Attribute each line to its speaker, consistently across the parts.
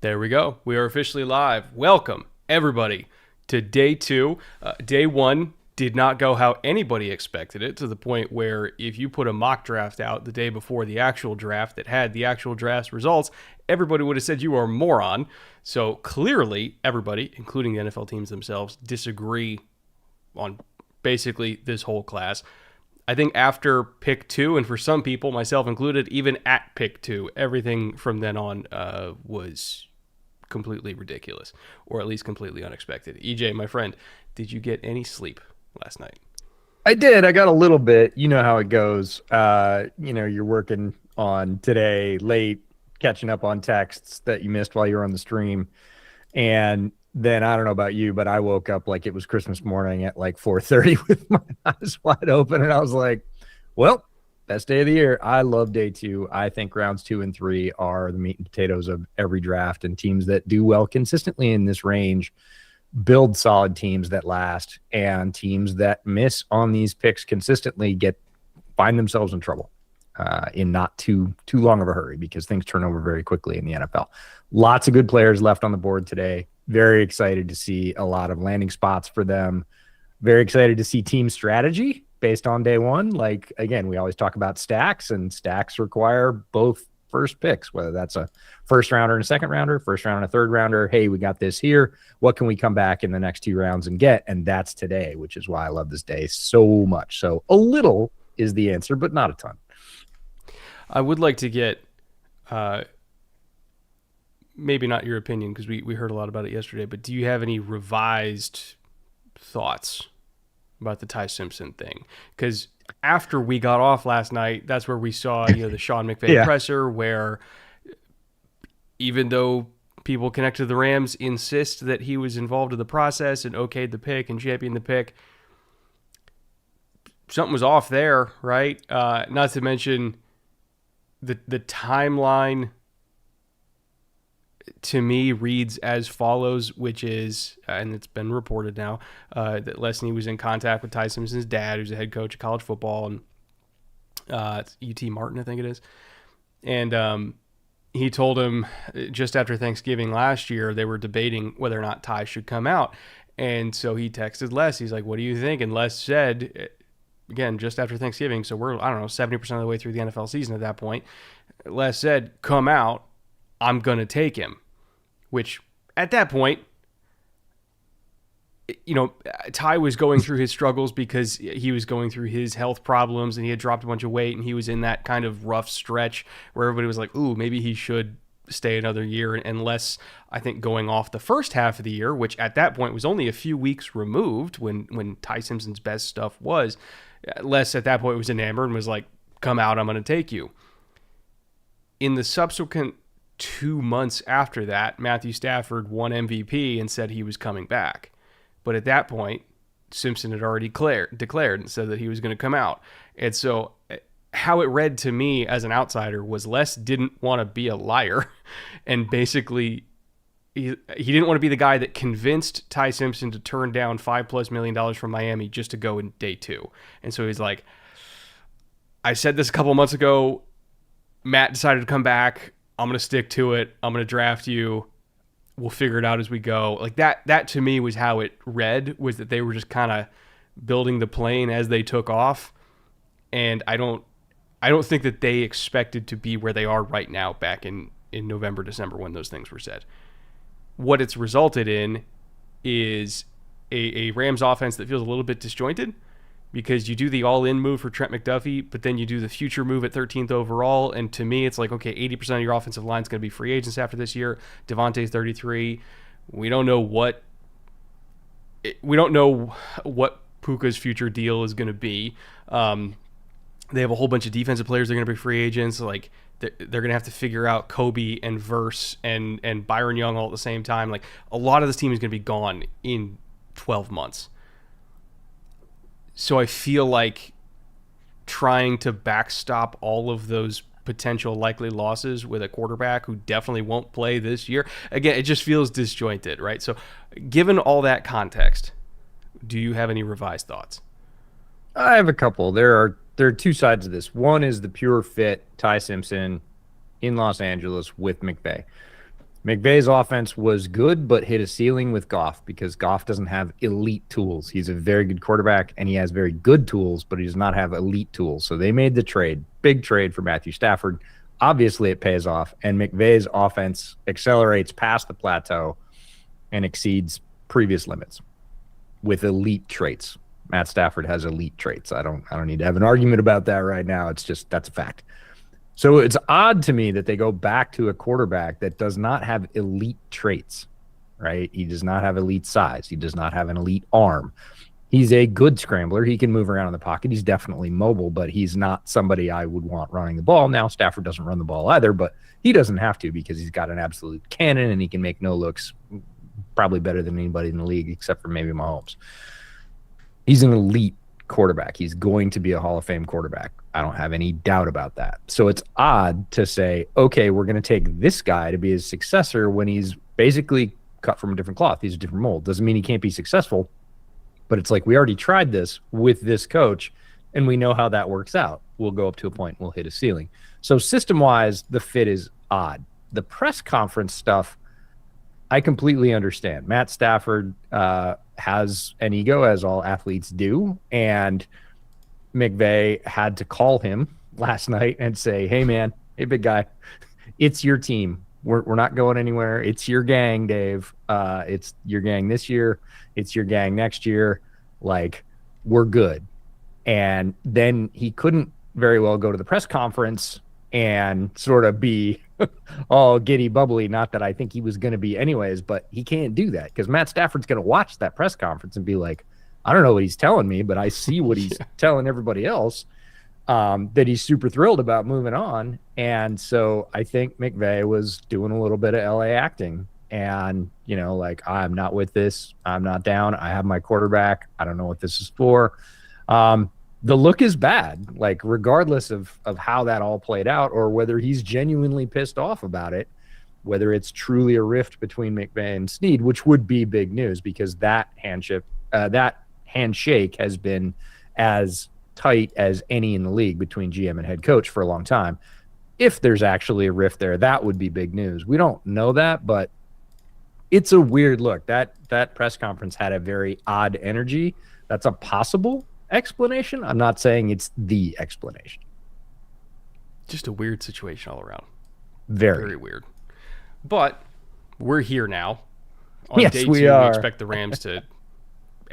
Speaker 1: There we go. We are officially live. Welcome, everybody, to day two. Day one did not go how anybody expected it, to the point where if you put a mock draft out the day before the actual draft that had the actual draft results, everybody would have said you are a moron. So clearly, everybody, including the NFL teams themselves, disagree on basically this whole class. I think after pick two, and for some people, myself included, even at pick two, everything from then on was completely ridiculous, or at least completely unexpected. EJ, my friend, did you get any sleep last night?
Speaker 2: I did. I got a little bit. You know how it goes. You're working on today late, catching up on texts that you missed while you were on the stream. And then I don't know about you, but I woke up like it was Christmas morning at like 4:30 with my eyes wide open. And I was like, well, best day of the year. I love day two. I think rounds 2 and 3 are the meat and potatoes of every draft, and teams that do well consistently in this range build solid teams that last, and teams that miss on these picks consistently find themselves in trouble in not too long of a hurry, because things turn over very quickly in the NFL. Lots of good players left on the board today. Very excited to see a lot of landing spots for them. Very excited to see team strategy based on day one. Like, again, we always talk about stacks, and stacks require both first picks, whether that's a first rounder and a second rounder, first round and a third rounder. Hey, we got this here. What can we come back in the next 2 rounds and get? And that's today, which is why I love this day so much. So a little is the answer, but not a ton.
Speaker 1: I would like to get maybe not your opinion, because we heard a lot about it yesterday, but do you have any revised thoughts about the Ty Simpson thing? Because after we got off last night, that's where we saw the Sean McVay presser, where even though people connected to the Rams insist that he was involved in the process and okayed the pick and championed the pick, something was off there, right? Not to mention the timeline to me reads as follows, which is, and it's been reported now, that Lesney was in contact with Ty Simpson's dad, who's a head coach of college football, and it's UT Martin, I think it is. And he told him just after Thanksgiving last year, they were debating whether or not Ty should come out. And so he texted Les. He's like, what do you think? And Les said, again, just after Thanksgiving, so we're, 70% of the way through the NFL season at that point, Les said, come out, I'm going to take him. Which, at that point, Ty was going through his struggles because he was going through his health problems, and he had dropped a bunch of weight, and he was in that kind of rough stretch where everybody was like, ooh, maybe he should stay another year. And Les, I think, going off the first half of the year, which at that point was only a few weeks removed when Ty Simpson's best stuff was, Les at that point was enamored and was like, come out, I'm going to take you. In the subsequent 2 months after that, Matthew Stafford won MVP and said he was coming back. But at that point, Simpson had already declared and said that he was going to come out. And so how it read to me as an outsider was Les didn't want to be a liar. And basically, he didn't want to be the guy that convinced Ty Simpson to turn down $5+ million from Miami just to go in day 2. And so he's like, I said this a couple months ago. Matt decided to come back. I'm going to stick to it. I'm going to draft you. We'll figure it out as we go. Like that to me was how it read, was that they were just kind of building the plane as they took off. And I don't think that they expected to be where they are right now back in November, December, when those things were said. What it's resulted in is a Rams offense that feels a little bit disjointed, because you do the all-in move for Trent McDuffie, but then you do the future move at 13th overall, and to me, it's like, okay, 80% of your offensive line is going to be free agents after this year. Devontae's 33. We don't know what Puka's future deal is going to be. They have a whole bunch of defensive players that are going to be free agents. Like, they're going to have to figure out Kobe and Verse and Byron Young all at the same time. Like, a lot of this team is going to be gone in 12 months. So I feel like trying to backstop all of those potential likely losses with a quarterback who definitely won't play this year, again, it just feels disjointed, right? So given all that context, do you have any revised thoughts?
Speaker 2: I have a couple. There are 2 sides of this. One is the pure fit Ty Simpson in Los Angeles with McVay. McVay's offense was good, but hit a ceiling with Goff because Goff doesn't have elite tools. He's a very good quarterback, and he has very good tools, but he does not have elite tools. So they made the trade, big trade for Matthew Stafford. Obviously, it pays off, and McVay's offense accelerates past the plateau and exceeds previous limits with elite traits. Matt Stafford has elite traits. I don't need to have an argument about that right now. It's just that's a fact. So it's odd to me that they go back to a quarterback that does not have elite traits, right? He does not have elite size. He does not have an elite arm. He's a good scrambler. He can move around in the pocket. He's definitely mobile, but he's not somebody I would want running the ball. Now, Stafford doesn't run the ball either, but he doesn't have to because he's got an absolute cannon and he can make no looks probably better than anybody in the league except for maybe Mahomes. He's an elite quarterback. He's going to be a Hall of Fame quarterback. I don't have any doubt about that. So it's odd to say, okay, we're going to take this guy to be his successor when he's basically cut from a different cloth. He's a different mold. Doesn't mean he can't be successful, but it's like we already tried this with this coach and we know how that works out. We'll go up to a point, we'll hit a ceiling. So system-wise, the fit is odd. The press conference stuff, I completely understand. Matt Stafford has an ego, as all athletes do, and McVay had to call him last night and say, hey, man, hey, big guy, it's your team. We're not going anywhere. It's your gang, Dave. It's your gang this year. It's your gang next year. Like, we're good. And then he couldn't very well go to the press conference and sort of be all giddy bubbly. Not that I think he was going to be anyways, but he can't do that because Matt Stafford's going to watch that press conference and be like, I don't know what he's telling me, but I see what he's telling everybody else, that he's super thrilled about moving on. And so I think McVay was doing a little bit of LA acting and, you know, like, I'm not with this. I'm not down. I have my quarterback. I don't know what this is for. The look is bad, like regardless of how that all played out or whether he's genuinely pissed off about it, whether it's truly a rift between McVay and Snead, which would be big news because that handshake has been as tight as any in the league between GM and head coach for a long time. If there's actually a rift there, that would be big news. We don't know that, but it's a weird look. That press conference had a very odd energy. That's a possible explanation. I'm not saying it's the explanation.
Speaker 1: Just a weird situation all around.
Speaker 2: Very
Speaker 1: weird. But we're here now. On
Speaker 2: yes,
Speaker 1: day two, we expect the Rams to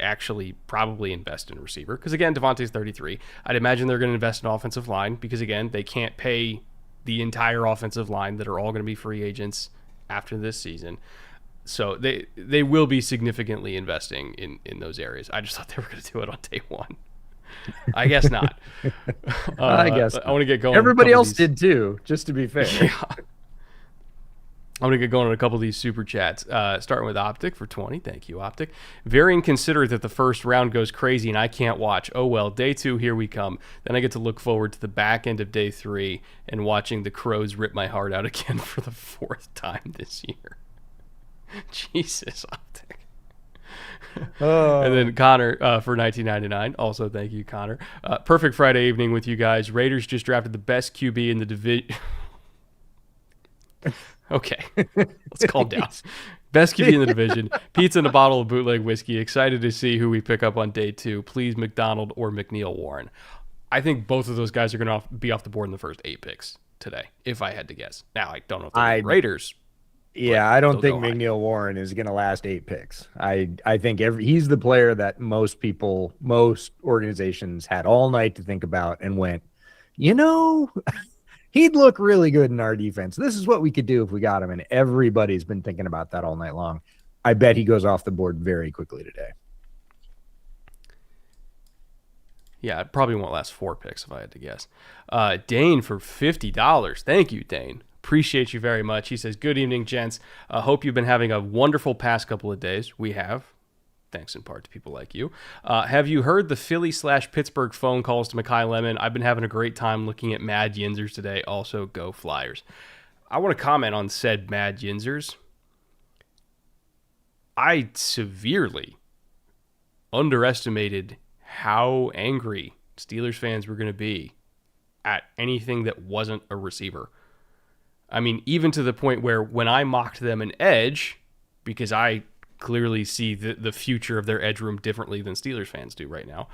Speaker 1: actually probably invest in a receiver. Because, again, Devontae's 33. I'd imagine they're going to invest in offensive line because, again, they can't pay the entire offensive line that are all going to be free agents after this season. So they will be significantly investing in those areas. I just thought they were going to do it on day one. I guess not.
Speaker 2: I guess
Speaker 1: I want to get going.
Speaker 2: Everybody else did too, just to be fair.
Speaker 1: Yeah. I want to get going on a couple of these super chats. Starting with Optic for 20. Thank you, Optic. Very inconsiderate that the first round goes crazy and I can't watch. Oh, well, day two, here we come. Then I get to look forward to the back end of day three and watching the Crows rip my heart out again for the fourth time this year. Jesus, Optic. And then Connor for 1999. Also, thank you, Connor. Perfect Friday evening with you guys. Raiders just drafted the best QB in the division. Okay, let's calm down. Best QB in the division. Pizza and a bottle of bootleg whiskey. Excited to see who we pick up on day two. Please, McDonald or McNeil Warren. I think both of those guys are going to be off the board in the first 8 picks today, if I had to guess. Now, I don't know if they're Raiders.
Speaker 2: Yeah, I don't think McNeil Warren is going to last 8 picks. I think he's the player that most organizations had all night to think about and went, you know, he'd look really good in our defense. This is what we could do if we got him. And everybody's been thinking about that all night long. I bet he goes off the board very quickly today.
Speaker 1: Yeah, it probably won't last 4 picks if I had to guess. Dane for $50. Thank you, Dane. Appreciate you very much. He says, good evening, gents. Hope you've been having a wonderful past couple of days. We have. Thanks in part to people like you. Have you heard the Philly/Pittsburgh phone calls to Mekhi Lemon? I've been having a great time looking at Mad Yinzers today. Also, go Flyers. I want to comment on said Mad Yinzers. I severely underestimated how angry Steelers fans were going to be at anything that wasn't a receiver. I mean, even to the point where when I mocked them an edge, because I clearly see the future of their edge room differently than Steelers fans do right now.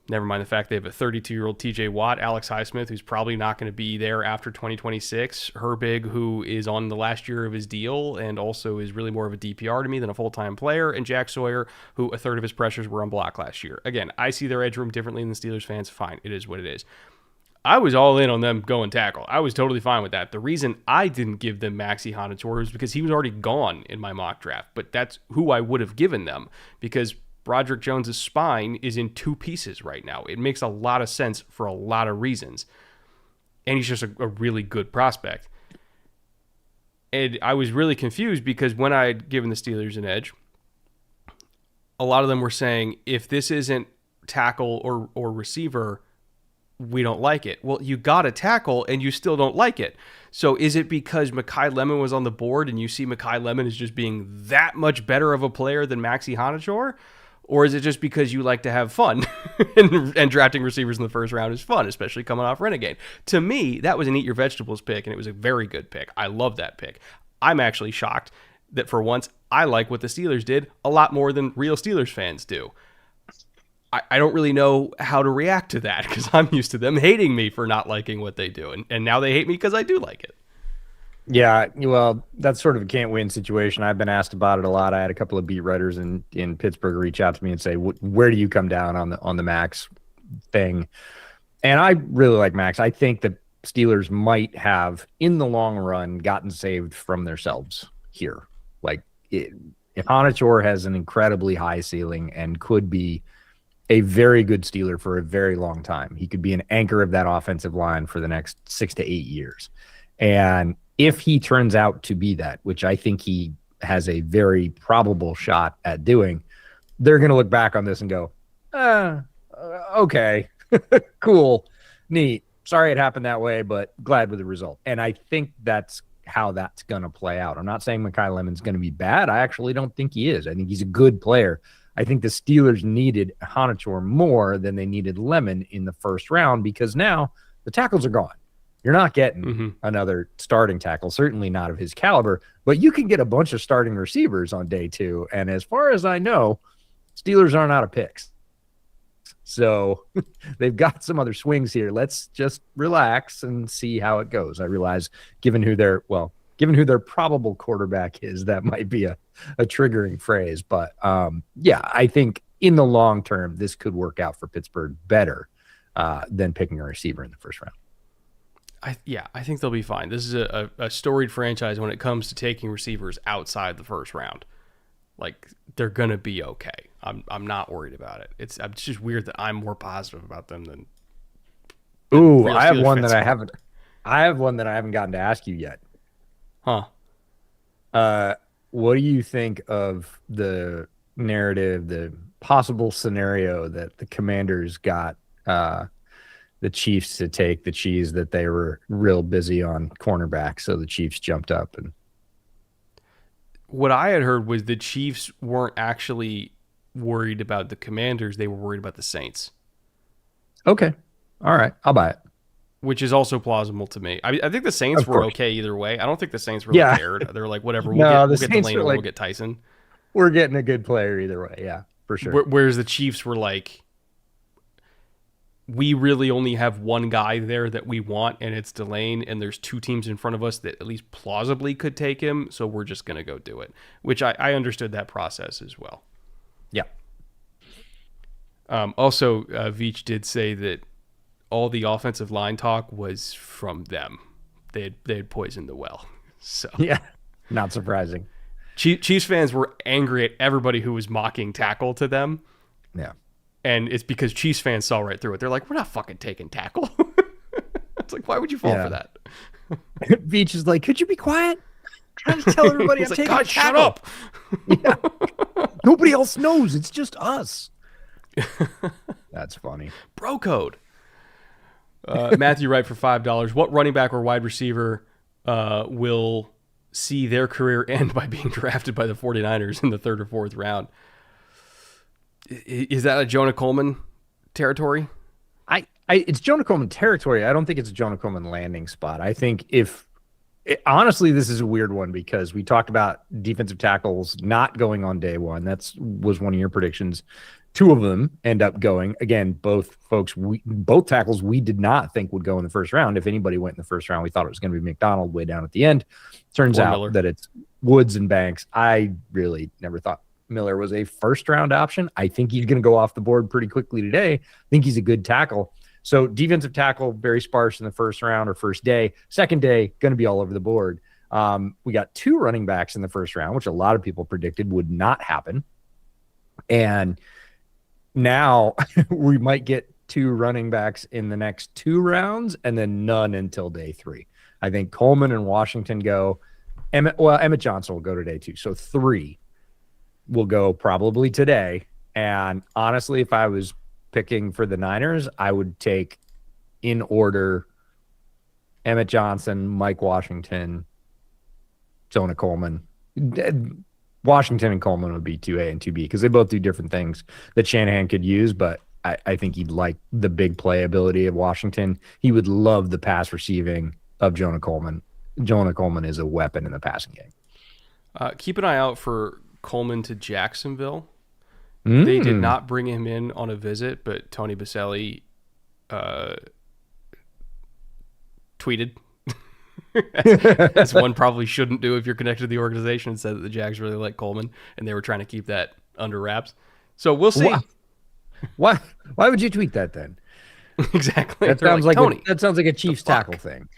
Speaker 1: Never mind the fact they have a 32-year-old TJ Watt, Alex Highsmith, who's probably not going to be there after 2026, Herbig, who is on the last year of his deal and also is really more of a DPR to me than a full-time player, and Jack Sawyer, who a third of his pressures were on block last year. Again, I see their edge room differently than the Steelers fans. Fine, it is what it is. I was all in on them going tackle. I was totally fine with that. The reason I didn't give them Maxi Honatore was because he was already gone in my mock draft, but that's who I would have given them because Broderick Jones's spine is in two pieces right now. It makes a lot of sense for a lot of reasons. And he's just a really good prospect. And I was really confused because when I had given the Steelers an edge, a lot of them were saying, if this isn't tackle or receiver, we don't like it. Well, you got a tackle and you still don't like it. So is it because Mekhi Lemon was on the board and you see Mekhi Lemon as just being that much better of a player than Maxi Honatore? Or is it just because you like to have fun and drafting receivers in the first round is fun, especially coming off Renegade? To me, that was an eat your vegetables pick, and it was a very good pick. I love that pick. I'm actually shocked that for once I like what the Steelers did a lot more than real Steelers fans do. I don't really know how to react to that because I'm used to them hating me for not liking what they do. And now they hate me because I do like it.
Speaker 2: Yeah, well, that's sort of a can't-win situation. I've been asked about it a lot. I had a couple of beat writers in Pittsburgh reach out to me and say, "Where do you come down on the Max thing?" And I really like Max. I think the Steelers might have, in the long run, gotten saved from themselves here. Like, if Honatore has an incredibly high ceiling and could be a very good Steeler for a very long time, he could be an anchor of that offensive line for the next 6 to 8 years. And if he turns out to be that, which I think he has a very probable shot at doing, they're going to look back on this and go, okay, cool, neat. Sorry it happened that way, but glad with the result. And I think that's how that's going to play out. I'm not saying Mekhi Lemon's going to be bad. I actually don't think he is. I think he's a good player. I think the Steelers needed Honatore more than they needed Lemon in the first round because now the tackles are gone. You're not getting another starting tackle, certainly not of his caliber, but you can get a bunch of starting receivers on day 2. And as far as I know, Steelers aren't out of picks. So they've got some other swings here. Let's just relax and see how it goes. I realize given who their probable quarterback is, that might be a triggering phrase. But yeah, I think in the long term, this could work out for Pittsburgh better than picking a receiver in the first round.
Speaker 1: I think they'll be fine. This is a storied franchise when it comes to taking receivers outside the first round. Like, they're gonna be okay. I'm not worried about it. It's just weird that I'm more positive about them than.
Speaker 2: Ooh, I have one that I haven't. I have one that I haven't gotten to ask you yet.
Speaker 1: Huh?
Speaker 2: What do you think of the narrative, the possible scenario that the Commanders got the Chiefs to take the cheese that they were real busy on cornerback, so the Chiefs jumped up? And
Speaker 1: what I had heard was the Chiefs weren't actually worried about the Commanders; they were worried about the Saints.
Speaker 2: Okay, all right, I'll buy it.
Speaker 1: Which is also plausible to me. I think the Saints were okay either way. I don't think the Saints really cared. They're like, whatever, we'll get Delane or we'll get Tyson.
Speaker 2: We're getting a good player either way, yeah, for sure.
Speaker 1: Whereas the Chiefs were like, we really only have one guy there that we want, and it's Delane, and there's 2 teams in front of us that at least plausibly could take him, so we're just going to go do it. Which I understood that process as well.
Speaker 2: Yeah.
Speaker 1: Also, Veach did say that all the offensive line talk was from them. They had poisoned the well. So
Speaker 2: yeah, not surprising.
Speaker 1: Chiefs fans were angry at everybody who was mocking tackle to them.
Speaker 2: Yeah.
Speaker 1: And it's because Chiefs fans saw right through it. They're like, we're not fucking taking tackle. It's like, why would you fall for that?
Speaker 2: Veach is like, could you be quiet? I'm trying to tell everybody I'm taking a tackle.
Speaker 1: Shut up.
Speaker 2: Yeah. Nobody else knows. It's just us. That's funny.
Speaker 1: Bro code. Matthew Wright for $5. What running back or wide receiver will see their career end by being drafted by the 49ers in the 3rd or 4th round? Is that a Jonah Coleman territory?
Speaker 2: It's Jonah Coleman territory. I don't think it's a Jonah Coleman landing spot. I think if Honestly, this is a weird one because we talked about defensive tackles not going on day one. Was one of your predictions. Two of them end up going. Again, both tackles we did not think would go in the first round. If anybody went in the first round, we thought it was going to be McDonald way down at the end. Turns out
Speaker 1: Miller.
Speaker 2: that it's Woods and Banks. I really never thought Miller was a first round option. I think he's going to go off the board pretty quickly today. I think he's a good tackle. So defensive tackle, very sparse in the first round or first day. Second day, going to be all over the board. We got 2 running backs in the first round, which a lot of people predicted would not happen. And now we might get 2 running backs in the next 2 rounds and then none until day 3. I think Coleman and Washington go. Emmett Johnson will go to day 2. So 3 will go probably today. And honestly, if I was picking for the Niners, I would take in order Emmett Johnson, Mike Washington, Jonah Coleman. Washington and Coleman would be 2A and 2B because they both do different things that Shanahan could use, but I think he'd like the big play ability of Washington. He would love the pass receiving of Jonah Coleman. Jonah Coleman is a weapon in the passing game.
Speaker 1: Keep an eye out for Coleman to Jacksonville. They did not bring him in on a visit, but Tony Baselli tweeted, as one probably shouldn't do if you're connected to the organization, and said that the Jags really like Coleman, and they were trying to keep that under wraps. So we'll see.
Speaker 2: Why would you tweet that then?
Speaker 1: Exactly.
Speaker 2: That sounds like Tony. That sounds like a Chiefs tackle thing.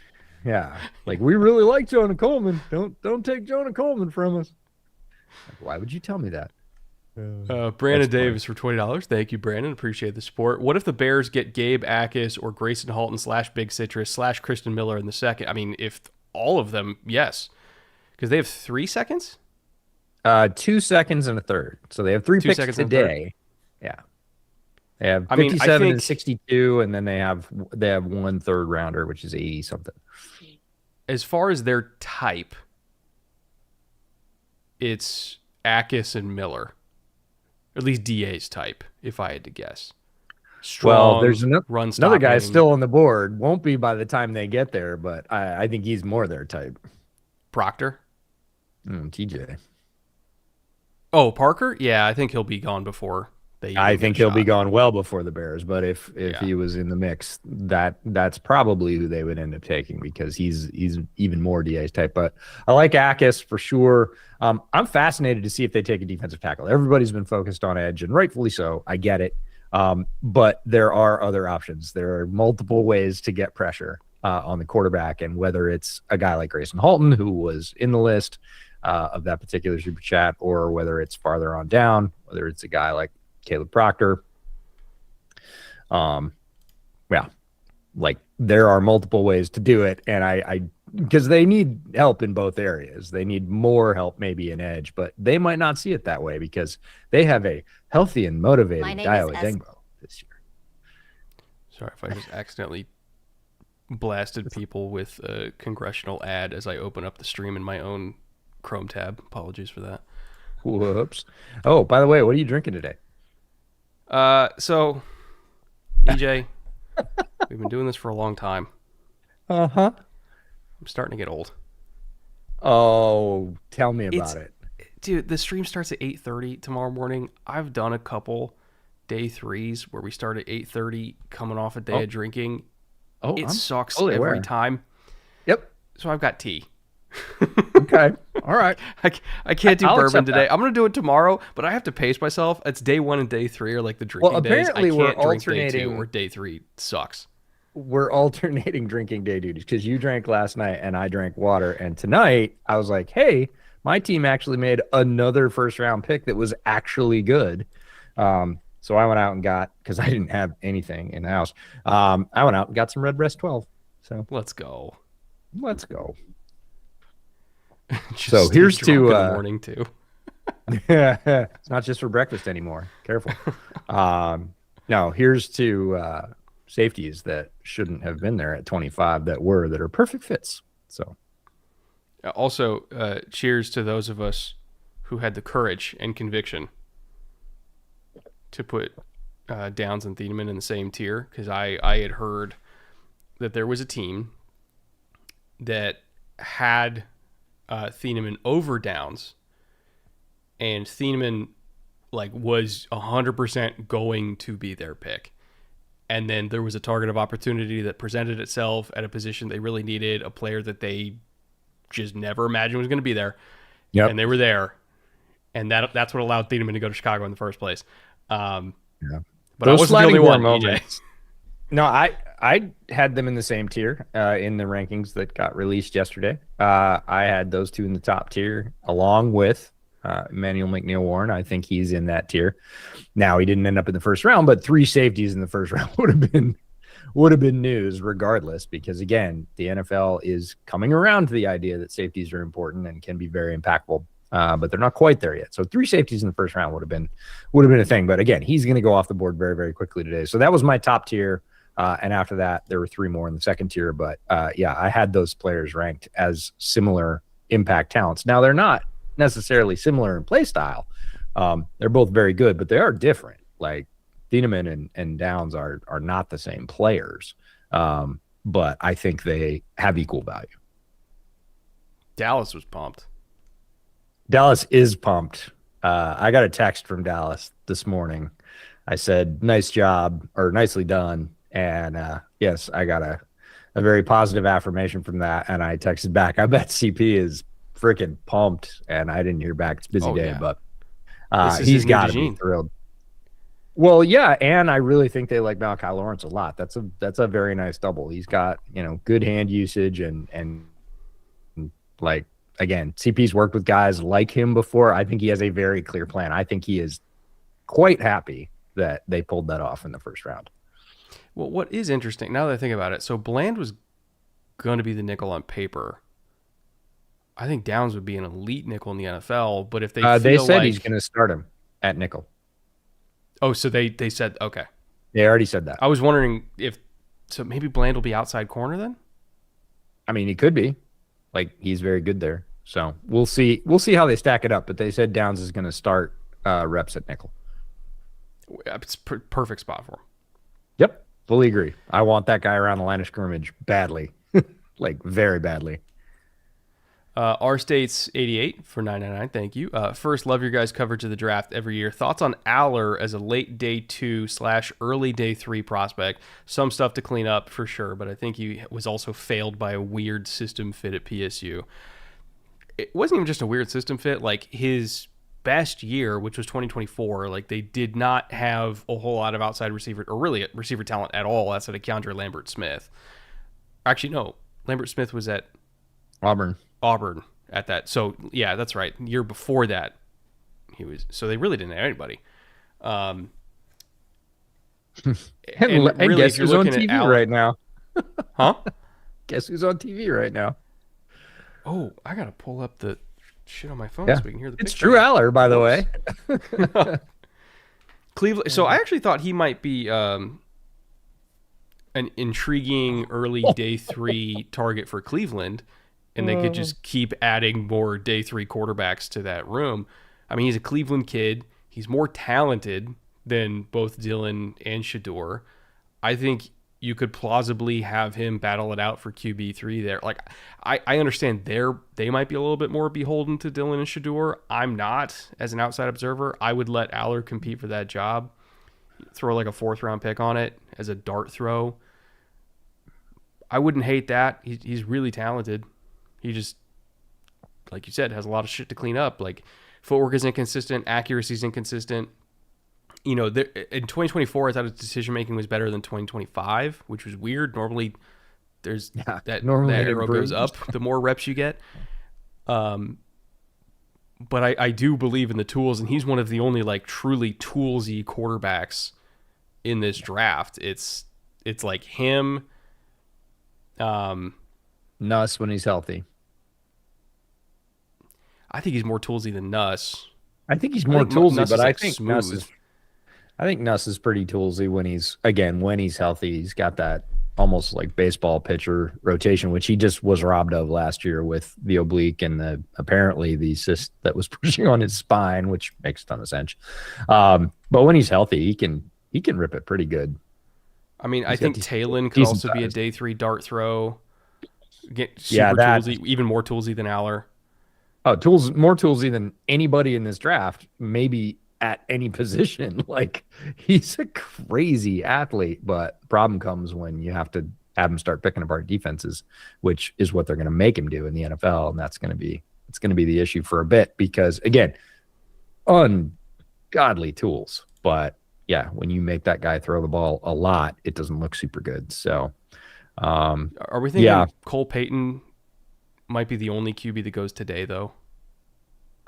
Speaker 2: Yeah, like we really like Jonah Coleman. Don't take Jonah Coleman from us. Like, why would you tell me that?
Speaker 1: Brandon Davis for $20. Thank you, Brandon. Appreciate the support. What if the Bears get Gabe Akis or Grayson Halton / Big Citrus / Kristen Miller in the second? I mean, if all of them, yes. Because they have 3 seconds?
Speaker 2: 2 seconds and a third. So they have 3 picks today. Yeah. They have 57 and 62, and then they have 1 third rounder, which is 80 something.
Speaker 1: As far as their type, it's Akis and Miller. At least DA's type, if I had to guess. Strong,
Speaker 2: there's another guy still on the board. Won't be by the time they get there, but I think he's more their type.
Speaker 1: Proctor?
Speaker 2: TJ.
Speaker 1: Oh, Parker? Yeah, I think he'll be gone before they.
Speaker 2: I think he'll be gone well before the Bears. But if he was in the mix, that's probably who they would end up taking because he's even more DA's type. But I like Akis for sure. I'm fascinated to see if they take a defensive tackle. Everybody's been focused on edge, and rightfully so. I get it. But there are other options. There are multiple ways to get pressure on the quarterback, and whether it's a guy like Grayson Halton, who was in the list of that particular super chat, or whether it's farther on down, whether it's a guy like Caleb Proctor. Like there are multiple ways to do it, and I because they need help in both areas. They need more help maybe in edge, but they might not see it that way because they have a healthy and motivated Dayo Adengbo this year.
Speaker 1: Sorry if I just accidentally blasted people with a congressional ad as I open up the stream in my own Chrome tab. Apologies for that.
Speaker 2: Whoops. Oh, by the way, what are you drinking today?
Speaker 1: So, EJ, we've been doing this for a long time.
Speaker 2: Uh-huh.
Speaker 1: I'm starting to get old.
Speaker 2: Oh, tell me about it.
Speaker 1: Dude, the stream starts at 8:30 tomorrow morning. I've done a couple day 3s where we start at 8:30 coming off a day of drinking. It sucks every time.
Speaker 2: Yep.
Speaker 1: So I've got tea.
Speaker 2: Okay. All right.
Speaker 1: I can't do bourbon today. I'm going to do it tomorrow, but I have to pace myself. It's day 1 and day 3 are like the drinking days. I can't drink day 2 or day 3. It sucks.
Speaker 2: We're alternating drinking day duties because you drank last night and I drank water. And tonight I was like, hey, my team actually made another first round pick that was actually good. So I went out and got, because I didn't have anything in the house. I went out and got some Red Breast 12. So
Speaker 1: let's go.
Speaker 2: So here's to
Speaker 1: in the morning too.
Speaker 2: It's not just for breakfast anymore. Careful. No, here's to safeties that shouldn't have been there at 25 that are perfect fits. So
Speaker 1: also cheers to those of us who had the courage and conviction to put Downs and Thiedemann in the same tier, because I had heard that there was a team that had Thieneman over Downs, and Thieneman like was 100% going to be their pick. And then there was a target of opportunity that presented itself at a position they really needed, a player that they just never imagined was going to be there.
Speaker 2: Yep.
Speaker 1: And they were there. And that's what allowed Thieneman to go to Chicago in the first place.
Speaker 2: Yeah.
Speaker 1: But I wasn't the only one, EJ.
Speaker 2: No, I had them in the same tier in the rankings that got released yesterday. I had those two in the top tier along with Emmanuel McNeil-Warren. I think he's in that tier. Now, he didn't end up in the first round, but 3 safeties in the first round would have been news regardless, because again, the NFL is coming around to the idea that safeties are important and can be very impactful. But they're not quite there yet. So 3 safeties in the first round would have been a thing. But again, he's going to go off the board very, very quickly today. So that was my top tier. And after that, there were 3 more in the second tier. But yeah, I had those players ranked as similar impact talents. Now, they're not necessarily similar in play style. They're both very good, but they are different. Like Thieneman and Downs are not the same players. But I think they have equal value.
Speaker 1: Dallas was pumped.
Speaker 2: Dallas is pumped. I got a text from Dallas this morning. I said, nice job, or nicely done. And yes, I got a very positive affirmation from that. And I texted back, I bet CP is freaking pumped. And I didn't hear back. It's a busy day,
Speaker 1: yeah.
Speaker 2: But he's got to be thrilled. Well, yeah, and I really think they like Malachi Lawrence a lot. That's a very nice double. He's got, good hand usage and like, again, CP's worked with guys like him before. I think he has a very clear plan. I think he is quite happy that they pulled that off in the first round.
Speaker 1: Well, what is interesting, now that I think about it, so Bland was going to be the nickel on paper. I think Downs would be an elite nickel in the NFL, but if they
Speaker 2: said he's going to start him at nickel.
Speaker 1: Oh, so they said, okay.
Speaker 2: They already said that.
Speaker 1: I was wondering so maybe Bland will be outside corner then?
Speaker 2: I mean, he could be. Like, he's very good there. So we'll see. We'll see how they stack it up. But they said Downs is going to start reps at nickel.
Speaker 1: It's perfect spot for him.
Speaker 2: Yep, fully agree. I want that guy around the line of scrimmage badly, like very badly.
Speaker 1: Our State's 88 for 999. Thank you. First, love your guys' coverage of the draft every year. Thoughts on Aller as a late day 2 / early day 3 prospect? Some stuff to clean up for sure, but I think he was also failed by a weird system fit at PSU. It wasn't even just a weird system fit. Like, his best year, which was 2024, like, they did not have a whole lot of outside receiver, or really receiver talent at all outside of Keandre Lambert-Smith. Actually, no. Lambert-Smith was at
Speaker 2: Auburn
Speaker 1: at that. So yeah, that's right. The year before that, so they really didn't have anybody.
Speaker 2: And really, guess who's on TV right now?
Speaker 1: Huh?
Speaker 2: Guess who's on TV right now?
Speaker 1: Oh, I gotta pull up the shit on my phone so we can hear the.
Speaker 2: It's Drew Aller, by the way.
Speaker 1: Cleveland. So I actually thought he might be an intriguing early day 3 target for Cleveland. And they could just keep adding more day 3 quarterbacks to that room. I mean, he's a Cleveland kid. He's more talented than both Dylan and Shedeur. I think you could plausibly have him battle it out for QB3 there. Like, I understand they might be a little bit more beholden to Dylan and Shedeur. I'm not, as an outside observer. I would let Aller compete for that job. Throw like a 4th round pick on it as a dart throw. I wouldn't hate that. He's really talented. He just, like you said, has a lot of shit to clean up. Like, footwork is inconsistent, accuracy is inconsistent. In 2024, I thought his decision making was better than 2025, which was weird. Normally, that arrow goes up the more reps you get. But I do believe in the tools, and he's one of the only like truly toolsy quarterbacks in this draft. It's like him.
Speaker 2: Nuss when he's healthy.
Speaker 1: I think he's more toolsy than Nuss.
Speaker 2: I think he's more toolsy, but I think Nuss is pretty toolsy when he's healthy. He's got that almost like baseball pitcher rotation, which he just was robbed of last year with the oblique and apparently the cyst that was pushing on his spine, which makes a ton of sense. But when he's healthy, he can rip it pretty good.
Speaker 1: I mean, I think Talon could also be a day 3 dart throw. Get
Speaker 2: Yeah,
Speaker 1: super toolsy, even more toolsy than Aller.
Speaker 2: more toolsy than anybody in this draft, maybe at any position. Like, he's a crazy athlete, but the problem comes when you have to have him start picking apart defenses, which is what they're going to make him do in the NFL, and it's going to be the issue for a bit because, again, ungodly tools, but yeah, when you make that guy throw the ball a lot, it doesn't look super good. So,
Speaker 1: are we thinking Cole Payton might be the only QB that goes today, though?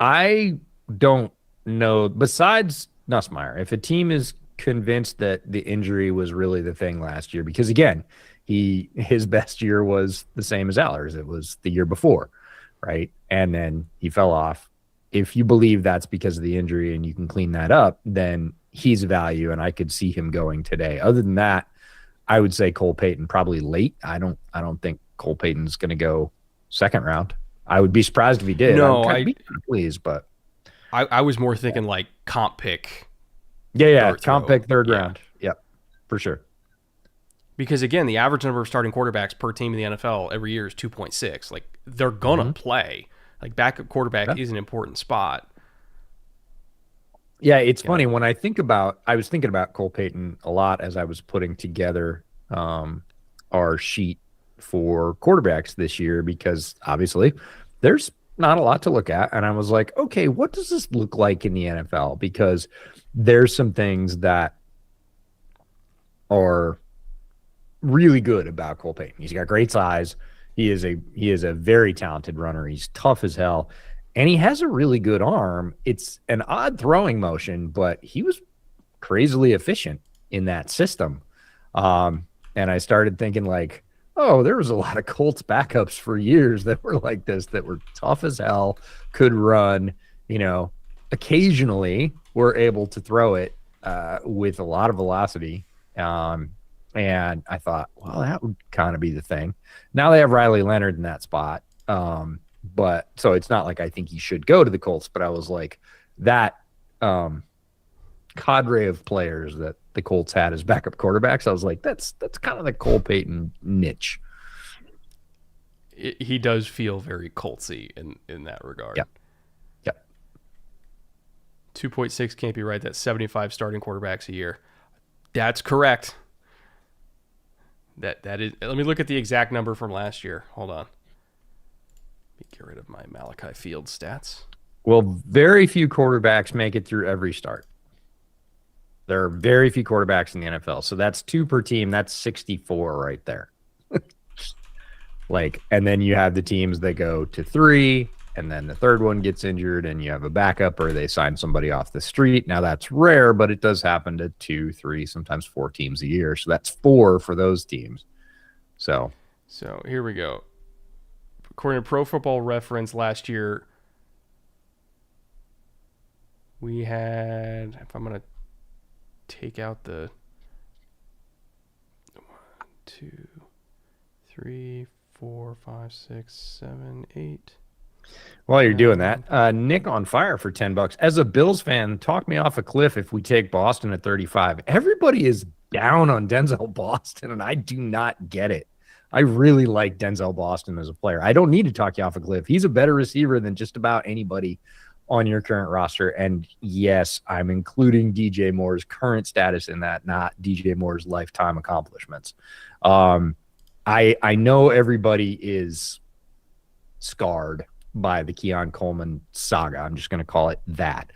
Speaker 2: I don't know. Besides Nussmeier, if a team is convinced that the injury was really the thing last year, because again, his best year was the same as Aller's. It was the year before, right? And then he fell off. If you believe that's because of the injury and you can clean that up, then he's a value, and I could see him going today. Other than that, I would say Cole Payton probably late. I don't think Cole Payton's going to go second round. I would be surprised if he did.
Speaker 1: No,
Speaker 2: I'd be pleased, but
Speaker 1: I was more thinking like comp pick.
Speaker 2: Yeah, comp pick third round. Yep, for sure.
Speaker 1: Because again, the average number of starting quarterbacks per team in the NFL every year is 2.6. Like, they're gonna play. Like, backup quarterback is an important spot.
Speaker 2: Yeah, it's funny when I was thinking about Cole Payton a lot as I was putting together our sheet for quarterbacks this year, because obviously there's not a lot to look at. And I was like, okay, what does this look like in the NFL? Because there's some things that are really good about Cole Payton. He's got great size. He is a very talented runner. He's tough as hell. And he has a really good arm. It's an odd throwing motion, but he was crazily efficient in that system. And I started thinking like, oh, there was a lot of Colts backups for years that were like this, that were tough as hell, could run, occasionally were able to throw it with a lot of velocity. And I thought, well, that would kind of be the thing. Now they have Riley Leonard in that spot. But so it's not like I think he should go to the Colts, but I was like, that cadre of players that the Colts had as backup quarterbacks, I was like, that's kind of the Cole Payton niche.
Speaker 1: He does feel very Coltsy in that regard.
Speaker 2: Yeah.
Speaker 1: 2.6 can't be right. That's 75 starting quarterbacks a year. That's correct. That is. Let me look at the exact number from last year. Hold on. Get rid of my Malachi Field stats.
Speaker 2: Well, very few quarterbacks make it through every start. There are very few quarterbacks in the NFL. So that's 2 per team. That's 64 right there. And then you have the teams that go to 3, and then the third one gets injured, and you have a backup, or they sign somebody off the street. Now that's rare, but it does happen to 2, 3, sometimes 4 teams a year. So that's 4 for those teams. So
Speaker 1: here we go. According to Pro Football Reference last year, we had, if I'm going to take out the 1, 2, 3, 4, 5, 6, 7, 8.
Speaker 2: While you're doing that, Nick on fire for $10. As a Bills fan, talk me off a cliff if we take Boston at 35. Everybody is down on Denzel Boston, and I do not get it. I really like Denzel Boston as a player. I don't need to talk you off a cliff. He's a better receiver than just about anybody on your current roster. And yes, I'm including DJ Moore's current status in that, not DJ Moore's lifetime accomplishments. I know everybody is scarred by the Keon Coleman saga. I'm just going to call it that.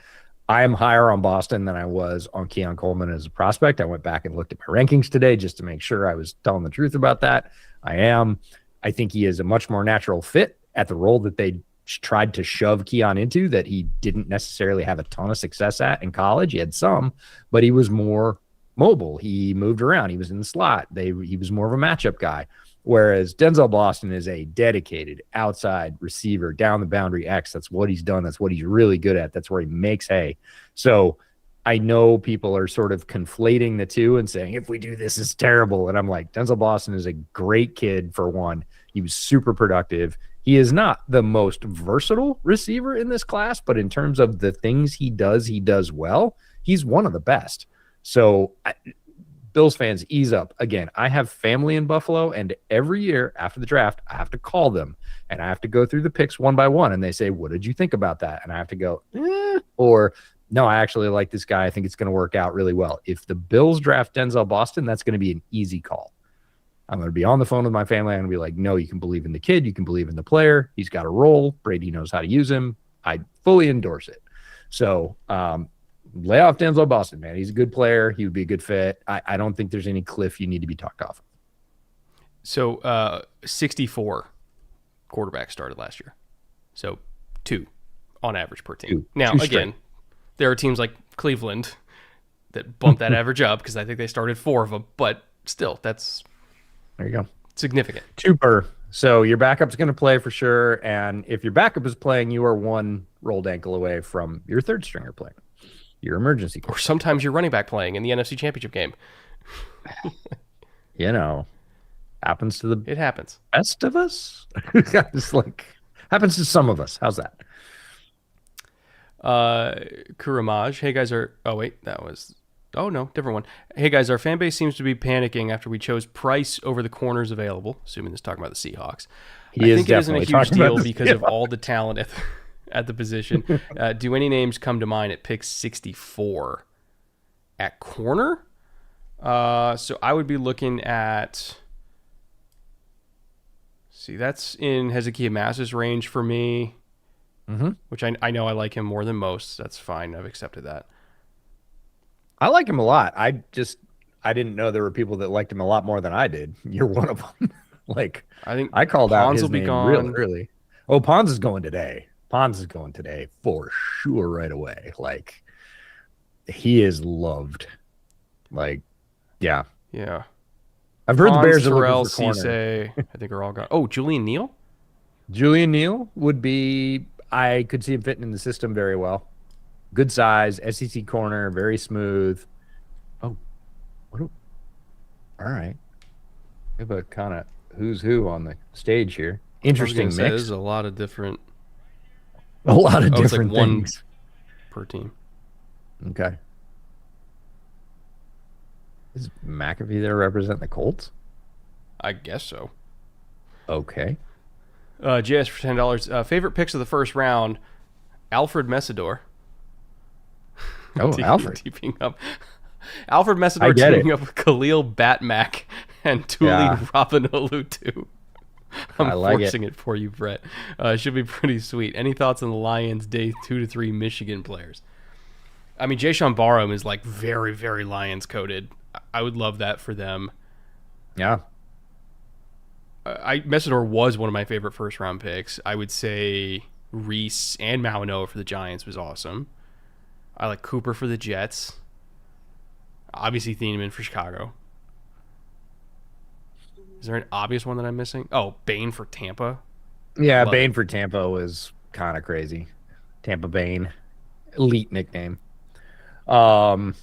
Speaker 2: I am higher on Boston than I was on Keon Coleman as a prospect. I went back and looked at my rankings today just to make sure I was telling the truth about that. I am. I think he is a much more natural fit at the role that they tried to shove Keon into, that he didn't necessarily have a ton of success at in college. He had some, but he was more mobile. He moved around. He was in the slot. He was more of a matchup guy. Whereas Denzel Boston is a dedicated outside receiver, down the boundary X. That's what he's done. That's what he's really good at. That's where he makes hay. So I know people are sort of conflating the two and saying, if we do this, it's terrible. And I'm like, Denzel Boston is a great kid for one. He was super productive. He is not the most versatile receiver in this class, but in terms of the things he does well. He's one of the best. So Bills fans, ease up. Again, I have family in Buffalo, and every year after the draft, I have to call them, and I have to go through the picks one by one, and they say, what did you think about that? And I have to go, or no, I actually like this guy. I think it's going to work out really well. If the Bills draft Denzel Boston, that's going to be an easy call. I'm going to be on the phone with my family. I'm going to be like, no, you can believe in the kid. You can believe in the player. He's got a role. Brady knows how to use him. I fully endorse it. So lay off Denzel Boston, man. He's a good player. He would be a good fit. I don't think there's any cliff you need to be talked off of.
Speaker 1: So 64 quarterbacks started last year. So 2 on average per team. Now, again, there are teams like Cleveland that bump that average up because I think they started 4 of them. But still, that's
Speaker 2: there you go.
Speaker 1: Significant.
Speaker 2: 2 per. So your backup's going to play for sure. And if your backup is playing, you are 1 rolled ankle away from your third stringer playing. Your emergency.
Speaker 1: Or sometimes your running back playing in the NFC Championship game.
Speaker 2: Happens to the
Speaker 1: it happens.
Speaker 2: Best of us. It's like happens to some of us. How's that?
Speaker 1: Kuramaj. Hey guys, different one. Hey guys, our fan base seems to be panicking after we chose Price over the corners available. Assuming this is talking about the Seahawks. I think it isn't a huge deal because of all the talent at the position. Do any names come to mind at pick 64 at corner? So I would be looking at. See, that's in Hezekiah Mass's range for me, which I know I like him more than most. That's fine. I've accepted that.
Speaker 2: I like him a lot. I didn't know there were people that liked him a lot more than I did. You're one of them.
Speaker 1: I think
Speaker 2: I called out his name
Speaker 1: gone.
Speaker 2: really early. Oh, Pons is going today. Pons is going today for sure right away. He is loved. Yeah. I've heard the Bears are looking for corner.
Speaker 1: Cisse, I think are all gone. Oh, Julian Neal?
Speaker 2: Julian Neal would be, I could see him fitting in the system very well. Good size, SEC corner, very smooth. Oh, all right. We have a kind of who's who on the stage here. Interesting mix.
Speaker 1: There's a lot of different.
Speaker 2: It's like
Speaker 1: things. 1 per team.
Speaker 2: Okay. Is McAfee there represent the Colts?
Speaker 1: I guess so.
Speaker 2: Okay.
Speaker 1: JS for $10. Favorite picks of the first round: Alfred Messidor.
Speaker 2: Oh, Alfred.
Speaker 1: Teaming up. Alfred Messidor teaming up with Khalil Batmack and Tuli Robinolutu. I'm forcing it for you, Brett. Should be pretty sweet. Any thoughts on the Lions' day 2 to 3 Michigan players? I mean, Jayshon Barham is very, very Lions coded. I would love that for them.
Speaker 2: Yeah.
Speaker 1: Messidor was one of my favorite first round picks. I would say Reese and Mauanoa for the Giants was awesome. I like Cooper for the Jets. Obviously Thieneman for Chicago. Is there an obvious one that I'm missing? Oh, Bain for Tampa.
Speaker 2: Yeah, Bain for Tampa was kind of crazy. Tampa Bain. Elite nickname. I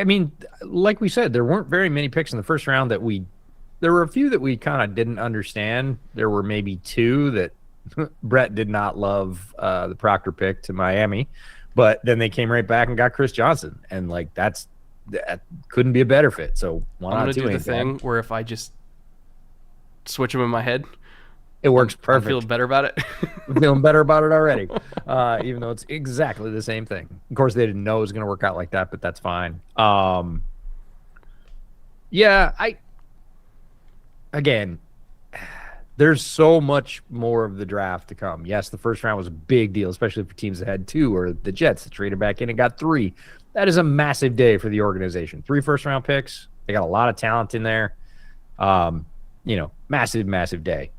Speaker 2: mean, like we said, there weren't very many picks in the first round there were a few that we kind of didn't understand. There were maybe 2 that Brett did not love, the Proctor pick to Miami, but then they came right back and got Chris Johnson. And that couldn't be a better fit. So
Speaker 1: I'm going to do the thing where if I just switch them in my head,
Speaker 2: it works perfect.
Speaker 1: I'm feeling better about it.
Speaker 2: I'm feeling better about it already, even though it's exactly the same thing. Of course, they didn't know it was going to work out like that, but that's fine. Again, there's so much more of the draft to come. Yes, the first round was a big deal, especially for teams that had 2 or the Jets that traded back in and got 3. That is a massive day for the organization. 3 first-round picks. They got a lot of talent in there. Massive, massive day.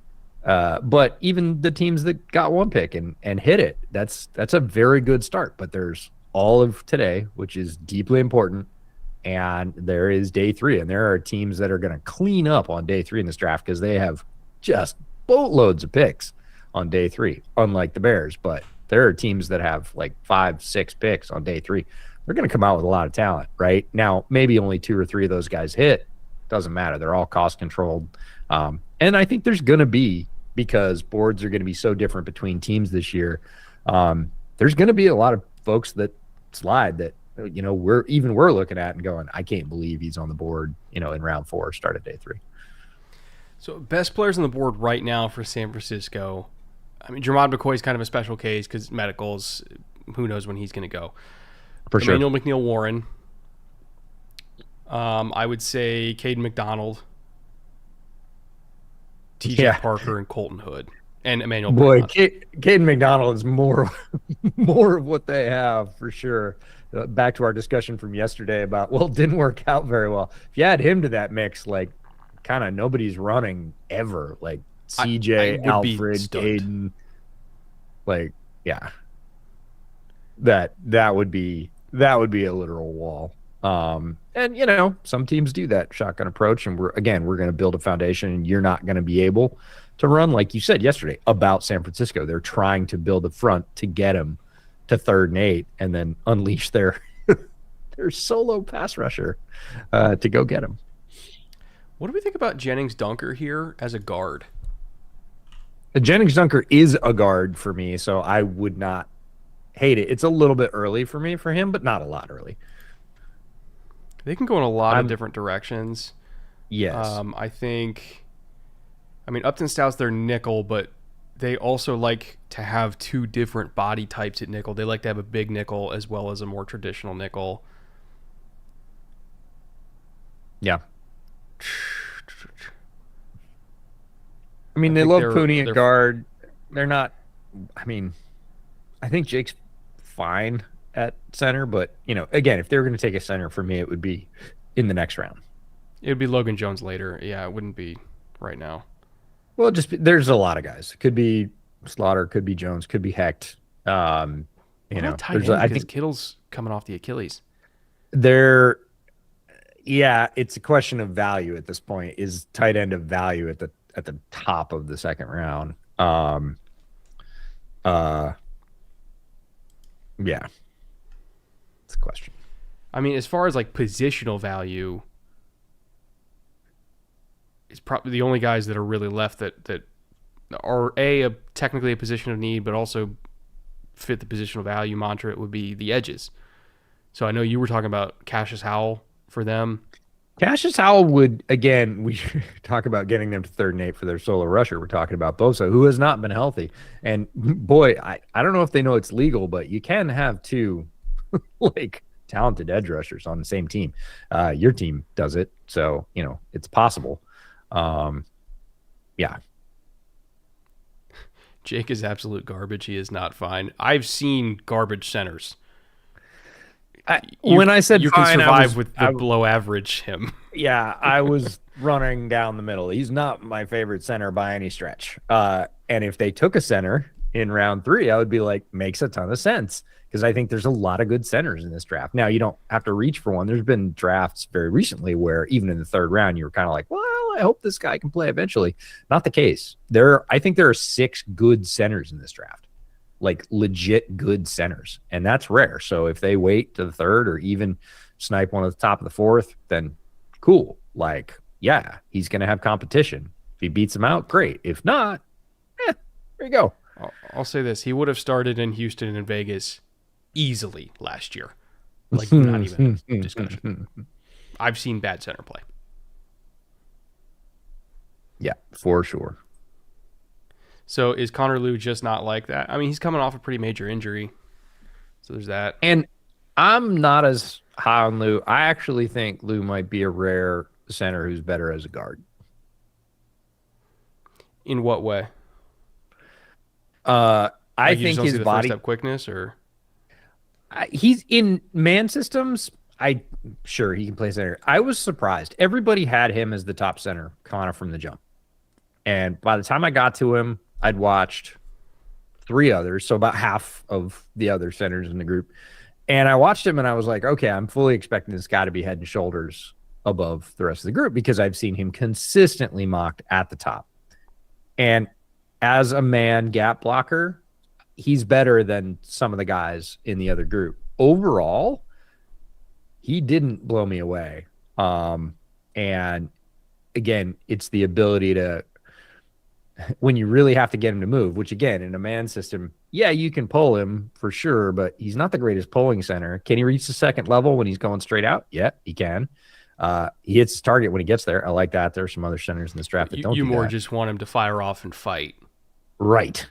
Speaker 2: But even the teams that got 1 pick and hit it, that's a very good start. But there's all of today, which is deeply important, and there is day 3, and there are teams that are going to clean up on day 3 in this draft because they have just boatloads of picks on day 3, unlike the Bears. But there are teams that have 5, 6 picks on day 3. They're going to come out with a lot of talent, right? Now, maybe only 2 or 3 of those guys hit. Doesn't matter. They're all cost controlled. And I think there's going to be, because boards are going to be so different between teams this year, there's going to be a lot of folks that slide that we're looking at and going, I can't believe he's on the board, in round 4, start of day 3.
Speaker 1: So best players on the board right now for San Francisco. I mean, Jermod McCoy is kind of a special case because medicals. Who knows when he's going to go?
Speaker 2: For sure.
Speaker 1: Emmanuel McNeil-Warren. I would say Caden McDonald, TJ Parker, and Colton Hood, and Emmanuel.
Speaker 2: Boy, Caden McDonald is more of what they have for sure. Back to our discussion from yesterday about, it didn't work out very well. If you add him to that mix, like, kind of nobody's running ever. Like CJ, Alfred, Caden, like, yeah, that would be a literal wall. And some teams do that shotgun approach, and we're going to build a foundation, and you're not going to be able to run, like you said yesterday about San Francisco. They're trying to build a front to get them to 3rd and 8 and then unleash their solo pass rusher to go get them.
Speaker 1: What do we think about Jennings Dunker here as a guard?
Speaker 2: Jennings Dunker is a guard for me, so I would not hate it. It's a little bit early for him, but not a lot early.
Speaker 1: They can go in a lot of different directions.
Speaker 2: Yes.
Speaker 1: I mean, Upton Stout's their nickel, but they also like to have 2 different body types at nickel. They like to have a big nickel as well as a more traditional nickel.
Speaker 2: Yeah. I mean, they love Pooney at guard. They're not. I mean, I think Jake's fine at center, but again, if they were going to take a center, for me, it would be in the next round.
Speaker 1: It would be Logan Jones later. Yeah, it wouldn't be right now.
Speaker 2: Well, there's a lot of guys. It could be Slaughter, could be Jones, could be Hecht.
Speaker 1: I think Kittle's coming off the Achilles.
Speaker 2: It's a question of value at this point. Is tight end of value at the top of the second round? Yeah, it's a question.
Speaker 1: I mean, as far as like positional value, it's probably the only guys that are really left that are technically a position of need, but also fit the positional value mantra. It would be the edges. So I know you were talking about Cassius Howell for them.
Speaker 2: Cassius Howell would, again, we talk about getting them to 3rd and 8 for their solo rusher. We're talking about Bosa, who has not been healthy. And boy, I don't know if they know it's legal, but you can have 2 like talented edge rushers on the same team. Your team does it, so it's possible. Yeah.
Speaker 1: Jake is absolute garbage. He is not fine. I've seen garbage centers.
Speaker 2: When I said
Speaker 1: you
Speaker 2: fine,
Speaker 1: can survive with the below average him.
Speaker 2: Yeah, I was running down the middle. He's not my favorite center by any stretch. And if they took a center in round 3, I would be like, makes a ton of sense, because I think there's a lot of good centers in this draft. Now, you don't have to reach for one. There's been drafts very recently where even in the 3rd round, you were kind of like, well, I hope this guy can play eventually. Not the case. I think there are 6 good centers in this draft. Like legit good centers, and that's rare. So if they wait to the 3rd or even snipe one at the top of the 4th, then cool. Like, yeah, he's going to have competition. If he beats him out, great. If not, there you go.
Speaker 1: I'll say this: he would have started in Houston and Vegas easily last year. Like, not even a discussion. I've seen bad center play.
Speaker 2: Yeah, for sure.
Speaker 1: So is Connor Lew just not like that? I mean, he's coming off a pretty major injury. So there's that.
Speaker 2: And I'm not as high on Lew. I actually think Lew might be a rare center who's better as a guard.
Speaker 1: In what way?
Speaker 2: I think his body
Speaker 1: first step quickness, or
Speaker 2: he's in man systems. Sure he can play center. I was surprised. Everybody had him as the top center, Connor, from the jump. And by the time I got to him, I'd watched 3 others, so about half of the other centers in the group. And I watched him, and I was like, okay, I'm fully expecting this guy to be head and shoulders above the rest of the group because I've seen him consistently mocked at the top. And as a man gap blocker, he's better than some of the guys in the other group. Overall, he didn't blow me away. And again, it's the ability to when you really have to get him to move, which again, in a man system, yeah, you can pull him for sure, but he's not the greatest pulling center. Can he reach the second level when he's going straight out? Yeah, he can. He hits his target when he gets there. I like that. There's some other centers in this draft that don't
Speaker 1: You
Speaker 2: do
Speaker 1: more
Speaker 2: that.
Speaker 1: just want him to fire off and fight.
Speaker 2: Right.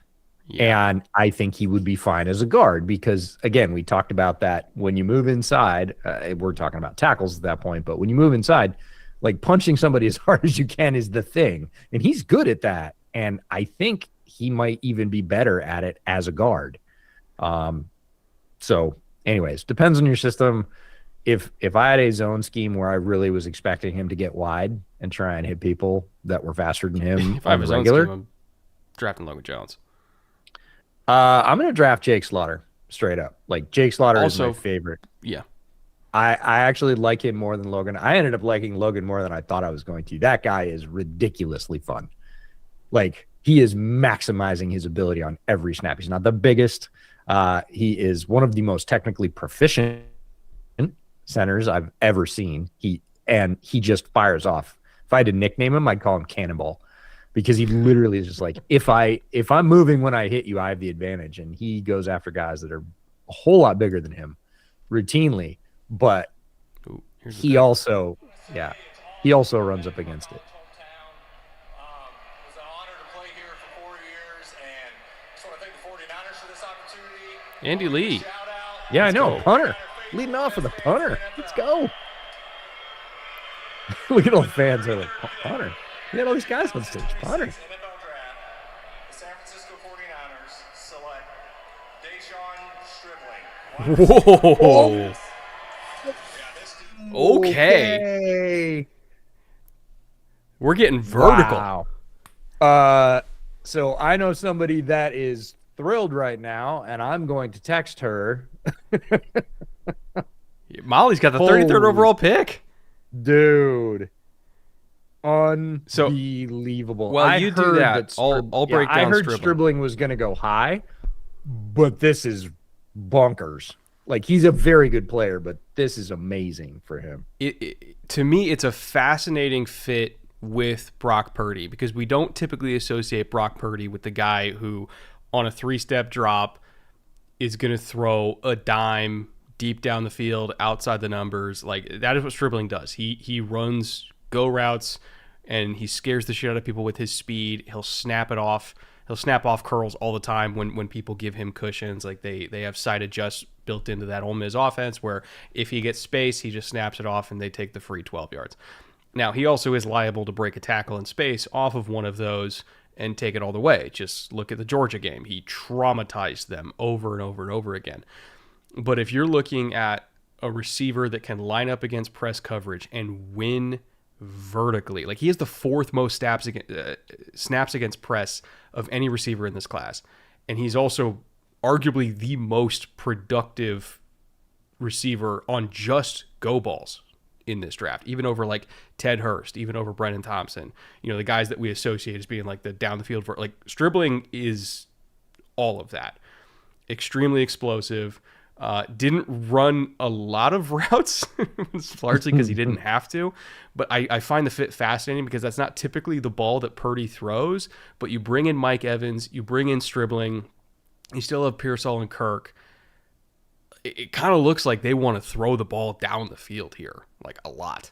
Speaker 1: Yeah.
Speaker 2: And I think he would be fine as a guard because, again, we talked about that when you move inside. We're talking about tackles at that point, but when you move inside, like punching somebody as hard as you can is the thing. And he's good at that. And I think he might even be better at it as a guard. So, anyways, depends on your system. If I had a zone scheme where I really was expecting him to get wide and try and hit people that were faster than him
Speaker 1: If I have
Speaker 2: on
Speaker 1: his
Speaker 2: the
Speaker 1: own
Speaker 2: regular,
Speaker 1: scheme, I'm drafting Logan Jones.
Speaker 2: I'm going to draft Jake Slaughter straight up. Like Jake Slaughter is
Speaker 1: Also,
Speaker 2: my favorite.
Speaker 1: Yeah.
Speaker 2: I actually like him more than Logan. I ended up liking Logan more than I thought I was going to. That guy is ridiculously fun. Like he is maximizing his ability on every snap. He's not the biggest. He is one of the most technically proficient centers I've ever seen. He just fires off. If I had to nickname him, I'd call him Cannonball because he literally is just like, if I'm moving when I hit you, I have the advantage. And he goes after guys that are a whole lot bigger than him routinely. But he also runs up against it.
Speaker 1: Andy Lee.
Speaker 2: Yeah, I know. Punter. Leading off with a punter. Let's go. Look at all the fans are like, punter. We got all these guys on stage. Punter.
Speaker 3: The San Francisco 49ers select Deshaun Stribling.
Speaker 1: Whoa. Okay. We're getting vertical.
Speaker 2: Wow. So I know somebody that is thrilled right now, and I'm going to text her.
Speaker 1: Molly's got the 33rd overall pick.
Speaker 2: Dude. Unbelievable.
Speaker 1: Well, you do that. I'll break down
Speaker 2: I heard
Speaker 1: Stribling.
Speaker 2: Stribling was going to go high, but this is bonkers. Like, he's a very good player, but this is amazing for him.
Speaker 1: To me, it's a fascinating fit with Brock Purdy because we don't typically associate Brock Purdy with the guy who, on a 3-step drop, is going to throw a dime deep down the field, outside the numbers. Like, that is what Stribling does. He runs go routes, and he scares the shit out of people with his speed. He'll snap it off. He'll snap off curls all the time when people give him cushions. Like, they have side adjust built into that Ole Miss offense where if he gets space, he just snaps it off and they take the free 12 yards. Now, he also is liable to break a tackle in space off of one of those and take it all the way. Just look at the Georgia game. He traumatized them over and over and over again. But if you're looking at a receiver that can line up against press coverage and win vertically, like he has the 4th most snaps against press of any receiver in this class. And he's also arguably the most productive receiver on just go balls in this draft, even over like Ted Hurst, even over Brennan Thompson, the guys that we associate as being like the down the field like Stribling is all of that. Extremely explosive. Didn't run a lot of routes, largely because he didn't have to. But I find the fit fascinating because that's not typically the ball that Purdy throws. But you bring in Mike Evans, you bring in Stribling, you still have Pearsall and Kirk. It kind of looks like they want to throw the ball down the field here, like a lot.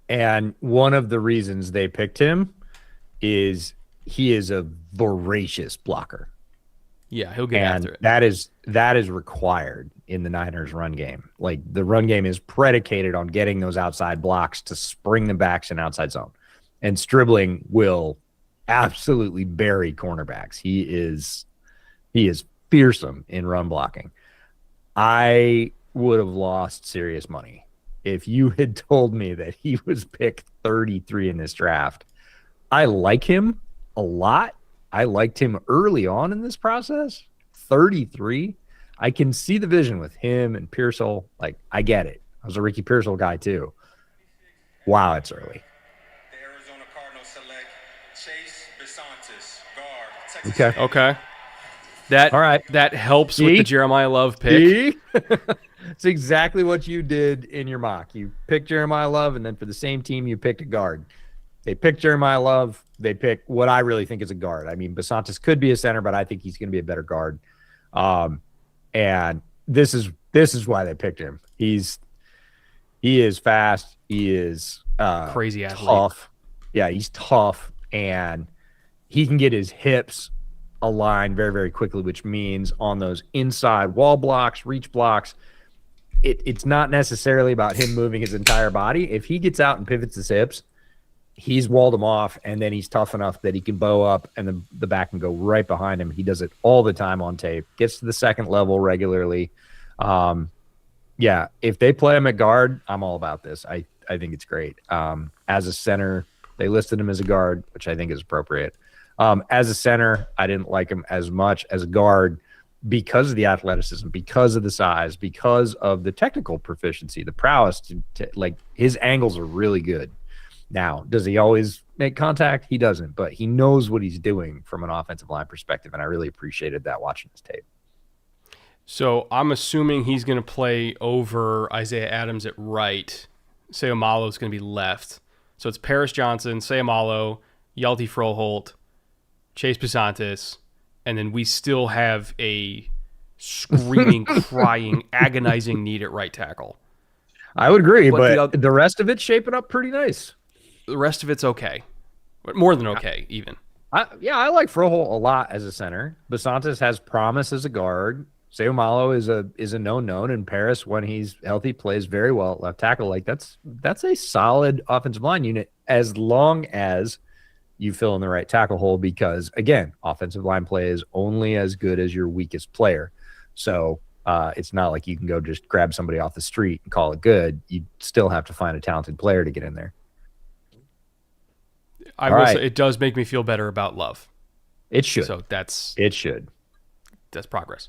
Speaker 2: And one of the reasons they picked him is he is a voracious blocker.
Speaker 1: Yeah, he'll get after it.
Speaker 2: That is required in the Niners run game. Like, the run game is predicated on getting those outside blocks to spring the backs in outside zone. And Stribling will absolutely bury cornerbacks. He is fearsome in run blocking. I would have lost serious money if you had told me that he was picked 33 in this draft. I like him a lot. I liked him early on in this process. 33. I can see the vision with him and Pearsall. Like, I get it. I was a Ricky Pearsall guy too. Wow, it's early.
Speaker 3: The Arizona Cardinals select Chase Bisontis, guard, Texas.
Speaker 1: Okay. All right. That helps with the Jeremiah Love pick.
Speaker 2: It's exactly what you did in your mock. You picked Jeremiah Love, and then for the same team, you picked a guard. They pick Jeremiah Love. They pick what I really think is a guard. I mean, Basantis could be a center, but I think he's going to be a better guard. And this is why they picked him. He is fast. He is
Speaker 1: Crazy athlete.
Speaker 2: tough. Yeah, he's tough, and he can get his hips aligned very, very quickly, which means on those inside wall blocks, reach blocks, it's not necessarily about him moving his entire body. If he gets out and pivots his hips, he's walled him off, and then he's tough enough that he can bow up and the back can go right behind him. He does it all the time on tape, gets to the second level regularly. Yeah, if they play him at guard, I'm all about this. I think it's great. As a center, they listed him as a guard, which I think is appropriate. As a center, I didn't like him as much. As a guard, because of the athleticism, because of the size, because of the technical proficiency, the prowess like his angles are really good. Now, does he always make contact? He doesn't, but he knows what he's doing from an offensive line perspective, and I really appreciated that watching his tape.
Speaker 1: So I'm assuming he's going to play over Isaiah Adams at right. Seumalo is going to be left. So it's Paris Johnson, Seumalo, Yalti Froholt, Chase Basantis, and then we still have a screaming, crying, agonizing need at right tackle.
Speaker 2: I would agree, but the rest of it's shaping up pretty nice.
Speaker 1: The rest of it's okay. But more than okay, even.
Speaker 2: I like Froholt a lot as a center. Basantis has promise as a guard. Seumalo is a known, and Paris, when he's healthy, plays very well at left tackle. Like that's a solid offensive line unit as long as you fill in the right tackle hole, because again, offensive line play is only as good as your weakest player. So it's not like you can go just grab somebody off the street and call it good. You still have to find a talented player to get in there.
Speaker 1: I will say it does make me feel better about Love.
Speaker 2: It should.
Speaker 1: So
Speaker 2: That's progress.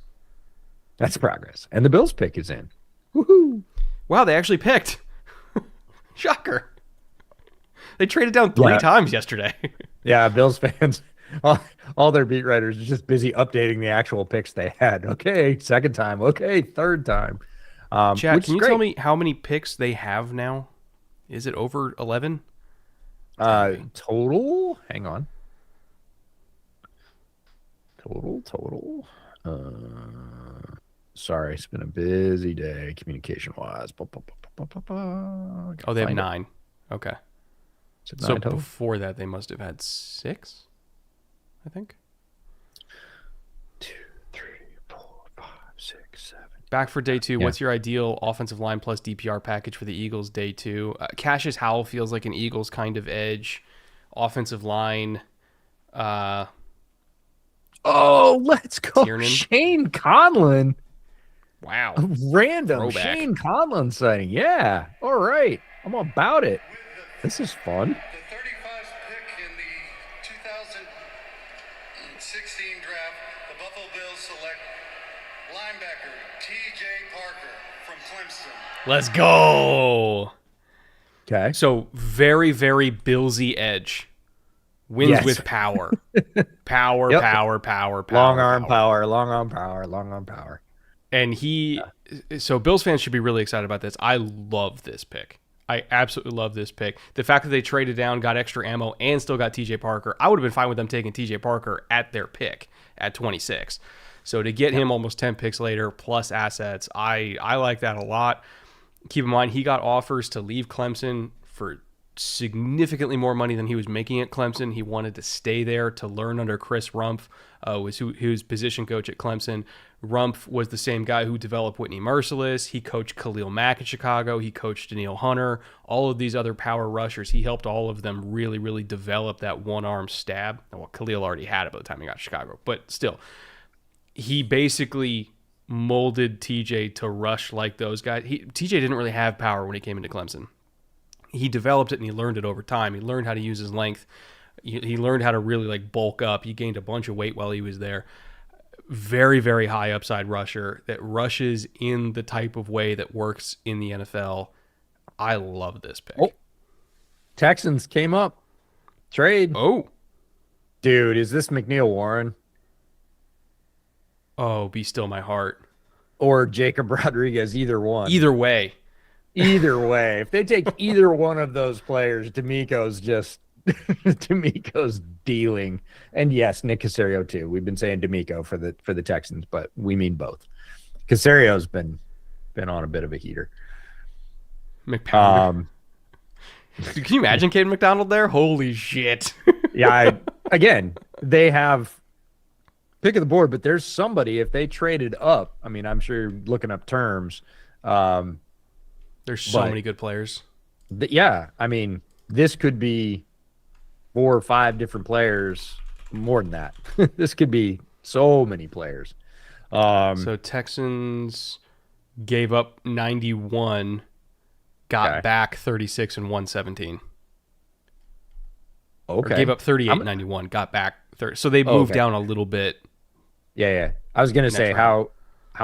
Speaker 2: That's progress. And the Bills pick is in. Woohoo!
Speaker 1: Wow, they actually picked. Shocker. They traded down three times yesterday.
Speaker 2: Yeah, Bills fans, all their beat writers are just busy updating the actual picks they had. Okay, second time. Okay, third time.
Speaker 1: Chad, can you tell me how many picks they have now? Is it over 11?
Speaker 2: Total? Hang on. Total. Sorry, it's been a busy day communication-wise.
Speaker 1: Oh, they have 9. Okay. So
Speaker 2: total?
Speaker 1: before that, they must have had 6, I think.
Speaker 2: 2, 3, 4, 5, 6, 7.
Speaker 1: Back for day 2. Yeah. What's your ideal offensive line plus DPR package for the Eagles day 2? Cassius Howell feels like an Eagles kind of edge. Offensive line.
Speaker 2: Let's go.
Speaker 1: Tiernan.
Speaker 2: Shane Conlon.
Speaker 1: Wow.
Speaker 2: Random
Speaker 1: Throwback.
Speaker 2: Shane Conlon sighting. Yeah. All right. I'm about it. This is fun.
Speaker 3: The 35th pick in the 2016 draft, the Buffalo Bills select linebacker T.J. Parker from Clemson.
Speaker 1: Let's go.
Speaker 2: Okay.
Speaker 1: So very, very Billsy edge. Wins with power. Power.
Speaker 2: Long arm power.
Speaker 1: And so Bills fans should be really excited about this. I love this pick. I absolutely love this pick. The fact that they traded down, got extra ammo, and still got TJ Parker, I would have been fine with them taking TJ Parker at their pick at 26. So to get him almost 10 picks later, plus assets, I like that a lot. Keep in mind, he got offers to leave Clemson for significantly more money than he was making at Clemson. He wanted to stay there to learn under Chris Rumpf, who's position coach at Clemson. Rumpf was the same guy who developed Whitney Merciless. He coached Khalil Mack in Chicago. He coached Daniil Hunter. All of these other power rushers, he helped all of them really, really develop that one-arm stab. Well, Khalil already had it by the time he got to Chicago, but still, he basically molded TJ to rush like those guys. TJ didn't really have power when he came into Clemson. He developed it and he learned it over time. He learned how to use his length. He learned how to really bulk up. He gained a bunch of weight while he was there. Very, very high upside rusher that rushes in the type of way that works in the NFL. I love this pick.
Speaker 2: Oh, Texans came up. Trade.
Speaker 1: Oh.
Speaker 2: Dude, is this McNeil Warren?
Speaker 1: Oh, be still my heart.
Speaker 2: Or Jacob Rodriguez, either one.
Speaker 1: Either way.
Speaker 2: If they take either one of those players, D'Amico's just D'Amico's dealing, and yes, Nick Caserio too. We've been saying D'Amico for the Texans, but we mean both. Caserio's been on a bit of a heater.
Speaker 1: McPounder. Dude, can you imagine Caden McDonald there? Holy shit!
Speaker 2: Yeah, again, they have pick of the board, but there's somebody if they traded up. I mean, I'm sure you're looking up terms.
Speaker 1: There's so many good players.
Speaker 2: Yeah, I mean, this could be 4 or 5 different players, more than that. This could be so many players.
Speaker 1: So Texans gave up 91, got back 36 and 117.
Speaker 2: Okay.
Speaker 1: Or gave up 38, 91, got back 30. So they moved down a little bit.
Speaker 2: Yeah. I was going to say how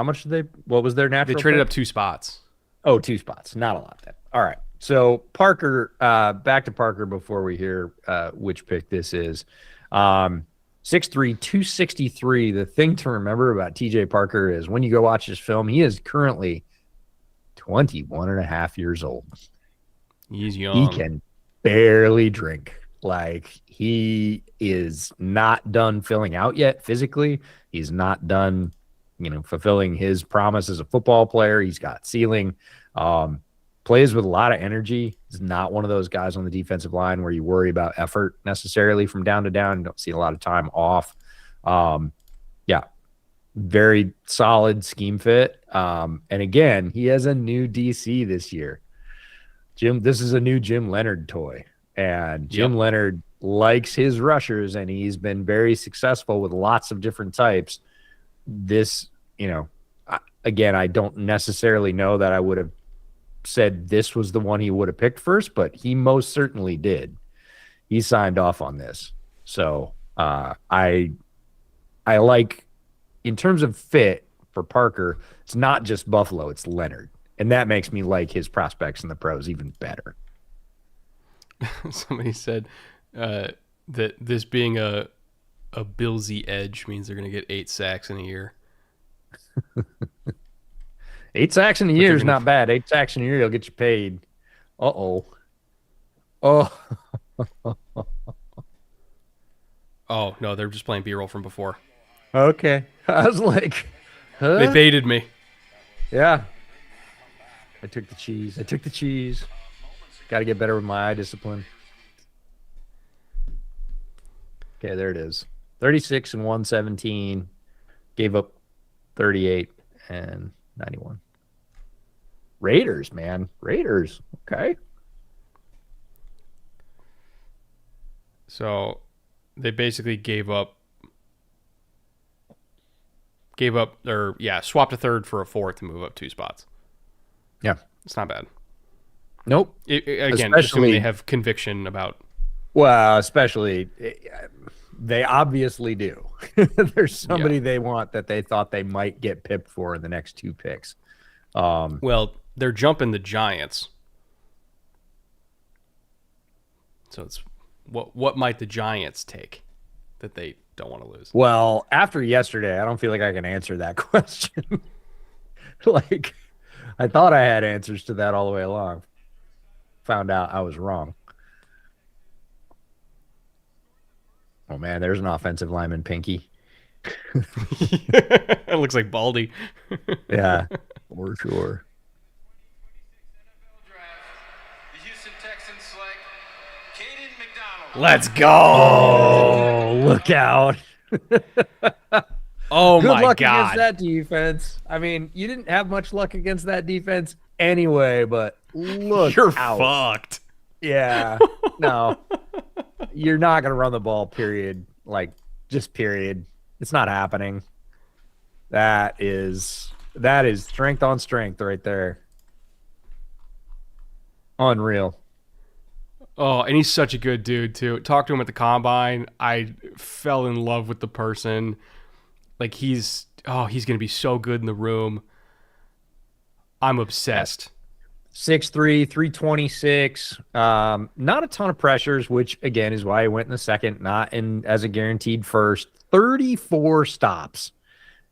Speaker 2: much did what was their natural?
Speaker 1: They traded
Speaker 2: pick?
Speaker 1: up 2 spots. Oh,
Speaker 2: 2 spots. Not a lot then. All right. So Parker, back to Parker before we hear which pick this is. 6'3", 263. The thing to remember about TJ Parker is when you go watch his film, he is currently 21 and a half years old.
Speaker 1: He's young.
Speaker 2: He can barely drink. Like, he is not done filling out yet physically. He's not done, fulfilling his promise as a football player. He's got ceiling. Plays with a lot of energy. He's not one of those guys on the defensive line where you worry about effort necessarily from down to down. You don't see a lot of time off. Yeah, very solid scheme fit. And again, he has a new DC this year. This is a new Jim Leonard toy. And Jim Leonard likes his rushers, and he's been very successful with lots of different types. This, again, I don't necessarily know that I would have said this was the one he would have picked first, but he most certainly did. He signed off on this. So I like, in terms of fit for Parker, it's not just Buffalo, it's Leonard. And that makes me like his prospects in the pros even better.
Speaker 1: Somebody said that this being a Billsy edge means they're going to get 8 sacks in a year.
Speaker 2: 8 sacks in a year is not bad. 8 sacks in a year, you'll get you paid. Oh.
Speaker 1: Oh, no, they're just playing B-roll from before.
Speaker 2: Okay. I was like, huh?
Speaker 1: They baited me.
Speaker 2: Yeah. I took the cheese. Got to get better with my eye discipline. Okay, there it is. 36 and 117. Gave up 38 and 91. Raiders, man. Raiders. Okay.
Speaker 1: So they basically swapped a third for a fourth to move up 2 spots.
Speaker 2: Yeah.
Speaker 1: It's not bad.
Speaker 2: Nope.
Speaker 1: Again, assuming they have conviction about.
Speaker 2: Well, especially, they obviously do. There's somebody they want that they thought they might get pipped for in the next 2 picks.
Speaker 1: Well, they're jumping the Giants. So it's what might the Giants take that they don't want to lose?
Speaker 2: Well, after yesterday, I don't feel like I can answer that question. Like, I thought I had answers to that all the way along. Found out I was wrong. Oh, man, there's an offensive lineman, Pinky.
Speaker 1: It looks like Baldy.
Speaker 2: Yeah, for sure.
Speaker 3: The Houston Texans select Caden McDonald.
Speaker 1: Let's go.
Speaker 2: Oh, look out.
Speaker 1: Oh,
Speaker 2: Good
Speaker 1: my
Speaker 2: luck
Speaker 1: God.
Speaker 2: against that defense. I mean, you didn't have much luck against that defense anyway, but look
Speaker 1: You're
Speaker 2: out.
Speaker 1: fucked.
Speaker 2: Yeah. No. You're not going to run the ball, period. Like, just period. It's not happening. That is strength on strength right there. Unreal.
Speaker 1: Oh, and he's such a good dude, too. Talked to him at the Combine. I fell in love with the person. Like, he's going to be so good in the room. I'm obsessed.
Speaker 2: 6'3", 326. Not a ton of pressures, which, again, is why he went in the second, not in as a guaranteed first. 34 stops.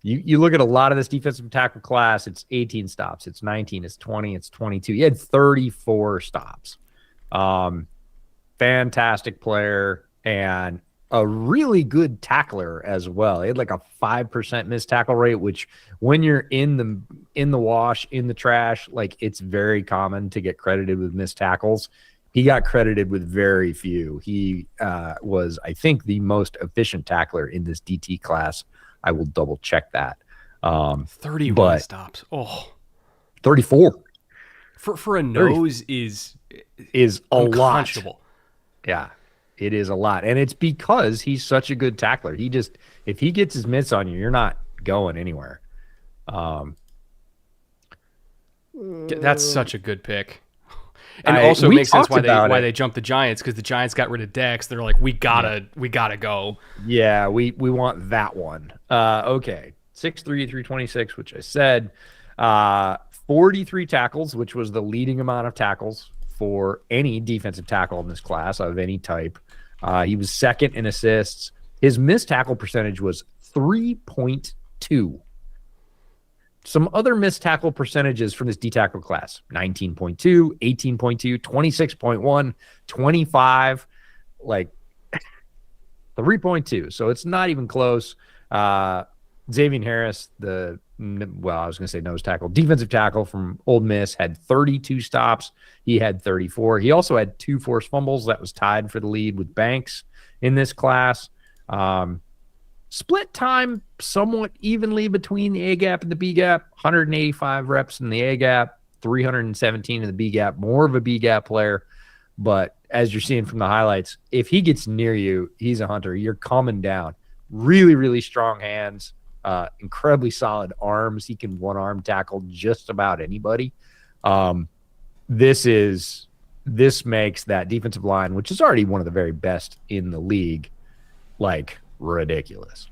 Speaker 2: You look at a lot of this defensive tackle class, it's 18 stops, it's 19, it's 20, it's 22. He had 34 stops. fantastic player and a really good tackler as well. He had like a 5% missed tackle rate, which when you're in the wash, in the trash, like it's very common to get credited with missed tackles. He got credited with very few. He was, I think, the most efficient tackler in this DT class. I will double check that.
Speaker 1: 31 stops. Oh,
Speaker 2: 34
Speaker 1: for a nose is
Speaker 2: a lot. Yeah, it is a lot. And it's because he's such a good tackler. If he gets his mitts on you, you're not going anywhere.
Speaker 1: That's such a good pick. And also makes sense why they jumped the Giants, because the Giants got rid of Dex. They're like, we gotta go.
Speaker 2: Yeah, we want that one. Okay. 6'3", 326, which I said. 43 tackles, which was the leading amount of tackles for any defensive tackle in this class of any type. He was second in assists. His missed tackle percentage was 3.2. Some other missed tackle percentages from this D-tackle class: 19.2, 18.2, 26.1, 25, like 3.2. So it's not even close. Xavier Harris, I was going to say nose tackle, defensive tackle from Ole Miss, had 32 stops. He had 34. He also had 2 forced fumbles. That was tied for the lead with Banks in this class. Split time somewhat evenly between the A-gap and the B-gap. 185 reps in the A-gap, 317 in the B-gap. More of a B-gap player. But as you're seeing from the highlights, if he gets near you, he's a hunter. You're calming down. Really, really strong hands. Incredibly solid arms. He can one-arm tackle just about anybody. This makes that defensive line, which is already one of the very best in the league, like ridiculous.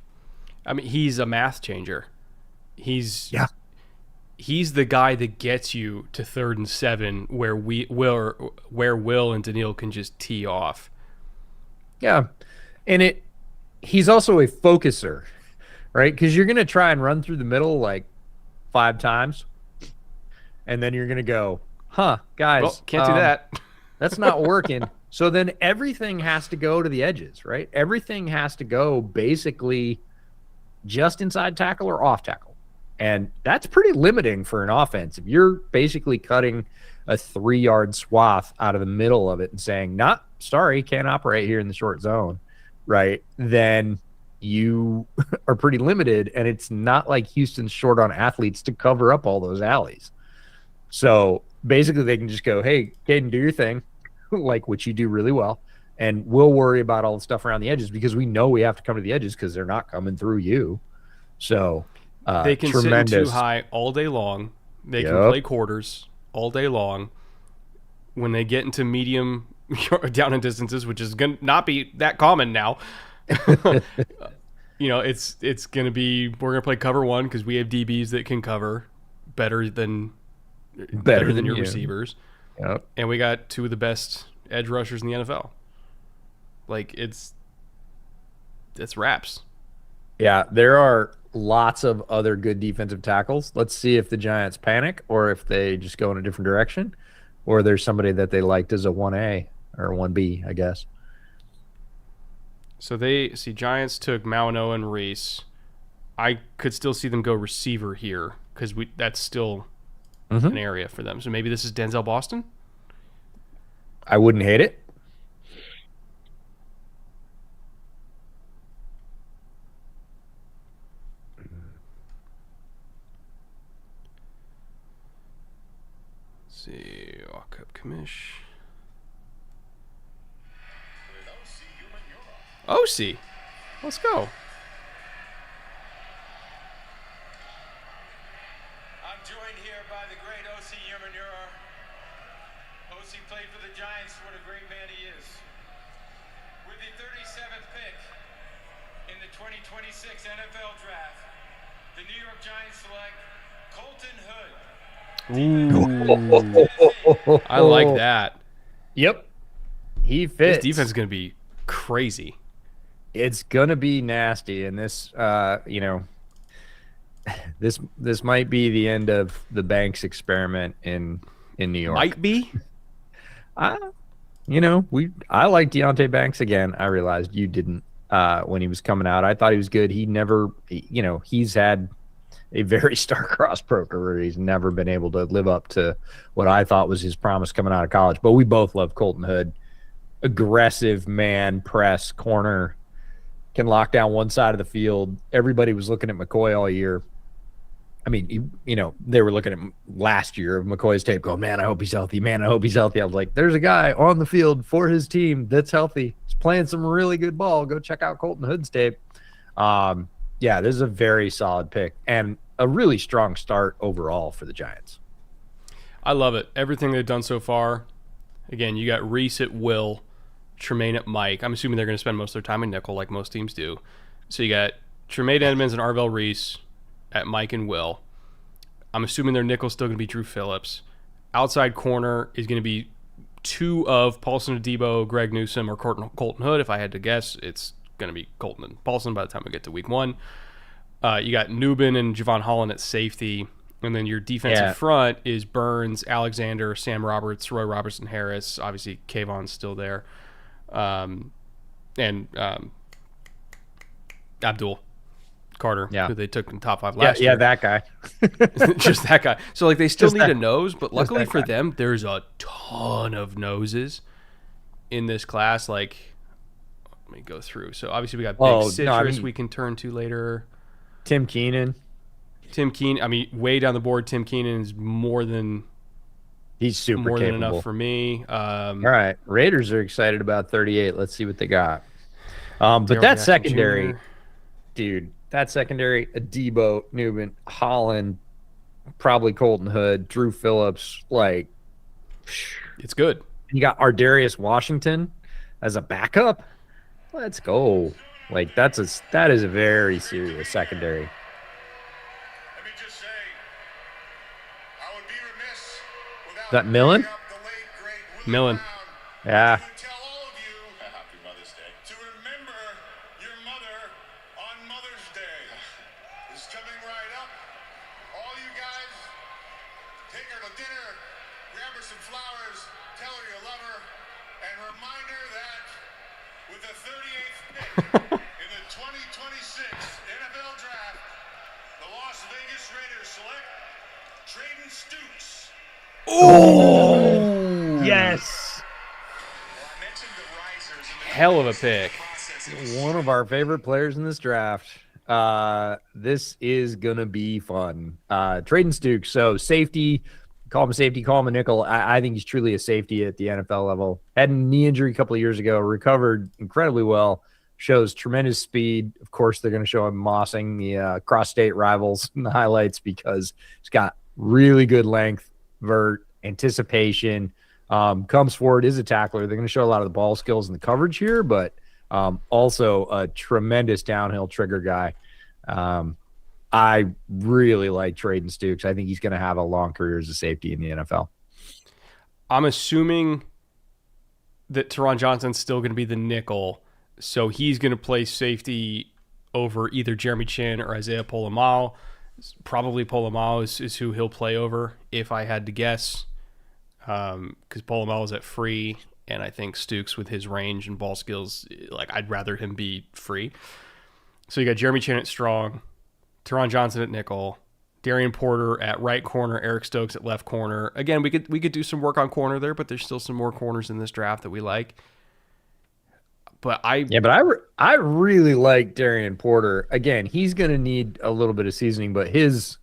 Speaker 1: I mean, he's a math changer. He's the guy that gets you to 3rd and 7 where Will and Daniil can just tee off.
Speaker 2: Yeah. And he's also a focuser, right? Because you're going to try and run through the middle like 5 times, and then you're going to go, guys,
Speaker 1: well, can't do that.
Speaker 2: That's not working. So then everything has to go to the edges, right? Everything has to go basically just inside tackle or off tackle. And that's pretty limiting for an offense. If you're basically cutting a 3-yard swath out of the middle of it and saying, sorry, can't operate here in the short zone, right? Then you are pretty limited, and it's not like Houston's short on athletes to cover up all those alleys. So basically they can just go, hey, Caden, do your thing, like what you do really well, and we'll worry about all the stuff around the edges, because we know we have to come to the edges because they're not coming through you. So
Speaker 1: they can sit in too high all day long. They can play quarters all day long. When they get into medium down and distances, which is going to not be that common now, it's going to be, we're going to play cover 1 because we have DBs that can cover better than your receivers.
Speaker 2: Yep.
Speaker 1: And we got 2 of the best edge rushers in the NFL. Like, it's wraps.
Speaker 2: Yeah, there are lots of other good defensive tackles. Let's see if the Giants panic or if they just go in a different direction, or there's somebody that they liked as a 1A or 1B, I guess.
Speaker 1: So Giants took Mauno and Reese. I could still see them go receiver here because that's still an area for them. So maybe this is Denzel Boston?
Speaker 2: I wouldn't hate it.
Speaker 1: Let's see, walk up commish. OC. Let's go.
Speaker 4: I'm joined here by the great OC Umenyiora. OC played for the Giants. What a great man he is. With the 37th pick in the 2026 NFL Draft, the New York Giants select Colton Hood.
Speaker 1: Ooh. I like that.
Speaker 2: Yep. He fits.
Speaker 1: This defense is going to be crazy.
Speaker 2: It's going to be nasty. And this, this might be the end of the Banks experiment in New York.
Speaker 1: Might be.
Speaker 2: I like Deontay Banks again. I realized you didn't when he was coming out. I thought he was good. He's had a very star-crossed pro career. He's never been able to live up to what I thought was his promise coming out of college. But we both love Colton Hood. Aggressive man, press, corner, can lock down one side of the field. Everybody was looking at McCoy all year. I mean, they were looking at last year of McCoy's tape going, man, I hope he's healthy. Man, I hope he's healthy. I was like, there's a guy on the field for his team that's healthy. He's playing some really good ball. Go check out Colton Hood's tape. Yeah, this is a very solid pick and a really strong start overall for the Giants.
Speaker 1: I love it. Everything they've done so far. Again, you got Reese at will, Tremaine at Mike. I'm assuming they're going to spend most of their time in nickel like most teams do. So you got Tremaine Edmonds and Arvell Reese at Mike and Will. I'm assuming their nickel's still going to be Drew Phillips. Outside corner is going to be two of Paulson Adebo, Greg Newsome, or Colton Hood. If I had to guess, it's going to be Colton and Paulson by the time we get to week one. You got Newbin and Javon Holland at safety. And then your defensive front is Burns, Alexander, Sam Roberts, Roy Robertson Harris. Obviously, Kayvon's still there. And Abdul Carter, who they took in the top 5 last year.
Speaker 2: Yeah, that guy.
Speaker 1: Just that guy. So, they still need a nose, but luckily for them, there's a ton of noses in this class. Let me go through. So, obviously, we got Big Citrus we can turn to later.
Speaker 2: Tim Keenan,
Speaker 1: way down the board, Tim Keenan is
Speaker 2: he's super
Speaker 1: more
Speaker 2: capable.
Speaker 1: than enough for me.
Speaker 2: All right. Raiders are excited about 38. Let's see what they got. But that secondary, dude, Adebo, Newman, Holland, probably Colton Hood, Drew Phillips,
Speaker 1: it's good.
Speaker 2: You got Ardarius Washington as a backup. Let's go. That is a very serious secondary.
Speaker 3: Let me just say, I would be remiss without
Speaker 2: Is that Millen?
Speaker 3: bringing up the late, great Willie
Speaker 1: Millen.
Speaker 3: Brown,
Speaker 2: Yeah.
Speaker 3: who would tell all of you Happy Mother's Day to remember your mother on Mother's Day. It's coming right up. All you guys, take her to dinner, grab her some flowers, tell her you love her, and remind her that with the 38th pick in the 2026 NFL Draft, the Las Vegas Raiders select Trayden Stukes.
Speaker 2: Oh, yes.
Speaker 3: Well, I mentioned the risers in the
Speaker 1: Hell of a pick.
Speaker 2: One of our favorite players in this draft. This is going to be fun. Trayden Stukes. So safety, call him a safety, call him a nickel. I think he's truly a safety at the NFL level. Had a knee injury a couple of years ago, recovered incredibly well, shows tremendous speed. Of course, they're going to show him mossing the cross-state rivals in the highlights because he's got really good length, vert, anticipation, comes forward, is a tackler. They're going to show a lot of the ball skills and the coverage here, but also a tremendous downhill trigger guy. I really like Trayden Stukes. I think he's going to have a long career as a safety in the NFL.
Speaker 1: I'm assuming that Teron Johnson's still going to be the nickel, so he's going to play safety over either Jeremy Chin or Isaiah Polamau. Probably Polamau is who he'll play over, if I had to guess, because Polamau is at free, and I think Stukes with his range and ball skills, I'd rather him be free. So you got Jeremy Chin at strong, Teron Johnson at nickel, Darian Porter at right corner, Eric Stokes at left corner. Again, we could do some work on corner there, but there's still some more corners in this draft that we like. But I
Speaker 2: really like Darian Porter. Again, he's going to need a little bit of seasoning, but his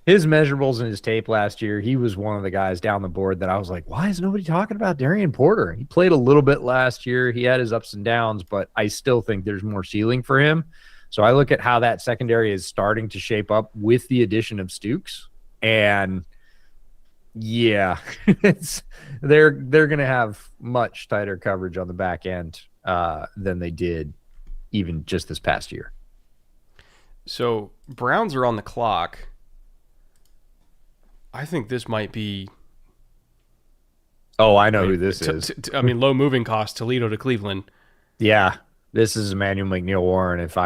Speaker 2: measurables in his tape last year, he was one of the guys down the board that I was like, why is nobody talking about Darian Porter? He played a little bit last year. He had his ups and downs, but I still think there's more ceiling for him. So I look at how that secondary is starting to shape up with the addition of Stukes, and yeah, they're going to have much tighter coverage on the back end than they did even just this past year.
Speaker 1: So Browns are on the clock. I think this might be.
Speaker 2: Oh, I know who this is.
Speaker 1: Low moving cost, Toledo to Cleveland.
Speaker 2: Yeah, this is Emmanuel McNeil-Warren. If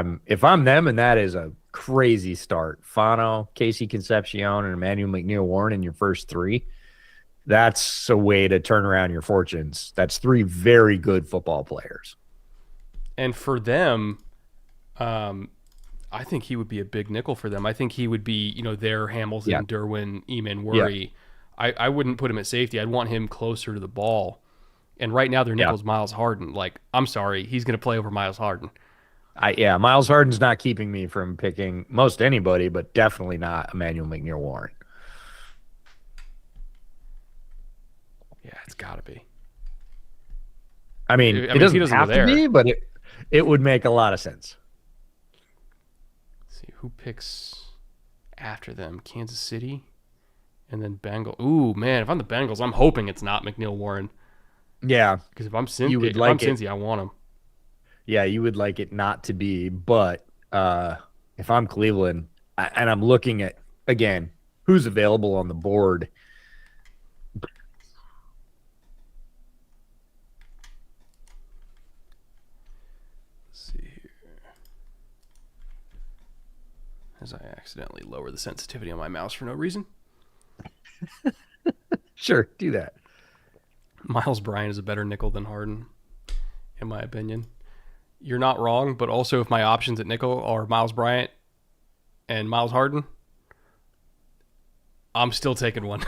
Speaker 2: I'm them, and that is a crazy start. Fano, Casey Concepcion, and Emmanuel McNeil-Warren in your first three. That's a way to turn around your fortunes. That's 3 very good football players.
Speaker 1: And for them, I think he would be a big nickel for them. I think he would be, their Hamilton,
Speaker 2: Yeah.
Speaker 1: Derwin, Eamon, Worry. I wouldn't put him at safety. I'd want him closer to the ball. And right now their nickel's Miles Harden. Like, I'm sorry, he's going to play over Miles Harden.
Speaker 2: Miles Harden's not keeping me from picking most anybody, but definitely not Emmanuel McNeil-Warren.
Speaker 1: Yeah, it's got to be.
Speaker 2: I mean, it doesn't have to be, but it would make a lot of sense.
Speaker 1: Let's see, who picks after them? Kansas City and then Bengals. Ooh, man, if I'm the Bengals, I'm hoping it's not McNeil-Warren.
Speaker 2: Yeah.
Speaker 1: Because if I'm Cincy, I want him.
Speaker 2: Yeah, you would like it not to be, but if I'm Cleveland and I'm looking at, again, who's available on the board,
Speaker 1: let's see here. As I accidentally lower the sensitivity on my mouse for no reason.
Speaker 2: Sure, do that.
Speaker 1: Miles Bryant is a better nickel than Harden, in my opinion. You're not wrong, but also if my options at nickel are Miles Bryant and Miles Harden, I'm still taking one.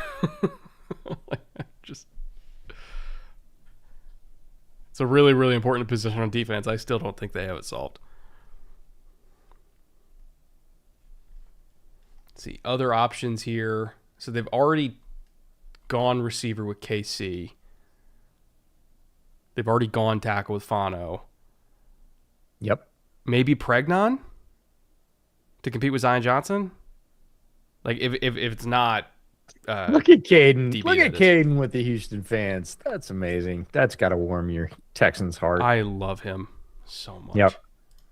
Speaker 1: It's a really, really important position on defense. I still don't think they have it solved. Let's see, other options here. So they've already gone receiver with KC. They've already gone tackle with Fano.
Speaker 2: Yep.
Speaker 1: Maybe Pregnon to compete with Zion Johnson. Like if it's not.
Speaker 2: Look at Caden.
Speaker 1: DB,
Speaker 2: Look at Caden with the Houston fans. That's amazing. That's got to warm your Texans' heart.
Speaker 1: I love him so much.
Speaker 2: Yep.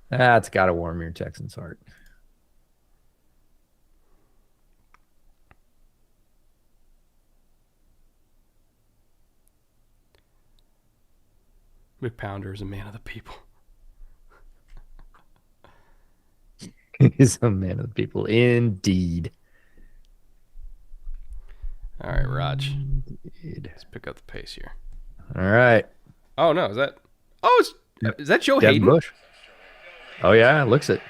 Speaker 2: That's got to warm your Texans' heart.
Speaker 1: McPounder is a man of the people.
Speaker 2: He's a man of the people, indeed.
Speaker 1: All right, Raj. Let's pick up the pace here.
Speaker 2: All right.
Speaker 1: Oh no, is that Joe
Speaker 2: Devin
Speaker 1: Hayden?
Speaker 2: Bush. Oh yeah, looks it.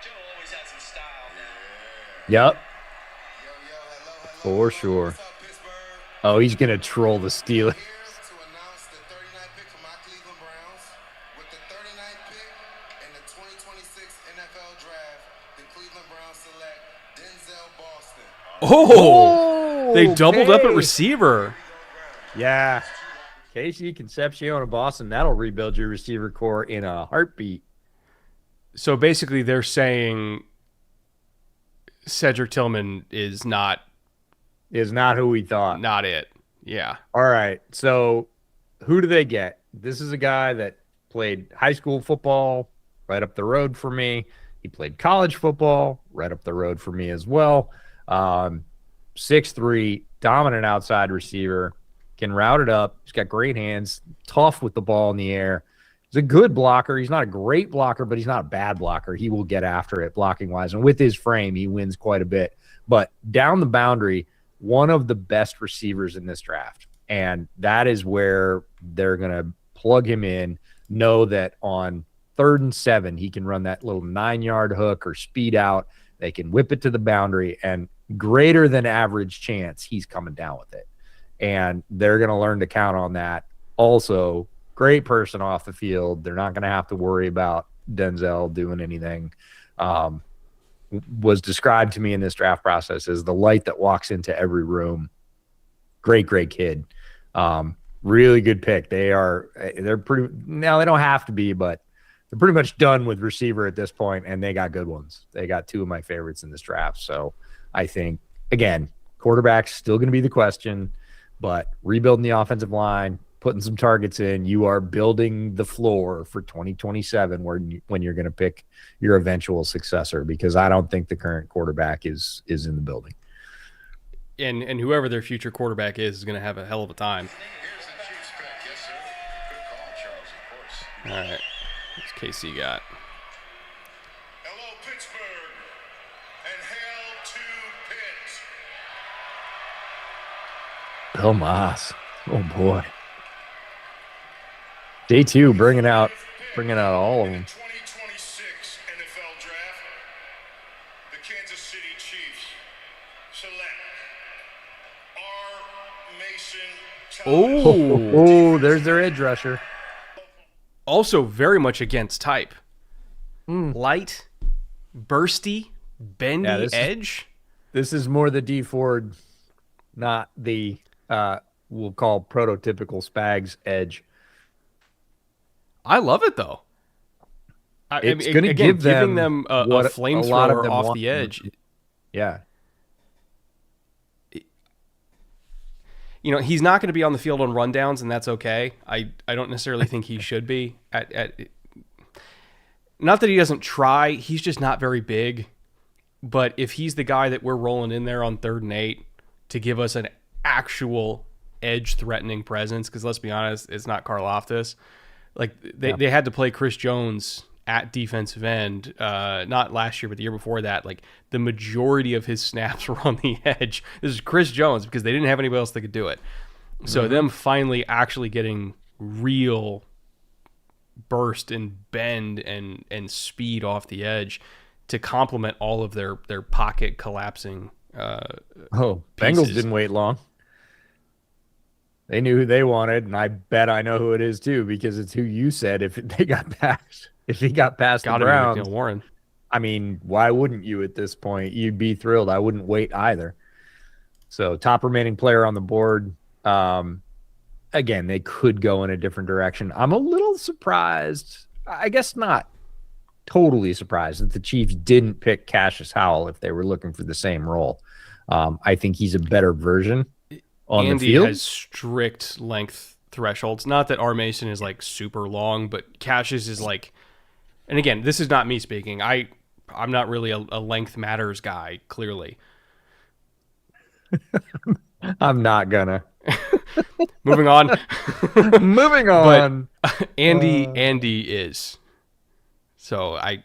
Speaker 4: Joe always had some style.
Speaker 2: Yep. For sure.
Speaker 3: What's up, Pittsburgh?
Speaker 2: Oh, he's gonna troll the Steelers.
Speaker 3: Here to announce the 39th pick for my Cleveland Browns. With the 39th pick in the 2026 NFL Draft, the Cleveland Browns select Denzel Boston.
Speaker 1: Oh, they doubled up at receiver.
Speaker 2: Yeah. Casey Concepcion of Boston, that'll rebuild your receiver core in a heartbeat.
Speaker 1: So basically, they're saying Cedric Tillman is not
Speaker 2: Who we thought.
Speaker 1: not it. Yeah.
Speaker 2: All right. So who do they get? This is a guy that played high school football right up the road for me. He played college football right up the road for me as well. 6'3", dominant outside receiver, can route it up. He's got great hands, tough with the ball in the air. He's a good blocker. He's not a great blocker, but he's not a bad blocker. He will get after it blocking-wise. And with his frame, he wins quite a bit. But down the boundary, one of the best receivers in this draft. And that is where they're going to plug him in, know that on 3rd and 7, he can run that little 9-yard hook or speed out. They can whip it to the boundary, and greater than average chance he's coming down with it. And they're going to learn to count on that. Also, great person off the field. They're not going to have to worry about Denzel doing anything. Was described to me in this draft process as the light that walks into every room. Great kid. Really good pick. They're pretty, now they don't have to be, but they're pretty much done with receiver at this point, and they got good ones. They got 2 of my favorites in this draft. So I think, again, quarterback's still going to be the question, but rebuilding the offensive line, putting some targets in, you are building the floor for 2027 when you're going to pick your eventual successor, because I don't think the current quarterback is in the building.
Speaker 1: And whoever their future quarterback is going to have a hell of a time.
Speaker 3: Here's the Chiefs pick. Yes, sir. Good call, Charles, of course.
Speaker 1: All right. What's KC got?
Speaker 3: Hello, Pittsburgh, and hail to
Speaker 2: Oh, Moss. Oh, boy. Day 2, bringing out all of them.
Speaker 3: 2026 NFL Draft, the Kansas City Chiefs select R. Mason Thomas.
Speaker 1: Oh,
Speaker 2: There's their edge rusher.
Speaker 1: also very much against type. Light, bursty, bendy edge.
Speaker 2: This is more the D Ford, not the we'll call prototypical Spags edge.
Speaker 1: I love it though.
Speaker 2: It's going to give
Speaker 1: giving them a
Speaker 2: what a lot of
Speaker 1: flamethrower
Speaker 2: them
Speaker 1: off
Speaker 2: want.
Speaker 1: the edge.
Speaker 2: Yeah.
Speaker 1: You know, he's not going to be on the field on rundowns, and that's okay. I don't necessarily think he should be. Not that he doesn't try. He's just not very big. But if he's the guy that we're rolling in there on 3rd and 8 to give us an actual edge-threatening presence, because let's be honest, it's not Karlaftis. Like, they had to play Chris Jones at defensive end, not last year, but the year before that. Like, the majority of his snaps were on the edge. This is Chris Jones because they didn't have anybody else that could do it. So them finally actually getting real burst and bend and speed off the edge to complement all of their pocket collapsing.
Speaker 2: Bengals
Speaker 1: pieces.
Speaker 2: didn't wait long. They knew who they wanted, and I bet I know who it is too, because it's who you said if he got past the Browns.
Speaker 1: McNeil Warren.
Speaker 2: I mean, why wouldn't you at this point? You'd be thrilled. I wouldn't wait either. So top remaining player on the board. Again, they could go in a different direction. I'm a little surprised. I guess not totally surprised that the Chiefs didn't pick Cassius Howell if they were looking for the same role. I think he's a better version on
Speaker 1: Andy
Speaker 2: the field.
Speaker 1: has strict length thresholds. Not that R. Mason is like super long, but Cassius is like, and again, this is not me speaking. I'm not really a length matters guy, clearly.
Speaker 2: I'm not gonna.
Speaker 1: Moving on.
Speaker 2: Moving on.
Speaker 1: But Andy is. So I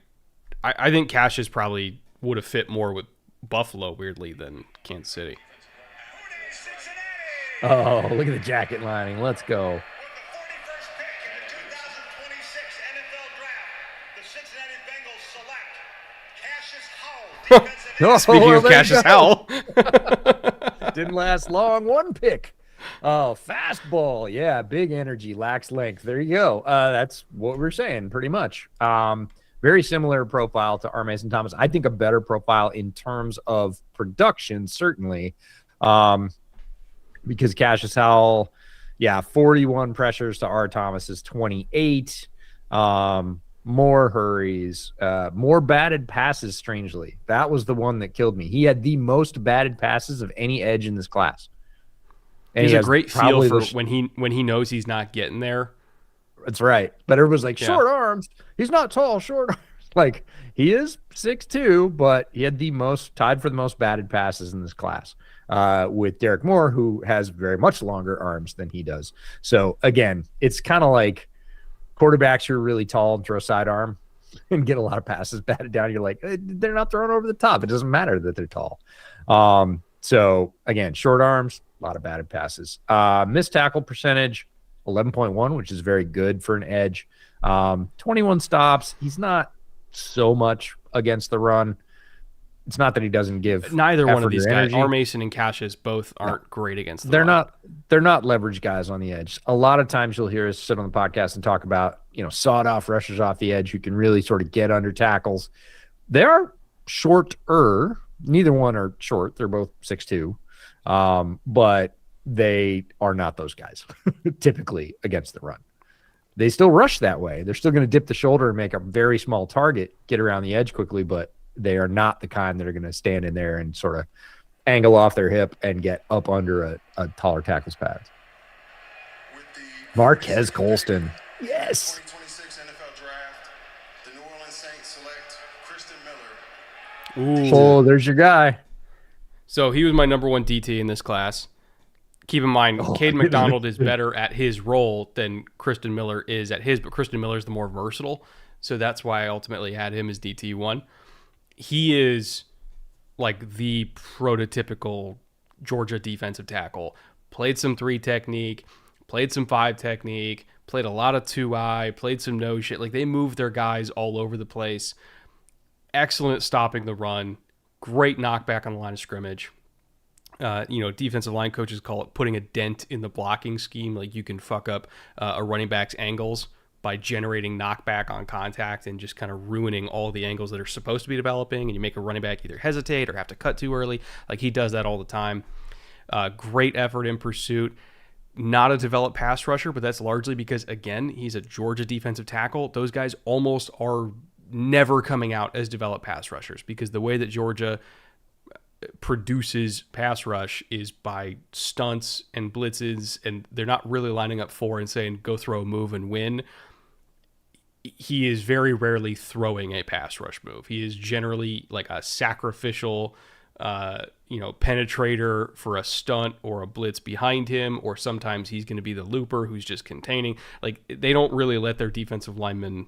Speaker 1: think Cassius probably would have fit more with Buffalo, weirdly, than Kansas City.
Speaker 2: Oh, look at the jacket lining. Let's go.
Speaker 3: With the 41st pick in the 2026 NFL Draft, the Cincinnati Bengals select Cassius Howell.
Speaker 1: Speaking of Cassius Howell.
Speaker 2: Didn't last long. 1 pick. Oh, fastball. Yeah, big energy, lacks length. There you go. That's what we're saying, pretty much. Very similar profile to R. Mason Thomas. I think a better profile in terms of production, certainly. Because Cassius Howell, 41 pressures to R. Thomas's 28. More hurries, more batted passes, strangely. That was the one that killed me. He had the most batted passes of any edge in this class. And
Speaker 1: He's a great feel for
Speaker 2: the,
Speaker 1: when he knows he's not getting there.
Speaker 2: That's right. But everyone's like, short arms. He's not tall, short arms. Like, he is 6'2", but he had tied for the most batted passes in this class with Derek Moore, who has very much longer arms than he does. So, again, it's kind of like quarterbacks who are really tall and throw sidearm and get a lot of passes batted down. You're like, they're not throwing over the top. It doesn't matter that they're tall. So, again, short arms, a lot of batted passes. Missed tackle percentage, 11.1, which is very good for an edge. 21 stops. He's not so much against the run. It's not that he doesn't give.
Speaker 1: Neither one of these guys,
Speaker 2: energy.
Speaker 1: R. Mason and Cassius, both aren't great against the run.
Speaker 2: They're not leverage guys on the edge. A lot of times you'll hear us sit on the podcast and talk about, sawed off rushers off the edge who can really sort of get under tackles. They are shorter. Neither one are short. They're both 6'2". But they are not those guys typically against the run. They still rush that way. They're still going to dip the shoulder and make a very small target, get around the edge quickly, but they are not the kind that are going to stand in there and sort of angle off their hip and get up under a taller tackle's pads. Marquez Colston. Yes.
Speaker 3: 2026 NFL Draft, the New Orleans Saints select Kristen Miller.
Speaker 1: Ooh.
Speaker 2: Oh, there's your guy.
Speaker 1: So he was my number 1 DT in this class. Keep in mind, Cade McDonald is better at his role than Kristen Miller is at his, but Kristen Miller is the more versatile. So that's why I ultimately had him as DT1. He is like the prototypical Georgia defensive tackle. played some 3 technique, played some 5 technique, played a lot of 2-eye, played some no shit. Like, they moved their guys all over the place. Excellent stopping the run. Great knockback on the line of scrimmage. Defensive line coaches call it putting a dent in the blocking scheme. Like, you can fuck up a running back's angles by generating knockback on contact and just kind of ruining all the angles that are supposed to be developing, and you make a running back either hesitate or have to cut too early. Like, he does that all the time. Great effort in pursuit. Not a developed pass rusher, but that's largely because, again, he's a Georgia defensive tackle. Those guys almost are never coming out as developed pass rushers, because the way that Georgia produces pass rush is by stunts and blitzes, and they're not really lining up 4 and saying, go throw a move and win. He is very rarely throwing a pass rush move. He is generally like a sacrificial, penetrator for a stunt or a blitz behind him, or sometimes he's going to be the looper who's just containing. Like, they don't really let their defensive linemen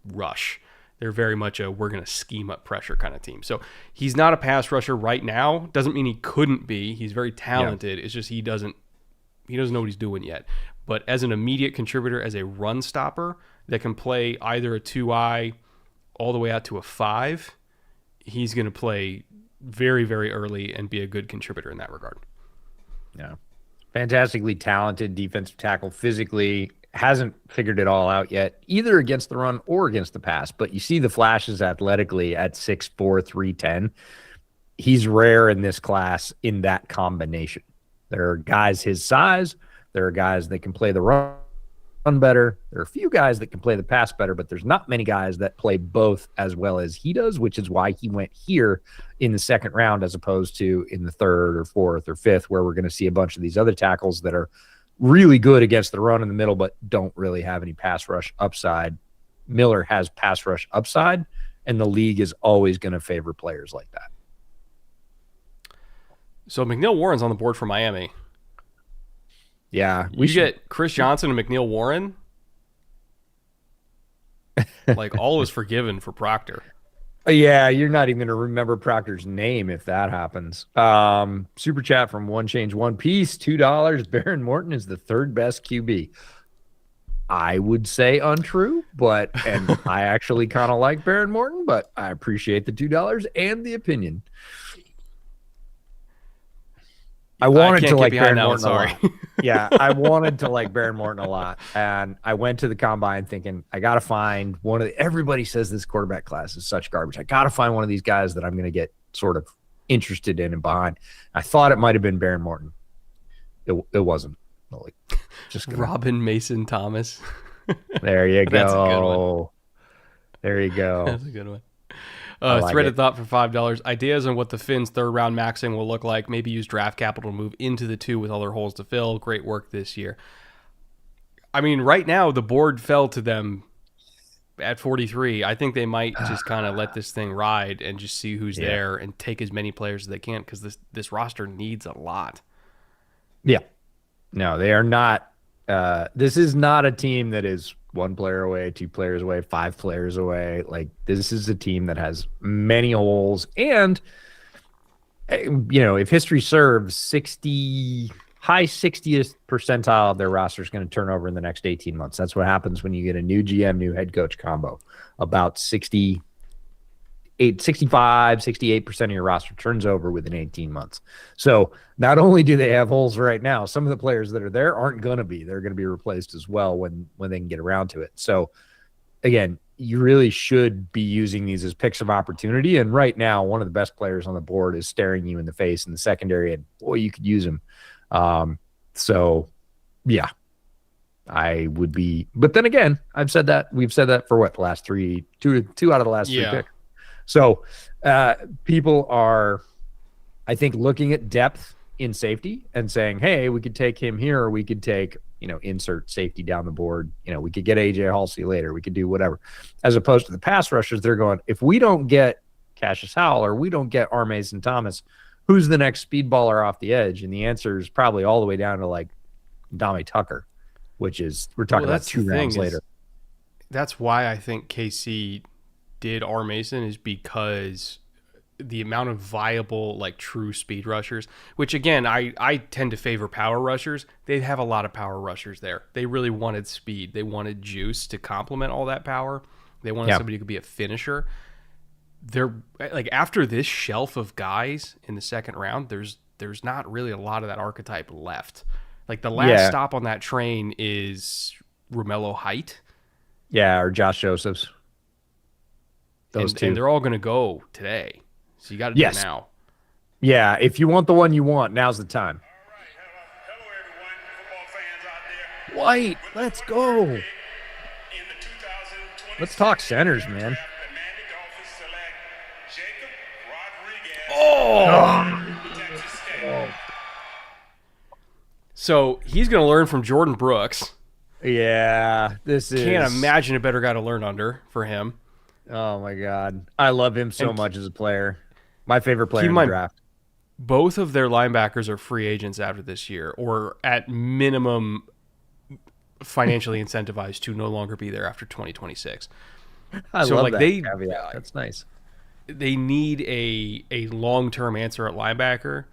Speaker 1: rush. They're very much a we're going to scheme up pressure kind of team. So he's not a pass rusher right now. Doesn't mean he couldn't be. He's very talented. Yeah. It's just he doesn't know what he's doing yet. But as an immediate contributor, as a run stopper that can play either a 2-eye all the way out to a 5, he's going to play very, very early and be a good contributor in that regard.
Speaker 2: Yeah. Fantastically talented defensive tackle physically. Hasn't figured it all out yet, either against the run or against the pass. But you see the flashes athletically at 6'4", 310. He's rare in this class in that combination. There are guys his size. There are guys that can play the run better. There are a few guys that can play the pass better, but there's not many guys that play both as well as he does, which is why he went here in the second round as opposed to in the 3rd or 4th or 5th, where we're going to see a bunch of these other tackles that are really good against the run in the middle, but don't really have any pass rush upside. Miller has pass rush upside, and the league is always going to favor players like that.
Speaker 1: So McNeil Warren's on the board for Miami.
Speaker 2: Yeah.
Speaker 1: We get Chris Johnson and McNeil Warren. Like, all is forgiven for Proctor.
Speaker 2: Yeah, you're not even going to remember Proctor's name if that happens. Super chat from One Change One Piece, $2. Baron Morton is the 3rd best QB. I would say untrue, and I actually kind of like Baron Morton, but I appreciate the $2 and the opinion. I wanted to like Baron Morton a lot. Yeah, I wanted to like Baron Morton a lot. And I went to the combine thinking, I got to find one of the, everybody says this quarterback class is such garbage. I got to find one of these guys that I'm going to get sort of interested in and behind. I thought it might have been Baron Morton. It wasn't. Like, just
Speaker 1: Robin Mason Thomas.
Speaker 2: There you go.
Speaker 1: That's a good one.
Speaker 2: There you go.
Speaker 1: That's a good one. Threaded thought for $5. Ideas on what the Finns' 3rd round maxing will look like. Maybe use draft capital to move into the 2 with all their holes to fill. Great work this year. I mean, right now the board fell to them at 43. I think they might just kind of let this thing ride and just see who's there and take as many players as they can, because this roster needs a lot.
Speaker 2: Yeah. No, they are not. This is not a team that is 1 player away, 2 players away, 5 players away. Like, this is a team that has many holes. And, if history serves, high 60th percentile of their roster is going to turn over in the next 18 months. That's what happens when you get a new GM, new head coach combo. About 68% of your roster turns over within 18 months. So not only do they have holes right now, some of the players that are there aren't going to be. They're going to be replaced as well when they can get around to it. So, again, you really should be using these as picks of opportunity. And right now, one of the best players on the board is staring you in the face in the secondary, and boy, you could use him. So, yeah, I would be. But then again, I've said that. We've said that for what, the last two out of the last 3 picks. So people are, I think, looking at depth in safety and saying, hey, we could take him here, or we could take, insert safety down the board. We could get AJ Halsey later. We could do whatever. As opposed to the pass rushers, they're going, if we don't get Cassius Howell or we don't get R. Mason Thomas, who's the next speedballer off the edge? And the answer is probably all the way down to like Dame Tucker, which is, we're talking about 2 rounds later.
Speaker 1: That's why I think KC did R. Mason, is because the amount of viable, like, true speed rushers, which again, I tend to favor power rushers. They have a lot of power rushers there. They really wanted speed. They wanted juice to complement all that power. They wanted somebody who could be a finisher. They're like, after this shelf of guys in the second round, there's not really a lot of that archetype left. Like, the last stop on that train is Romello Height.
Speaker 2: Yeah, or Josh Josephs. Those two.
Speaker 1: And they're all going to go today. So you got to do it now.
Speaker 2: Yeah, if you want the one you want, now's the time.
Speaker 3: All right, hello everyone, football fans out there.
Speaker 2: White, let's go.
Speaker 3: In the 2020
Speaker 2: Let's talk centers, man.
Speaker 3: the Miami Dolphins select Jacob Rodriguez. Texas State.
Speaker 1: So he's going to learn from Jordan Brooks.
Speaker 2: Yeah, this is.
Speaker 1: Can't imagine a better guy to learn under for him.
Speaker 2: Oh my God, I love him so much as a player. My favorite player
Speaker 1: keep
Speaker 2: in
Speaker 1: in
Speaker 2: the
Speaker 1: mind,
Speaker 2: draft.
Speaker 1: Both of their linebackers are free agents after this year, or at minimum financially incentivized to no longer be there after 2026.
Speaker 2: I
Speaker 1: So,
Speaker 2: love
Speaker 1: like,
Speaker 2: that
Speaker 1: they-
Speaker 2: caveat. That's nice.
Speaker 1: They need a long-term answer at linebacker.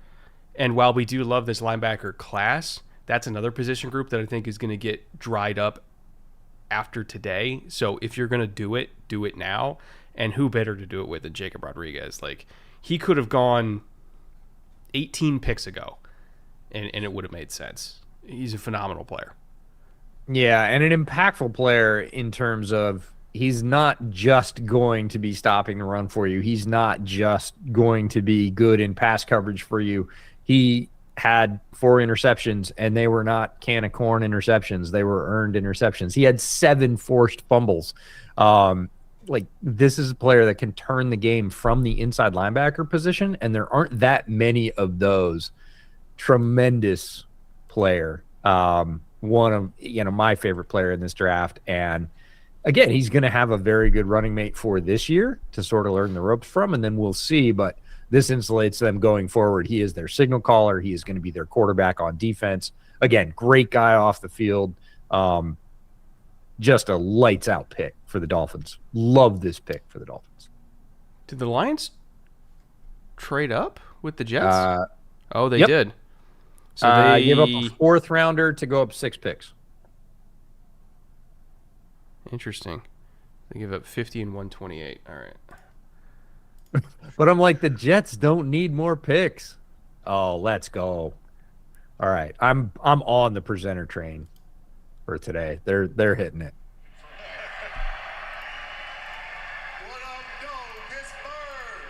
Speaker 1: And while we do love this linebacker class, that's another position group that I think is going to get dried up after today. So if you're going to do it now. And who better to do it with than Jacob Rodriguez? Like, he could have gone 18 picks ago, and it would have made sense. He's a phenomenal player.
Speaker 2: Yeah, and an impactful player in terms of he's not just going to be stopping the run for you. He's not just going to be good in pass coverage for you. He had 4 interceptions, and they were not can of corn interceptions. They were earned interceptions. He had 7 forced fumbles. Like, this is a player that can turn the game from the inside linebacker position, and there aren't that many of those. Tremendous player. One of my favorite player in this draft. And again, he's going to have a very good running mate for this year to sort of learn the ropes from, and then we'll see. But this insulates them going forward. He is their signal caller. He is going to be their quarterback on defense. Again, great guy off the field. Just a lights out pick for the Dolphins. Love this pick for the Dolphins.
Speaker 1: Did the Lions trade up with the Jets? They
Speaker 2: yep.
Speaker 1: did. So they
Speaker 2: gave up a 4th rounder to go up 6 picks.
Speaker 1: Interesting. They give up 50 and 128. All right.
Speaker 2: But I'm like, the Jets don't need more picks. Oh, let's go. All right. I'm on the presenter train for today. They're hitting it.
Speaker 3: What up, though? This bird.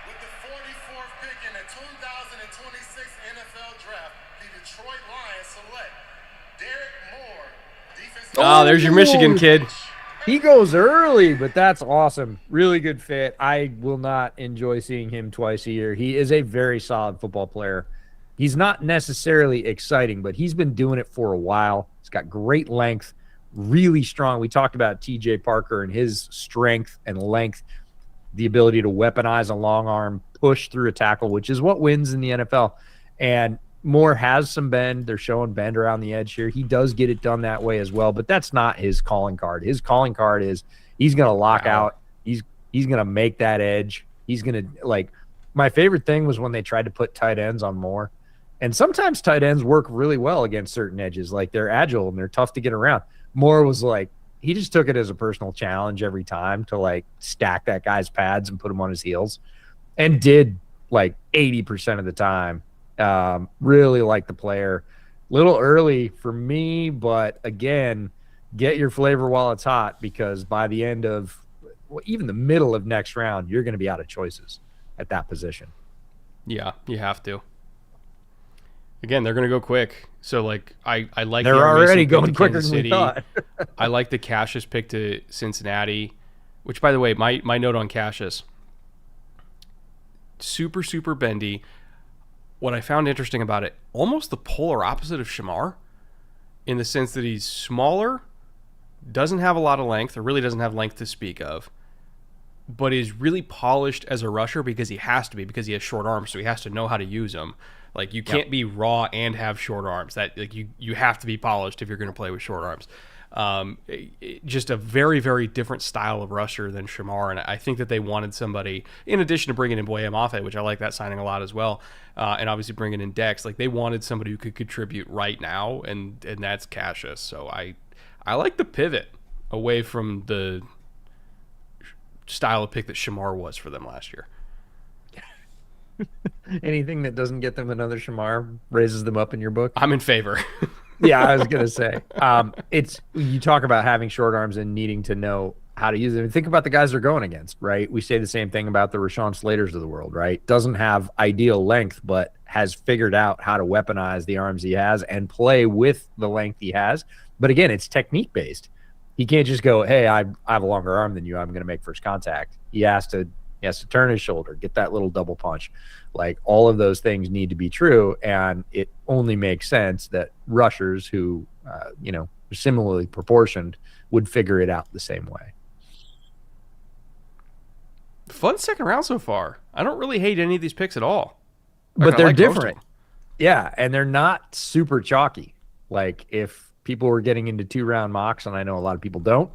Speaker 3: With the 44th pick in the 2026 NFL Draft, the Detroit Lions select Derek Moore, defensive.
Speaker 1: Oh, there's your Michigan kid.
Speaker 2: He goes early, but that's awesome. Really good fit. I will not enjoy seeing him twice a year. He is a very solid football player. He's not necessarily exciting, but he's been doing it for a while. He's got great length, really strong. We talked about TJ Parker and his strength and length, the ability to weaponize a long arm, push through a tackle, which is what wins in the NFL. And Moore has some bend. They're showing bend around the edge here. He does get it done that way as well, but that's not his calling card. His calling card is he's going to lock out. He's going to make that edge. He's going to, like, my favorite thing was when they tried to put tight ends on Moore. And sometimes tight ends work really well against certain edges. Like, they're agile and they're tough to get around. Moore was like, he just took it as a personal challenge every time to, like, stack that guy's pads and put him on his heels, and did like 80% of the time. Really like the player. Little early for me, but again, get your flavor while it's hot, because by the end of even the middle of next round, you're going to be out of choices at that position.
Speaker 1: Yeah, you have to. Again, they're going to go quick. So, like, I like
Speaker 2: they're
Speaker 1: the
Speaker 2: already
Speaker 1: Mason pick
Speaker 2: going
Speaker 1: to
Speaker 2: quicker
Speaker 1: Kansas
Speaker 2: than we
Speaker 1: City.
Speaker 2: thought.
Speaker 1: I like the Cassius pick to Cincinnati, which, by the way, my note on Cassius, super, super bendy. What I found interesting about it, almost the polar opposite of Shamar, in the sense that he's smaller, doesn't have a lot of length, or really doesn't have length to speak of, but is really polished as a rusher because he has to be, because he has short arms, so he has to know how to use them. Like, you can't be raw and have short arms. That, like, you have to be polished if you're going to play with short arms. Just a very, very different style of rusher than Shamar. And I think that they wanted somebody, in addition to bringing in Boye Mafe, which I like that signing a lot as well, and obviously bringing in Dex, like they wanted somebody who could contribute right now, and that's Cassius. So I like the pivot away from the style of pick that Shamar was for them last year.
Speaker 2: Anything that doesn't get them another Shamar raises them up in your book.
Speaker 1: I'm in favor.
Speaker 2: Yeah, I was gonna say. It's you talk about having short arms and needing to know how to use them. Think about the guys they're going against, right? We say the same thing about the Rashawn Slaters of the world, right? Doesn't have ideal length, but has figured out how to weaponize the arms he has and play with the length he has. But again, it's technique based. He can't just go, "Hey, I have a longer arm than you. I'm going to make first contact." He has to turn his shoulder, get that little double punch. Like all of those things need to be true, and it only makes sense that rushers who, are similarly proportioned would figure it out the same way.
Speaker 1: Fun second round so far. I don't really hate any of these picks at all.
Speaker 2: But they're different. Yeah, and they're not super chalky. Like if people were getting into 2-round mocks, and I know a lot of people don't,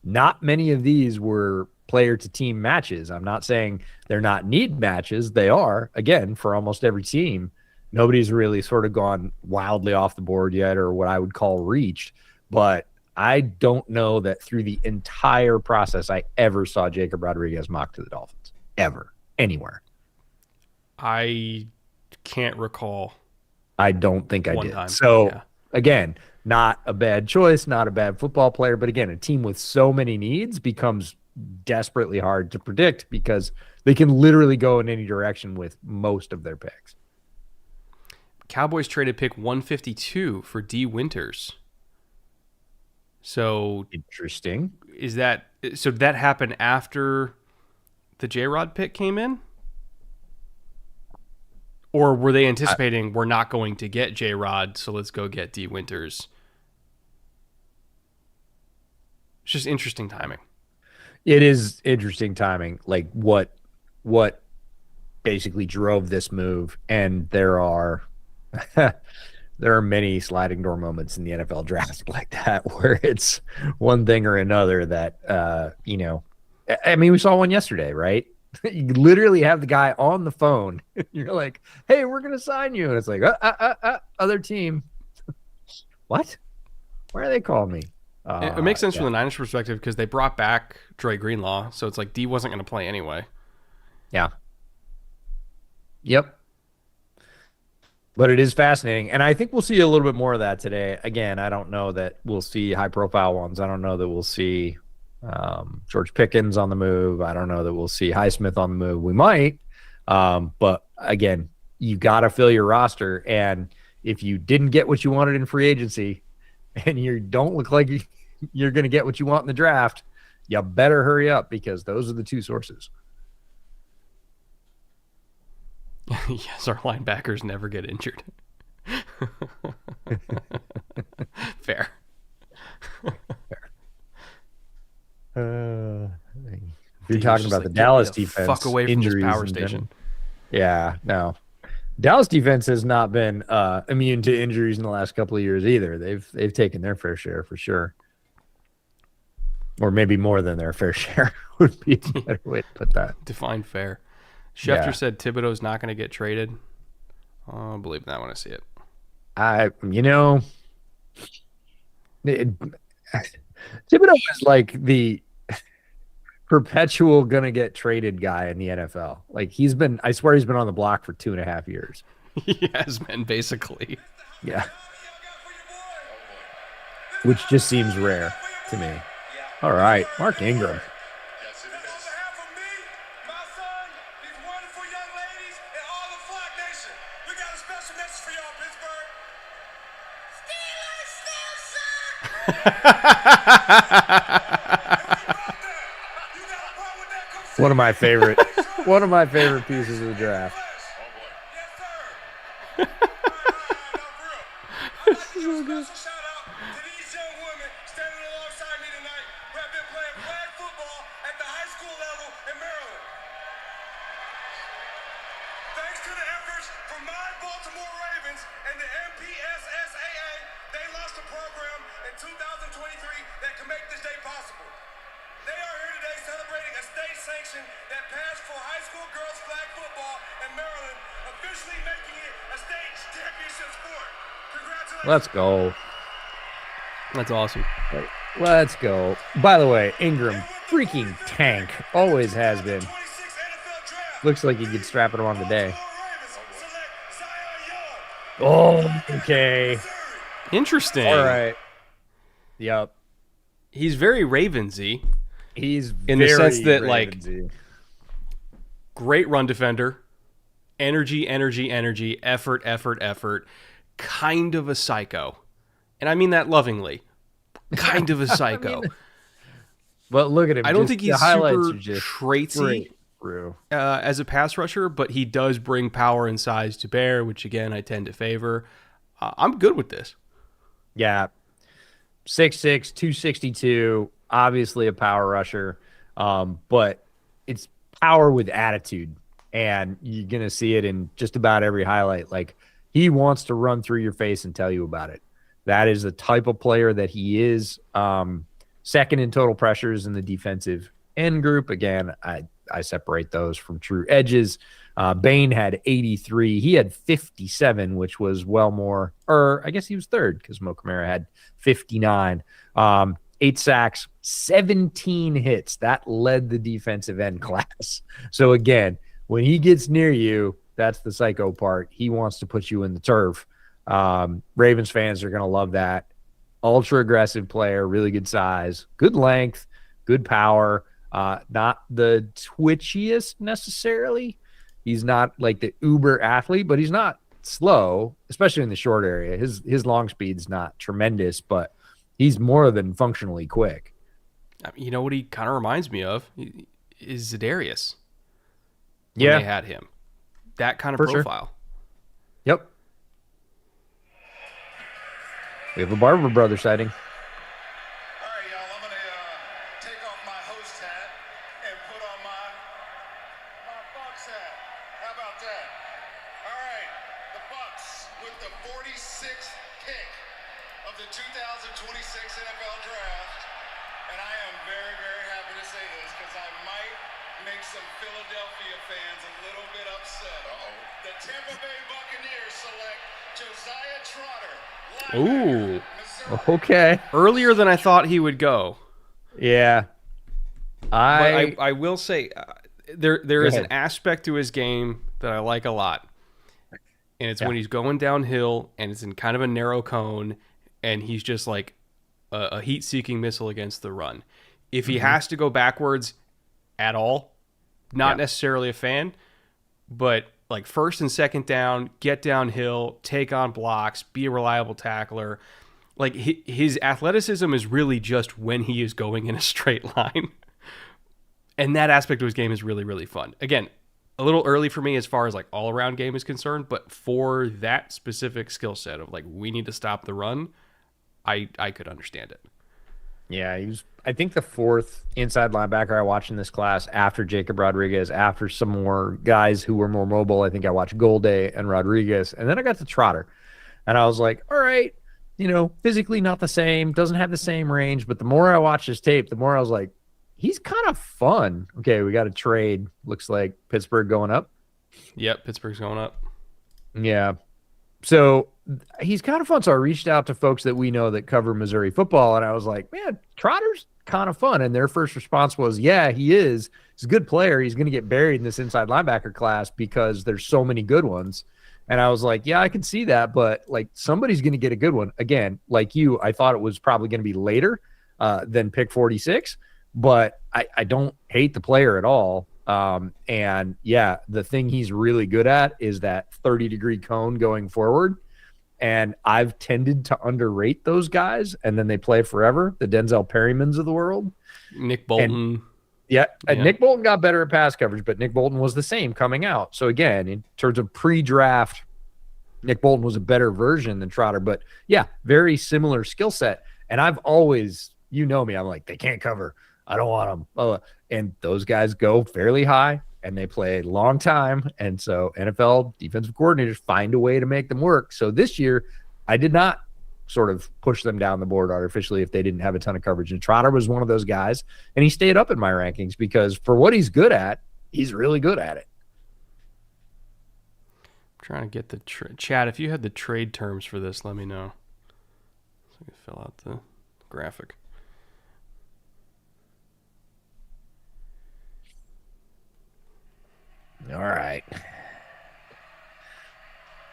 Speaker 2: not many of these were player to team matches. I'm not saying they're not need matches. They are, again, for almost every team. Nobody's really sort of gone wildly off the board yet, or what I would call reached. But I don't know that through the entire process I ever saw Jacob Rodriguez mock to the Dolphins. Ever. Anywhere.
Speaker 1: I can't recall.
Speaker 2: I don't think I did.
Speaker 1: Time.
Speaker 2: So,
Speaker 1: yeah.
Speaker 2: Again, not a bad choice, not a bad football player. But again, a team with so many needs becomes desperately hard to predict because they can literally go in any direction with most of their picks.
Speaker 1: Cowboys traded pick 152 for D. Winters. So
Speaker 2: interesting.
Speaker 1: So that happened after the J-Rod pick came in? Or were they anticipating we're not going to get J-Rod, so let's go get D. Winters? It's just interesting timing.
Speaker 2: It is interesting timing. Like what basically drove this move, and there are many sliding door moments in the NFL draft like that where it's one thing or another that I mean, we saw one yesterday, right? You literally have the guy on the phone. You're like, "Hey, we're gonna sign you," and it's like, other team. What? Why are they calling me?
Speaker 1: It makes sense from the Niners' perspective because they brought back Dre Greenlaw, so it's like D wasn't going to play anyway.
Speaker 2: Yeah. Yep. But it is fascinating, and I think we'll see a little bit more of that today. Again, I don't know that we'll see high-profile ones. I don't know that we'll see George Pickens on the move. I don't know that we'll see Highsmith on the move. We might, but again, you got to fill your roster, and if you didn't get what you wanted in free agency, and you don't look like you're going to get what you want in the draft, you better hurry up because those are the two sources.
Speaker 1: Yes, our linebackers never get injured. Fair.
Speaker 2: If you're talking about the Dallas defense,
Speaker 1: fuck away from this power station.
Speaker 2: Yeah, no. Dallas defense has not been immune to injuries in the last couple of years either. They've taken their fair share for sure, or maybe more than their fair share would be a better way to put that.
Speaker 1: Define fair. Schefter said Thibodeau's not going to get traded. I'll believe that when I see it.
Speaker 2: Thibodeau is like the perpetual gonna get traded guy in the NFL. Like I swear he's been on the block for 2.5 years.
Speaker 1: He has been, basically.
Speaker 2: Yeah. Which just seems rare to me. All right, Mark Ingram. One of my favorite pieces of the draft.
Speaker 3: Thanks to the efforts from my Baltimore Ravens and the MPSSAA, they launched the program in 2012. sanction that passed for high school girls flag football in Maryland, officially making it a state championship sport. Congratulations.
Speaker 2: Let's go.
Speaker 1: That's awesome.
Speaker 2: Let's go. By the way, Ingram, freaking tank. Always has been. Looks like he could strap it on today. Oh, okay.
Speaker 1: Interesting.
Speaker 2: All right. Yep.
Speaker 1: He's very Ravensy.
Speaker 2: He's
Speaker 1: in the sense that,
Speaker 2: Ravensy.
Speaker 1: like, great run defender, energy, effort, kind of a psycho. And I mean that lovingly. Kind of a psycho.
Speaker 2: But look at him.
Speaker 1: I don't think he's super
Speaker 2: just
Speaker 1: traitsy as a pass rusher, but he does bring power and size to bear, which, again, I tend to favor. I'm good with this.
Speaker 2: Yeah. 6'6", 262, obviously a power rusher, but it's power with attitude, and you're going to see it in just about every highlight. Like, he wants to run through your face and tell you about it. That is the type of player that he is. Second in total pressures in the defensive end group. Again, I separate those from true edges. Bain had 83. He had 57, which was well more, or I guess he was third because Mo Camara had 59. 8 sacks, 17 hits. That led the defensive end class. So again, when he gets near you, that's the psycho part. He wants to put you in the turf. Ravens fans are going to love that. Ultra aggressive player, really good size, good length, good power. Not the twitchiest necessarily. He's not like the uber athlete, but he's not slow, especially in the short area. His long speed's not tremendous, but he's more than functionally quick.
Speaker 1: You know what he kind of reminds me of is Za'Darius.
Speaker 2: Yeah,
Speaker 1: they had him. That kind of
Speaker 2: For
Speaker 1: profile.
Speaker 2: Sure. Yep. We have a Barber brother sighting.
Speaker 3: All right, y'all, I'm going to take off my host hat and put on my Bucks hat. How about that? All right, the Bucks with the 46th pick of the 2026 NFL Draft. And I am very, very happy to say this because I might make some Philadelphia fans a little bit upset. The Tampa Bay Buccaneers select Josiah Trotter.
Speaker 1: Ooh.
Speaker 2: Okay.
Speaker 1: Earlier than I thought he would go.
Speaker 2: Yeah.
Speaker 1: I will say there is
Speaker 2: ahead.
Speaker 1: an aspect to his game that I like a lot. And it's
Speaker 2: Yeah.
Speaker 1: when he's going downhill and it's in kind of a narrow cone and he's just like a heat-seeking missile against the run. If he has to go backwards at all, not necessarily a fan, but like first and second down, get downhill, take on blocks, be a reliable tackler. Like his athleticism is really just when he is going in a straight line. And that aspect of his game is really, really fun. Again, a little early for me as far as like all-around game is concerned, but for that specific skill set of like we need to stop the run, I could understand it.
Speaker 2: Yeah, he was, I think, the fourth inside linebacker I watched in this class after Jacob Rodriguez, after some more guys who were more mobile. I think I watched Golday and Rodriguez, and then I got to Trotter. And I was like, all right, physically not the same, doesn't have the same range, but the more I watched his tape, the more I was like, he's kind of fun. Okay, we got a trade. Looks like Pittsburgh going up.
Speaker 1: Yep, Pittsburgh's going up.
Speaker 2: Yeah. So he's kind of fun. So I reached out to folks that we know that cover Missouri football, and I was like, man, Trotter's kind of fun. And their first response was, yeah, he is. He's a good player. He's going to get buried in this inside linebacker class because there's so many good ones. And I was like, yeah, I can see that, but like somebody's going to get a good one. Again, like you, I thought it was probably going to be later than pick 46, but I don't hate the player at all. And yeah, the thing he's really good at is that 30-degree cone going forward. And I've tended to underrate those guys, and then they play forever. The Denzel Perrymans of the world.
Speaker 1: Nick Bolton.
Speaker 2: And Nick Bolton got better at pass coverage, but Nick Bolton was the same coming out. So again, in terms of pre-draft, Nick Bolton was a better version than Trotter, but yeah, very similar skill set. And I've always, me, I'm like, they can't cover. I don't want them. Oh, and those guys go fairly high and they play a long time. And so NFL defensive coordinators find a way to make them work. So this year I did not sort of push them down the board artificially if they didn't have a ton of coverage. And Trotter was one of those guys, and he stayed up in my rankings because for what he's good at, he's really good at it.
Speaker 1: I'm trying to get the chat. If you had the trade terms for this, let me know. So I can fill out the graphic.
Speaker 2: All right.
Speaker 3: Good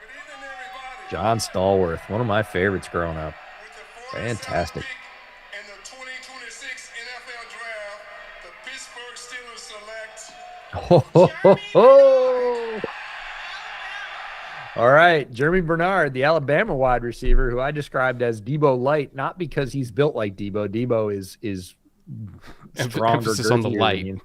Speaker 3: evening, everybody.
Speaker 2: John Stallworth, one of my favorites growing up.
Speaker 3: With the 47th
Speaker 2: Fantastic.
Speaker 3: pick in the 2026 NFL Draft, the Pittsburgh Steelers select
Speaker 2: Ho, ho, ho, ho. All right, Jeremy Bernard, the Alabama wide receiver, who I described as Debo light, not because he's built like Debo. Debo is stronger.
Speaker 1: Emphasis on the
Speaker 2: girthier
Speaker 1: light.
Speaker 2: than you.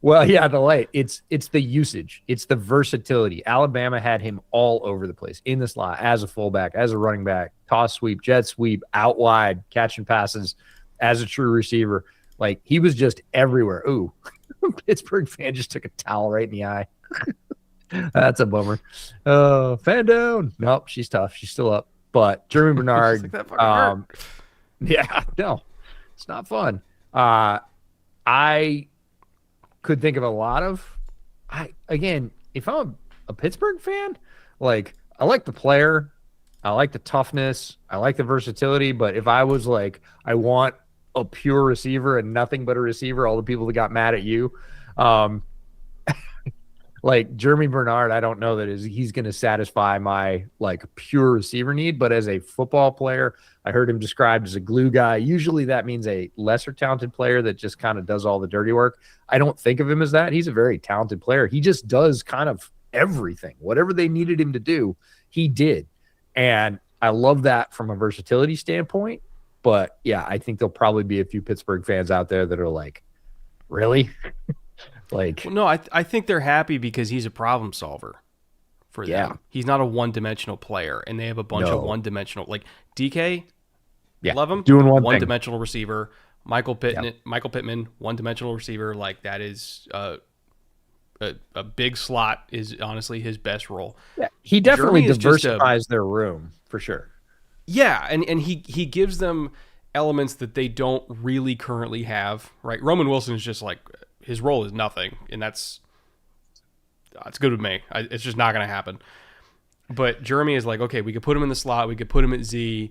Speaker 2: Well, yeah, the light. It's the usage. It's the versatility. Alabama had him all over the place in the slot, as a fullback, as a running back, toss sweep, jet sweep, out wide, catching passes, as a true receiver. Like, he was just everywhere. Ooh, Pittsburgh fan just took a towel right in the eye. That's a bummer. Fan down. Nope, she's tough. She's still up. But Jeremy Bernard,
Speaker 1: Like that fucking hurt.
Speaker 2: yeah, no, it's not fun. I could think of a lot of. Again, if I'm a Pittsburgh fan, like, I like the player, I like the toughness, I like the versatility. But if I was like, I want a pure receiver and nothing but a receiver, all the people that got mad at you, like Jeremy Bernard, I don't know that he's going to satisfy my like pure receiver need. But as a football player, I heard him described as a glue guy. Usually that means a lesser talented player that just kind of does all the dirty work. I don't think of him as that. He's a very talented player. He just does kind of everything. Whatever they needed him to do, he did. And I love that from a versatility standpoint. But yeah, I think there'll probably be a few Pittsburgh fans out there that are like, really? Like,
Speaker 1: Well, no, I think they're happy because he's a problem solver for them.
Speaker 2: Yeah.
Speaker 1: He's not a one-dimensional player, and they have a bunch
Speaker 2: No.
Speaker 1: of one-dimensional. Like DK,
Speaker 2: yeah,
Speaker 1: love him.
Speaker 2: doing one thing.
Speaker 1: One-dimensional receiver. Michael Pittman, one-dimensional receiver. Like, that is a big slot is honestly his best role.
Speaker 2: Yeah, he definitely
Speaker 1: Jeremy is just
Speaker 2: diversifies their room for sure.
Speaker 1: Yeah, and he gives them elements that they don't really currently have, right? Roman Wilson is just like, his role is nothing, and it's good with me. It's just not going to happen. But Jeremy is like, okay, we could put him in the slot, we could put him at Z.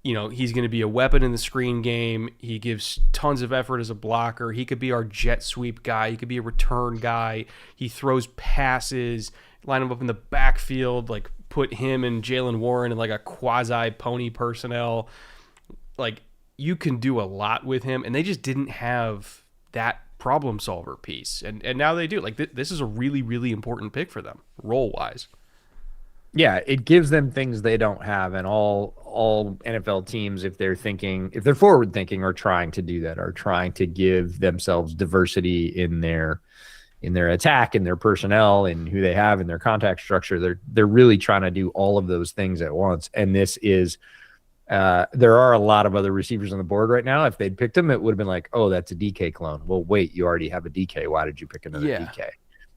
Speaker 1: You know, he's going to be a weapon in the screen game. He gives tons of effort as a blocker. He could be our jet sweep guy. He could be a return guy. He throws passes, line him up in the backfield, like put him and Jalen Warren in like a quasi pony personnel. Like, you can do a lot with him, and they just didn't have that problem solver piece, and now they do. Like, this is a really, really important pick for them role wise.
Speaker 2: Yeah, it gives them things they don't have, and all NFL teams, if they're forward thinking, are trying to do that, are trying to give themselves diversity in their attack, in their personnel, and who they have in their contact structure. They're really trying to do all of those things at once, and this is. There are a lot of other receivers on the board right now. If they'd picked him, it would have been like, oh, that's a DK clone. Well, wait, you already have a DK. Why did you pick another DK?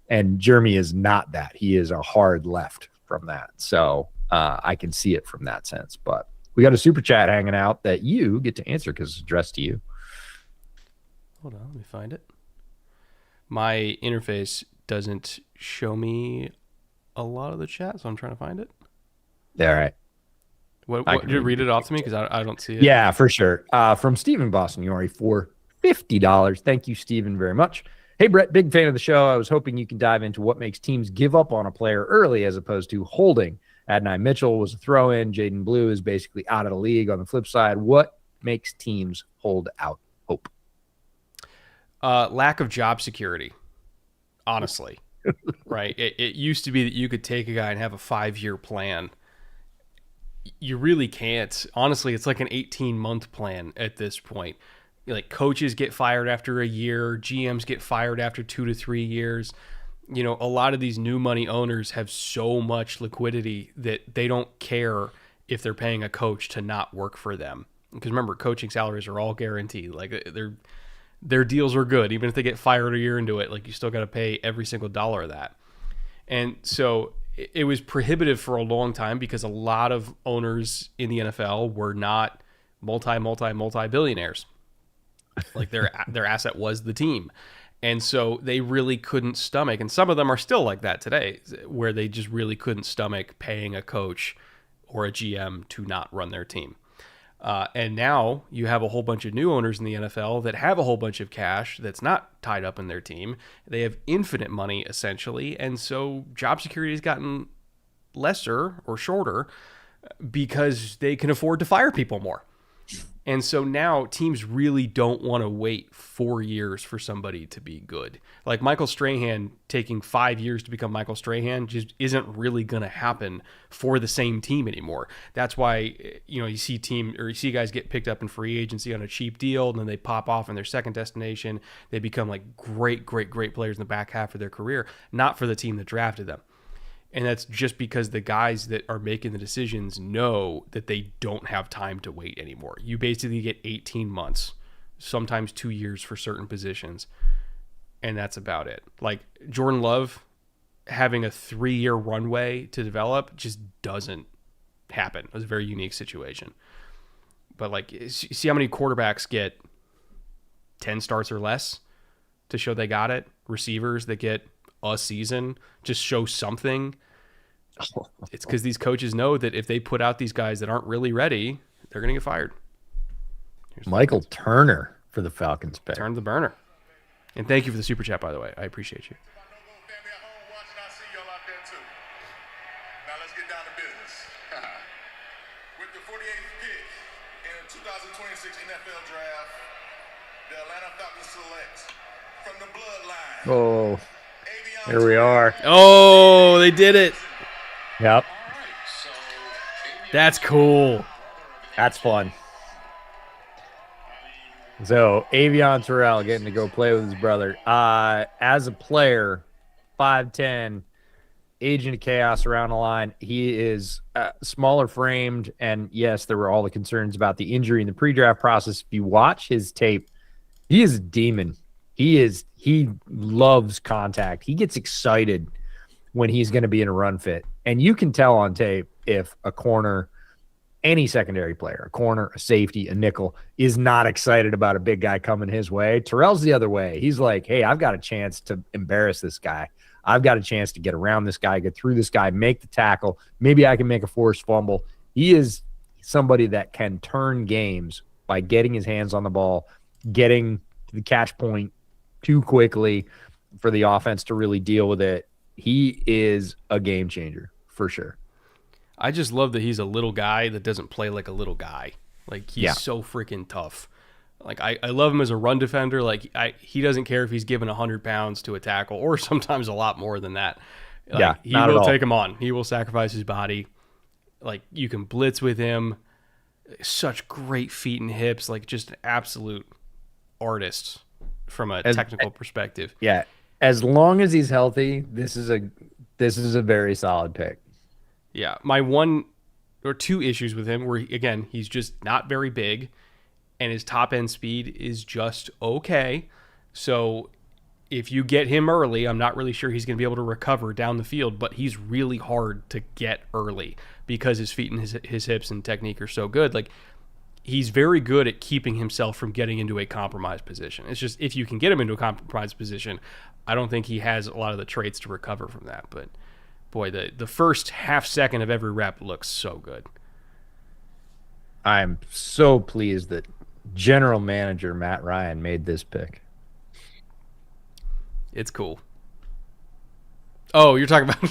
Speaker 2: And Jeremy is not that. He is a hard left from that. So I can see it from that sense. But we got a super chat hanging out that you get to answer because it's addressed to you.
Speaker 1: Hold on, let me find it. My interface doesn't show me a lot of the chat, so I'm trying to find it.
Speaker 2: All right.
Speaker 1: What did you read it off to me? Because I don't see it.
Speaker 2: Yeah, for sure. From Stephen Boston, Yori for $50. Thank you, Stephen, very much. Hey, Brett, big fan of the show. I was hoping you can dive into what makes teams give up on a player early as opposed to holding. Adonai Mitchell was a throw-in. Jaden Blue is basically out of the league. On the flip side, what makes teams hold out hope?
Speaker 1: Lack of job security, honestly. Right? It used to be that you could take a guy and have a 5-year plan. You really can't. Honestly, it's like an 18-month plan at this point. Like, coaches get fired after a year, GMs get fired after 2 to 3 years. You know, a lot of these new money owners have so much liquidity that they don't care if they're paying a coach to not work for them. Because remember, coaching salaries are all guaranteed. Like, their deals are good. Even if they get fired a year into it, like, you still got to pay every single dollar of that. And so it was prohibitive for a long time because a lot of owners in the NFL were not multi billionaires. Like their asset was the team. And so they really couldn't stomach, and some of them are still like that today, where they just really couldn't stomach paying a coach or a GM to not run their team. And now you have a whole bunch of new owners in the NFL that have a whole bunch of cash that's not tied up in their team. They have infinite money, essentially. And so job security has gotten lesser or shorter because they can afford to fire people more. And so now teams really don't want to wait 4 years for somebody to be good. Like Michael Strahan taking 5 years to become Michael Strahan just isn't really going to happen for the same team anymore. That's why, you see guys get picked up in free agency on a cheap deal, and then they pop off in their second destination. They become like great players in the back half of their career, not for the team that drafted them. And that's just because the guys that are making the decisions know that they don't have time to wait anymore. You basically get 18 months, sometimes 2 years for certain positions, and that's about it. Like Jordan Love having a 3-year runway to develop just doesn't happen. It was a very unique situation. But like, see how many quarterbacks get 10 starts or less to show they got it? Receivers that get a season just show something. It's because these coaches know that if they put out these guys that aren't really ready, they're going to get fired.
Speaker 2: Michael Turner for the Falcons pick.
Speaker 1: Turn the burner. And thank you for the super chat, by the way. I appreciate you.
Speaker 3: Family at home watching, I see y'all out there too. Now let's get down to business. With the 48th pick in the 2026 NFL Draft, the Atlanta Falcons select from the bloodline.
Speaker 2: Oh, here we are.
Speaker 1: Oh, they did it.
Speaker 2: Yep.
Speaker 1: That's cool.
Speaker 2: That's fun. So, Avion Terrell getting to go play with his brother. As a player, 5'10", agent of chaos around the line. He is smaller framed, and yes, there were all the concerns about the injury in the pre-draft process. If you watch his tape, he is a demon. He loves contact. He gets excited when he's going to be in a run fit. And you can tell on tape if a corner, any secondary player, a corner, a safety, a nickel, is not excited about a big guy coming his way. Terrell's the other way. He's like, hey, I've got a chance to embarrass this guy. I've got a chance to get around this guy, get through this guy, make the tackle. Maybe I can make a forced fumble. He is somebody that can turn games by getting his hands on the ball, getting to the catch point too quickly for the offense to really deal with it. He is a game changer for sure.
Speaker 1: I just love that he's a little guy that doesn't play like a little guy. Like, he's so freaking tough. Like, I love him as a run defender. Like, he doesn't care if he's given 100 pounds to a tackle, or sometimes a lot more than that. Like, he will take him on. He will sacrifice his body. Like, you can blitz with him. Such great feet and hips. Like, just an absolute artist from a technical perspective.
Speaker 2: Yeah. As long as he's healthy, this is a very solid pick.
Speaker 1: Yeah. My one or two issues with him were, again, he's just not very big, and his top end speed is just okay. So if you get him early, I'm not really sure he's going to be able to recover down the field, but he's really hard to get early because his feet and his hips and technique are so good. Like, he's very good at keeping himself from getting into a compromised position. It's just, if you can get him into a compromised position, I don't think he has a lot of the traits to recover from that. But boy, the first half second of every rep looks so good.
Speaker 2: I'm so pleased that general manager Matt Ryan made this pick.
Speaker 1: It's cool. Oh, you're talking about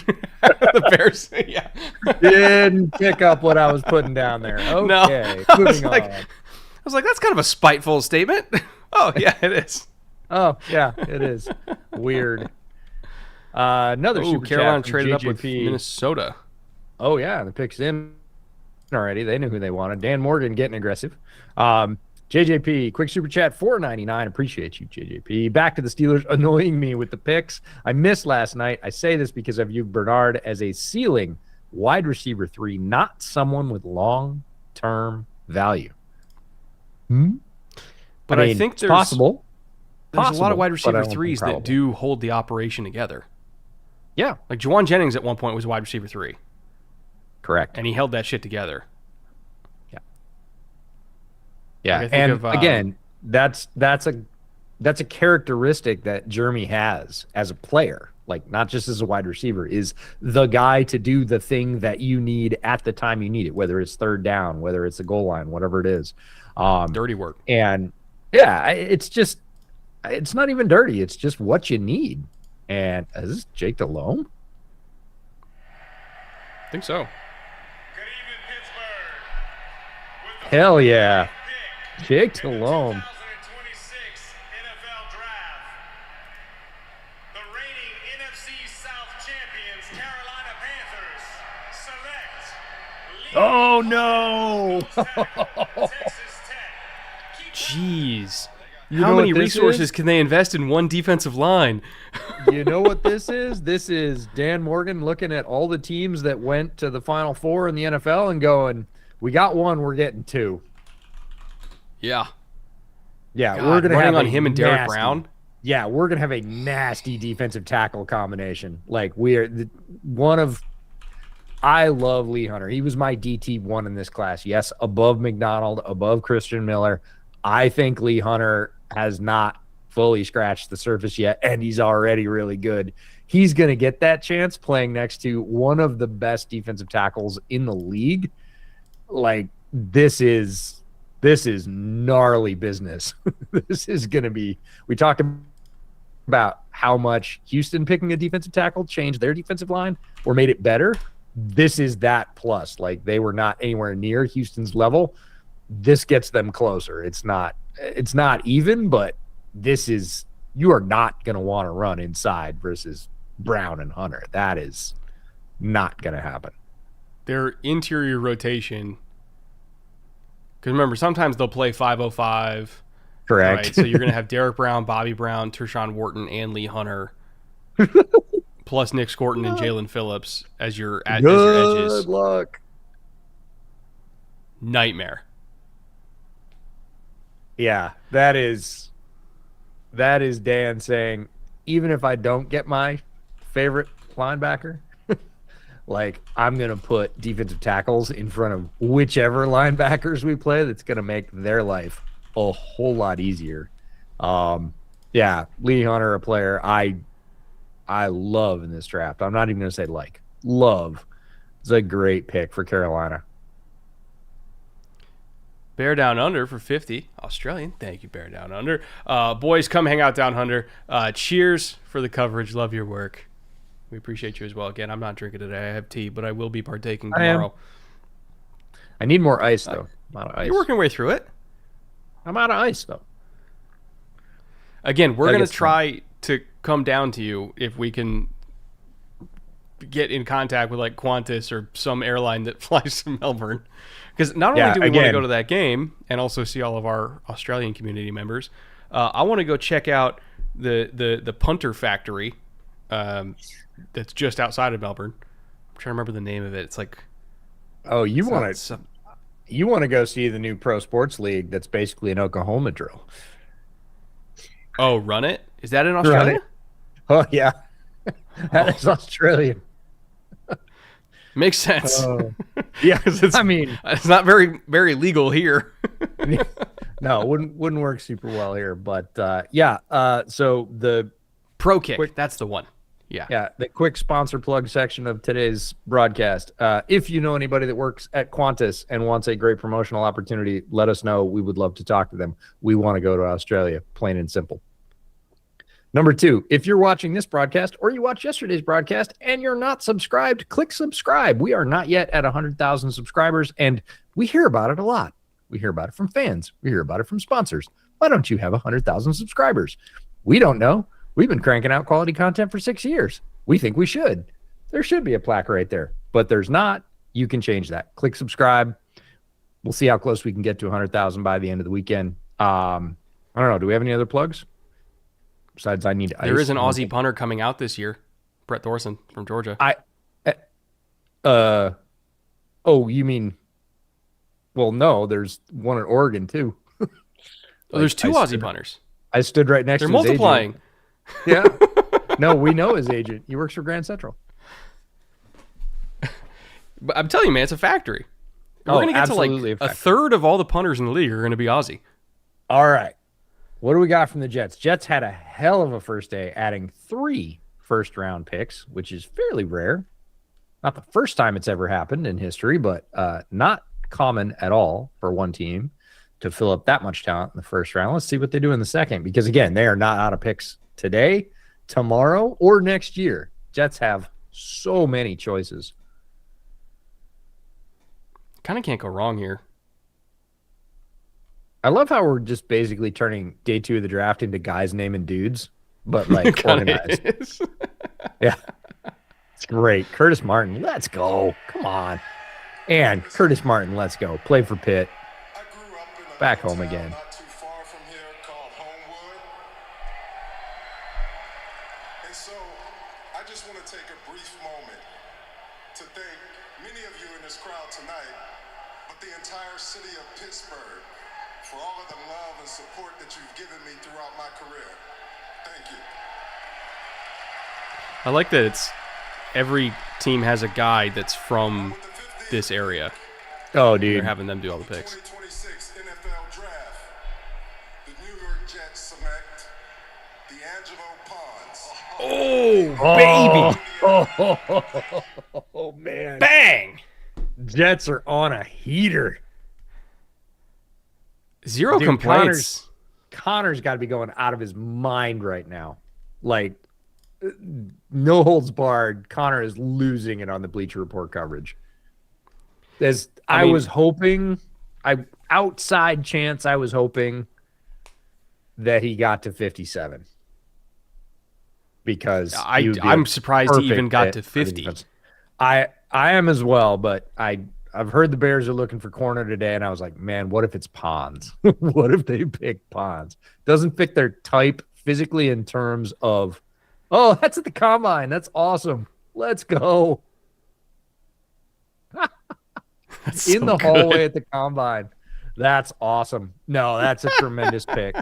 Speaker 1: the Bears? Yeah.
Speaker 2: Didn't pick up what I was putting down there. Okay,
Speaker 1: no.
Speaker 2: moving on.
Speaker 1: I was like, that's kind of a spiteful statement. Oh, yeah, it is.
Speaker 2: Oh, yeah, it is. Weird. Another super
Speaker 1: Carolina
Speaker 2: chat from
Speaker 1: traded up with
Speaker 2: JJP.
Speaker 1: Minnesota.
Speaker 2: Oh, yeah, the pick's in already. They knew who they wanted. Dan Morgan getting aggressive. JJP, quick super chat, $4.99. Appreciate you, JJP. Back to the Steelers annoying me with the picks. I missed last night. I say this because I view Bernard as a ceiling wide receiver 3, not someone with long-term value.
Speaker 1: But I think there's
Speaker 2: possible.
Speaker 1: There's a lot of wide receiver
Speaker 2: but I don't think
Speaker 1: 3s that
Speaker 2: probable.
Speaker 1: do hold the operation together.
Speaker 2: Yeah,
Speaker 1: Like Juwan Jennings at one point was wide receiver 3,
Speaker 2: correct.
Speaker 1: and he held that shit together.
Speaker 2: Yeah, yeah.
Speaker 1: Like I think
Speaker 2: And
Speaker 1: of
Speaker 2: again, that's a characteristic that Jeremy has as a player, like not just as a wide receiver, is the guy to do the thing that you need at the time you need it, whether it's third down, whether it's the goal line, whatever it is.
Speaker 1: dirty work.
Speaker 2: And yeah, it's not even dirty. It's just what you need. And is this Jake Delhomme?
Speaker 1: I think so.
Speaker 3: Good evening, Pittsburgh. With the
Speaker 2: Hell yeah.
Speaker 3: pick
Speaker 2: Jake
Speaker 3: in the
Speaker 2: Delhomme.
Speaker 3: 2026 NFL Draft, the reigning NFC South champions, Carolina Panthers, select
Speaker 2: Oh no.
Speaker 3: Texas Tech. Keep
Speaker 1: Jeez.
Speaker 2: You
Speaker 1: How
Speaker 2: know
Speaker 1: many
Speaker 2: what this
Speaker 1: resources
Speaker 2: is?
Speaker 1: can they invest in one defensive line?
Speaker 2: You know what this is? This is Dan Morgan looking at all the teams that went to the Final Four in the NFL and going, we got one, we're getting two.
Speaker 1: Yeah.
Speaker 2: Yeah,
Speaker 1: God,
Speaker 2: we're going to
Speaker 1: running
Speaker 2: have
Speaker 1: on him and Derek
Speaker 2: nasty-
Speaker 1: Brown.
Speaker 2: Yeah, we're going to have a nasty defensive tackle combination. Like I love Lee Hunter. He was my DT1 in this class. Yes, above McDonald, above Christian Miller. I think Lee Hunter has not fully scratched the surface yet, and he's already really good. He's going to get that chance playing next to one of the best defensive tackles in the league. Like, this is gnarly business. This is going to be – we talked about how much Houston picking a defensive tackle changed their defensive line or made it better. This is that plus. Like, they were not anywhere near Houston's level. This gets them closer. It's not even, but this is – you are not going to want to run inside versus Brown and Hunter. That is not going to happen.
Speaker 1: Their interior rotation, because remember, sometimes they'll play 5-0-5.
Speaker 2: Correct.
Speaker 1: Right? So you're going to have Derek Brown, Bobby Brown, Tershawn Wharton, and Lee Hunter, plus Nick Scorton and Jalen Phillips as your edges.
Speaker 2: Good luck.
Speaker 1: Nightmare.
Speaker 2: Yeah, that is Dan saying, even if I don't get my favorite linebacker, like, I'm going to put defensive tackles in front of whichever linebackers we play. That's going to make their life a whole lot easier. Yeah, Lee Hunter, a player I love in this draft. I'm not even going to say love. It's a great pick for Carolina.
Speaker 1: Bear Down Under for 50. Australian. Thank you, Bear Down Under. Boys, come hang out down under. Cheers for the coverage. Love your work. We appreciate you as well. Again, I'm not drinking today. I have tea, but I will be partaking tomorrow.
Speaker 2: I need more ice, though. I'm out of ice.
Speaker 1: You're working your way through it.
Speaker 2: I'm out of ice, though.
Speaker 1: Again, we're
Speaker 2: I
Speaker 1: going to
Speaker 2: guess
Speaker 1: try to come down to you if we can get in contact with like Qantas or some airline that flies to Melbourne. Because not only do we want to go to that game and also see all of our Australian community members, I want to go check out the punter factory that's just outside of Melbourne. I'm trying to remember the name of it. It's like,
Speaker 2: oh, you want to go see the new Pro Sports League that's basically an Oklahoma drill.
Speaker 1: oh, Run It? Is that in Australia?
Speaker 2: Oh, yeah. That is Australian.
Speaker 1: Makes sense.
Speaker 2: Yeah,
Speaker 1: it's,
Speaker 2: I mean,
Speaker 1: it's not very, very legal here.
Speaker 2: no, it wouldn't work super well here. But yeah, so the
Speaker 1: Pro Kick, that's the one. Yeah,
Speaker 2: the quick sponsor plug section of today's broadcast. If you know anybody that works at Qantas and wants a great promotional opportunity, let us know. We would love to talk to them. We want to go to Australia, plain and simple. Number 2, if you're watching this broadcast or you watched yesterday's broadcast and you're not subscribed, click subscribe. We are not yet at 100,000 subscribers, and we hear about it a lot. We hear about it from fans. We hear about it from sponsors. Why don't you have 100,000 subscribers? We don't know. We've been cranking out quality content for 6 years. We think we should. There should be a plaque right there, but there's not. You can change that. Click subscribe. We'll see how close we can get to 100,000 by the end of the weekend. I don't know. Do we have any other plugs? Besides, I need ice.
Speaker 1: There is an Aussie punter coming out this year, Brett Thorson from Georgia.
Speaker 2: Oh, you mean? Well, no. There's one in Oregon too.
Speaker 1: There's 2 Aussie punters.
Speaker 2: I stood right next
Speaker 1: They're
Speaker 2: to his
Speaker 1: multiplying.
Speaker 2: agent. Yeah. No, we know his agent. He works for Grand Central.
Speaker 1: But I'm telling you, man, it's a factory. We're going to get to like
Speaker 2: absolutely
Speaker 1: a
Speaker 2: factory.
Speaker 1: third of all the punters in the league are going to be Aussie.
Speaker 2: All right. What do we got from the Jets? Jets had a hell of a first day, adding 3 first-round picks, which is fairly rare. Not the first time it's ever happened in history, but not common at all for one team to fill up that much talent in the first round. Let's see what they do in the second, because, again, they are not out of picks today, tomorrow, or next year. Jets have so many choices.
Speaker 1: Kind of can't go wrong here.
Speaker 2: I love how we're just basically turning day 2 of the draft into guys naming dudes, but like
Speaker 1: Kinda
Speaker 2: organized.
Speaker 1: is.
Speaker 2: Yeah. It's great. Curtis Martin, let's go. Come on. And Curtis Martin, let's go. Play for Pitt.
Speaker 3: I grew up in a
Speaker 2: Back
Speaker 3: little
Speaker 2: home
Speaker 3: town
Speaker 2: again.
Speaker 3: not too far from here called Homewood. And so I just want to take a brief moment to thank many of you in this crowd tonight, but the entire city of Pittsburgh for all of the love and support that you've given me throughout my career. Thank you.
Speaker 1: I like that it's every team has a guy that's from this area.
Speaker 2: Oh,
Speaker 1: They're
Speaker 2: dude.
Speaker 1: having them do all the picks.
Speaker 3: 2026 NFL Draft. The New York Jets select D'Angelo Ponds.
Speaker 2: Oh, man.
Speaker 1: Bang!
Speaker 2: Jets are on a heater.
Speaker 1: Zero
Speaker 2: Dude,
Speaker 1: complaints.
Speaker 2: Connor's got to be going out of his mind right now. Like, no holds barred. Connor is losing it on the Bleacher Report coverage. I was hoping, outside chance, I was hoping that he got to 57. Because he would be
Speaker 1: I'm
Speaker 2: a
Speaker 1: surprised he even
Speaker 2: perfect
Speaker 1: got
Speaker 2: fit
Speaker 1: to
Speaker 2: for the
Speaker 1: 50.
Speaker 2: defense. I am as well, but I've heard the Bears are looking for corner today, and I was like, man, what if it's Ponds? What if they pick Ponds? Doesn't fit their type physically in terms of, oh, that's at the combine. That's awesome. Let's go.
Speaker 1: That's
Speaker 2: In
Speaker 1: so
Speaker 2: the
Speaker 1: good.
Speaker 2: hallway at the combine. That's awesome. No, that's a tremendous pick.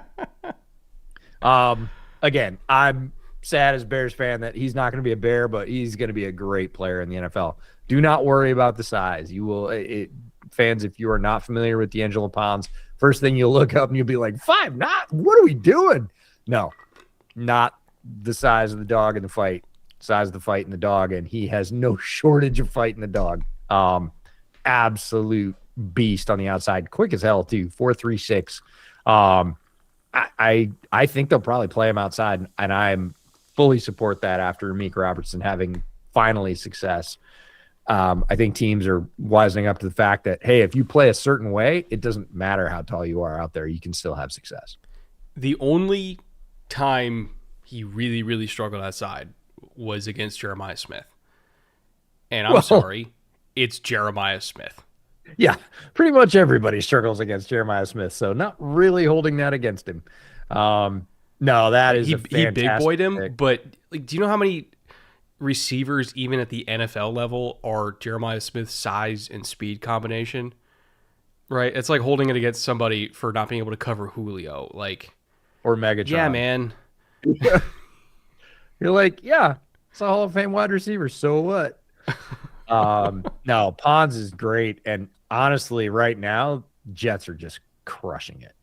Speaker 2: Again, I'm sad as a Bears fan that he's not going to be a Bear, but he's going to be a great player in the NFL. Do not worry about the size. You will, fans, if you are not familiar with D'Angelo Ponds, first thing you'll look up and you'll be like, 5'9"? What are we doing? No, not the size of the dog in the fight. Size of the fight in the dog, and he has no shortage of fight in the dog. Absolute beast on the outside, quick as hell too. 4.36. I think they'll probably play him outside, and I'm fully support that after Meek Robertson having finally success. I think teams are wising up to the fact that, hey, if you play a certain way, it doesn't matter how tall you are out there. You can still have success.
Speaker 1: The only time he really, really struggled outside was against Jeremiah Smith. And I'm sorry, it's Jeremiah Smith.
Speaker 2: Yeah, pretty much everybody struggles against Jeremiah Smith, so not really holding that against him. No, that is
Speaker 1: He
Speaker 2: a fantastic
Speaker 1: big boyed him,
Speaker 2: pick.
Speaker 1: but like, do you know how many receivers, even at the NFL level, are Jeremiah Smith's size and speed combination? Right? It's like holding it against somebody for not being able to cover Julio. Like,
Speaker 2: Or Megatron.
Speaker 1: yeah, man.
Speaker 2: You're like, yeah, it's a Hall of Fame wide receiver. So what? No, Ponds is great. And honestly, right now, Jets are just crushing it.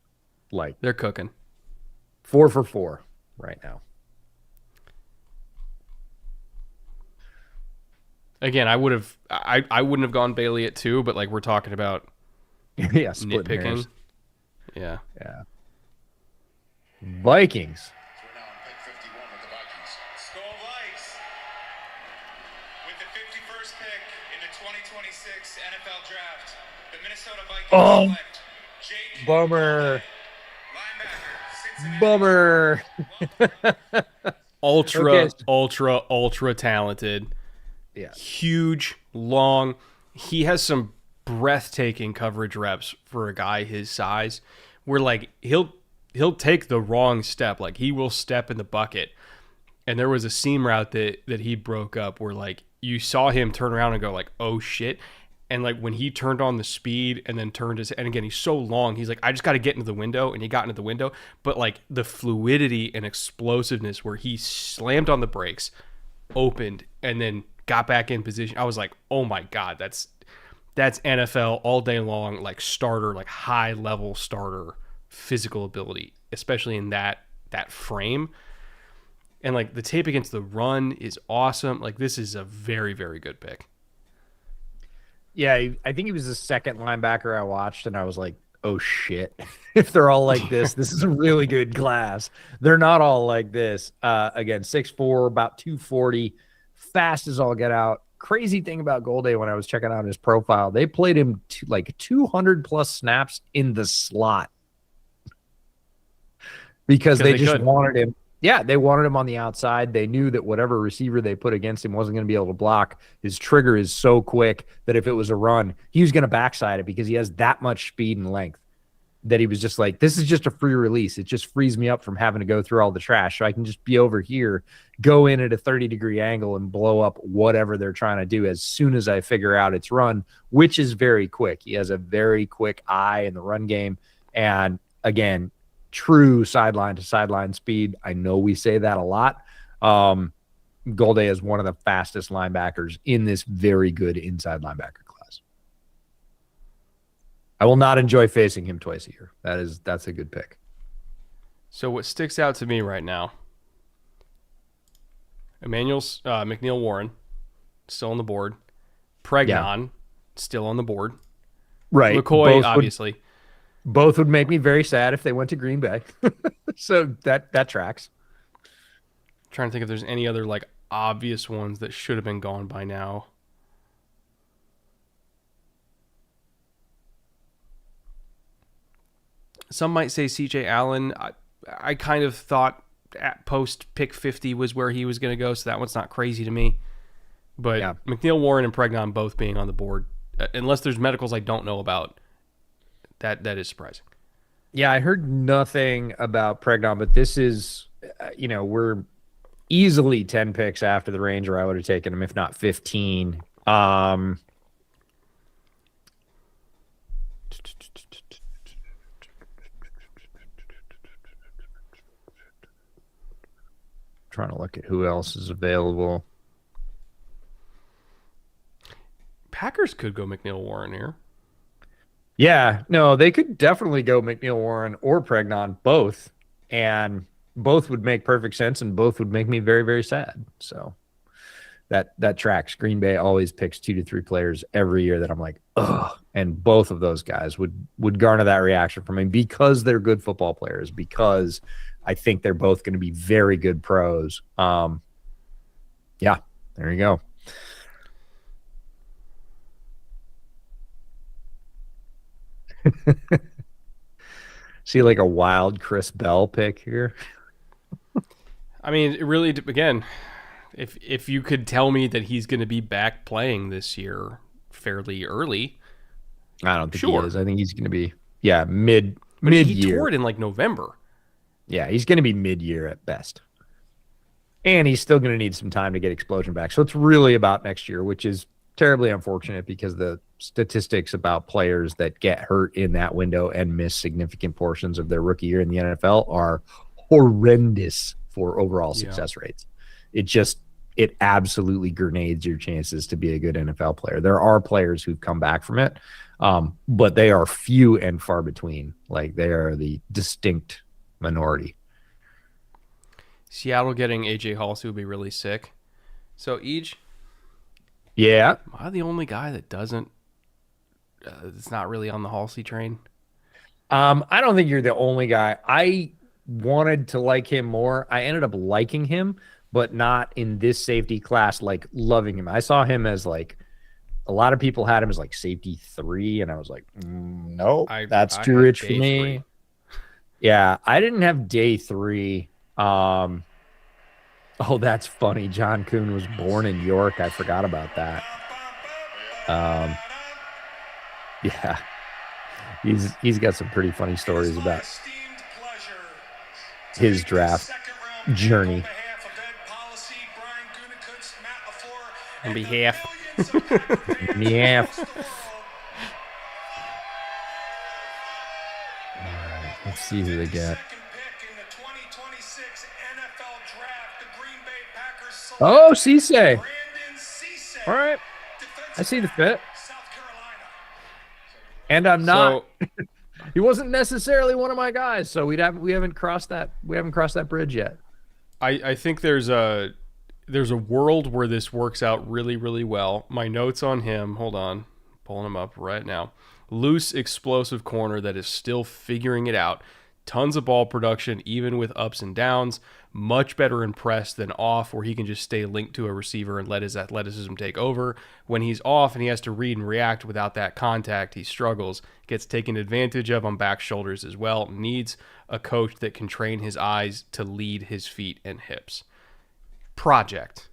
Speaker 2: Like
Speaker 1: They're cooking.
Speaker 2: 4 for 4 right now.
Speaker 1: Again, I wouldn't have gone Bailey at 2, but like we're talking about
Speaker 2: Yeah, splitting
Speaker 1: nitpicking.
Speaker 2: hairs.
Speaker 1: Yeah.
Speaker 2: Yeah. Vikings.
Speaker 3: We're now on pick 51 with the Vikings.
Speaker 4: Skull Vikes. With the 51st pick in the 2026 NFL Draft, the Minnesota Vikings
Speaker 2: Oh.
Speaker 4: select Jake
Speaker 2: Bummer.
Speaker 4: linebacker, Cincinnati.
Speaker 2: Bummer.
Speaker 1: Ultra talented.
Speaker 2: Yeah.
Speaker 1: Huge, long. He has some breathtaking coverage reps for a guy his size, where like he'll take the wrong step, like he will step in the bucket. And there was a seam route that he broke up where like you saw him turn around and go like, oh shit, And like when he turned on the speed and then turned his, and again, he's so long, he's like, I just got to get into the window, and he got into the window. But like the fluidity and explosiveness where he slammed on the brakes, opened, and then got back in position. I was like, oh my God, that's NFL all day long, like starter, like high level starter physical ability, especially in that frame. And like the tape against the run is awesome. Like this is a very, very good pick.
Speaker 2: Yeah, I think he was the second linebacker I watched, and I was like, oh, shit. If they're all like this is a really good class. They're not all like this. Again, 6'4", about 240, fast as all get out. Crazy thing about Golday when I was checking out his profile, they played him like 200-plus snaps in the slot because they just wanted him. Yeah, they wanted him on the outside. They knew that whatever receiver they put against him wasn't going to be able to block. His trigger is so quick that if it was a run, he was going to backside it because he has that much speed and length that he was just like, this is just a free release. It just frees me up from having to go through all the trash. So I can just be over here, go in at a 30-degree angle and blow up whatever they're trying to do as soon as I figure out its run, which is very quick. He has a very quick eye in the run game. And again, true sideline to sideline speed. I know we say that a lot. Golday is one of the fastest linebackers in this very good inside linebacker class. I will not enjoy facing him twice a year. That's a good pick.
Speaker 1: So what sticks out to me right now, McNeil Warren, still on the board. Pregnon, still on the board.
Speaker 2: Right.
Speaker 1: McCoy, obviously.
Speaker 2: Both would make me very sad if they went to Green Bay. So that tracks.
Speaker 1: Trying to think if there's any other like obvious ones that should have been gone by now. Some might say CJ Allen. I kind of thought at post pick 50 was where he was going to go, so that one's not crazy to me. But yeah. McNeil Warren and Pregnon both being on the board, unless there's medicals I don't know about, that is surprising.
Speaker 2: Yeah, I heard nothing about Pregnon, but this is, we're easily 10 picks after the range where I would have taken him, if not 15. Trying to look at who else is available.
Speaker 1: Packers could go McNeil Warren here.
Speaker 2: Yeah, no, they could definitely go McNeil Warren or Pregnon, both. And both would make perfect sense, and both would make me very, very sad. So that tracks. Green Bay always picks 2 to 3 players every year that I'm like, ugh. And both of those guys would garner that reaction from me because they're good football players, because I think they're both going to be very good pros. Yeah, there you go. See like a wild Chris Bell pick here.
Speaker 1: I mean, it really, again, if you could tell me that he's going to be back playing this year fairly early,
Speaker 2: I don't think
Speaker 1: sure.
Speaker 2: he is. I think he's going to be mid-year.
Speaker 1: He tore it in like November.
Speaker 2: Yeah, he's going to be mid-year at best. And he's still going to need some time to get explosion back. So it's really about next year, which is terribly unfortunate because the statistics about players that get hurt in that window and miss significant portions of their rookie year in the NFL are horrendous for overall success rates. It absolutely grenades your chances to be a good NFL player. There are players who've come back from it, but they are few and far between. Like, they are the distinct minority.
Speaker 1: Seattle getting AJ Halsey would be really sick. So, Eej?
Speaker 2: Yeah.
Speaker 1: Am I the only guy that doesn't, it's not really on the Halsey train?
Speaker 2: I don't think you're the only guy. I wanted to like him more. I ended up liking him, but not in this safety class, like loving him. I saw him as like, a lot of people had him as like safety 3, and I was like, no, that's too rich for me.
Speaker 1: 3.
Speaker 2: Yeah, I didn't have day 3. Oh, that's funny. John Kuhn was born in York. I forgot about that. Yeah, he's got some pretty funny stories about his draft journey.
Speaker 1: On behalf.
Speaker 2: Yeah. Let's see who they got. Oh, Cisse. All right. I see the fit. And I'm not. He wasn't necessarily one of my guys, so we haven't crossed that bridge yet.
Speaker 1: I think there's a world where this works out really, really well. My notes on him, hold on, pulling him up right now. Loose, explosive corner that is still figuring it out. Tons of ball production, even with ups and downs. Much better in press than off, where he can just stay linked to a receiver and let his athleticism take over. When he's off and he has to read and react without that contact, he struggles. Gets taken advantage of on back shoulders as well. Needs a coach that can train his eyes to lead his feet and hips. Project.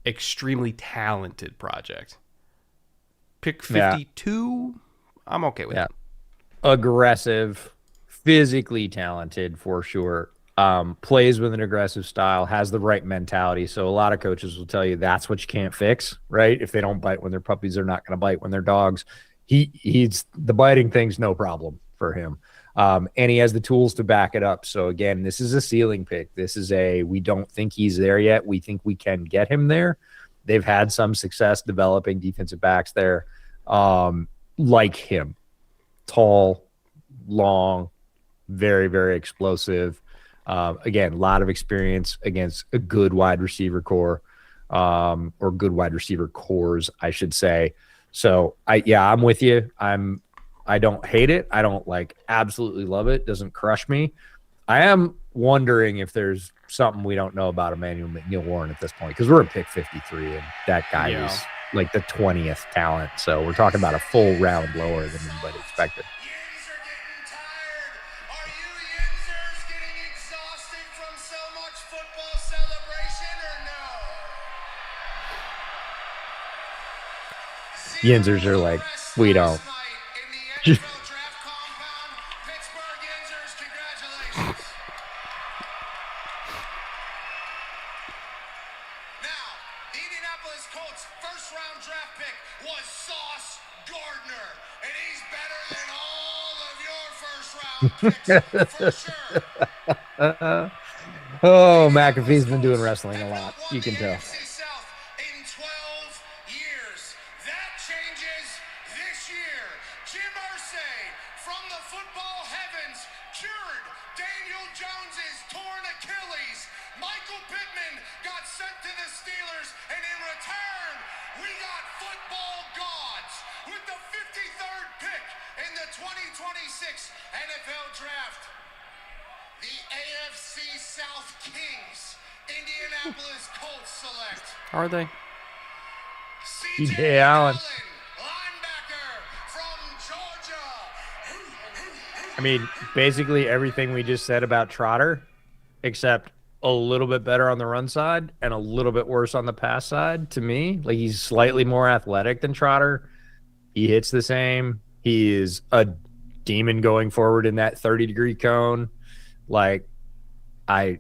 Speaker 1: Extremely talented project. Pick 52. Yeah. I'm okay with it.
Speaker 2: Aggressive, physically talented for sure. Plays with an aggressive style, has the right mentality. So a lot of coaches will tell you that's what you can't fix, right? If they don't bite when they're puppies, they're not going to bite when they're dogs. He's the biting thing's no problem for him. And he has the tools to back it up. So again, this is a ceiling pick. This is we don't think he's there yet. We think we can get him there. They've had some success developing defensive backs there. Like him, tall, long, very, very explosive. Again, a lot of experience against a good wide receiver core, or good wide receiver cores, I should say. So I'm with you. I don't hate it. I don't absolutely love it. Doesn't crush me. I am wondering if there's something we don't know about Emmanuel McNeil-Warren at this point, because we're at pick 53 and that guy is like the 20th talent. So we're talking about a full round lower than anybody expected. Yinzers are like, we don't. Oh, McAfee's been doing wrestling a lot. You can tell.
Speaker 3: NFL Draft. The AFC South Kings, Indianapolis Colts select.
Speaker 1: Are they?
Speaker 2: C.J. Allen.
Speaker 3: Linebacker from Georgia.
Speaker 2: I mean, basically everything we just said about Trotter, except a little bit better on the run side and a little bit worse on the pass side to me. Like, he's slightly more athletic than Trotter. He hits the same. He is a demon going forward in that 30-degree cone. Like, they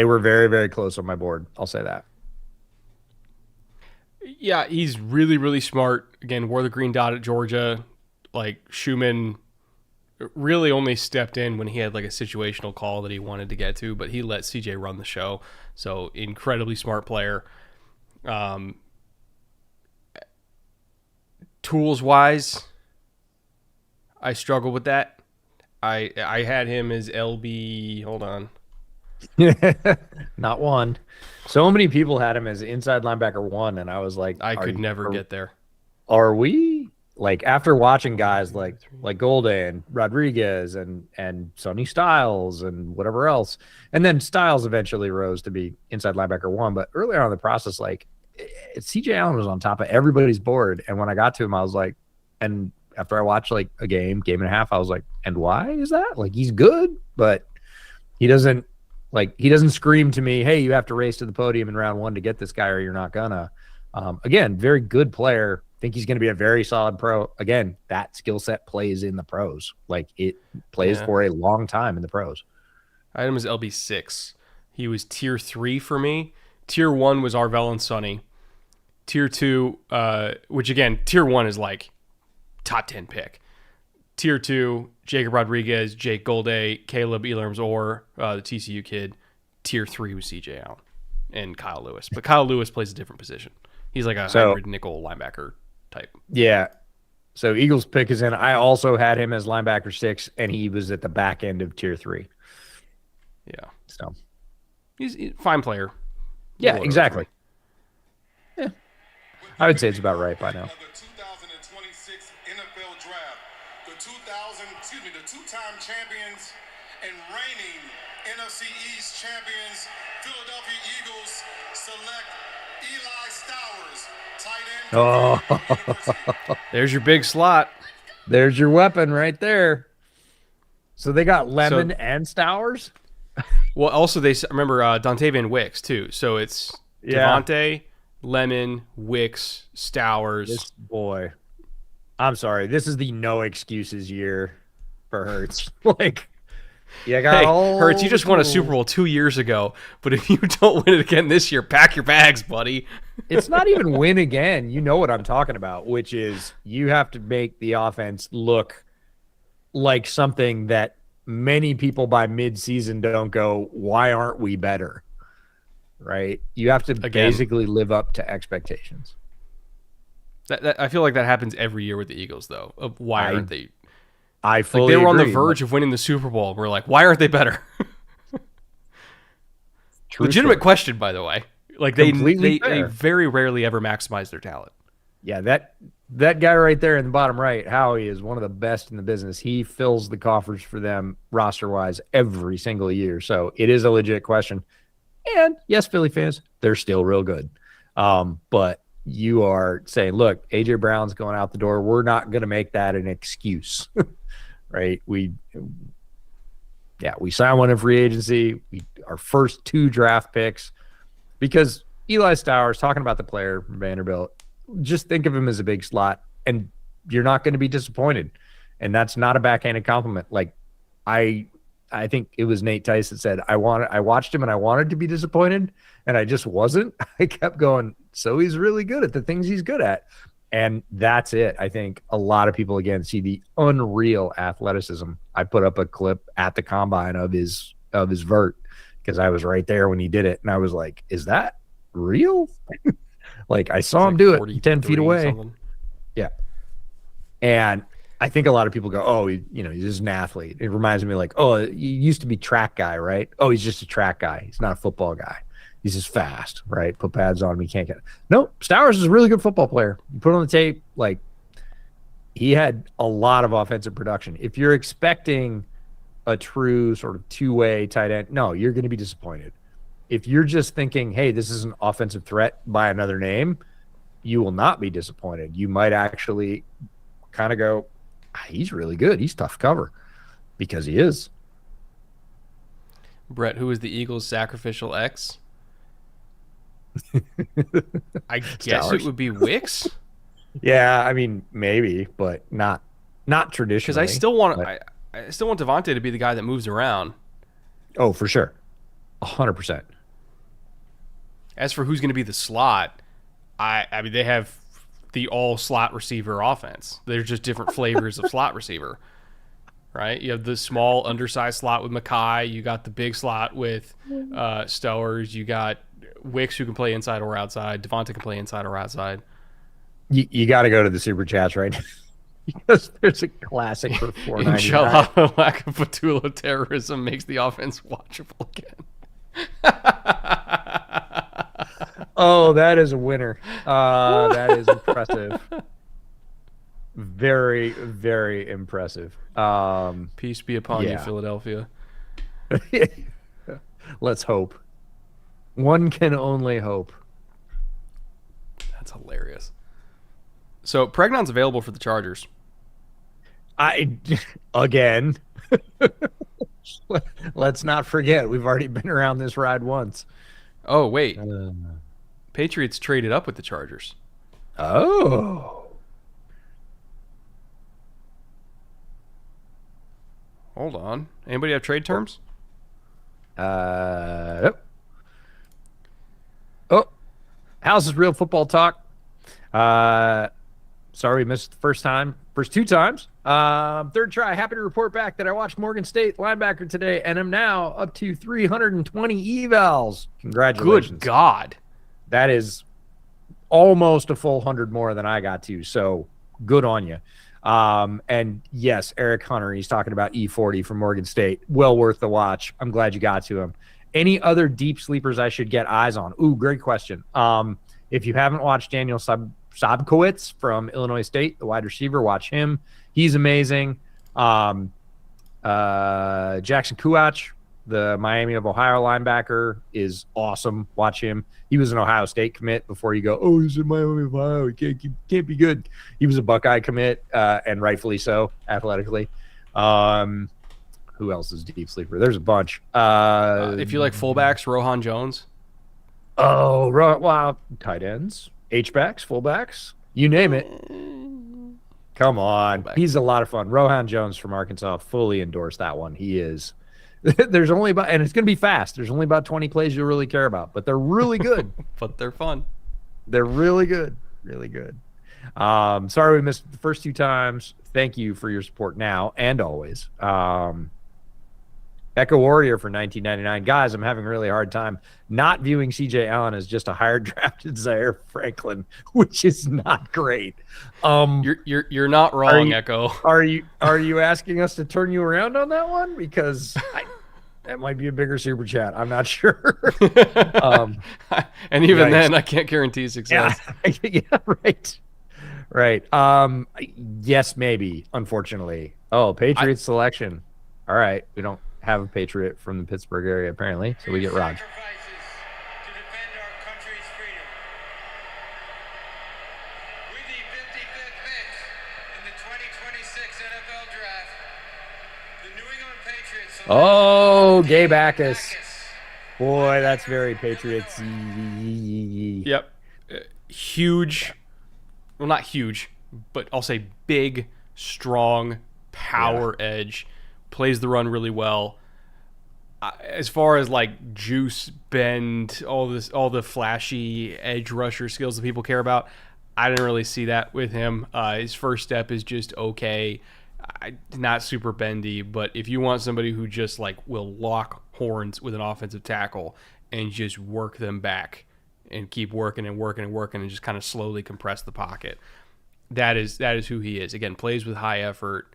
Speaker 2: were very, very close on my board. I'll say that.
Speaker 1: Yeah, he's really, really smart. Again, wore the green dot at Georgia. Like, Schumann really only stepped in when he had like a situational call that he wanted to get to, but he let CJ run the show. So incredibly smart player. Tools wise, I struggle with that. I had him as LB. Hold on.
Speaker 2: Not one. So many people had him as inside linebacker 1, and I was like,
Speaker 1: I could never get there.
Speaker 2: Are we? Like, after watching guys like Golden and Rodriguez and Sonny Styles and whatever else, and then Styles eventually rose to be inside linebacker 1, but earlier on in the process, like, CJ Allen was on top of everybody's board, and when I got to him, I was like, and after I watched like a game and a half, I was like, and why is that? Like, he's good, but he doesn't scream to me, hey, you have to race to the podium in round 1 to get this guy or you're not gonna. Again, very good player. Think he's going to be a very solid pro. Again, that skill set plays in the pros. Like, it plays for a long time in the pros.
Speaker 1: I had him as LB6. He was tier 3 for me. Tier 1 was Arvell and Sonny. Tier 2, which again, Tier 1 is like top 10 pick. Tier 2, Jacob Rodriguez, Jake Golday, Caleb Elarms-Orr, the TCU kid. Tier 3 was CJ Allen and Kyle Lewis. But Kyle Lewis plays a different position. He's like a hybrid nickel linebacker type.
Speaker 2: Yeah. So Eagles pick is in. I also had him as linebacker 6, and he was at the back end of Tier 3.
Speaker 1: Yeah.
Speaker 2: So
Speaker 1: he's a fine player.
Speaker 2: Yeah, exactly. Yeah. I would say it's about right by now.
Speaker 3: The 2026 NFL Draft. The two-time champions and reigning NFC East champions, Philadelphia Eagles, select Eli Stowers, tight end.
Speaker 2: Oh,
Speaker 1: There's your big slot.
Speaker 2: there's your weapon right there. So they got Lemon and Stowers?
Speaker 1: Well, also they remember Dontavian Wicks too. So it's Devontae, Lemon, Wicks, Stowers.
Speaker 2: This boy. I'm sorry. This is the no excuses year for Hurts. Like, yeah,
Speaker 1: Hey, Hurts, you just won a Super Bowl 2 years ago, but if you don't win it again this year, pack your bags, buddy.
Speaker 2: It's not even win again. You know what I'm talking about, which is you have to make the offense look like something that many people by midseason don't go, why aren't we better? Right? You have to basically live up to expectations.
Speaker 1: That I feel like that happens every year with the Eagles, though. Of why aren't they?
Speaker 2: I fully
Speaker 1: they were on the
Speaker 2: agree,
Speaker 1: verge of winning the Super Bowl. We're like, why aren't they better?
Speaker 2: True
Speaker 1: Legitimate
Speaker 2: story.
Speaker 1: question, by the way. Like they
Speaker 2: fair.
Speaker 1: very rarely ever maximize their talent.
Speaker 2: Yeah, that guy right there in the bottom right, Howie, is one of the best in the business. He fills the coffers for them roster-wise every single year. So it is a legit question. And yes, Philly fans, they're still real good. But you are saying, look, A.J. Brown's going out the door. We're not going to make that an excuse, right? We signed one in free agency. Our first 2 draft picks, because Eli Stowers, talking about the player from Vanderbilt, just think of him as a big slot, and you're not going to be disappointed. And that's not a backhanded compliment. Like, I think it was Nate Tice that said, I watched him and I wanted to be disappointed, and I just wasn't. I kept going, so he's really good at the things he's good at. And that's it. I think a lot of people, again, see the unreal athleticism. I put up a clip at the combine of his vert because I was right there when he did it. And I was like, is that real? Like, I saw him do it 10 feet away.
Speaker 1: Something.
Speaker 2: Yeah. And I think a lot of people go, oh, he's just an athlete. It reminds me like, oh, he used to be track guy, right? Oh, he's just a track guy. He's not a football guy. He's just fast, right? Put pads on him, he can't get it. No, Stowers is a really good football player. You put on the tape, like, he had a lot of offensive production. If you're expecting a true sort of two-way tight end, no, you're going to be disappointed. If you're just thinking, hey, this is an offensive threat by another name, you will not be disappointed. You might actually kind of go, he's really good. He's tough cover, because he is.
Speaker 1: Brett, who is the Eagles' sacrificial X? I guess
Speaker 2: Stowers.
Speaker 1: it would be Wicks.
Speaker 2: Yeah, I mean, maybe, but not traditionally.
Speaker 1: Because I still want Devontae to be the guy that moves around.
Speaker 2: Oh, for sure. 100%.
Speaker 1: As for who's going to be the slot, I mean, they have the all slot receiver offense. They're just different flavors of slot receiver, right? You have the small undersized slot with Mackay. You got the big slot with Stowers. You got Wicks, who can play inside or outside. Devontae can play inside or outside.
Speaker 2: You got to go to the super chats right now, because there's a classic for $4.99.
Speaker 1: Inshallah, lack of Fatula terrorism makes the offense watchable again.
Speaker 2: Oh, that is a winner. That is impressive. Very, very impressive.
Speaker 1: Peace be upon you,
Speaker 2: yeah.
Speaker 1: Philadelphia.
Speaker 2: Let's hope. One can only hope.
Speaker 1: That's hilarious. So Pregnon's available for the Chargers.
Speaker 2: Again. Let's not forget, we've already been around this ride once.
Speaker 1: Oh, wait. Patriots traded up with the Chargers.
Speaker 2: Oh.
Speaker 1: Hold on. Anybody have trade terms?
Speaker 2: Oh. How's this real football talk? Sorry we missed the first 2 times. Third try. Happy to report back that I watched Morgan State linebacker today and am now up to 320 evals. Congratulations.
Speaker 1: Good God.
Speaker 2: That is almost a full 100 more than I got to. So good on you. And yes, Eric Hunter, he's talking about E40 from Morgan State. Well worth the watch. I'm glad you got to him. Any other deep sleepers I should get eyes on? Ooh, great question. If you haven't watched Daniel Sobkowitz from Illinois State, the wide receiver, watch him. He's amazing. Jackson Kuach, the Miami of Ohio linebacker, is awesome. Watch him. He was an Ohio State commit before you go, oh, he's in Miami of Ohio. He can't be good. He was a Buckeye commit, and rightfully so, athletically. Who else is deep sleeper? There's a bunch.
Speaker 1: If you like fullbacks, Rohan Jones.
Speaker 2: Oh, well, tight ends, H-backs, fullbacks, you name it. Come on.
Speaker 1: Fullback.
Speaker 2: He's a lot of fun. Rohan Jones from Arkansas, fully endorse that one. He is. There's only about, and it's going to be fast. There's only about 20 plays you'll really care about, but they're really good.
Speaker 1: But they're fun.
Speaker 2: They're really good. Really good. Sorry we missed the first 2 times. Thank you for your support now and always. Echo Warrior for 1999. Guys, I'm having a really hard time not viewing CJ Allen as just a higher drafted Zaire Franklin, which is not great.
Speaker 1: You're not wrong, Echo.
Speaker 2: Are you asking us to turn you around on that one? Because that might be a bigger super chat. I'm not sure.
Speaker 1: And even then, I can't guarantee success.
Speaker 2: Yeah, right. Yes, maybe. Unfortunately. Oh, Patriots selection. All right, we don't have a Patriot from the Pittsburgh area apparently, so we get Rod.
Speaker 4: Sacrifices to defend our country's freedom. With the 55th pick in the 2026 NFL Draft, the New England Patriots select
Speaker 2: Oh, Gabe Backus. Boy, that's very Patriots.
Speaker 1: Yep. Huge. Well, not huge, but I'll say big, strong, power edge. Plays the run really well. As far as like juice, bend, all the flashy edge rusher skills that people care about, I didn't really see that with him. His first step is just okay, not super bendy. But if you want somebody who just like will lock horns with an offensive tackle and just work them back and keep working and just kind of slowly compress the pocket, that is who he is. Again, plays with high effort.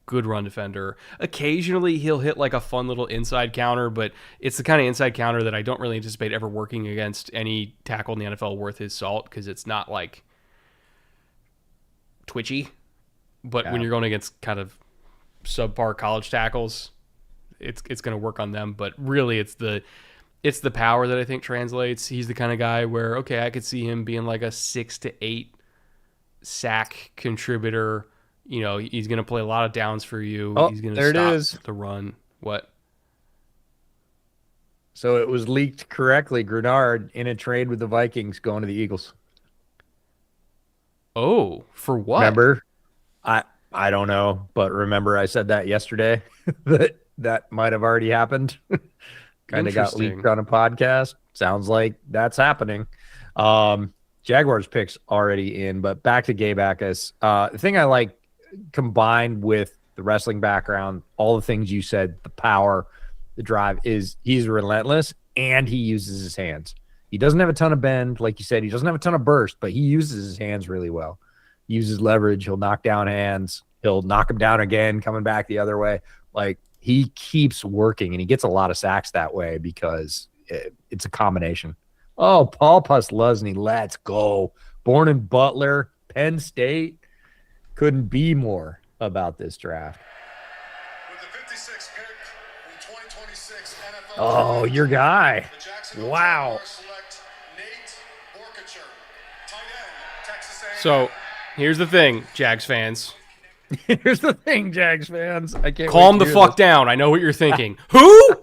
Speaker 1: Good run defender. Occasionally he'll hit like a fun little inside counter, but it's the kind of inside counter that I don't really anticipate ever working against any tackle in the NFL worth his salt, because it's not like twitchy. But when you're going against kind of subpar college tackles, it's going to work on them. But really it's the power that I think translates. He's the kind of guy where, okay, I could see him being like a 6 to 8 sack contributor. You know, he's going to play a lot of downs for you.
Speaker 2: Oh,
Speaker 1: he's going
Speaker 2: there
Speaker 1: to
Speaker 2: it is.
Speaker 1: stop the run. What?
Speaker 2: So it was leaked correctly. Grenard in a trade with the Vikings going to the Eagles.
Speaker 1: Oh, for what?
Speaker 2: Remember? I don't know, but remember I said that yesterday that might have already happened. Kind of got leaked on a podcast. Sounds like that's happening. Jaguars picks already in, but back to Gabe Backus. The thing I like, combined with the wrestling background, all the things you said, the power, the drive, is he's relentless and he uses his hands. He doesn't have a ton of bend, like you said. He doesn't have a ton of burst, but he uses his hands really well. He uses leverage. He'll knock down hands. He'll knock them down again, coming back the other way. Like, he keeps working, and he gets a lot of sacks that way because it's a combination. Oh, Paul Posluszny, let's go. Born in Butler, Penn State. Couldn't be more about this draft.
Speaker 3: With the 56th pick in the 2026 NFL
Speaker 2: Oh, your guy.
Speaker 3: the Jacksonville
Speaker 2: Wow.
Speaker 3: Jaguars select Nate Borkacher, tight end, Texas A&M.
Speaker 1: So here's the thing, Jags fans.
Speaker 2: Here's the thing, Jags fans. I can't
Speaker 1: Calm the
Speaker 2: wait to
Speaker 1: fuck
Speaker 2: hear
Speaker 1: down. I know what you're thinking. Who?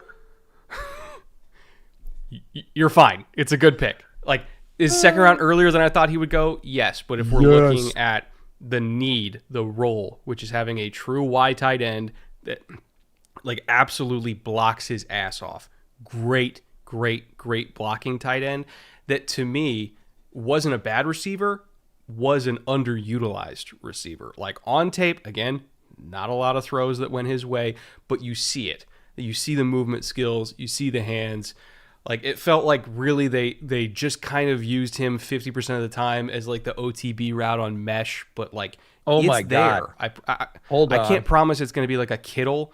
Speaker 1: You're fine. It's a good pick. Like, is second round earlier than I thought he would go? Yes. But if we're looking at the need, the role, which is having a true Y tight end that like absolutely blocks his ass off. Great blocking tight end that to me wasn't a bad receiver, was an underutilized receiver. Like on tape, again, not a lot of throws that went his way, but you see it. You see the movement skills, you see the hands. Like it felt like really they just kind of used him 50% of the time as like the OTB route on mesh, but like
Speaker 2: Oh
Speaker 1: it's
Speaker 2: my
Speaker 1: there.
Speaker 2: God.
Speaker 1: I can't promise it's going to be like a Kittle.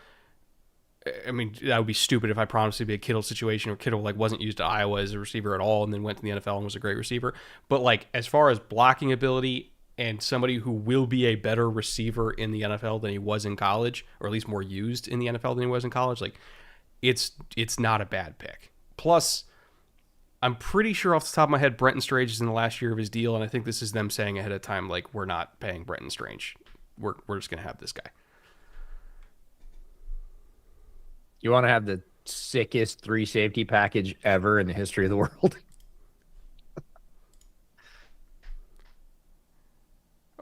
Speaker 1: I mean, that would be stupid if I promised it'd be a Kittle situation, or Kittle like wasn't used at Iowa as a receiver at all and then went to the NFL and was a great receiver. But like as far as blocking ability and somebody who will be a better receiver in the NFL than he was in college, or at least more used in the NFL than he was in college, like it's not a bad pick. Plus, I'm pretty sure off the top of my head, Brenton Strange is in the last year of his deal, and I think this is them saying ahead of time, like, we're not paying Brenton Strange. We're just going to have this guy.
Speaker 2: You want to have the sickest 3 safety package ever in the history of the world?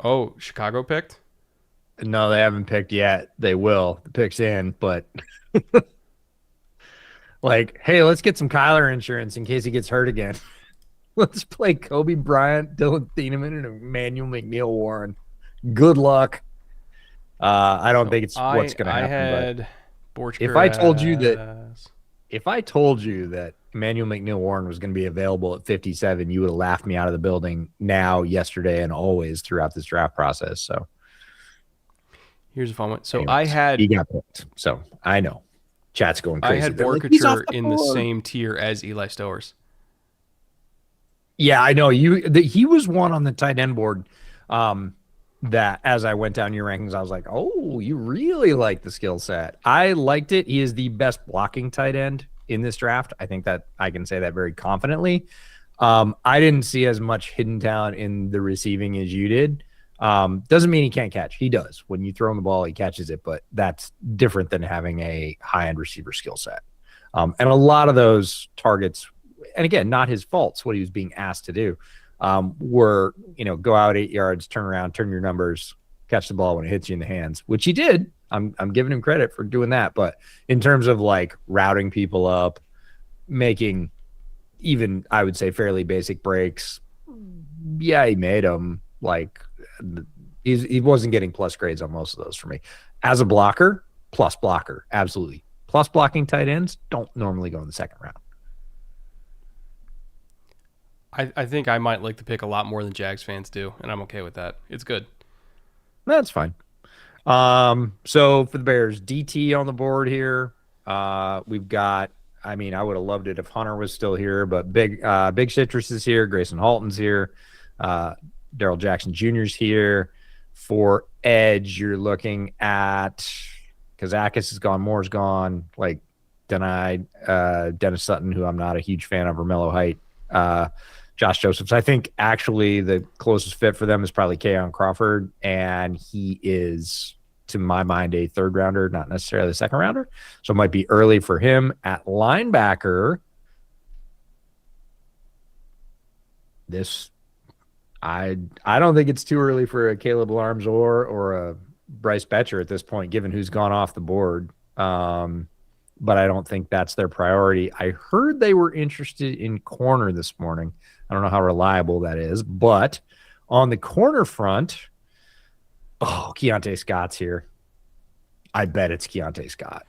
Speaker 1: Oh, Chicago picked?
Speaker 2: No, they haven't picked yet. They will. The pick's in, but like, hey, let's get some Kyler insurance in case he gets hurt again. Let's play Kobe Bryant, Dylan Thieneman, and Emmanuel McNeil Warren. Good luck. I don't think it's what's going to happen. If I told you that Emmanuel McNeil Warren was going to be available at 57, you would have laughed me out of the building now, yesterday, and always throughout this draft process. So
Speaker 1: here's a fun one. So
Speaker 2: anyways, he got picked. So I know. Chat's going crazy.
Speaker 1: I had Borkature in the same tier as Eli Stowers.
Speaker 2: Yeah, I know. He was one on the tight end board that as I went down your rankings, I was like, oh, you really like the skill set. I liked it. He is the best blocking tight end in this draft. I think that I can say that very confidently. I didn't see as much hidden talent in the receiving as you did. Doesn't mean he can't catch. He does. When you throw him the ball, he catches it, but that's different than having a high-end receiver skill set. And a lot of those targets, and again, not his fault, it's what he was being asked to do, were, go out 8 yards, turn around, turn your numbers, catch the ball when it hits you in the hands, which he did. I'm giving him credit for doing that. But in terms of like routing people up, making even, I would say, fairly basic breaks, yeah, he made them. Like, he wasn't getting plus grades on most of those for me. As a blocker, plus blocker, absolutely. Plus blocking tight ends don't normally go in the second round.
Speaker 1: I think I might like the pick a lot more than Jags fans do, and I'm okay with that. It's good.
Speaker 2: That's fine. So for the Bears, DT on the board here. We've got, I would have loved it if Hunter was still here, but Big Citrus is here. Grayson Halton's here. Daryl Jackson Jr.'s here. For edge, you're looking at Kazakis is gone, Moore's gone, like denied, Dennis Sutton, who I'm not a huge fan of, or Mellow Height, Josh Josephs. I think actually the closest fit for them is probably Keon Crawford, and he is, to my mind, a third rounder, not necessarily a second rounder. So it might be early for him. At linebacker, I don't think it's too early for a Caleb Larms or a Bryce Betcher at this point, given who's gone off the board. But I don't think that's their priority. I heard they were interested in corner this morning. I don't know how reliable that is, but on the corner front, Keontae Scott's here. I bet it's Keontae Scott.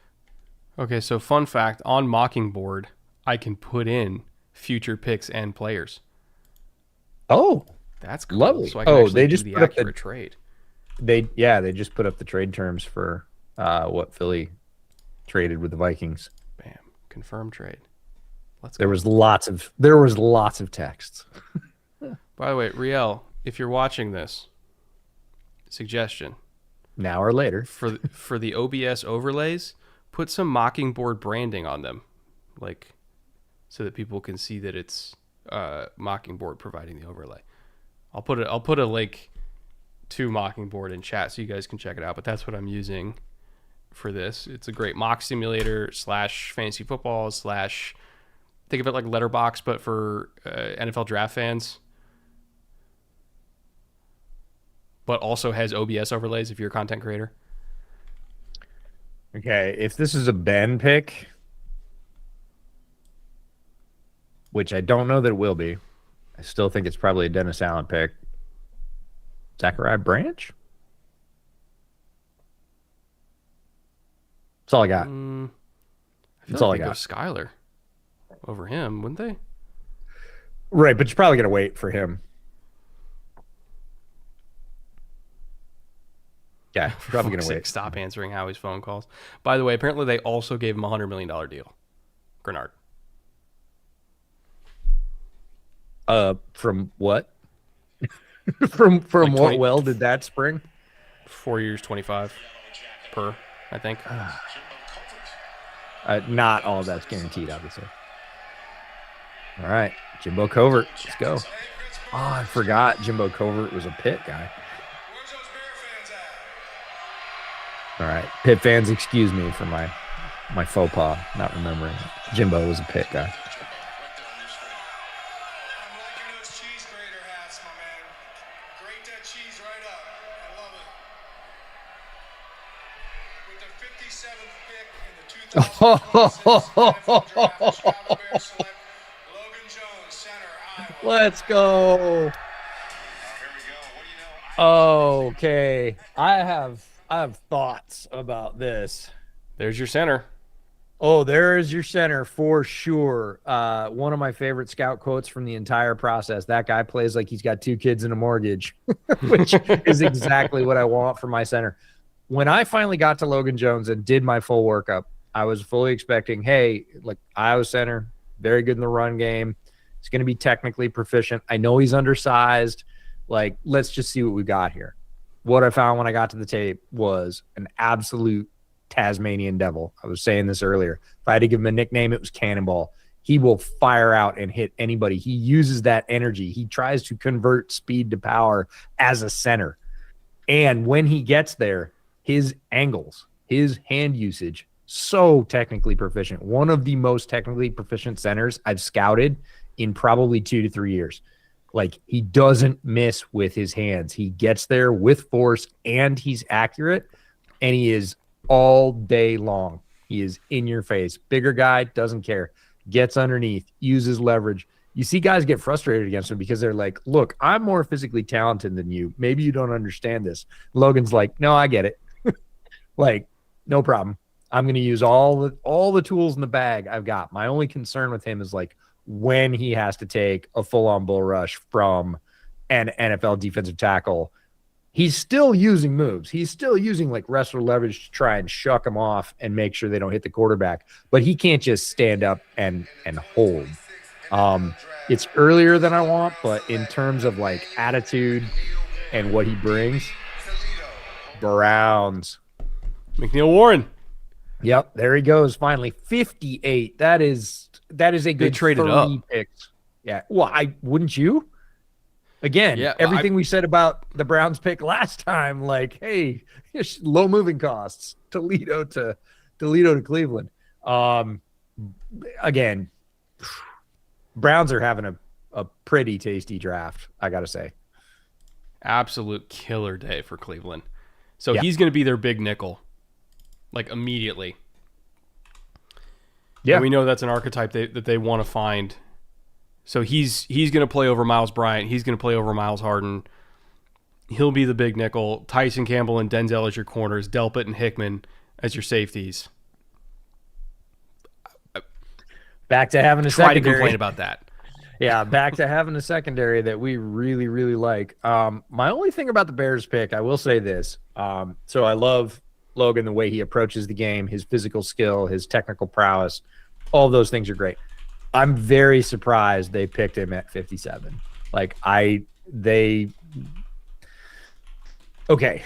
Speaker 1: Okay, so fun fact, on Mockingboard, I can put in future picks and players.
Speaker 2: Oh,
Speaker 1: that's cool.
Speaker 2: lovely.
Speaker 1: So I can actually
Speaker 2: they
Speaker 1: do
Speaker 2: just
Speaker 1: the
Speaker 2: put up
Speaker 1: accurate trade.
Speaker 2: They just put up the trade terms for what Philly traded with the Vikings.
Speaker 1: Bam, confirmed trade. Let's go.
Speaker 2: There was lots of texts.
Speaker 1: By the way, Riel, if you're watching this, suggestion
Speaker 2: Now or later.
Speaker 1: for the OBS overlays, put some Mockingboard branding on them, like so that people can see that it's Mockingboard providing the overlay. I'll put a link to Mockingboard in chat so you guys can check it out. But that's what I'm using for this. It's a great mock simulator / fantasy football / think of it like Letterbox, but for NFL draft fans. But also has OBS overlays if you're a content creator.
Speaker 2: Okay, if this is a Ben pick, which I don't know that it will be, I still think it's probably a Dennis Allen pick. Zachariah Branch? That's all I got.
Speaker 1: I feel
Speaker 2: That's
Speaker 1: like
Speaker 2: all I
Speaker 1: they'd go
Speaker 2: got.
Speaker 1: Skyler over him, wouldn't they?
Speaker 2: Right, but you're probably going to wait for him. Yeah,
Speaker 1: For
Speaker 2: probably going
Speaker 1: fuck's
Speaker 2: to
Speaker 1: sake,
Speaker 2: wait.
Speaker 1: stop answering Howie's phone calls. By the way, apparently they also gave him a $100 million deal. Grenard.
Speaker 2: From what? from
Speaker 1: Like
Speaker 2: what
Speaker 1: 20
Speaker 2: well did that spring?
Speaker 1: 4 years, 25 per, I think.
Speaker 2: Not all of that's guaranteed, obviously. All right, Jimbo Covert, let's go. Oh, I forgot Jimbo Covert was a Pitt guy.
Speaker 3: Where's those Bear fans at?
Speaker 2: All right, Pitt fans, excuse me for my faux pas, not remembering it. Jimbo was a Pitt guy.
Speaker 3: I'm liking those cheese grater hats, my man. Grate that cheese right up. I love it. With the 57th pick in the 2026 NFL Draft, the Chicago Bears select Logan Jones, center, Iowa.
Speaker 2: Let's go.
Speaker 3: Here we go. What do you know?
Speaker 2: Okay, I have thoughts about this.
Speaker 1: There's your center.
Speaker 2: Oh, there is your center for sure. One of my favorite scout quotes from the entire process. That guy plays like he's got 2 kids and a mortgage, which is exactly what I want for my center. When I finally got to Logan Jones and did my full workup, I was fully expecting, hey, like Iowa center, very good in the run game. He's going to be technically proficient. I know he's undersized. Like, let's just see what we got here. What I found when I got to the tape was an absolute Tasmanian devil. I was saying this earlier. If I had to give him a nickname, it was Cannonball. He will fire out and hit anybody. He uses that energy. He tries to convert speed to power as a center. And when he gets there, his angles, his hand usage, so technically proficient. One of the most technically proficient centers I've scouted in probably 2 to 3 years. Like, he doesn't miss with his hands. He gets there with force and he's accurate, and he is all day long. He is in your face. Bigger guy, doesn't care. Gets underneath, uses leverage. You see guys get frustrated against him because they're like, look, I'm more physically talented than you. Maybe you don't understand this. Logan's like, no, I get it. Like, no problem. I'm going to use all the tools in the bag I've got. My only concern with him is like when he has to take a full-on bull rush from an NFL defensive tackle. He's still using moves. He's still using like wrestler leverage to try and shuck him off and make sure they don't hit the quarterback. But he can't just stand up and hold. It's earlier than I want, but in terms of like attitude and what he brings, Browns.
Speaker 1: McNeil Warren.
Speaker 2: Yep, there he goes. Finally, 58. That is a good
Speaker 1: traded
Speaker 2: 3
Speaker 1: up.
Speaker 2: picks. Yeah. Well, wouldn't you? Again,
Speaker 1: Yeah,
Speaker 2: everything we said about the Browns pick last time, like, hey, low moving costs, Toledo to Cleveland. Again, Browns are having a pretty tasty draft, I gotta say.
Speaker 1: Absolute killer day for Cleveland. So
Speaker 2: Yeah.
Speaker 1: he's going to be their big nickel, like immediately.
Speaker 2: Yeah.
Speaker 1: And we know that's an archetype that they want to find. So he's going to play over Miles Bryant. He's going to play over Miles Harden. He'll be the big nickel. Tyson Campbell and Denzel as your corners. Delpit and Hickman as your safeties.
Speaker 2: Back to having a
Speaker 1: Try to
Speaker 2: secondary.
Speaker 1: complain about that.
Speaker 2: Yeah, back to having a secondary that we really, really like. My only thing about the Bears pick, I will say this. So I love Logan, the way he approaches the game, his physical skill, his technical prowess. All those things are great. I'm very surprised they picked him at 57. Okay.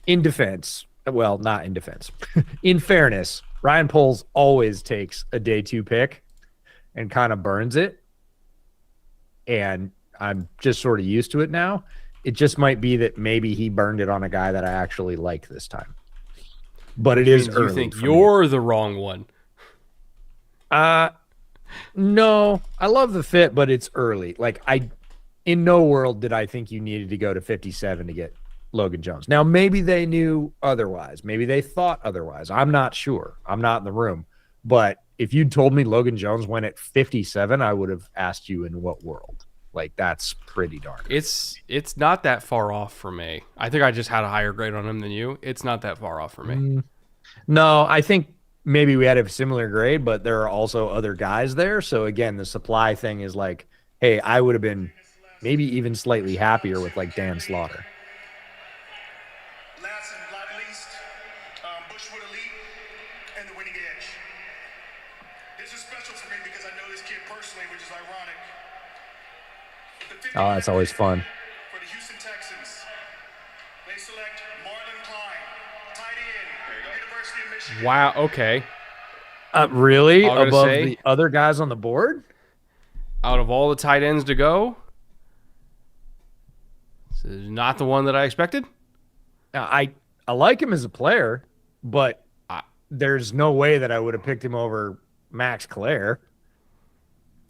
Speaker 2: In defense, well, not in defense. In fairness, Ryan Poles always takes a day 2 pick and kind of burns it. And I'm just sort of used to it now. It just might be that maybe he burned it on a guy that I actually like this time. But it is early.
Speaker 1: You think
Speaker 2: for me.
Speaker 1: you're the wrong one.
Speaker 2: No, I love the fit, but it's early. Like, in no world did I think you needed to go to 57 to get Logan Jones. Now, maybe they knew otherwise. Maybe they thought otherwise. I'm not sure. I'm not in the room. But if you'd told me Logan Jones went at 57, I would have asked you in what world. Like, that's pretty darn good.
Speaker 1: It's not that far off for me. I think I just had a higher grade on him than you. It's not that far off for me.
Speaker 2: No, I think maybe we had a similar grade, but there are also other guys there. So again, the supply thing is like, hey, I would have been maybe even slightly happier with like Dan Slaughter.
Speaker 3: Last and not least, Bushwood Elite and the winning edge. This is special for me because I know this kid personally, which is ironic.
Speaker 2: Oh, that's always fun.
Speaker 3: For the Houston Texans, they select Marlon Klein, tight end, University of Michigan.
Speaker 1: Wow. Okay.
Speaker 2: Really?
Speaker 1: I was gonna
Speaker 2: Above
Speaker 1: say-
Speaker 2: the other guys on the board?
Speaker 1: Out of all the tight ends to go, this is not the one that I expected.
Speaker 2: I like him as a player, but there's no way that I would have picked him over Max Clare.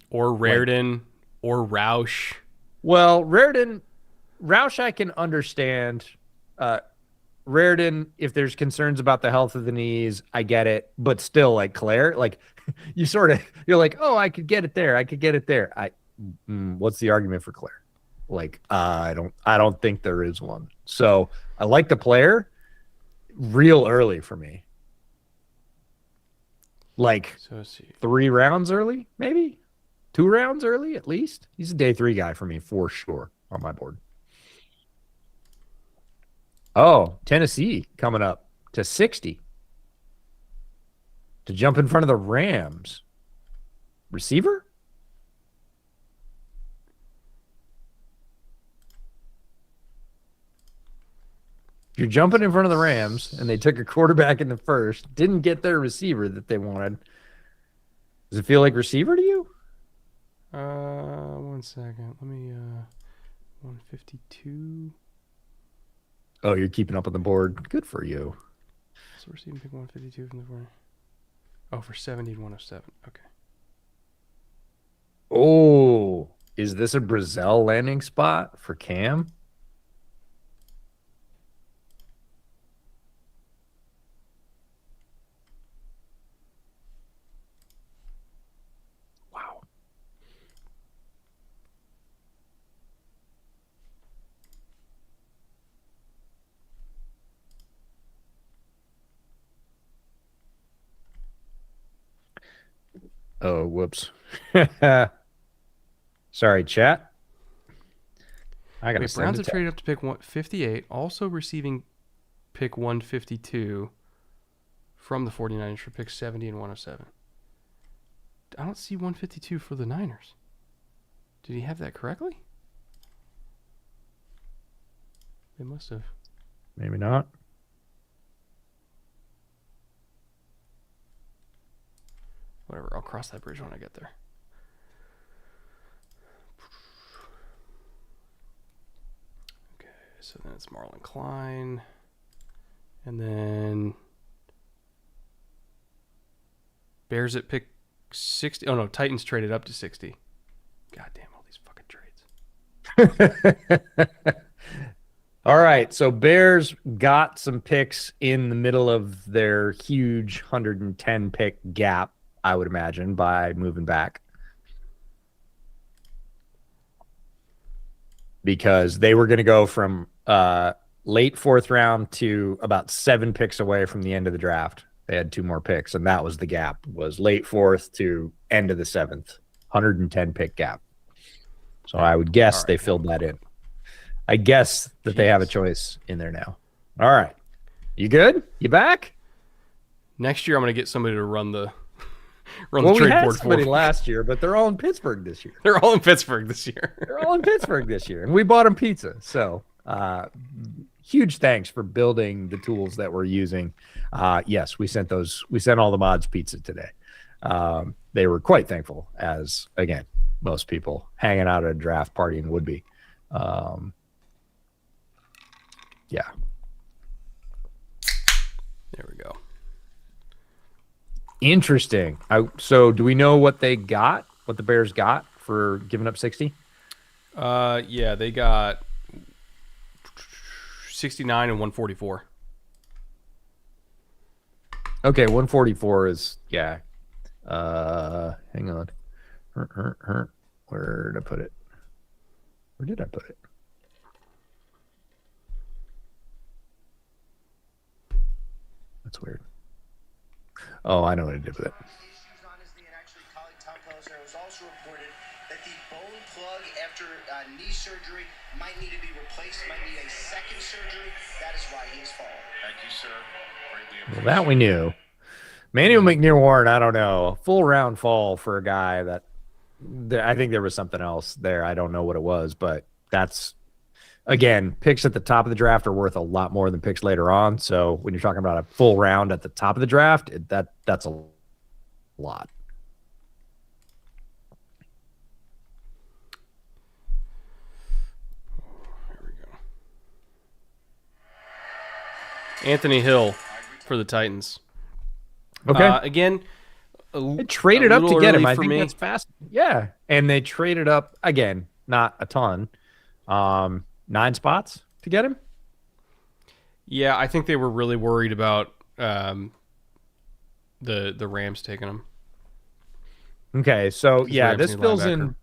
Speaker 1: Or Raridan, or Roush.
Speaker 2: Well, Roush I can understand. Raridan, if there's concerns about the health of the knees, I get it. But still, like Claire, like you're like, oh, I could get it there. I could get it there. What's the argument for Claire? Like, I don't think there is one. So I like the player real early for me. Like
Speaker 1: So let's see.
Speaker 2: 3 rounds early, maybe 2 rounds early at least. He's a day 3 guy for me for sure on my board. Oh, Tennessee coming up to 60 to jump in front of the Rams. Receiver? You're jumping in front of the Rams, and they took a quarterback in the first, didn't get their receiver that they wanted. Does it feel like receiver to you?
Speaker 1: 1 second. Let me 152.
Speaker 2: Oh, you're keeping up on the board. Good for you.
Speaker 1: So receiving pick 152 from the 4. Oh, for 70 and 107. Okay.
Speaker 2: Oh, is this a Brazil landing spot for Cam? Wow. Oh, whoops. Sorry, chat. I gotta
Speaker 1: Wait,
Speaker 2: send
Speaker 1: Browns
Speaker 2: a
Speaker 1: have
Speaker 2: text.
Speaker 1: traded up to pick 158, also receiving pick 152 from the 49ers for pick 70 and 107. I don't see 152 for the Niners. Did he have that correctly? They must have.
Speaker 2: Maybe not.
Speaker 1: Whatever, I'll cross that bridge when I get there. Okay, so then it's Marlon Klein. And then Bears at pick 60. Oh, no, Titans traded up to 60. God damn, all these fucking trades.
Speaker 2: All right, so Bears got some picks in the middle of their huge 110 pick gap, I would imagine, by moving back. Because they were going to go from late 4th round to about 7 picks away from the end of the draft. They had 2 more picks, and that was the gap, was late 4th to end of the 7th, 110 pick gap. So I would guess they filled that in. I guess that they have a choice in there now. All right. You good? You back?
Speaker 1: Next year, I'm going to get somebody to run the
Speaker 2: Well,
Speaker 1: the
Speaker 2: we
Speaker 1: trade
Speaker 2: had
Speaker 1: board for
Speaker 2: somebody
Speaker 1: me.
Speaker 2: last year, but they're all in Pittsburgh this year.
Speaker 1: They're all in Pittsburgh this year.
Speaker 2: They're all in Pittsburgh this year, and we bought them pizza. So huge thanks for building the tools that we're using. Yes, we sent all the mods pizza today. They were quite thankful, as again, most people hanging out at a draft party would be. Yeah.
Speaker 1: There we go.
Speaker 2: Interesting. So do we know what they got, what the Bears got for giving up 60?
Speaker 1: Yeah, they got 69 and 144.
Speaker 2: Okay, 144 is, yeah. Hang on. Where to put it? Where did I put it? That's weird. Oh, I know what I did with it.
Speaker 5: Issues, honestly, and actually, colleague Tom Pelissero has also reported that the bone plug after knee surgery might need to be replaced, might need a second surgery. That is why he has fallen.
Speaker 3: Thank you, sir. Greatly
Speaker 2: Well, that we knew. Manuel McNeil-Warren, I don't know. A full round fall for a guy that I think there was something else there. I don't know what it was, but that's, again, picks at the top of the draft are worth a lot more than picks later on. So when you're talking about a full round at the top of the draft, that's a lot.
Speaker 1: Here we go. Anthony Hill for the Titans.
Speaker 2: Okay.
Speaker 1: Again,
Speaker 2: They traded up to get him. I think
Speaker 1: me.
Speaker 2: that's fast. Yeah. And they traded up, again, not a ton. 9 spots to get him.
Speaker 1: Yeah, I think they were really worried about the Rams taking him.
Speaker 2: Okay, so yeah,
Speaker 1: Rams
Speaker 2: this
Speaker 1: need
Speaker 2: fills
Speaker 1: linebacker.
Speaker 2: in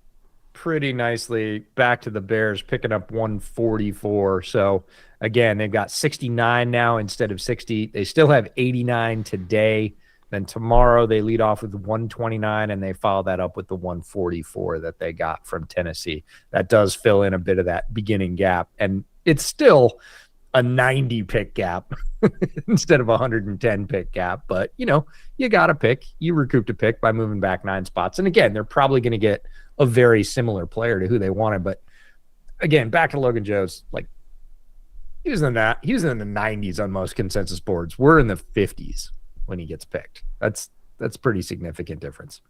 Speaker 2: pretty nicely back to the Bears picking up 144. So again, they've got 69 now instead of 60. They still have 89 today. Then tomorrow they lead off with 129 and they follow that up with the 144 that they got from Tennessee. That does fill in a bit of that beginning gap. And it's still a 90 pick gap instead of a 110 pick gap. But, you know, you got a pick. You recouped a pick by moving back 9 spots. And again, they're probably going to get a very similar player to who they wanted. But again, back to Logan Jones, like he was in the 90s on most consensus boards. We're in the 50s when he gets picked. That's pretty significant difference.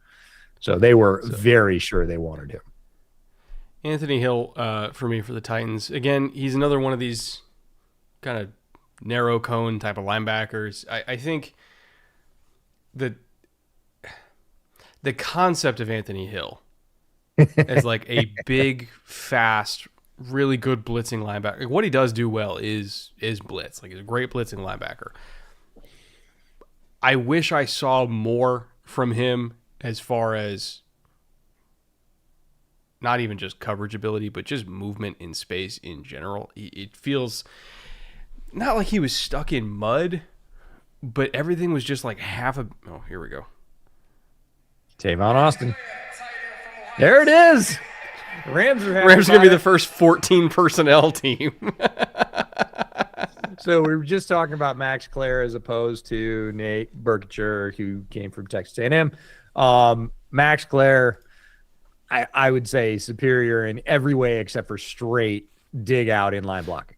Speaker 2: So they were very sure they wanted him.
Speaker 1: Anthony Hill, for me, for the Titans. Again, he's another one of these kind of narrow cone type of linebackers. I think the concept of Anthony Hill as like a big, fast, really good blitzing linebacker. Like what he does do well is blitz. Like he's a great blitzing linebacker. I wish I saw more from him as far as not even just coverage ability, but just movement in space in general. It feels not like he was stuck in mud, but everything was just like half a... Oh, here we go.
Speaker 2: Tavon Austin. There it is. Rams are
Speaker 1: going to be the first 14 personnel team.
Speaker 2: So we were just talking about Max Clare as opposed to Nate Berkshire, who came from Texas A&M. Max Clare, I would say superior in every way except for straight dig out in line blocking.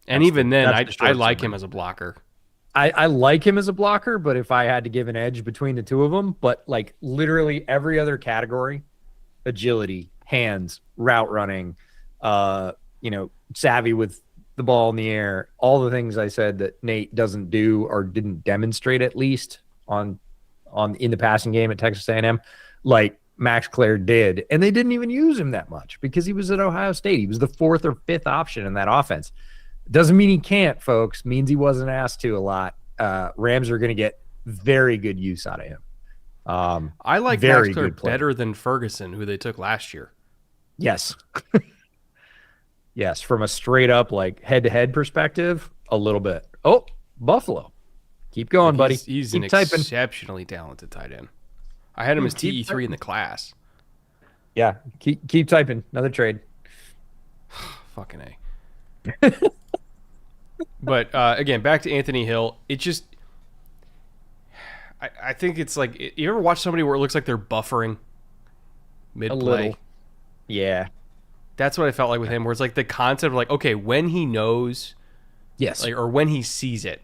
Speaker 1: And even then, I like
Speaker 2: summary.
Speaker 1: him as a blocker.
Speaker 2: I like him as a blocker, but if I had to give an edge between the two of them, but like literally every other category, agility, hands, route running, savvy with the ball in the air, all the things I said that Nate doesn't do or didn't demonstrate at least in the passing game at Texas A&M, like Max Clare did. And they didn't even use him that much because he was at Ohio State. He was the 4th or 5th option in that offense. Doesn't mean he can't, folks. Means he wasn't asked to a lot. Rams are going to get very good use out of him.
Speaker 1: I like
Speaker 2: very
Speaker 1: Max Clare
Speaker 2: good player.
Speaker 1: better than Ferguson, who they took last year.
Speaker 2: Yes. Yes, from a straight up like head-to-head perspective, a little bit. Oh, Buffalo. Keep going, buddy.
Speaker 1: He's
Speaker 2: Keep
Speaker 1: an
Speaker 2: typing.
Speaker 1: exceptionally talented tight end. I had him as
Speaker 2: Keep
Speaker 1: TE3 in the class.
Speaker 2: Yeah, keep typing. Another trade.
Speaker 1: Fucking A. But again, back to Anthony Hill. It just, I think it's like, you ever watch somebody where it looks like they're buffering mid-play?
Speaker 2: A little. Yeah.
Speaker 1: That's what I felt like with him, where it's like the concept of like, okay, when he knows,
Speaker 2: Yes.
Speaker 1: like, or when he sees it,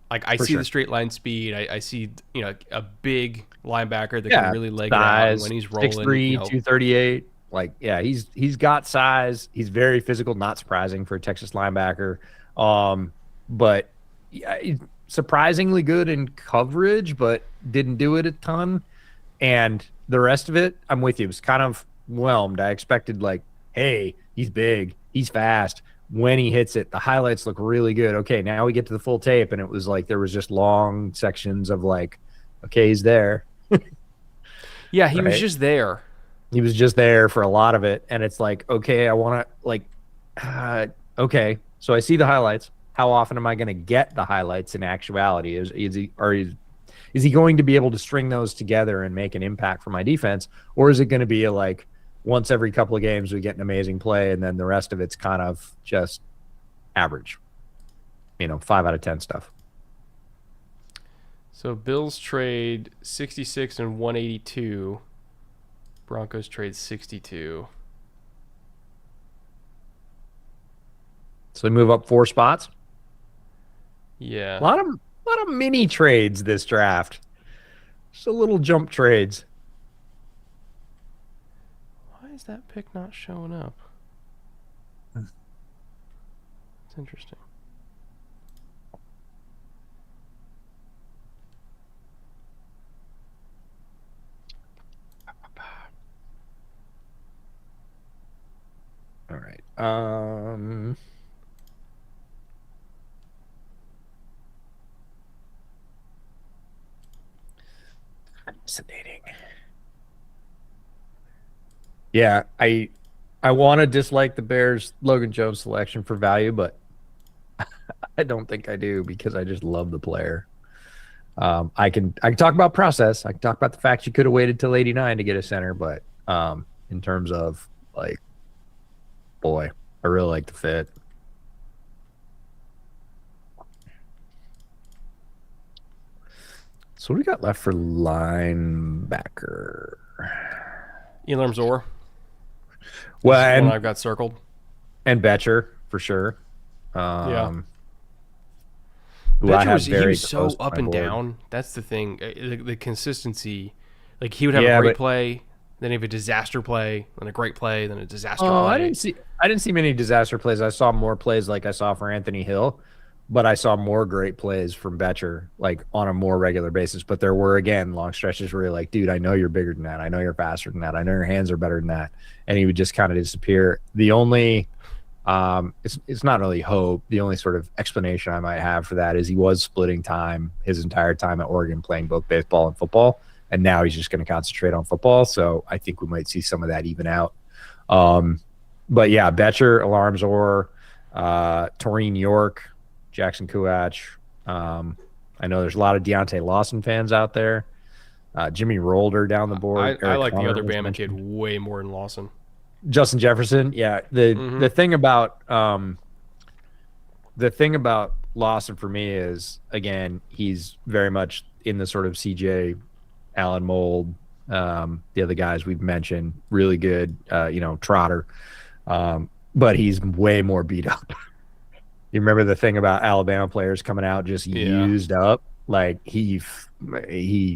Speaker 1: like I
Speaker 2: For
Speaker 1: see
Speaker 2: sure.
Speaker 1: the straight line speed. I see, a big linebacker that
Speaker 2: Yeah,
Speaker 1: can really leg it out
Speaker 2: size,
Speaker 1: when he's rolling.
Speaker 2: 6'3", 238. Like, yeah, he's got size. He's very physical. Not surprising for a Texas linebacker. But yeah, he's surprisingly good in coverage, but didn't do it a ton. And the rest of it, I'm with you. It was kind of whelmed. I expected like, hey, he's big, he's fast. When he hits it, the highlights look really good. Okay, now we get to the full tape, and it was like there was just long sections of like, okay, he's there.
Speaker 1: Yeah, he was
Speaker 2: Right.
Speaker 1: just there.
Speaker 2: He was just there for a lot of it, and it's like, okay, I want to okay. So I see the highlights. How often am I going to get the highlights in actuality? Is he going to be able to string those together and make an impact for my defense, or is it going to be like once every couple of games we get an amazing play, and then the rest of it's kind of just average, 5 out of 10 stuff.
Speaker 1: So Bills trade 66 and 182. Broncos trade 62.
Speaker 2: So they move up 4 spots.
Speaker 1: Yeah.
Speaker 2: A lot of mini trades this draft. Just a little jump trades.
Speaker 1: Why is that pick not showing up? It's interesting.
Speaker 2: All right. Fascinating. Yeah, I want to dislike the Bears Logan Jones selection for value, but I don't think I do because I just love the player. I can talk about process. I can talk about the fact you could have waited till 89 to get a center, but in terms of like, boy, I really like the fit. So what do we got left for linebacker?
Speaker 1: Elam Zor.
Speaker 2: Well,
Speaker 1: One I've got circled.
Speaker 2: And Betcher for sure.
Speaker 1: Yeah.
Speaker 2: Who I
Speaker 1: Betcher
Speaker 2: have
Speaker 1: he
Speaker 2: very
Speaker 1: was so
Speaker 2: close to
Speaker 1: up
Speaker 2: my
Speaker 1: and
Speaker 2: board.
Speaker 1: down. That's the thing. The consistency. Like he would have
Speaker 2: Yeah,
Speaker 1: a great
Speaker 2: but-
Speaker 1: play, then he have a disaster play, then a great play, then a disaster
Speaker 2: Oh,
Speaker 1: play.
Speaker 2: I didn't see many disaster plays. I saw more plays like I saw for Anthony Hill, but I saw more great plays from Betcher like on a more regular basis. But there were again long stretches where you're like, dude, I know you're bigger than that. I know you're faster than that. I know your hands are better than that. And he would just kind of disappear. The only it's not really hope. The only sort of explanation I might have for that is he was splitting time his entire time at Oregon playing both baseball and football. And now he's just going to concentrate on football. So I think we might see some of that even out. But yeah, Betcher, Alarmzor, Taurine York, Jackson Kuach. I know there's a lot of Deontay Lawson fans out there. Jimmy Rolder down the board.
Speaker 1: I like the
Speaker 2: Connor
Speaker 1: other
Speaker 2: was
Speaker 1: Bama
Speaker 2: mentioned.
Speaker 1: kid way more than Lawson.
Speaker 2: Justin Jefferson. Yeah. The thing about Lawson for me is, again, he's very much in the sort of CJ Allen mold. The other guys we've mentioned, really good, Trotter. But he's way more beat up. You remember the thing about Alabama players coming out just used up? Like he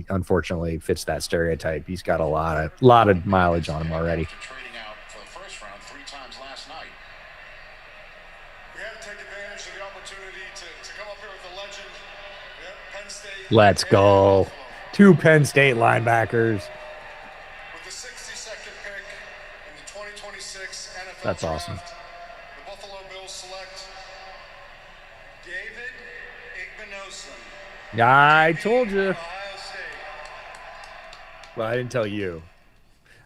Speaker 2: unfortunately fits that stereotype. He's got a lot of mileage on him already.
Speaker 3: Trading out for the first round 3 times last night. We had to take advantage of the opportunity to come up here with a legend. Yep, Penn State.
Speaker 2: Let's go. 2 Penn State linebackers.
Speaker 3: With the 62nd pick in the 2026 NFL
Speaker 2: That's awesome.
Speaker 3: Draft, the Buffalo Bills select David Igbinosun.
Speaker 2: I told you.
Speaker 3: Ohio State.
Speaker 2: Well, I didn't tell you.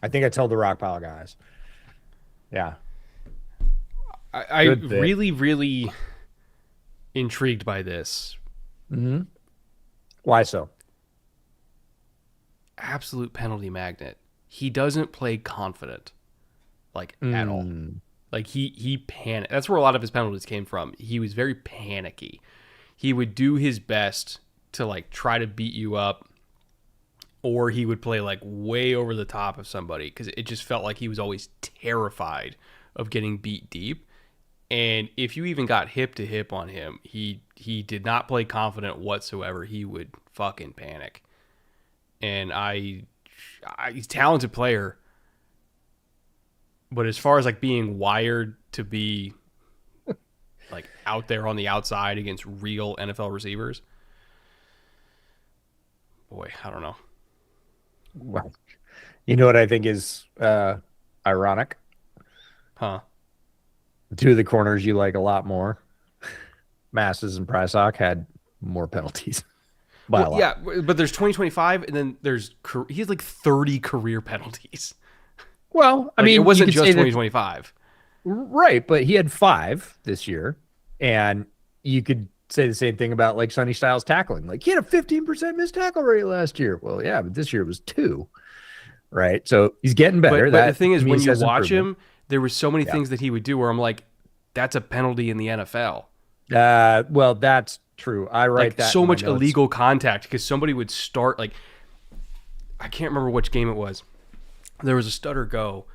Speaker 2: I think I told the Rock Pile guys. Yeah.
Speaker 1: I
Speaker 2: Good pick.
Speaker 1: really, really intrigued by this.
Speaker 2: Why so?
Speaker 1: Absolute penalty magnet. He doesn't play confident, like at all. Like he panicked. That's where a lot of his penalties came from. He was very panicky. He would do his best to like try to beat you up, or he would play like way over the top of somebody because it just felt like he was always terrified of getting beat deep. And if you even got hip to hip on him, he did not play confident whatsoever. He would fucking panic. And he's a talented player, but as far as like being wired to be like out there on the outside against real NFL receivers, boy, I don't know.
Speaker 2: Well, you know what I think is ironic?
Speaker 1: Huh?
Speaker 2: 2 of the corners you like a lot more, Masses and Prysock, had more penalties. By a
Speaker 1: Well,
Speaker 2: lot.
Speaker 1: yeah, but there's 2025, and then he has like 30 career penalties.
Speaker 2: Well, I
Speaker 1: Like,
Speaker 2: mean,
Speaker 1: it wasn't
Speaker 2: you could
Speaker 1: just
Speaker 2: say that
Speaker 1: 2025.
Speaker 2: right, but he had 5 this year, and you could say the same thing about like Sonny Styles tackling. Like he had a 15% missed tackle rate last year. Well, yeah, but this year it was 2, right? So he's getting better.
Speaker 1: But the
Speaker 2: That
Speaker 1: thing
Speaker 2: to
Speaker 1: is,
Speaker 2: me
Speaker 1: when you
Speaker 2: says
Speaker 1: watch
Speaker 2: improvement.
Speaker 1: him, there were so many
Speaker 2: Yeah.
Speaker 1: things that he would do where I'm like, that's a penalty in the NFL.
Speaker 2: Well, that's true. I write
Speaker 1: Like,
Speaker 2: that
Speaker 1: so
Speaker 2: in my
Speaker 1: much
Speaker 2: notes.
Speaker 1: illegal contact because somebody would start, like, I can't remember which game it was. There was a stutter go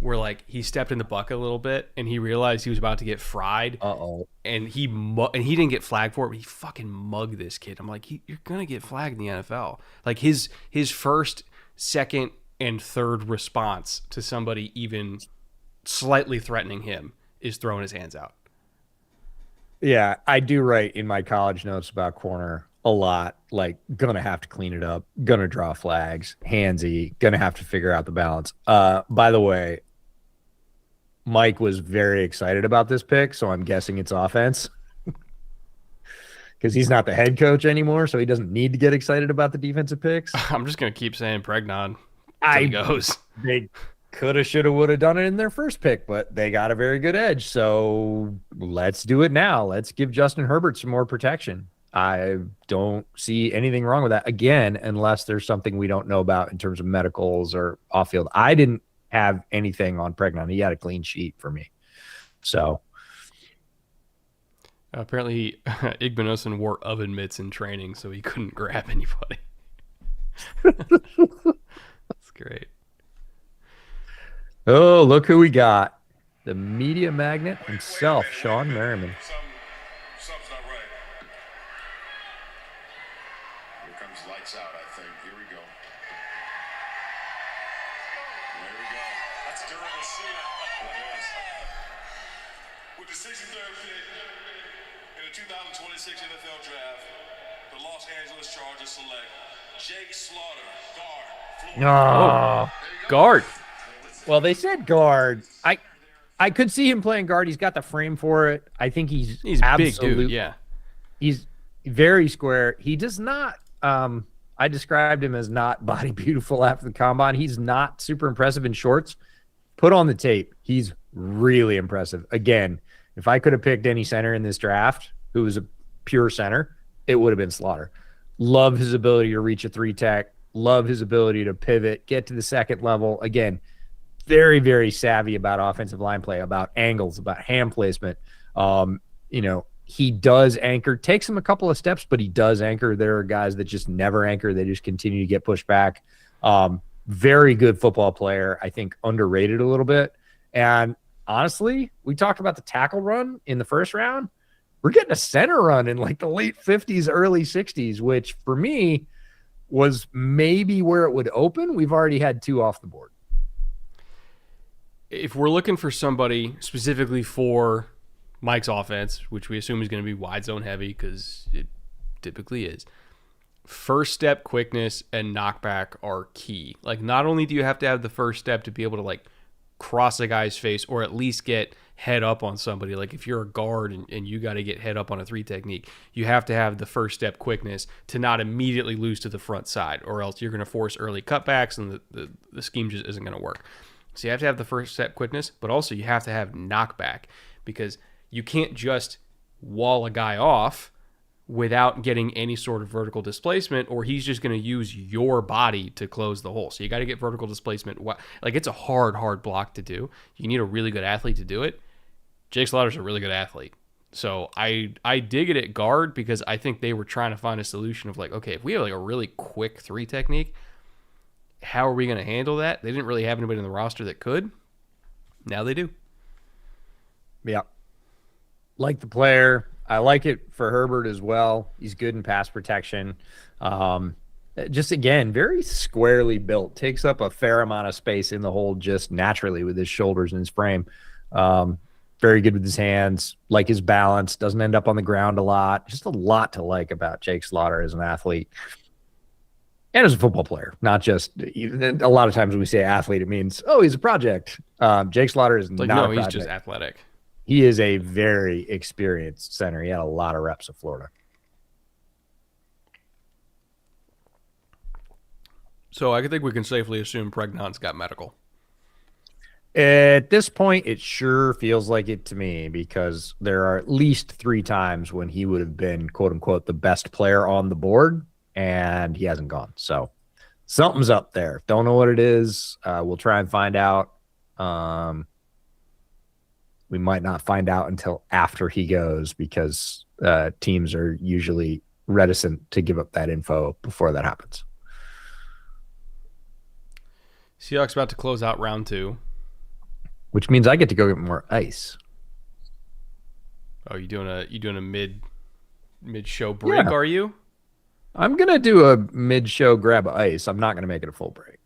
Speaker 1: where, like, he stepped in the bucket a little bit and he realized he was about to get fried.
Speaker 2: Uh-oh.
Speaker 1: And he didn't get flagged for it, but he fucking mugged this kid. I'm like, you're gonna get flagged in the NFL. Like his first, second, and third response to somebody even slightly threatening him is throwing his hands out.
Speaker 2: Yeah, I do write in my college notes about corner a lot, like gonna have to clean it up, gonna draw flags, handsy, gonna have to figure out the balance. By the way, Mike was very excited about this pick, so I'm guessing it's offense. Because he's not the head coach anymore, so he doesn't need to get excited about the defensive picks.
Speaker 1: I'm just gonna keep saying Pregnon till he goes.
Speaker 2: They coulda, shoulda, woulda done it in their first pick, but they got a very good edge. So let's do it now. Let's give Justin Herbert some more protection. I don't see anything wrong with that. Again, unless there's something we don't know about in terms of medicals or off field. I didn't have anything on Pregnon. He had a clean sheet for me. So
Speaker 1: Apparently, Igbenogson wore oven mitts in training, so he couldn't grab anybody. That's great.
Speaker 2: oh, look who we got. The media magnet himself, Sean Merriman.
Speaker 3: Something's not right. Here comes lights out, I think. Here we go. There we go. That's a durable suit. It is. With the 63rd pick in the 2026 NFL Draft, the Los Angeles Chargers select Jake Slaughter, guard, Florida.
Speaker 2: Oh,
Speaker 1: Guard.
Speaker 2: well, they said guard. I could see him playing guard. He's got the frame for it. I think he's
Speaker 1: a big dude, yeah.
Speaker 2: He's very square. He does not I described him as not body beautiful after the combine. He's not super impressive in shorts. Put on the tape. He's really impressive. Again, if I could have picked any center in this draft who was a pure center, it would have been Slaughter. Love his ability to reach a 3-tech. Love his ability to pivot, get to the second level. Again, very, very savvy about offensive line play, about angles, about hand placement. He does anchor. Takes him a couple of steps, but he does anchor. There are guys that just never anchor. They just continue to get pushed back. Very good football player. I think underrated a little bit. And honestly, we talked about the tackle run in the first round. We're getting a center run in like the late 50s, early 60s, which for me was maybe where it would open. We've already had 2 off the board.
Speaker 1: If we're looking for somebody specifically for Mike's offense, which we assume is going to be wide zone heavy because it typically is, first step quickness and knockback are key. Like, not only do you have to have the first step to be able to like cross a guy's face or at least get head up on somebody. Like if you're a guard and you got to get head up on a 3 technique, you have to have the first step quickness to not immediately lose to the front side, or else you're going to force early cutbacks and the scheme just isn't going to work. So you have to have the first step quickness, but also you have to have knockback, because you can't just wall a guy off without getting any sort of vertical displacement, or he's just going to use your body to close the hole. So you got to get vertical displacement. Like, it's a hard block to do. You need a really good athlete to do it. Jake Slaughter's a really good athlete. So I dig it at guard, because I think they were trying to find a solution of like, okay, if we have like a really quick 3 technique, how are we going to handle that? They didn't really have anybody in the roster that could. Now they do.
Speaker 2: Yeah. Like the player. I like it for Herbert as well. He's good in pass protection. Just, again, very squarely built. Takes up a fair amount of space in the hole just naturally with his shoulders and his frame. Very good with his hands. Like his balance. Doesn't end up on the ground a lot. Just a lot to like about Jake Slaughter as an athlete. And as a football player, not just a lot of times when we say athlete, it means, oh, he's a project. Jake Slaughter is
Speaker 1: like,
Speaker 2: not
Speaker 1: no,
Speaker 2: a project.
Speaker 1: he's just athletic.
Speaker 2: He is a very experienced center. He had a lot of reps at Florida.
Speaker 1: So I think we can safely assume Pregnant's got medical.
Speaker 2: At this point, it sure feels like it to me because there are at least 3 times when he would have been, quote unquote, the best player on the board, and he hasn't gone. So something's up there. Don't know what it is. We'll try and find out. We might not find out until after he goes because teams are usually reticent to give up that info before that happens.
Speaker 1: Seahawks about to close out round 2.
Speaker 2: Which means I get to go get more ice.
Speaker 1: Oh, you doing a mid show break?
Speaker 2: Yeah.
Speaker 1: Are you?
Speaker 2: I'm gonna do a mid-show grab of ice. I'm not gonna make it a full break.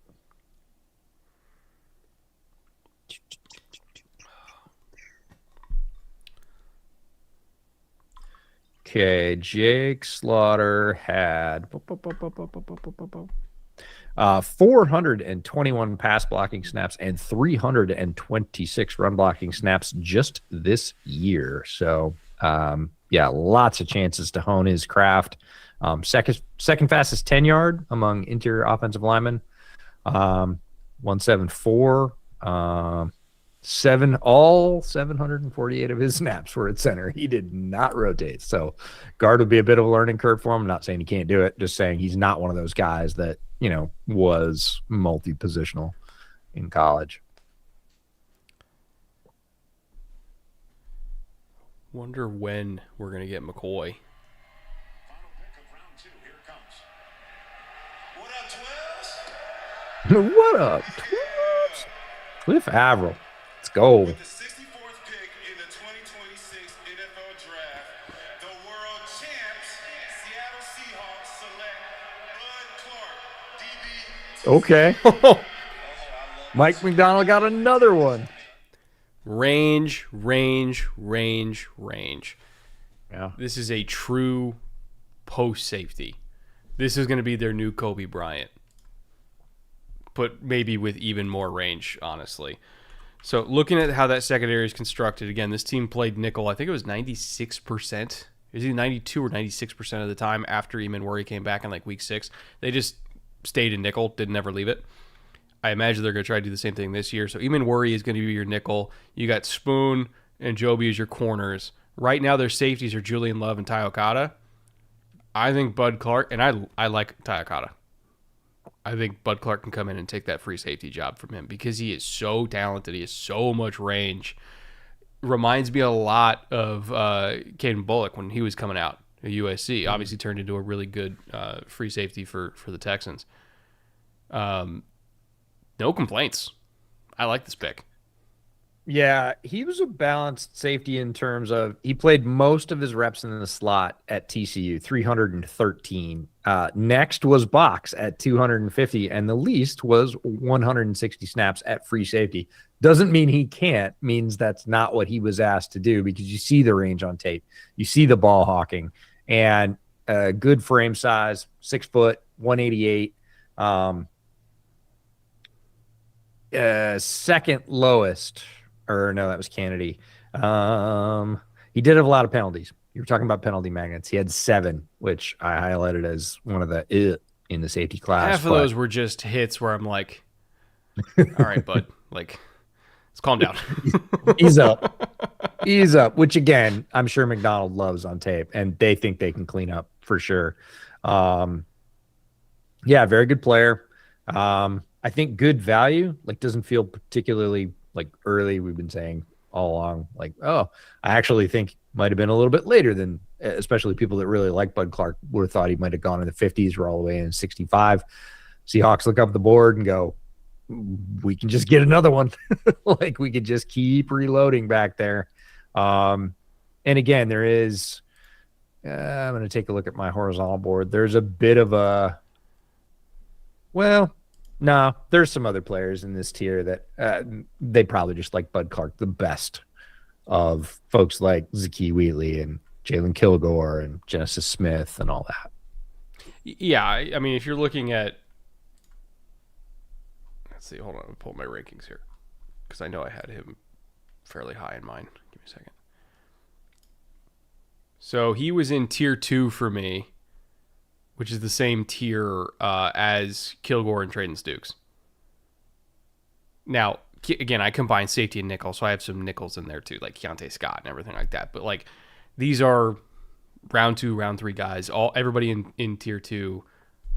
Speaker 2: Okay, Jake Slaughter had 421 pass blocking snaps and 326 run blocking snaps just this year. So, lots of chances to hone his craft. Second fastest 10-yard among interior offensive linemen. 174. 748 of his snaps were at center. He did not rotate. So guard would be a bit of a learning curve for him. I'm not saying he can't do it, just saying he's not one of those guys that, was multi-positional in college.
Speaker 1: Wonder when we're going to get McCoy.
Speaker 3: Final pick of round 2. Here it comes. What up, 12s?
Speaker 2: What up, Twibs? Cliff Averill. Let's go.
Speaker 3: With the 64th pick in the 2026 NFL Draft, the world champs, Seattle Seahawks select Bud Clark, DB.
Speaker 2: Okay. Mike McDonald got another one.
Speaker 1: Range.
Speaker 2: Yeah.
Speaker 1: This is a true post safety. This is going to be their new Kobe Bryant, but maybe with even more range, honestly. So looking at how that secondary is constructed, again, this team played nickel. I think it was 96%. Is it 92 or 96% of the time after Eamon Worry came back in like week 6? They just stayed in nickel, didn't ever leave it. I imagine they're going to try to do the same thing this year. So Eamon Worry is going to be your nickel. You got Spoon and Joby as your corners. Right now, their safeties are Julian Love and Ty Okada. I think Bud Clark, and I like Ty Okada. I think Bud Clark can come in and take that free safety job from him because he is so talented. He has so much range. Reminds me a lot of Caden Bullock when he was coming out at USC. Obviously turned into a really good free safety for the Texans. No complaints. I like this pick.
Speaker 2: Yeah, he was a balanced safety in terms of he played most of his reps in the slot at TCU, 313. Next was box at 250, and the least was 160 snaps at free safety. Doesn't mean he can't, means that's not what he was asked to do because you see the range on tape. You see the ball hawking and good frame size, 6 foot, 188. Second lowest. Or no, that was Kennedy. He did have a lot of penalties. You were talking about penalty magnets. He had 7, which I highlighted as one of the in the safety class.
Speaker 1: Half of those were just hits where I'm like, all right, bud, like, let's calm down.
Speaker 2: Ease up, which again, I'm sure McDonald loves on tape, and they think they can clean up for sure. Yeah, very good player. I think good value, like doesn't feel particularly like early. We've been saying all along, like, oh, I actually think might have been a little bit later than, especially people that really like Bud Clark would have thought he might have gone in the 50s. We're all the way in 65. Seahawks look up the board and go, we can just get another one. Like we could just keep reloading back there. And again, there is, I'm going to take a look at my horizontal board. There's a bit of a, well, no, there's some other players in this tier that they probably just like Bud Clark the best of folks like Zakee Wheatley and Jalen Kilgore and Genesis Smith and all that.
Speaker 1: Yeah, I mean, if you're looking at, let's see, hold on, I'll pull my rankings here because I know I had him fairly high in mine. Give me a second. So he was in tier 2 for me, which is the same tier as Kilgore and Traden Stukes. Now, again, I combine safety and nickel, so I have some nickels in there too, like Keontae Scott and everything like that. But like these are round 2, round 3 guys. Everybody in tier 2,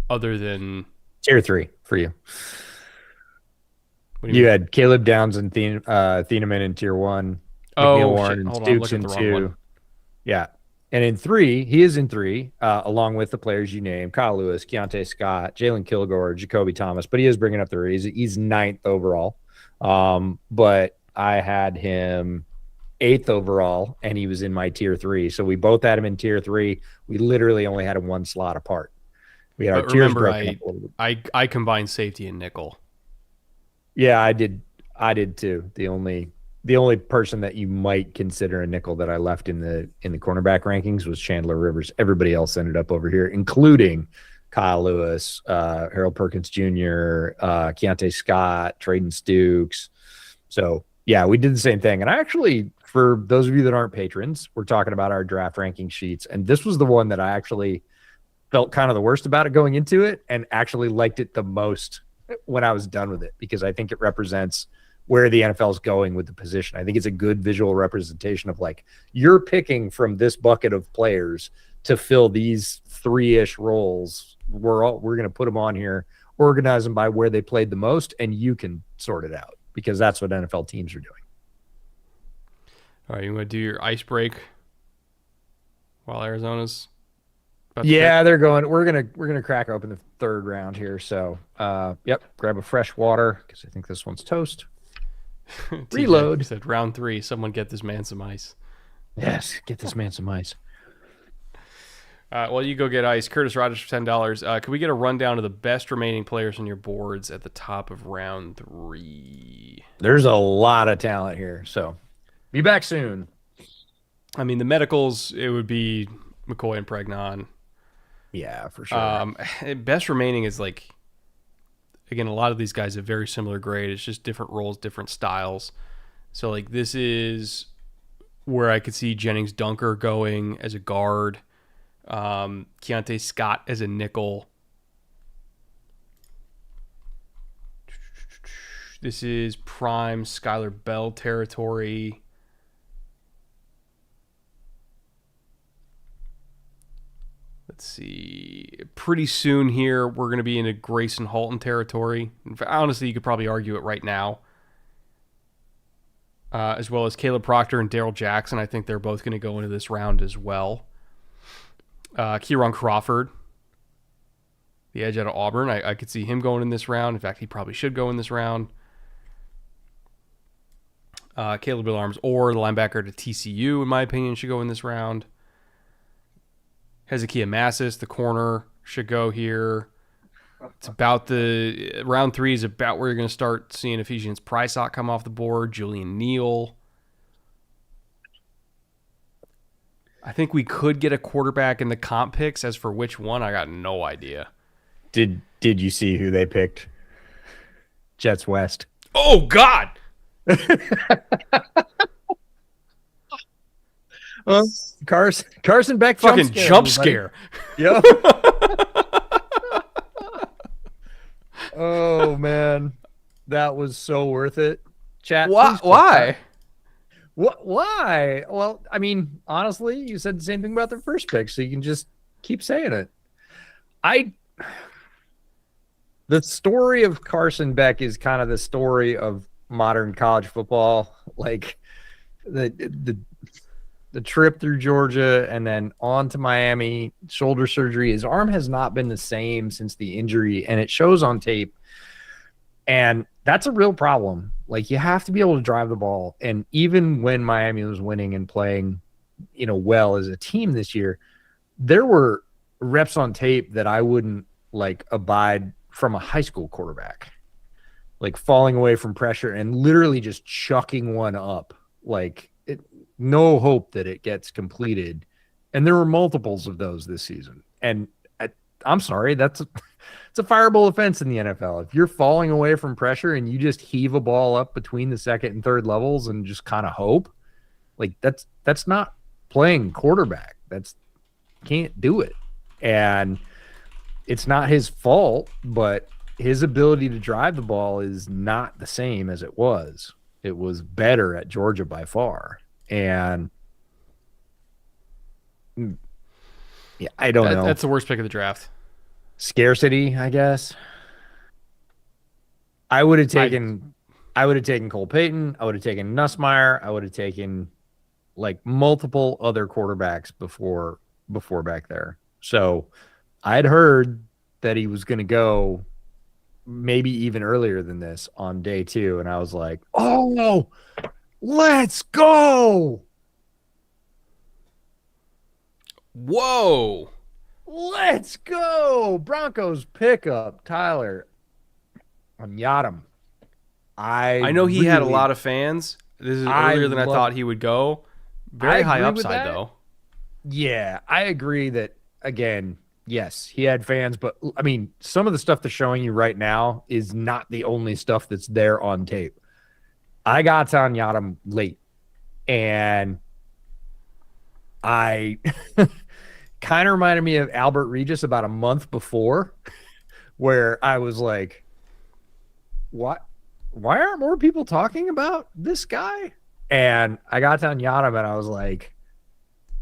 Speaker 1: other than
Speaker 2: Tier 3 for you.
Speaker 1: what do you
Speaker 2: You
Speaker 1: mean?
Speaker 2: had Caleb Downs and Thieneman in tier 1.
Speaker 1: Oh,
Speaker 2: McNeil Warren
Speaker 1: shit.
Speaker 2: and
Speaker 1: Hold on, I'm
Speaker 2: Stooks
Speaker 1: looking
Speaker 2: in
Speaker 1: at the wrong
Speaker 2: 2.
Speaker 1: one.
Speaker 2: Yeah. And in 3, he is in 3, along with the players you named, Kyle Lewis, Keontae Scott, Jalen Kilgore, Jacoby Thomas, but he is bringing up the rear. He's 9th overall. But I had him 8th overall, and he was in my tier 3. So we both had him in tier 3. We literally only had him one slot apart. We had our
Speaker 1: But
Speaker 2: tiers
Speaker 1: remember,
Speaker 2: broken up a little bit.
Speaker 1: I combine safety and nickel.
Speaker 2: Yeah, I did too. The only person that you might consider a nickel that I left in the cornerback rankings was Chandler Rivers. Everybody else ended up over here, including Kyle Lewis, Harold Perkins Jr., Keontae Scott, Traden Stukes. So yeah, we did the same thing. And I actually, for those of you that aren't patrons, we're talking about our draft ranking sheets, and this was the one that I actually felt kind of the worst about it going into it, and actually liked it the most when I was done with it, because I think it represents where the NFL is going with the position. I think it's a good visual representation of like, you're picking from this bucket of players to fill these 3-ish roles. We're going to put them on here, organize them by where they played the most, and you can sort it out, because that's what NFL teams are doing.
Speaker 1: All right, you want to do your ice break while Arizona's about to
Speaker 2: Yeah,
Speaker 1: pick?
Speaker 2: they're going. We're gonna crack open the 3rd round here. So, yep, grab a fresh water, because I think this one's toast.
Speaker 1: TJ
Speaker 2: Reload.
Speaker 1: said round 3. Someone get this man some ice.
Speaker 2: Yes, get this man some ice.
Speaker 1: Well, you go get ice. Curtis Rogers for $10. Could we get a rundown of the best remaining players on your boards at the top of round 3?
Speaker 2: There's a lot of talent here. So, be back soon.
Speaker 1: I mean, the medicals, it would be McCoy and Pregnon.
Speaker 2: Yeah, for sure.
Speaker 1: Best remaining is like, again, a lot of these guys have very similar grade. It's just different roles, different styles. So like this is where I could see Jennings Dunker going as a guard, Keontae Scott as a nickel. This is prime Skylar Bell territory. Let's see. Pretty soon here, we're going to be into Grayson Halton territory. In fact, honestly, you could probably argue it right now. As well as Caleb Proctor and Daryl Jackson. I think they're both going to go into this round as well. Kieran Crawford, the edge out of Auburn. I could see him going in this round. In fact, he probably should go in this round. Caleb Willarms or the linebacker to TCU, in my opinion, should go in this round. Hezekiah Massis, the corner, should go here. It's about the round 3 is about where you're going to start seeing Ephesians Prysock come off the board. Julian Neal. I think we could get a quarterback in the comp picks. As for which one, I got no idea.
Speaker 2: Did you see who they picked? Jets West.
Speaker 1: Oh God!
Speaker 2: Carson Beck
Speaker 1: Fucking jump
Speaker 2: everybody.
Speaker 1: scare.
Speaker 2: Yep. Oh man, that was so worth it. Chat.
Speaker 1: Why?
Speaker 2: please click
Speaker 1: Why?
Speaker 2: What? Why? Well, I mean, honestly, you said the same thing about their first pick, so you can just keep saying it. The story of Carson Beck is kind of the story of modern college football. Like the trip through Georgia and then on to Miami, shoulder surgery. His arm has not been the same since the injury, and it shows on tape. And that's a real problem. Like, you have to be able to drive the ball. And even when Miami was winning and playing, well as a team this year, there were reps on tape that I wouldn't like abide from a high school quarterback, like falling away from pressure and literally just chucking one up. Like, no hope that it gets completed. And there were multiples of those this season. And I'm sorry, it's a fireable offense in the NFL. If you're falling away from pressure and you just heave a ball up between the second and third levels and just kind of hope, like that's not playing quarterback. Can't do it. And it's not his fault, but his ability to drive the ball is not the same as it was. It was better at Georgia by far. And yeah, I don't know.
Speaker 1: That's the worst pick of the draft.
Speaker 2: Scarcity, I guess. I would have taken Cole Payton. I would have taken Nussmeier. I would have taken like multiple other quarterbacks before back there. So I'd heard that he was going to go maybe even earlier than this on day 2. And I was like, oh, let's go.
Speaker 1: Whoa.
Speaker 2: Let's go. Broncos pickup, Tyler Onyadam.
Speaker 1: I know he had a lot of fans. This is earlier than I thought he would go. Very high upside, though.
Speaker 2: Yeah, I agree that, again, yes, he had fans, but, I mean, some of the stuff they're showing you right now is not the only stuff that's there on tape. I got to Onyadam late, and I kind of reminded me of Albert Regis about a month before, where I was like, what? Why aren't more people talking about this guy? And I got to Onyadam, and I was like,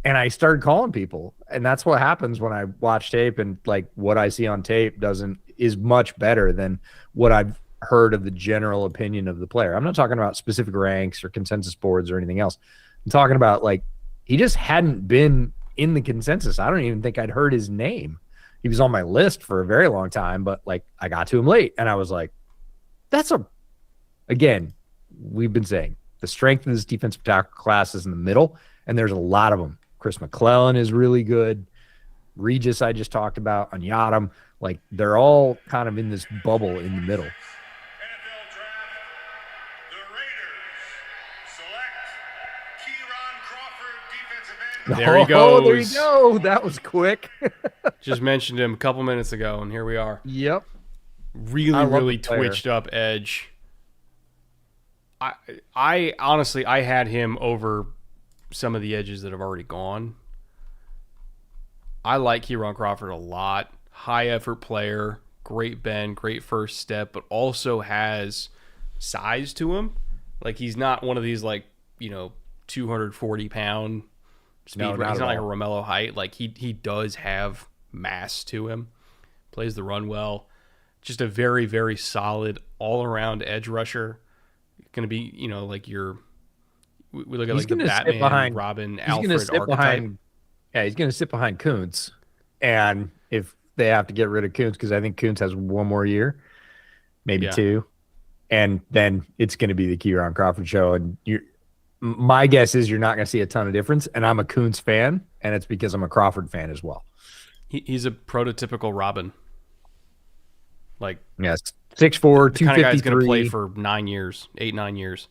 Speaker 2: and I started calling people. And that's what happens when I watch tape, and like what I see on tape is much better than what I've heard of the general opinion of the player. I'm not talking about specific ranks or consensus boards or anything else. I'm talking about like, he just hadn't been in the consensus. I don't even think I'd heard his name. He was on my list for a very long time, but like I got to him late, and I was like, again, we've been saying the strength of this defensive tackle class is in the middle, and there's a lot of them. Chris McClellan is really good. Regis, I just talked about. Onyadam, like they're all kind of in this bubble in the middle.
Speaker 3: NFL draft, the Raiders select Kieran Crawford, defensive end.
Speaker 1: There he goes.
Speaker 2: There you go. That was quick.
Speaker 1: Just mentioned him a couple minutes ago, and here we are.
Speaker 2: Yep.
Speaker 1: Really twitched up edge. I honestly, I had him over some of the edges that have already gone. I like Kieran Crawford a lot. High effort player, great bend, great first step, but also has size to him. Like he's not one of these 240-pound speed.
Speaker 2: No,
Speaker 1: He's not like a Romello height. Like he does have mass to him. Plays the run well. Just a very, very solid all-around edge rusher. Going to be, we look at like the Batman, Robin, Alfred archetype.
Speaker 2: He's going to sit behind Kuntz. And if they have to get rid of Kuntz, because I think Kuntz has one more year, maybe 2, and then it's going to be the Kieran Crawford show. And my guess is you're not going to see a ton of difference. And I'm a Kuntz fan, and it's because I'm a Crawford fan as well.
Speaker 1: He's a prototypical Robin. Like,
Speaker 2: yes, 6'4", 253.
Speaker 1: The kind of guy's going to play for 9 years, 8-9 years.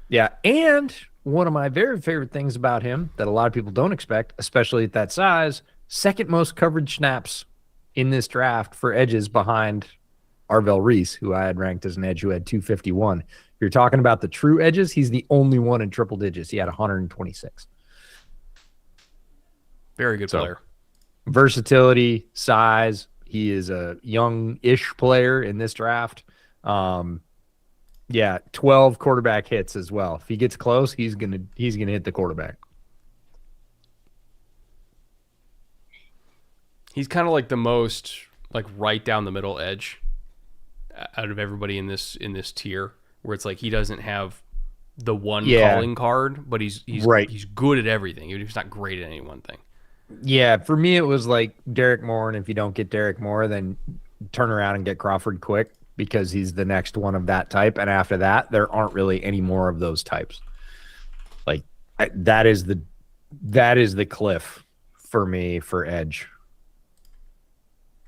Speaker 2: Yeah, and one of my very favorite things about him that a lot of people don't expect, especially at that size, second most coverage snaps in this draft for edges behind Arvell Reese, who I had ranked as an edge who had 251. If you're talking about the true edges, he's the only one in triple digits. He had 126.
Speaker 1: Very good player.
Speaker 2: Versatility, size. He is a young-ish player in this draft. 12 quarterback hits as well. If he gets close, he's gonna hit the quarterback.
Speaker 1: He's kind of like the most right down the middle edge out of everybody in this tier, where it's like he doesn't have the one calling card, but he's
Speaker 2: right.
Speaker 1: He's good at everything. Even if he's not great at any one thing.
Speaker 2: Yeah, for me, it was like Derek Moore, and if you don't get Derek Moore, then turn around and get Crawford quick because he's the next one of that type. And after that, there aren't really any more of those types. Like that is the cliff for me for edge.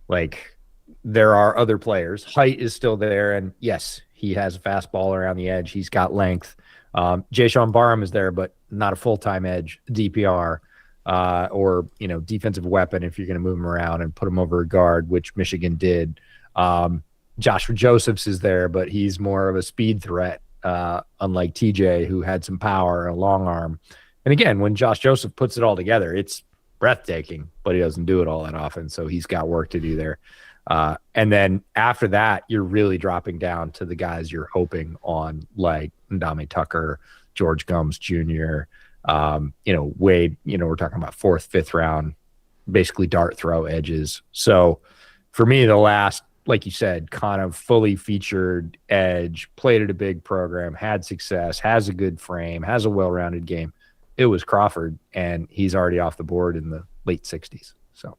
Speaker 2: Like there are other players. Height is still there, and yes, he has a fastball around the edge. He's got length. Jayshon Barham is there, but not a full-time edge DPR. Or defensive weapon if you're going to move him around and put him over a guard, which Michigan did. Joshua Josephs is there, but he's more of a speed threat, unlike TJ, who had some power and a long arm. And again, when Josh Joseph puts it all together, it's breathtaking, but he doesn't do it all that often, so he's got work to do there. And then after that, you're really dropping down to the guys you're hoping on, like Ndame Tucker, George Gumbs Jr., Wade, we're talking about 4th, 5th round, basically dart throw edges. So for me, the last, like you said, kind of fully featured edge, played at a big program, had success, has a good frame, has a well-rounded game. It was Crawford, and he's already off the board in the late 60s. So,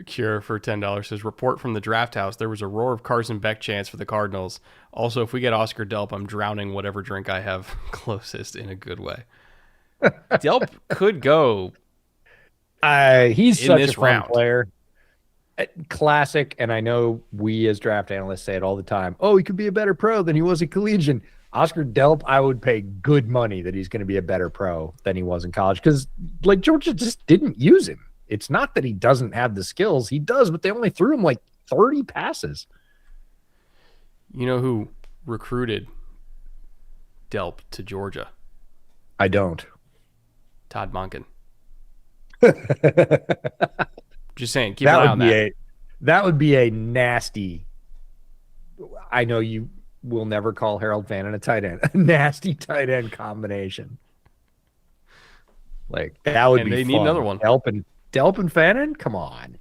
Speaker 1: Cure for $10 says, report from the draft house. There was a roar of Carson Beck chants for the Cardinals. Also, if we get Oscar Delp, I'm drowning whatever drink I have closest in a good way. Delp could go.
Speaker 2: He's
Speaker 1: in
Speaker 2: such
Speaker 1: this
Speaker 2: a fun
Speaker 1: round.
Speaker 2: player. Classic, and I know we as draft analysts say it all the time. Oh, he could be a better pro than he was a collegian. Oscar Delp, I would pay good money that he's going to be a better pro than he was in college because, like, Georgia just didn't use him. It's not that he doesn't have the skills. He does, but they only threw him like 30 passes.
Speaker 1: You know who recruited Delp to Georgia?
Speaker 2: I don't.
Speaker 1: Todd Monken. Just saying, keep an eye on that.
Speaker 2: That would be a nasty. I know you will never call Harold Fannin a tight end. A nasty tight end combination. Like that would
Speaker 1: And
Speaker 2: be
Speaker 1: they
Speaker 2: fun.
Speaker 1: need another one.
Speaker 2: Delp and Fannin? Come on.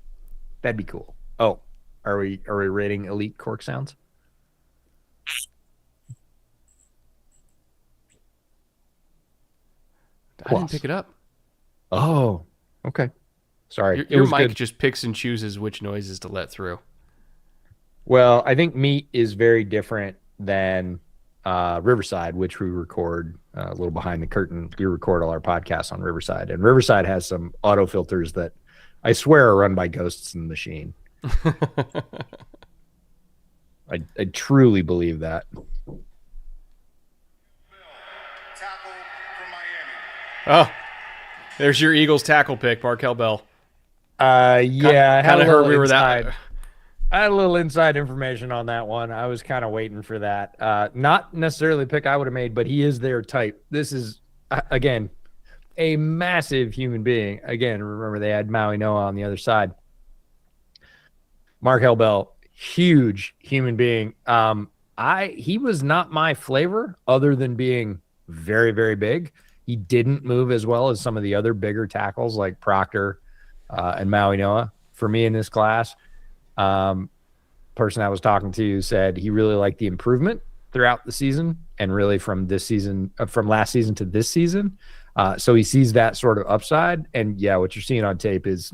Speaker 2: That'd be cool. Oh, are we rating elite cork sounds?
Speaker 1: I didn't pick it up.
Speaker 2: Oh, okay. Sorry.
Speaker 1: Your mic just picks and chooses which noises to let through.
Speaker 2: Well, I think Meat is very different than Riverside, which we record a little behind the curtain. We record all our podcasts on Riverside, and Riverside has some auto filters that I swear are run by ghosts in the machine. I truly believe that.
Speaker 3: Tackle from Miami.
Speaker 1: Oh, there's your Eagles tackle pick, Markel Bell.
Speaker 2: Yeah,
Speaker 1: Kind of heard we were that.
Speaker 2: I had a little inside information on that one. I was kind of waiting for that. Not necessarily the pick I would have made, but he is their type. This is, again, a massive human being. Again, remember they had Maui Noah on the other side. Markel Bell, huge human being. He was not my flavor other than being very, very big. He didn't move as well as some of the other bigger tackles like Proctor and Maui Noah for me in this class. Person I was talking to said he really liked the improvement throughout the season and really from this season, from last season to this season. So he sees that sort of upside. And yeah, what you're seeing on tape is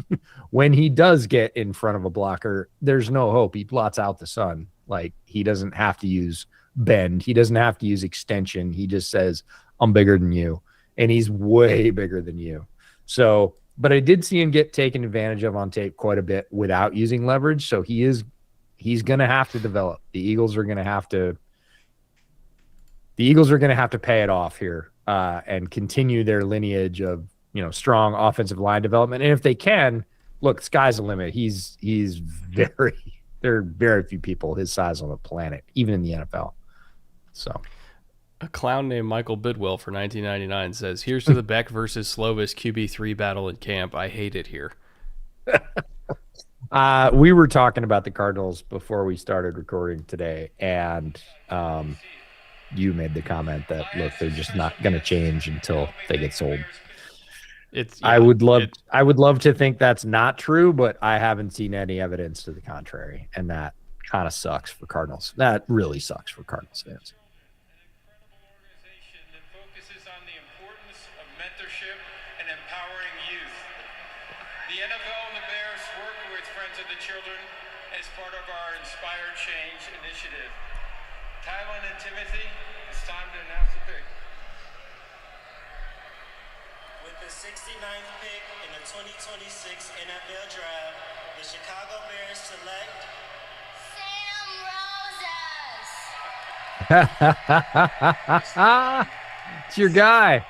Speaker 2: when he does get in front of a blocker, there's no hope. He blots out the sun. Like he doesn't have to use bend. He doesn't have to use extension. He just says, I'm bigger than you. And he's way bigger than you. So, but I did see him get taken advantage of on tape quite a bit without using leverage. So he's going to have to develop. The Eagles are going to have to pay it off here and continue their lineage of, strong offensive line development. And if they can, look, sky's the limit. There are very few people his size on the planet, even in the NFL. So
Speaker 1: a clown named Michael Bidwell for 1999 says, here's to the Beck versus Slovis QB3 battle in camp. I hate it here.
Speaker 2: We were talking about the Cardinals before we started recording today, and you made the comment that, look, they're just not going to change until they get sold. I would love to think that's not true, but I haven't seen any evidence to the contrary, and that kind of sucks for Cardinals. That really sucks for Cardinals fans.
Speaker 4: The NFL and the Bears work with Friends of the Children as part of our Inspire Change initiative. Tylen and Timothy, it's time to announce the pick.
Speaker 6: With the 69th pick in the 2026 NFL Draft, the Chicago Bears select
Speaker 2: Sam Rosas. It's your guy.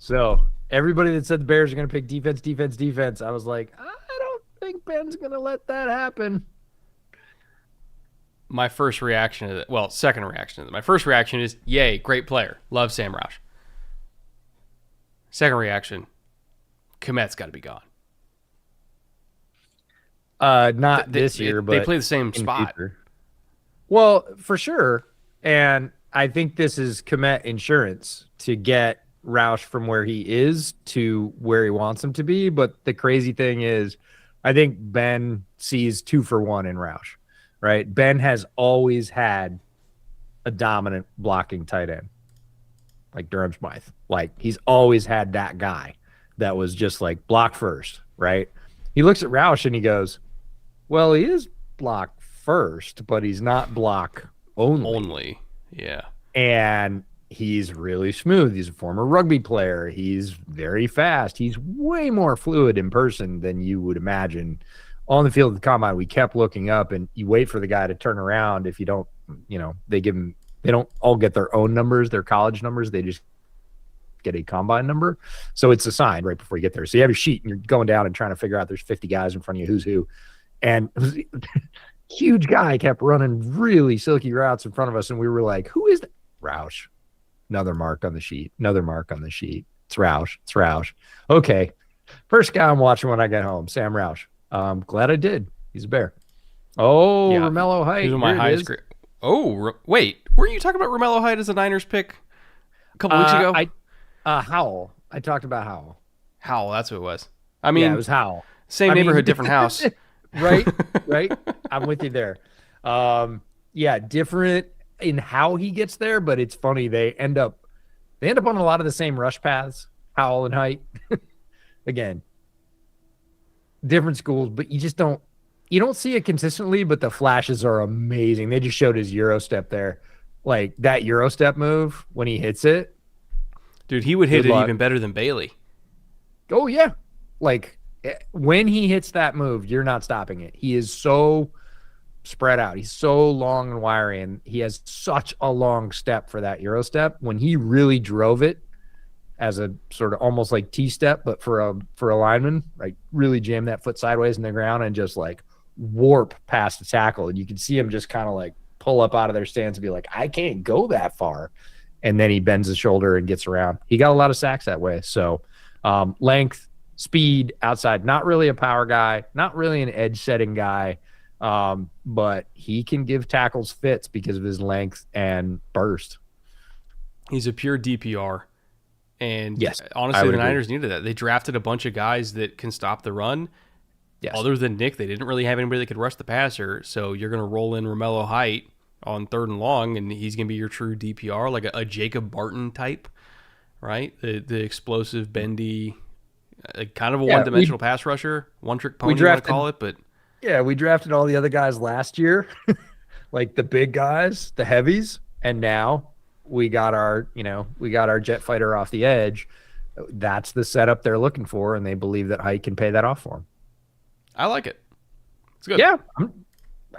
Speaker 2: So everybody that said the Bears are going to pick defense, I was like, I don't think Ben's going to let that happen.
Speaker 1: My first reaction to that, well, second reaction to that. My first reaction is, yay, great player. Love Sam Roush. Second reaction, Kmet's got to be gone.
Speaker 2: Not this year, but
Speaker 1: they play the same
Speaker 2: in
Speaker 1: spot.
Speaker 2: future. Well, for sure. And I think this is Komet insurance to get Roush from where he is to where he wants him to be. But the crazy thing is, I think Ben sees 2 for 1 in Roush, right? Ben has always had a dominant blocking tight end, like Durham Smythe. Like, he's always had that guy that was just like block first, right? He looks at Roush and he goes, well, he is block first, but he's not block only.
Speaker 1: Yeah.
Speaker 2: And he's really smooth. He's a former rugby player. He's very fast. He's way more fluid in person than you would imagine. On the field of the combine, we kept looking up, and you wait for the guy to turn around. If you don't, they don't all get their own numbers, their college numbers. They just get a combine number. So it's assigned right before you get there. So you have your sheet and you're going down and trying to figure out there's 50 guys in front of you, who's who. And it was huge guy kept running really silky routes in front of us. And we were like, who is that? Roush. Another mark on the sheet. Another mark on the sheet. It's Roush. It's Roush. Okay. First guy I'm watching when I get home, Sam Roush. Glad I did. He's a Bear. Oh, yeah. Romello Height.
Speaker 1: He's my highest grade. Oh, wait. Were you talking about Romello Height as a Niners pick a couple weeks ago?
Speaker 2: Howell. I talked about Howell.
Speaker 1: Howell, that's who it was. I mean,
Speaker 2: yeah, it was Howell.
Speaker 1: Same neighborhood, different house.
Speaker 2: Right. I'm with you there. Yeah, different in how he gets there, but it's funny. They end up on a lot of the same rush paths, Howell and Height. Again, different schools, but you don't see it consistently, but the flashes are amazing. They just showed his Euro step there. Like that Euro step move when he hits it.
Speaker 1: Dude, he would hit it even better than Bailey.
Speaker 2: Oh, yeah. Like, when he hits that move, you're not stopping it. He is so spread out. He's so long and wiry, and he has such a long step for that Euro step. When he really drove it as a sort of almost like T-step, but for a lineman, like really jam that foot sideways in the ground and just like warp past the tackle. And you can see him just kind of like pull up out of their stance and be like, I can't go that far. And then he bends his shoulder and gets around. He got a lot of sacks that way. So length, speed, outside, not really a power guy, not really an edge setting guy, but he can give tackles fits because of his length and burst.
Speaker 1: He's a pure DPR. And
Speaker 2: yes,
Speaker 1: honestly, the Niners needed that. They drafted a bunch of guys that can stop the run. Yes. Other than Nick, they didn't really have anybody that could rush the passer. So you're going to roll in Romello Height on 3rd and long, and he's going to be your true DPR, like a Jacob Barton type, right? The explosive, bendy, kind of a one-dimensional pass rusher, one-trick pony, you want to call it. But
Speaker 2: yeah, we drafted all the other guys last year, like the big guys, the heavies, and now we got our jet fighter off the edge. That's the setup they're looking for, and they believe that Height can pay that off for them.
Speaker 1: I like it. It's good.
Speaker 2: Yeah.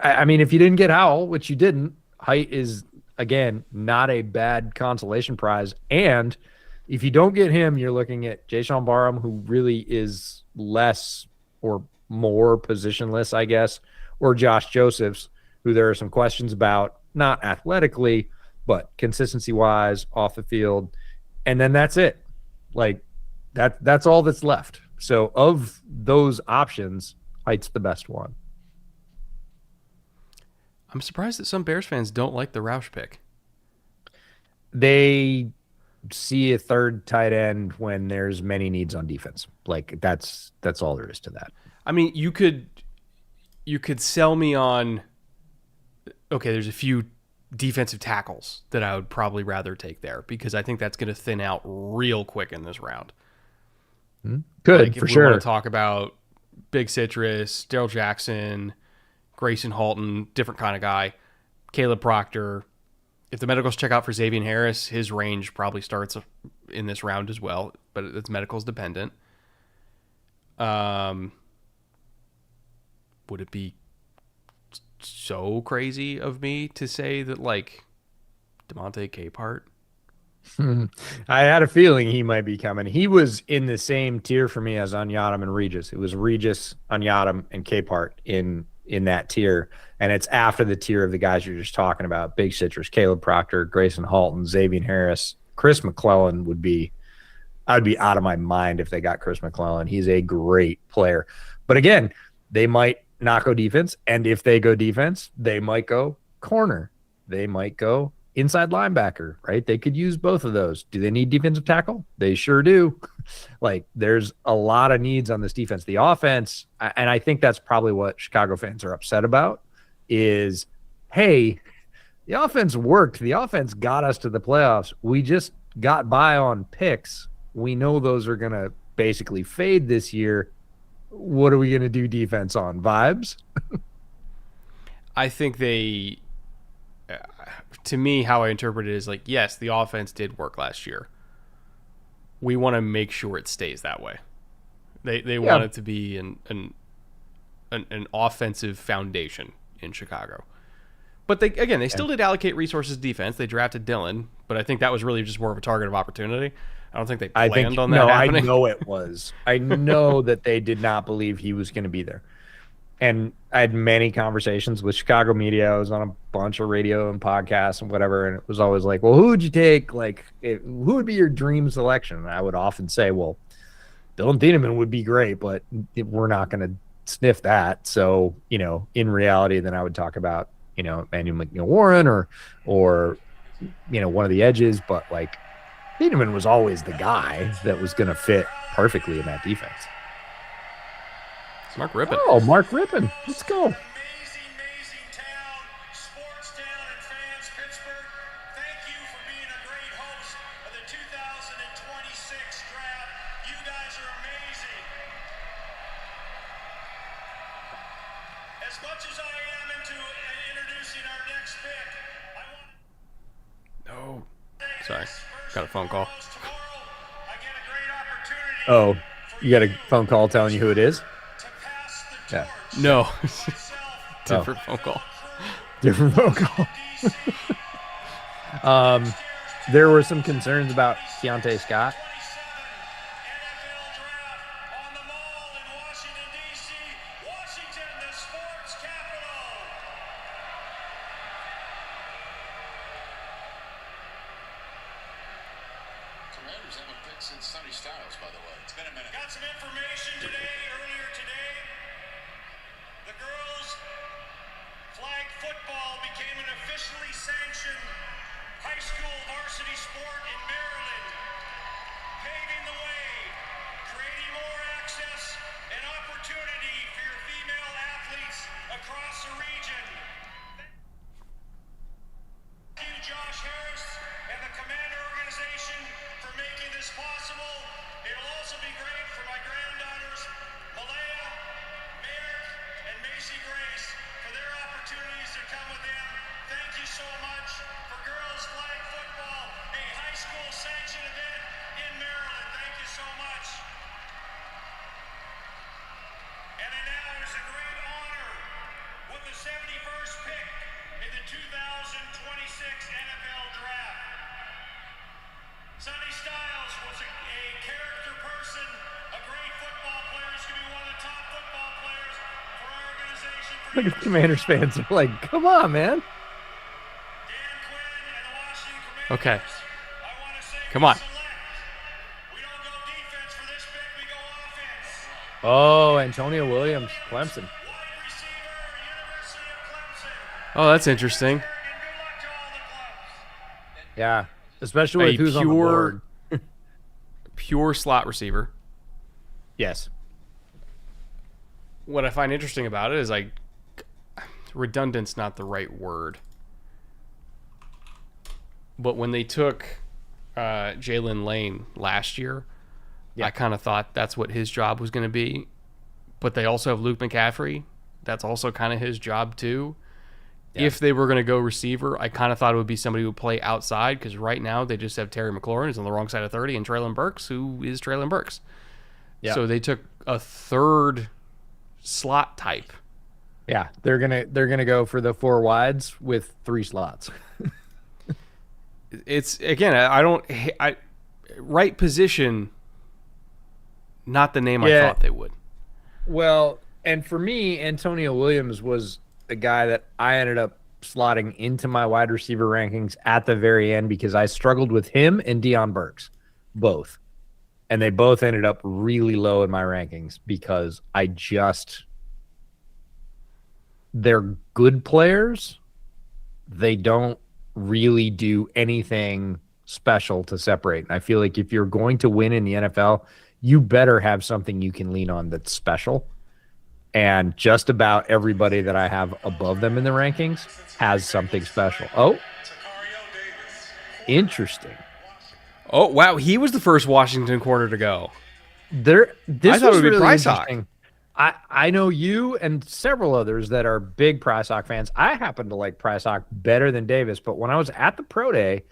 Speaker 2: I mean, if you didn't get Howell, which you didn't, Height is, again, not a bad consolation prize. And if you don't get him, you're looking at Jayshon Barham, who really is less or more positionless, I guess, or Josh Josephs, who there are some questions about, not athletically, but consistency-wise, off the field. And then that's it. Like, that's all that's left. So of those options, Height's the best one.
Speaker 1: I'm surprised that some Bears fans don't like the Roush pick.
Speaker 2: They see a third tight end when there's many needs on defense. Like that's all there is to that.
Speaker 1: I mean, you could sell me on, okay, there's a few defensive tackles that I would probably rather take there because I think that's going to thin out real quick in this round.
Speaker 2: Good,
Speaker 1: like
Speaker 2: for
Speaker 1: if
Speaker 2: sure.
Speaker 1: We want to talk about Big Citrus, Daryl Jackson, Grayson Halton, different kind of guy, Caleb Proctor. If the medicals check out for Xavier Harris, his range probably starts in this round as well, but it's medicals dependent. Would it be so crazy of me to say that, like, Devontae Capehart?
Speaker 2: I had a feeling he might be coming. He was in the same tier for me as Anyadam and Regis. It was Regis, Anyadam, and Capehart in that tier. And it's after the tier of the guys you're just talking about. Big Citrus, Caleb Proctor, Grayson Halton, Xavier Harris. Chris McClellan I'd be out of my mind if they got Chris McClellan. He's a great player. But again, they might not go defense. And if they go defense, they might go corner. They might go inside linebacker, right? They could use both of those. Do they need defensive tackle? They sure do. Like, there's a lot of needs on this defense. The offense, and I think that's probably what Chicago fans are upset about, is, hey, the offense worked. The offense got us to the playoffs. We just got by on picks. We know those are going to basically fade this year. What are we going to do defense on? Vibes?
Speaker 1: I think to me, how I interpret it is like, yes, the offense did work last year. We want to make sure it stays that way. They want it to be an offensive foundation in Chicago. But they still did allocate resources to defense. They drafted Dillon, but I think that was really just more of a target of opportunity. I don't think they planned on that happening.
Speaker 2: I know it was. I know that they did not believe he was going to be there. And I had many conversations with Chicago media. I was on a bunch of radio and podcasts and whatever, and it was always like, well, who would you take? Like, who would be your dream selection? And I would often say, well, Dylan Thieneman would be great, but we're not going to sniff that. So, in reality, then I would talk about, Emmanuel McNeil-Warren or one of the edges. But, like, Thieneman was always the guy that was going to fit perfectly in that defense.
Speaker 1: It's Mark Rippon.
Speaker 2: Oh, Mark Rippon. Let's go.
Speaker 4: Amazing town, sports town, and fans, Pittsburgh. Thank you for being a great host of the 2026 draft. You guys are amazing. As much as I am into introducing our next pick, I want
Speaker 1: Sorry, got a phone call.
Speaker 4: tomorrow I get a great opportunity.
Speaker 2: Oh, you got a phone call telling you who it is? Yeah.
Speaker 1: No, different phone call.
Speaker 2: Different phone call. There were some concerns about Keontae Scott.
Speaker 4: On the mall in Washington, D.C. Washington, the sports capital.
Speaker 3: Commanders haven't picked since Sonny Styles, by the way. It's been a minute.
Speaker 4: Got some information earlier today. The girls' flag football became an officially sanctioned high school varsity sport in Maryland, paving the way, creating more access and opportunity for your female athletes across the region. Thank you, Josh Harris and the Commander organization for making this possible. It'll also be great for my granddaughters, Malaya, Merrick, and Macy Grace, for their opportunities to come with them. Thank you so much for girls flag football, a high school sanctioned event in Maryland. Thank you so much. And now it is a great honor with the 71st pick in the 2026 NFL Draft. Sonny Styles was a character person, a great football player. He's going to be one of the top football players for our organization.
Speaker 2: Look at Commanders fans are like, come on, man.
Speaker 4: Dan Quinn and the Washington Commanders.
Speaker 1: Okay,
Speaker 4: I want to say
Speaker 1: come on.
Speaker 4: we don't go defense for this pick, we go offense.
Speaker 2: Oh, Antonio Williams, Clemson.
Speaker 4: Wide receiver, University of Clemson.
Speaker 1: Oh, that's interesting.
Speaker 4: And good luck to all the clubs.
Speaker 2: Yeah, especially with who's on the board.
Speaker 1: Pure slot receiver.
Speaker 2: Yes.
Speaker 1: What I find interesting about it is, like, redundant's not the right word. But when they took Jalen Lane last year, I kind of thought that's what his job was going to be. But they also have Luke McCaffrey. That's also kind of his job too. Yeah. If they were going to go receiver, I kind of thought it would be somebody who would play outside, because right now they just have Terry McLaurin, who's on the wrong side of 30, and Traylon Burks, who is Traylon Burks. Yeah. So they took a third slot type.
Speaker 2: Yeah, they're gonna go for the four wides with three slots.
Speaker 1: It's, again, I right position, not the name I thought they would.
Speaker 2: Well, and for me, Antonio Williams was a guy that I ended up slotting into my wide receiver rankings at the very end, because I struggled with him and Deion Burks, both. And they both ended up really low in my rankings because I just they're good players. They don't really do anything special to separate. And I feel like if you're going to win in the NFL, you better have something you can lean on that's special. And just about everybody that I have above them in the rankings has something special. Oh, interesting.
Speaker 1: Oh, wow. He was the first Washington corner to go.
Speaker 2: This
Speaker 1: I thought it
Speaker 2: was
Speaker 1: would be
Speaker 2: really
Speaker 1: Price Hawk.
Speaker 2: interesting. I know you and several others that are big Price Hawk fans. I happen to like Price Hawk better than Davis, but when I was at the pro day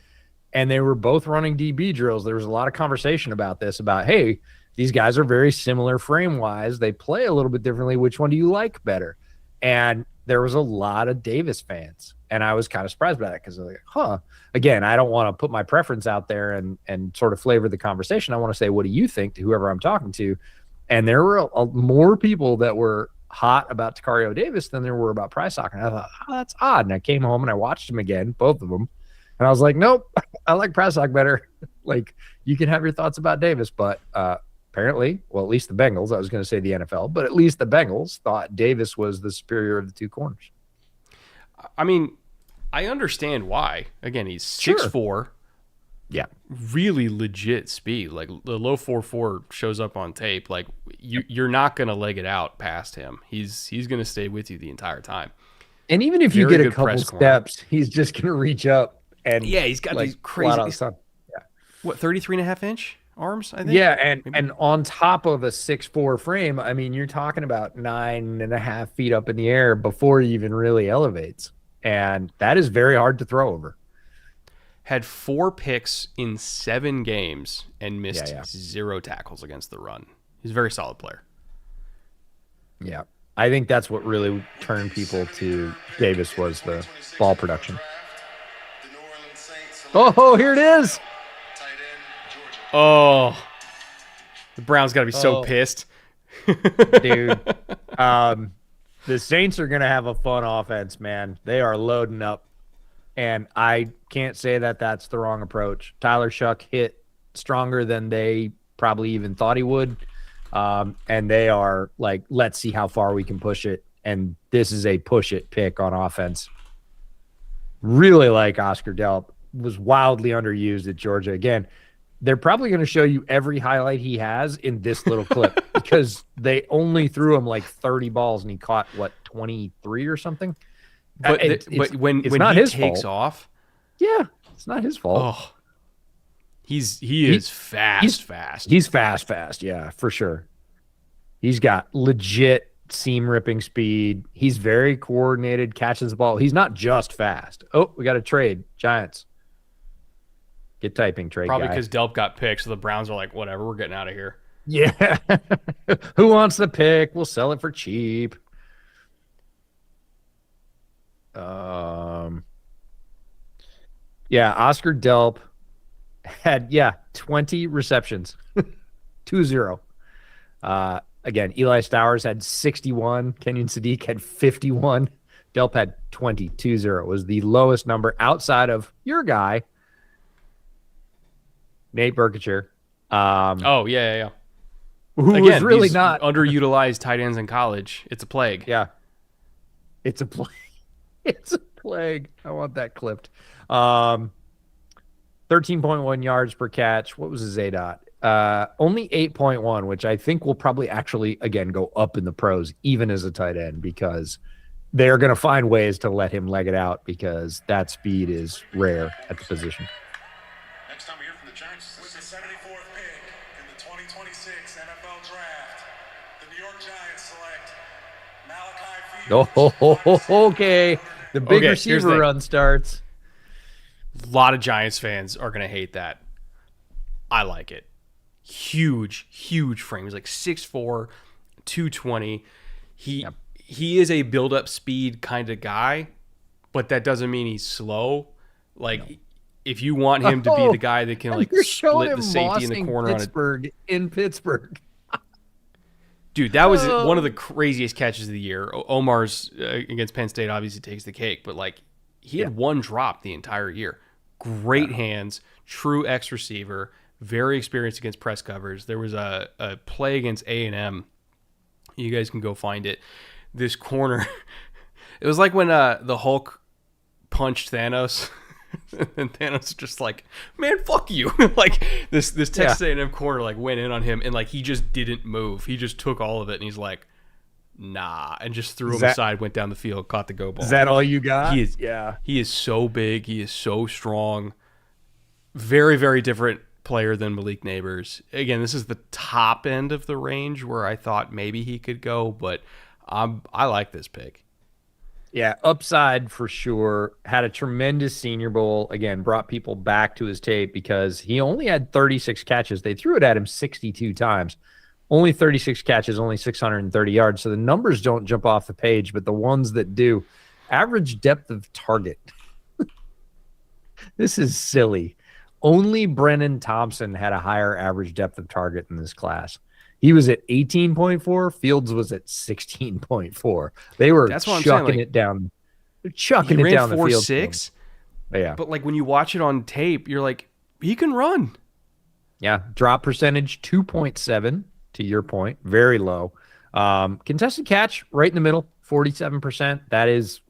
Speaker 2: and they were both running DB drills, there was a lot of conversation about this, about, hey, these guys are very similar frame-wise. They play a little bit differently. Which one do you like better? And there was a lot of Davis fans, and I was kind of surprised by that because I was like, Again, I don't want to put my preference out there and sort of flavor the conversation. I want to say, what do you think to whoever I'm talking to? And there were more people that were hot about Takario Davis than there were about Price Hawk. And I thought, that's odd. And I came home and I watched them again, both of them. And I was like, nope, I like Price Hawk better. Like, you can have your thoughts about Davis, but apparently, well, at least the Bengals, I was going to say the NFL, but at least the Bengals thought Davis was the superior of the two corners.
Speaker 1: I mean, I understand why. Again, he's 6'4".
Speaker 2: Yeah.
Speaker 1: Really legit speed. Like, the low 4.4 shows up on tape. Like, you're not going to leg it out past him. He's going to stay with you the entire time.
Speaker 2: And even if you
Speaker 1: Very
Speaker 2: get a
Speaker 1: good
Speaker 2: couple
Speaker 1: press
Speaker 2: steps, he's just going to reach up and
Speaker 1: he's got these crazy. What, 33.5-inch arms, I think?
Speaker 2: Yeah, and on top of a 6'4" frame, I mean, you're talking about 9.5 feet up in the air before he even really elevates. And that is very hard to throw over.
Speaker 1: Had 4 picks in 7 games and missed
Speaker 2: Yeah.
Speaker 1: 0 tackles against the run. He's a very solid player.
Speaker 2: Yeah. I think that's what really turned people to Davis was the ball production. Oh, here it is.
Speaker 1: Oh, the Browns got to be so pissed.
Speaker 2: Dude. The Saints are going to have a fun offense, man. They are loading up. And I can't say that that's the wrong approach. Tyler Shuck hit stronger than they probably even thought he would. And they are like, let's see how far we can push it. And this is a push it pick on offense. Really like Oscar Delp. Was wildly underused at Georgia. Again, they're probably going to show you every highlight he has in this little clip because they only threw him like 30 balls and he caught, 23 or something?
Speaker 1: But when he takes off,
Speaker 2: yeah, it's not his fault.
Speaker 1: Oh, he is fast.
Speaker 2: He's fast. Yeah, for sure. He's got legit seam ripping speed. He's very coordinated, catches the ball. He's not just fast. Oh, we got a trade. Giants. Get typing, trade
Speaker 1: Probably
Speaker 2: guy.
Speaker 1: because Delp got picked, so the Browns are like, whatever, we're getting out of here.
Speaker 2: Yeah. Who wants the pick? We'll sell it for cheap. Yeah, Oscar Delp had 20 receptions. 2-0. Again, Eli Stowers had 61. Kenyon Sadiq had 51. Delp had 20-0. It was the lowest number outside of your guy, Nate Berkshire.
Speaker 1: Yeah.
Speaker 2: Who
Speaker 1: Again,
Speaker 2: was really
Speaker 1: these
Speaker 2: not
Speaker 1: underutilized tight ends in college. It's a plague.
Speaker 2: Yeah. It's a plague. It's a plague. I want that clipped. 13.1 yards per catch. What was his ADOT? Only 8.1, which I think will probably actually, again, go up in the pros, even as a tight end, because they're going to find ways to let him leg it out because that speed is rare at the position.
Speaker 3: Next time we hear from the Giants,
Speaker 7: With the 74th pick in the 2026 NFL Draft, the New York Giants select Malachi Fields.
Speaker 2: Okay. The big
Speaker 1: Okay, here's the
Speaker 2: receiver
Speaker 1: thing.
Speaker 2: run starts.
Speaker 1: A lot of Giants fans are going to hate that. I like it. Huge frame. He's like 6'4", 220. He is a build-up speed kind of guy, but that doesn't mean he's slow. Like, if you want him to be the guy that can like
Speaker 2: You're showing
Speaker 1: split the
Speaker 2: him
Speaker 1: safety in the
Speaker 2: mossing
Speaker 1: corner on a
Speaker 2: in Pittsburgh.
Speaker 1: dude, that was one of the craziest catches of the year. Omar's against Penn State obviously takes the cake, but like he had one drop the entire year. Great hands, true X receiver, very experienced against press covers. There was a play against A&M. You guys can go find it. This corner, It was like when the Hulk punched Thanos. And Thanos is just like, man, fuck you. Like this Texas A&M corner like went in on him and like he just didn't move. He just took all of it and he's like, nah, and just threw him aside, went down the field, caught the go ball.
Speaker 2: Is that all you got?
Speaker 1: He is so big. He is so strong. Very, very different player than Malik Neighbors. Again, this is the top end of the range where I thought maybe he could go, but I like this pick.
Speaker 2: Yeah, upside for sure. Had a tremendous Senior Bowl. Again, brought people back to his tape because he only had 36 catches. They threw it at him 62 times. Only 36 catches, only 630 yards. So the numbers don't jump off the page, but the ones that do. Average depth of target. This is silly. Only Brennan Thompson had a higher average depth of target in this class. He was at 18.4. Fields was at 16.4. They were chucking it down. They're chucking it down the field.
Speaker 1: 4.6.
Speaker 2: Yeah.
Speaker 1: But like when you watch it on tape, you're like, he can run.
Speaker 2: Yeah. Drop percentage 2.7 to your point. Very low. Contested catch right in the middle, 47%. That is,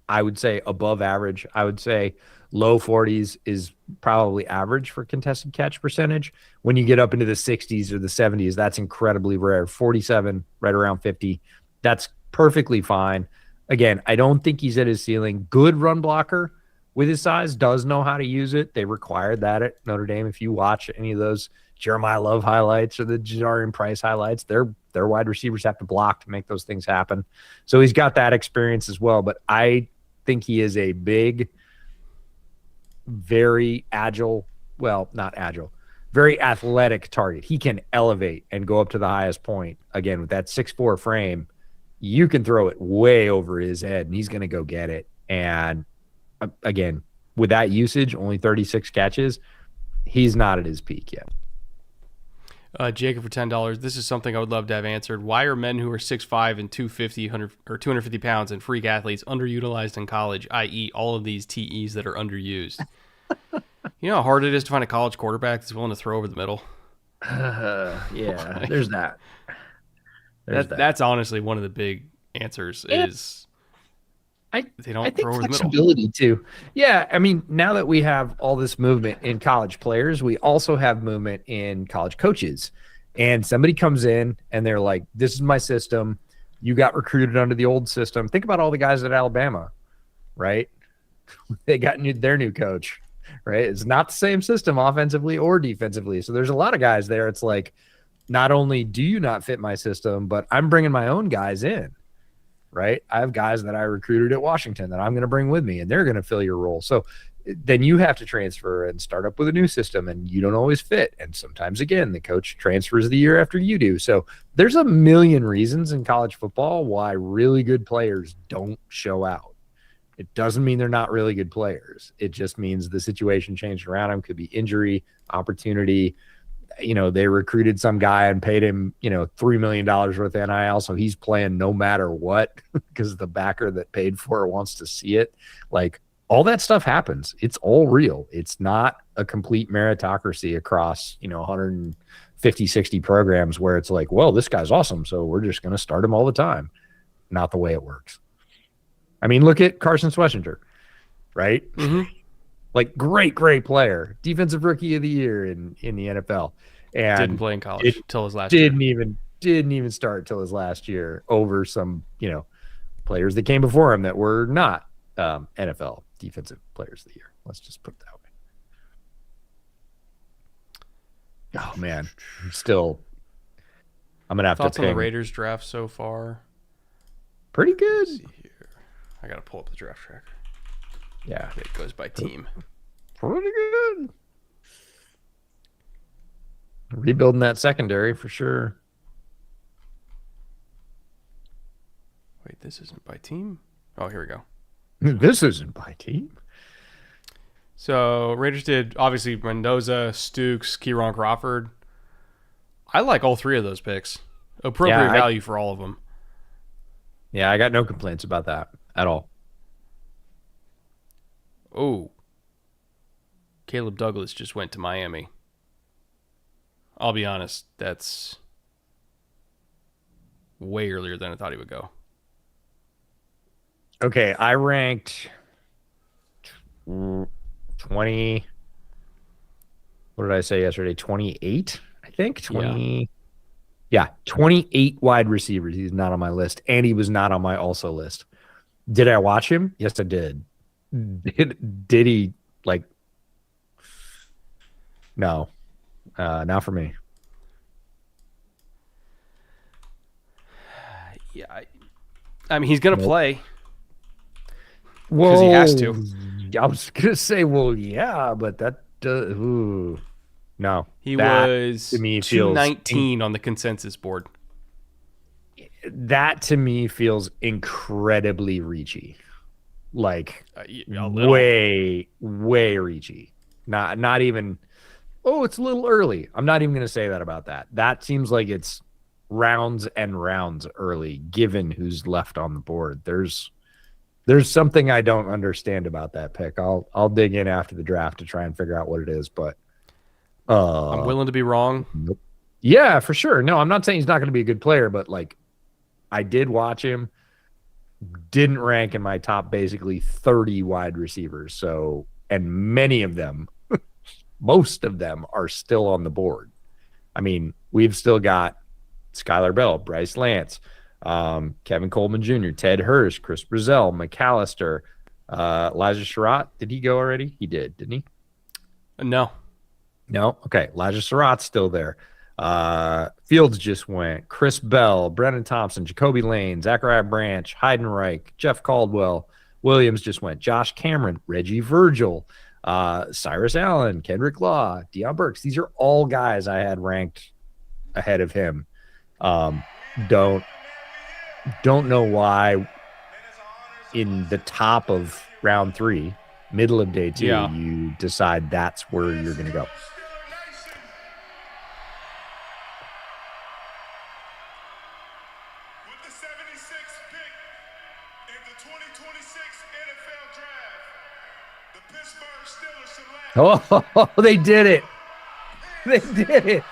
Speaker 2: I would say, above average. I would say low 40s is probably average for contested catch percentage. When you get up into the 60s or the 70s, that's incredibly rare. 47, right around 50. That's perfectly fine. Again, I don't think he's at his ceiling. Good run blocker with his size, does know how to use it. They required that at Notre Dame. If you watch any of those Jeremiah Love highlights or the Jadarian Price highlights, their wide receivers have to block to make those things happen. So he's got that experience as well. But I think he is a big, very agile, well, not agile, very athletic target. He can elevate and go up to the highest point. Again, with that 6'4" frame, you can throw it way over his head, and he's going to go get it. And again, with that usage, only 36 catches, he's not at his peak yet.
Speaker 1: Jacob for $10. This is something I would love to have answered. Why are men who are 6'5" and 250 pounds and freak athletes underutilized in college, i.e. all of these TEs that are underused? You know how hard it is to find a college quarterback that's willing to throw over the middle?
Speaker 2: Yeah, there's that.
Speaker 1: That's honestly one of the big answers is they don't throw over the middle.
Speaker 2: Flexibility too. Yeah, I mean, now that we have all this movement in college players, we also have movement in college coaches. And somebody comes in and they're like, this is my system. You got recruited under the old system. Think about all the guys at Alabama, right? They got their new coach, right? It's not the same system offensively or defensively. So there's a lot of guys there. It's like, not only do you not fit my system, but I'm bringing my own guys in, right? I have guys that I recruited at Washington that I'm going to bring with me, and they're going to fill your role. So then you have to transfer and start up with a new system, and you don't always fit. And sometimes, again, the coach transfers the year after you do. So there's a million reasons in college football why really good players don't show out. It doesn't mean they're not really good players. It just means the situation changed around them. Could be injury, opportunity. You know, they recruited some guy and paid him, $3 million worth of NIL. So he's playing no matter what because the backer that paid for it wants to see it. Like, all that stuff happens. It's all real. It's not a complete meritocracy across, 150, 60 programs where it's like, well, this guy's awesome, so we're just going to start him all the time. Not the way it works. I mean, look at Carson Schlesinger, right?
Speaker 1: Mm-hmm.
Speaker 2: Like, great player, defensive rookie of the year in the NFL, and
Speaker 1: didn't play in college till his last year.
Speaker 2: Didn't even start till his last year over some players that came before him that were not NFL defensive players of the year. Let's just put it that way. Oh man, I'm gonna have
Speaker 1: Thoughts
Speaker 2: to
Speaker 1: on the Raiders draft so far?
Speaker 2: Pretty good.
Speaker 1: Let's see here. I gotta pull up the draft tracker.
Speaker 2: Yeah,
Speaker 1: it goes by team.
Speaker 2: Pretty good. Rebuilding that secondary for sure.
Speaker 1: Wait, this isn't by team? Oh, here we go.
Speaker 2: This isn't by team.
Speaker 1: So Raiders did obviously Mendoza, Stukes, Kieron Crawford. I like all three of those picks. Appropriate value for all of them.
Speaker 2: Yeah, I got no complaints about that at all.
Speaker 1: Oh, Caleb Douglas just went to Miami. I'll be honest, that's way earlier than I thought he would go.
Speaker 2: Okay, I ranked 20. What did I say yesterday? 28, I think. 20. Yeah, 28 wide receivers. He's not on my list, and he was not on my also list. Did I watch him? Yes, I did. Did he like? No, not for me.
Speaker 1: Yeah, I mean, he's gonna
Speaker 2: Nope.
Speaker 1: play
Speaker 2: Well,
Speaker 1: because he has to.
Speaker 2: I was gonna say, well, yeah, but that ooh, no,
Speaker 1: He
Speaker 2: that
Speaker 1: was
Speaker 2: to me feels
Speaker 1: 219 on the consensus board.
Speaker 2: that to me feels incredibly reachy, like
Speaker 1: A little.
Speaker 2: way reachy. Not even. Oh, it's a little early. I'm not even gonna say that about that. That seems like it's rounds and rounds early, given who's left on the board. There's something I don't understand about that pick. I'll dig in after the draft to try and figure out what it is, but
Speaker 1: I'm willing to be wrong.
Speaker 2: nope. Yeah, for sure. No, I'm not saying he's not going to be a good player, but like I did watch him, didn't rank in my top basically 30 wide receivers. So, and many of them, most of them are still on the board. I mean, we've still got Skylar Bell, Bryce Lance, Kevin Coleman Jr., Ted Hurst, Chris Brazell, McAllister, Elijah Surratt. Did he go already? He did, didn't he?
Speaker 1: No.
Speaker 2: No? Okay. Elijah Surratt's still there. Fields just went. Chris Bell, Brennan Thompson, Jacoby Lane, Zachariah Branch, Heidenreich, Jeff Caldwell. Williams just went. Josh Cameron, Reggie Virgil, Cyrus Allen, Kendrick Law, Deion Burks. These are all guys I had ranked ahead of him. Don't know why in the top of round 3, middle of day 2, you decide that's where you're going to go.
Speaker 3: With the 76th pick in the 2026 NFL Draft, the Pittsburgh Steelers select.
Speaker 2: Oh, they did it. They did it.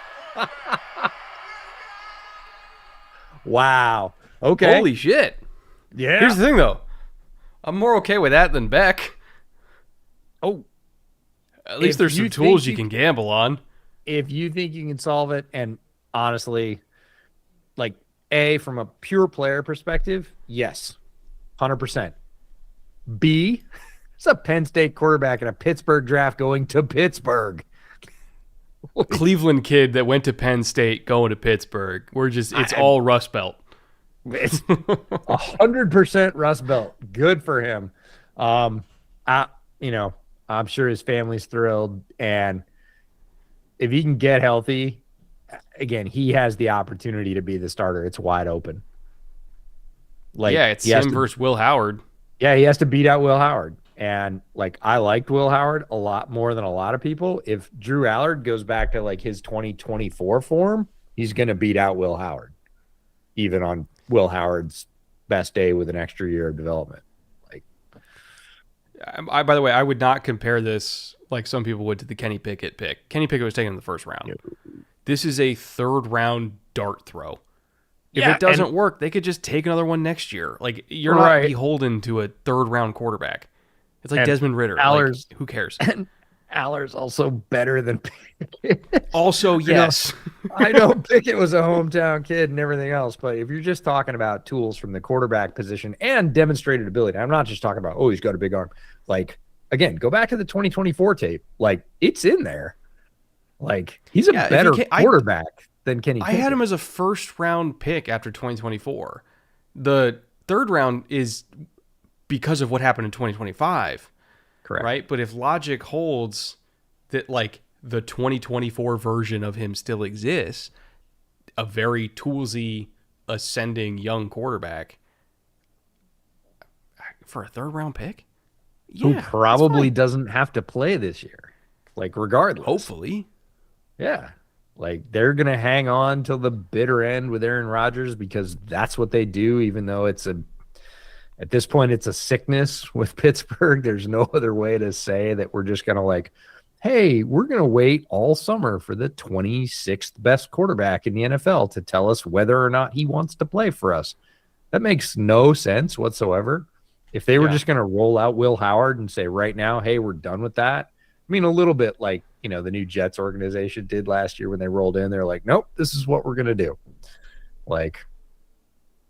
Speaker 2: Wow. Okay.
Speaker 1: Holy shit.
Speaker 2: Yeah.
Speaker 1: Here's the thing, though. I'm more okay with that than Beck.
Speaker 2: Oh.
Speaker 1: At least
Speaker 2: If
Speaker 1: there's
Speaker 2: you
Speaker 1: some tools
Speaker 2: think
Speaker 1: you can gamble on.
Speaker 2: If you think you can solve it, and honestly, like from a pure player perspective, yes, 100%. B, it's a Penn State quarterback in a Pittsburgh draft going to Pittsburgh.
Speaker 1: Cleveland kid that went to Penn State going to Pittsburgh. It's all Rust Belt.
Speaker 2: It's 100% Rust Belt. Good for him. I'm sure his family's thrilled, and if he can get healthy, again, he has the opportunity to be the starter. It's wide open.
Speaker 1: It's him versus Will Howard.
Speaker 2: Yeah, he has to beat out Will Howard. And I liked Will Howard a lot more than a lot of people. If Drew Allard goes back to his 2024 form, he's going to beat out Will Howard, even on Will Howard's best day with an extra year of development.
Speaker 1: By the way, I would not compare this like some people would to the Kenny Pickett pick. Kenny Pickett was taken in the first round. This is a third round dart throw. If it doesn't work, they could just take another one next year. You're not beholden to a third round quarterback. It's like Desmond Ridder. Who cares?
Speaker 2: And Allard's also better than Pickett.
Speaker 1: Also, yes.
Speaker 2: I know Pickett was a hometown kid and everything else, but if you're just talking about tools from the quarterback position and demonstrated ability, I'm not just talking about, he's got a big arm. Again, go back to the 2024 tape. It's in there. He's a better quarterback than Kenny Pickett.
Speaker 1: I had him as a first round pick after 2024. The third round is because of what happened in 2025.
Speaker 2: Correct.
Speaker 1: Right? But if logic holds that the 2024 version of him still exists, a very toolsy, ascending young quarterback for a third round pick?
Speaker 2: Who probably doesn't have to play this year. Regardless.
Speaker 1: Hopefully.
Speaker 2: Yeah. They're going to hang on till the bitter end with Aaron Rodgers because that's what they do, even though at this point, it's a sickness with Pittsburgh. There's no other way to say that we're just going to hey, we're going to wait all summer for the 26th best quarterback in the NFL to tell us whether or not he wants to play for us. That makes no sense whatsoever. If they were
Speaker 1: Yeah.
Speaker 2: just going to roll out Will Howard and say right now, hey, we're done with that. I mean, a little bit like, the new Jets organization did last year when they rolled in. They're like, nope, this is what we're going to do. Like,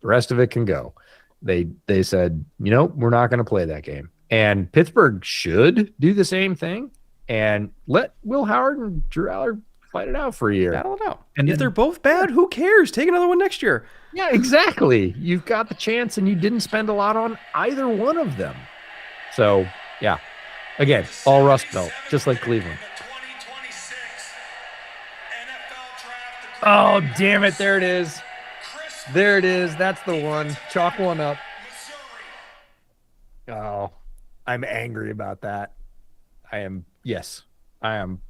Speaker 2: the rest of it can go. They said, we're not going to play that game. And Pittsburgh should do the same thing and let Will Howard and Drew Aller fight it out for a year.
Speaker 1: Battle it out.
Speaker 2: And
Speaker 1: if
Speaker 2: then-
Speaker 1: they're both bad, who cares? Take another one next year.
Speaker 2: Yeah, exactly. You've got the chance and you didn't spend a lot on either one of them. So, yeah. Again, all Rust Belt, just like Cleveland.
Speaker 7: The 2026 NFL Draft.
Speaker 2: Oh, damn it. There it is. There it is. That's the one. Chalk one up. Oh, I'm angry about that. I am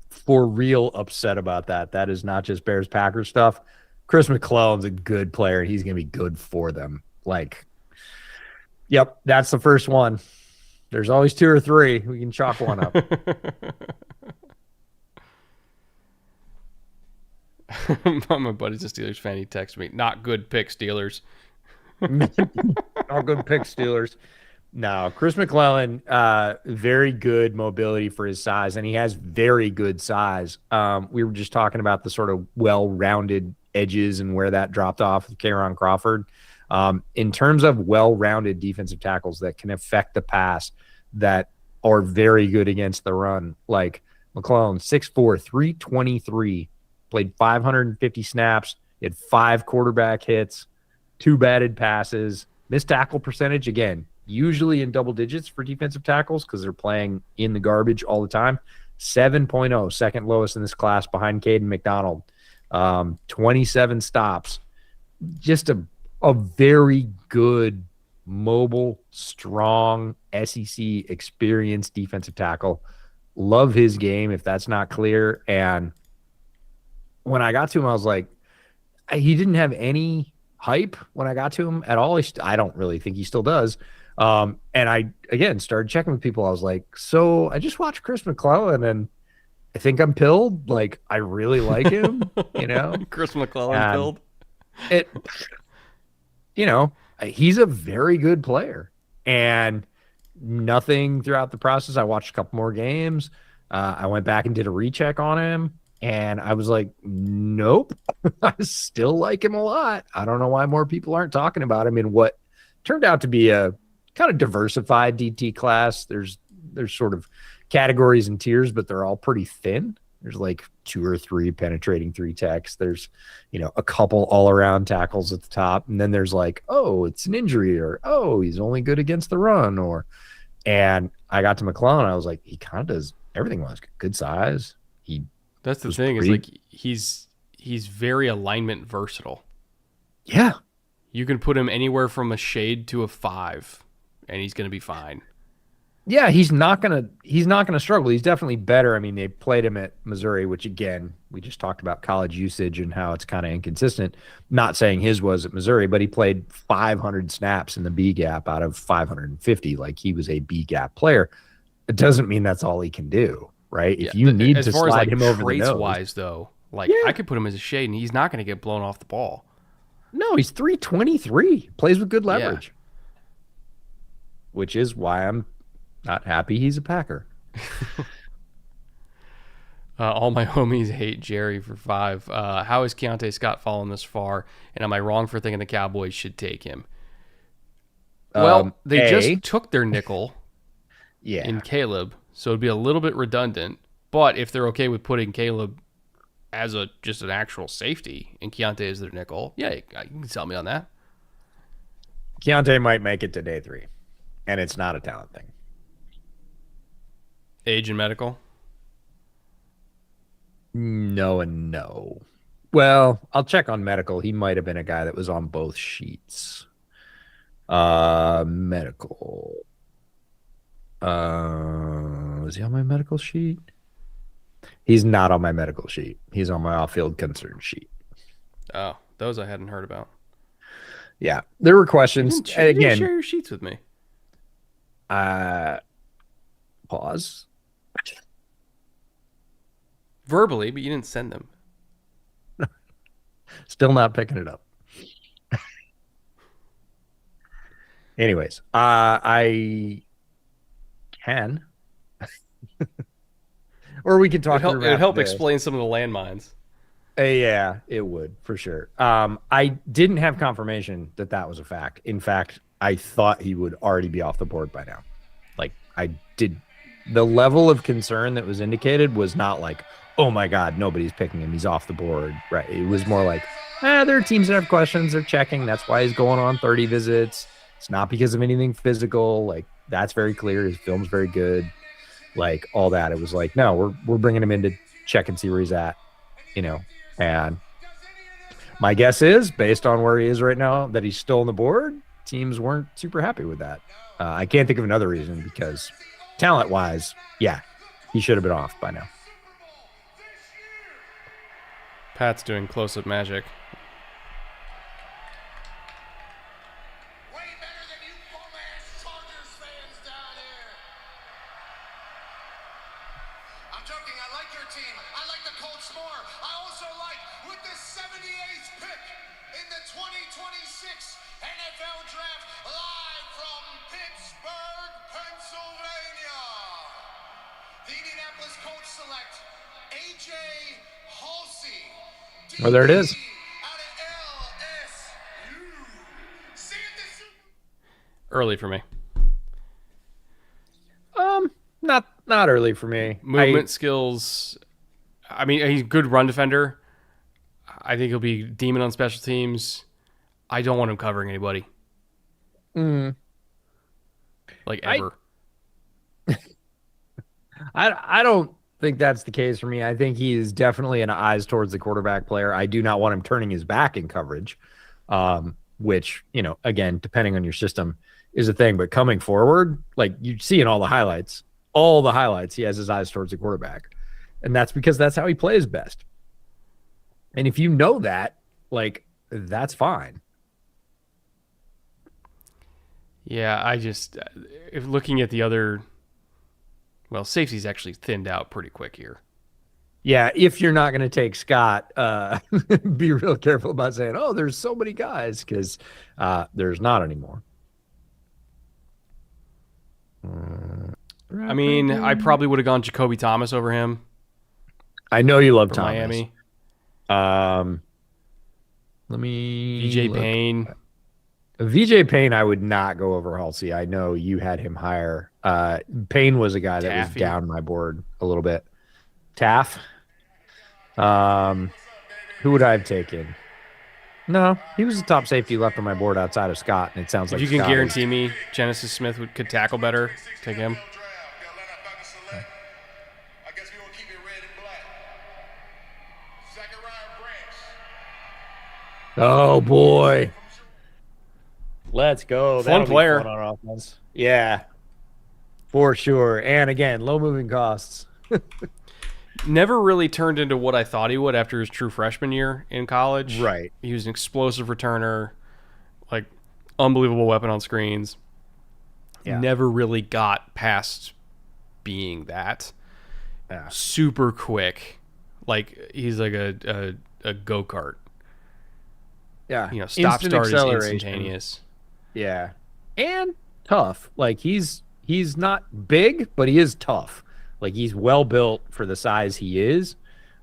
Speaker 2: for real upset about that. That is not just Bears Packers stuff. Chris McClellan's a good player, and he's going to be good for them. Like, yep, that's the first one. There's always two or three. We can chalk one up.
Speaker 1: My buddy's a Steelers fan. He texted me, not good pick, Steelers.
Speaker 2: All good pick, Steelers. No, Chris McClellan, very good mobility for his size, and he has very good size. We were just talking about the sort of well-rounded edges and where that dropped off with K'Ron Crawford. In terms of well-rounded defensive tackles that can affect the pass, that are very good against the run, like McClellan, 6'4", 323, played 550 snaps, he had 5 quarterback hits, 2 batted passes, missed tackle percentage, again, usually in double digits for defensive tackles because they're playing in the garbage all the time. 7.0, second lowest in this class behind Caden McDonald. 27 stops. Just a very good, mobile, strong, SEC experienced defensive tackle. Love his game, if that's not clear. And when I got to him, I was like, he didn't have any hype when I got to him at all. I don't really think he still does. And I, again, started checking with people. I was like, so I just watched Chris McClellan and I think I'm pilled. Like, I really like him,
Speaker 1: Chris McClellan pilled.
Speaker 2: He's a very good player and nothing throughout the process. I watched a couple more games. I went back and did a recheck on him and I was like, nope, I still like him a lot. I don't know why more people aren't talking about him in what turned out to be a kind of diversified DT class. There's sort of categories and tiers, but they're all pretty thin. There's like 2 or 3 penetrating 3 techs. There's, a couple all around tackles at the top. And then there's like, oh, it's an injury, or, oh, he's only good against the run, and I got to McClellan. I was like, he kind of does everything well. He's good size.
Speaker 1: That's the thing is like, he's very alignment versatile.
Speaker 2: Yeah.
Speaker 1: You can put him anywhere from a shade to a 5 and he's going to be fine.
Speaker 2: Yeah, he's not gonna struggle. He's definitely better. I mean, they played him at Missouri, which again, we just talked about college usage and how it's kind of inconsistent. Not saying his was at Missouri, but he played 500 snaps in the B gap out of 550. Like, he was a B gap player. It doesn't mean that's all he can do, right?
Speaker 1: Yeah,
Speaker 2: if you need
Speaker 1: as
Speaker 2: to
Speaker 1: far
Speaker 2: slide
Speaker 1: as like
Speaker 2: him over the
Speaker 1: traits
Speaker 2: nose,
Speaker 1: wise, though, like I could put him as a shade and he's not going to get blown off the ball.
Speaker 2: No, he's 323. Plays with good leverage, which is why I'm not happy he's a Packer.
Speaker 1: All my homies hate Jerry for 5. How has Keontae Scott fallen this far? And am I wrong for thinking the Cowboys should take him? Well, they just took their nickel in Caleb, so it'd be a little bit redundant. But if they're okay with putting Caleb as just an actual safety and Keontae is their nickel, yeah, you can sell me on that.
Speaker 2: Keontae might make it to day 3, and it's not a talent thing.
Speaker 1: Age and medical?
Speaker 2: No and no. Well, I'll check on medical. He might have been a guy that was on both sheets. Medical. Was he on my medical sheet? He's not on my medical sheet. He's on my off-field concern sheet.
Speaker 1: Oh, those I hadn't heard about.
Speaker 2: Yeah, there were questions.
Speaker 1: You didn't share your sheets with me.
Speaker 2: Pause.
Speaker 1: Verbally, but you didn't send them.
Speaker 2: Still not picking it up. Anyways, I can, or we can talk through
Speaker 1: It would
Speaker 2: after
Speaker 1: help
Speaker 2: this.
Speaker 1: explain some of the landmines.
Speaker 2: Yeah, it would for sure. I didn't have confirmation that that was a fact. In fact, I thought he would already be off the board by now. Like I did, the level of concern that was indicated was not like, oh my God, nobody's picking him. He's off the board. Right. It was more like, there are teams that have questions. They're checking. That's why he's going on 30 visits. It's not because of anything physical. Like that's very clear. His film's very good. Like all that. It was like, no, we're bringing him in to check and see where he's at, you know. And my guess is, based on where he is right now, that he's still on the board. Teams weren't super happy with that. I can't think of another reason because talent-wise, yeah, he should have been off by now.
Speaker 1: Pat's doing close-up magic.
Speaker 3: Way better than you bum-ass Chargers fans down here. I'm joking. I like your team. I like the Colts more. I also like with the 78th pick in the 2026 NFL Draft, live from Pittsburgh, Pennsylvania. The Indianapolis Colts select A.J. Halsey.
Speaker 2: Well, there it is.
Speaker 3: Out of LSU. See you at the Super
Speaker 1: Early for me.
Speaker 2: Not early for me.
Speaker 1: Movement skills. I mean, he's a good run defender. I think he'll be demon on special teams. I don't want him covering anybody. Like ever.
Speaker 2: I don't think that's the case for me. I think he is definitely an eyes towards the quarterback player. I do not want him turning his back in coverage, which, you know, again, depending on your system is a thing. But coming forward, like you see in all the highlights, he has his eyes towards the quarterback. And that's because that's how he plays best. And if you know that, like, that's fine.
Speaker 1: Yeah, I just, if looking at the other, well, safety's actually thinned out pretty quick here.
Speaker 2: Yeah, if you're not going to take Scott, be real careful about saying, oh, there's so many guys, because there's not anymore.
Speaker 1: I mean, I probably would have gone Jacoby Thomas over him.
Speaker 2: I know you love
Speaker 1: for
Speaker 2: Thomas.
Speaker 1: Miami.
Speaker 2: Let me
Speaker 1: VJ
Speaker 2: look.
Speaker 1: Payne.
Speaker 2: VJ Payne, I would not go over Halsey. I know you had him higher. Payne was a guy that was
Speaker 1: Taffy.
Speaker 2: down my board a little bit. Taff. Who would I have taken? No, he was the top safety left on my board outside of Scott, and it sounds
Speaker 1: If
Speaker 2: like
Speaker 1: you can
Speaker 2: Scott
Speaker 1: guarantee me Genesis Smith could tackle better, take him.
Speaker 3: I guess we will keep it red and black. Zachariah Branch.
Speaker 2: Oh boy, let's go!
Speaker 1: Fun
Speaker 2: That'll be
Speaker 1: player.
Speaker 2: fun on offense. Yeah, for sure. And again, low moving costs.
Speaker 1: Never really turned into what I thought he would after his true freshman year in college.
Speaker 2: Right.
Speaker 1: He was an explosive returner, like unbelievable weapon on screens.
Speaker 2: Yeah.
Speaker 1: Never really got past being that.
Speaker 2: Yeah.
Speaker 1: Super quick. Like he's like a go-kart.
Speaker 2: Yeah,
Speaker 1: You know, stop
Speaker 2: Instant
Speaker 1: start is
Speaker 2: acceleration.
Speaker 1: instantaneous.
Speaker 2: Yeah, and tough. Like he's not big, but he is tough. Like he's well built for the size he is.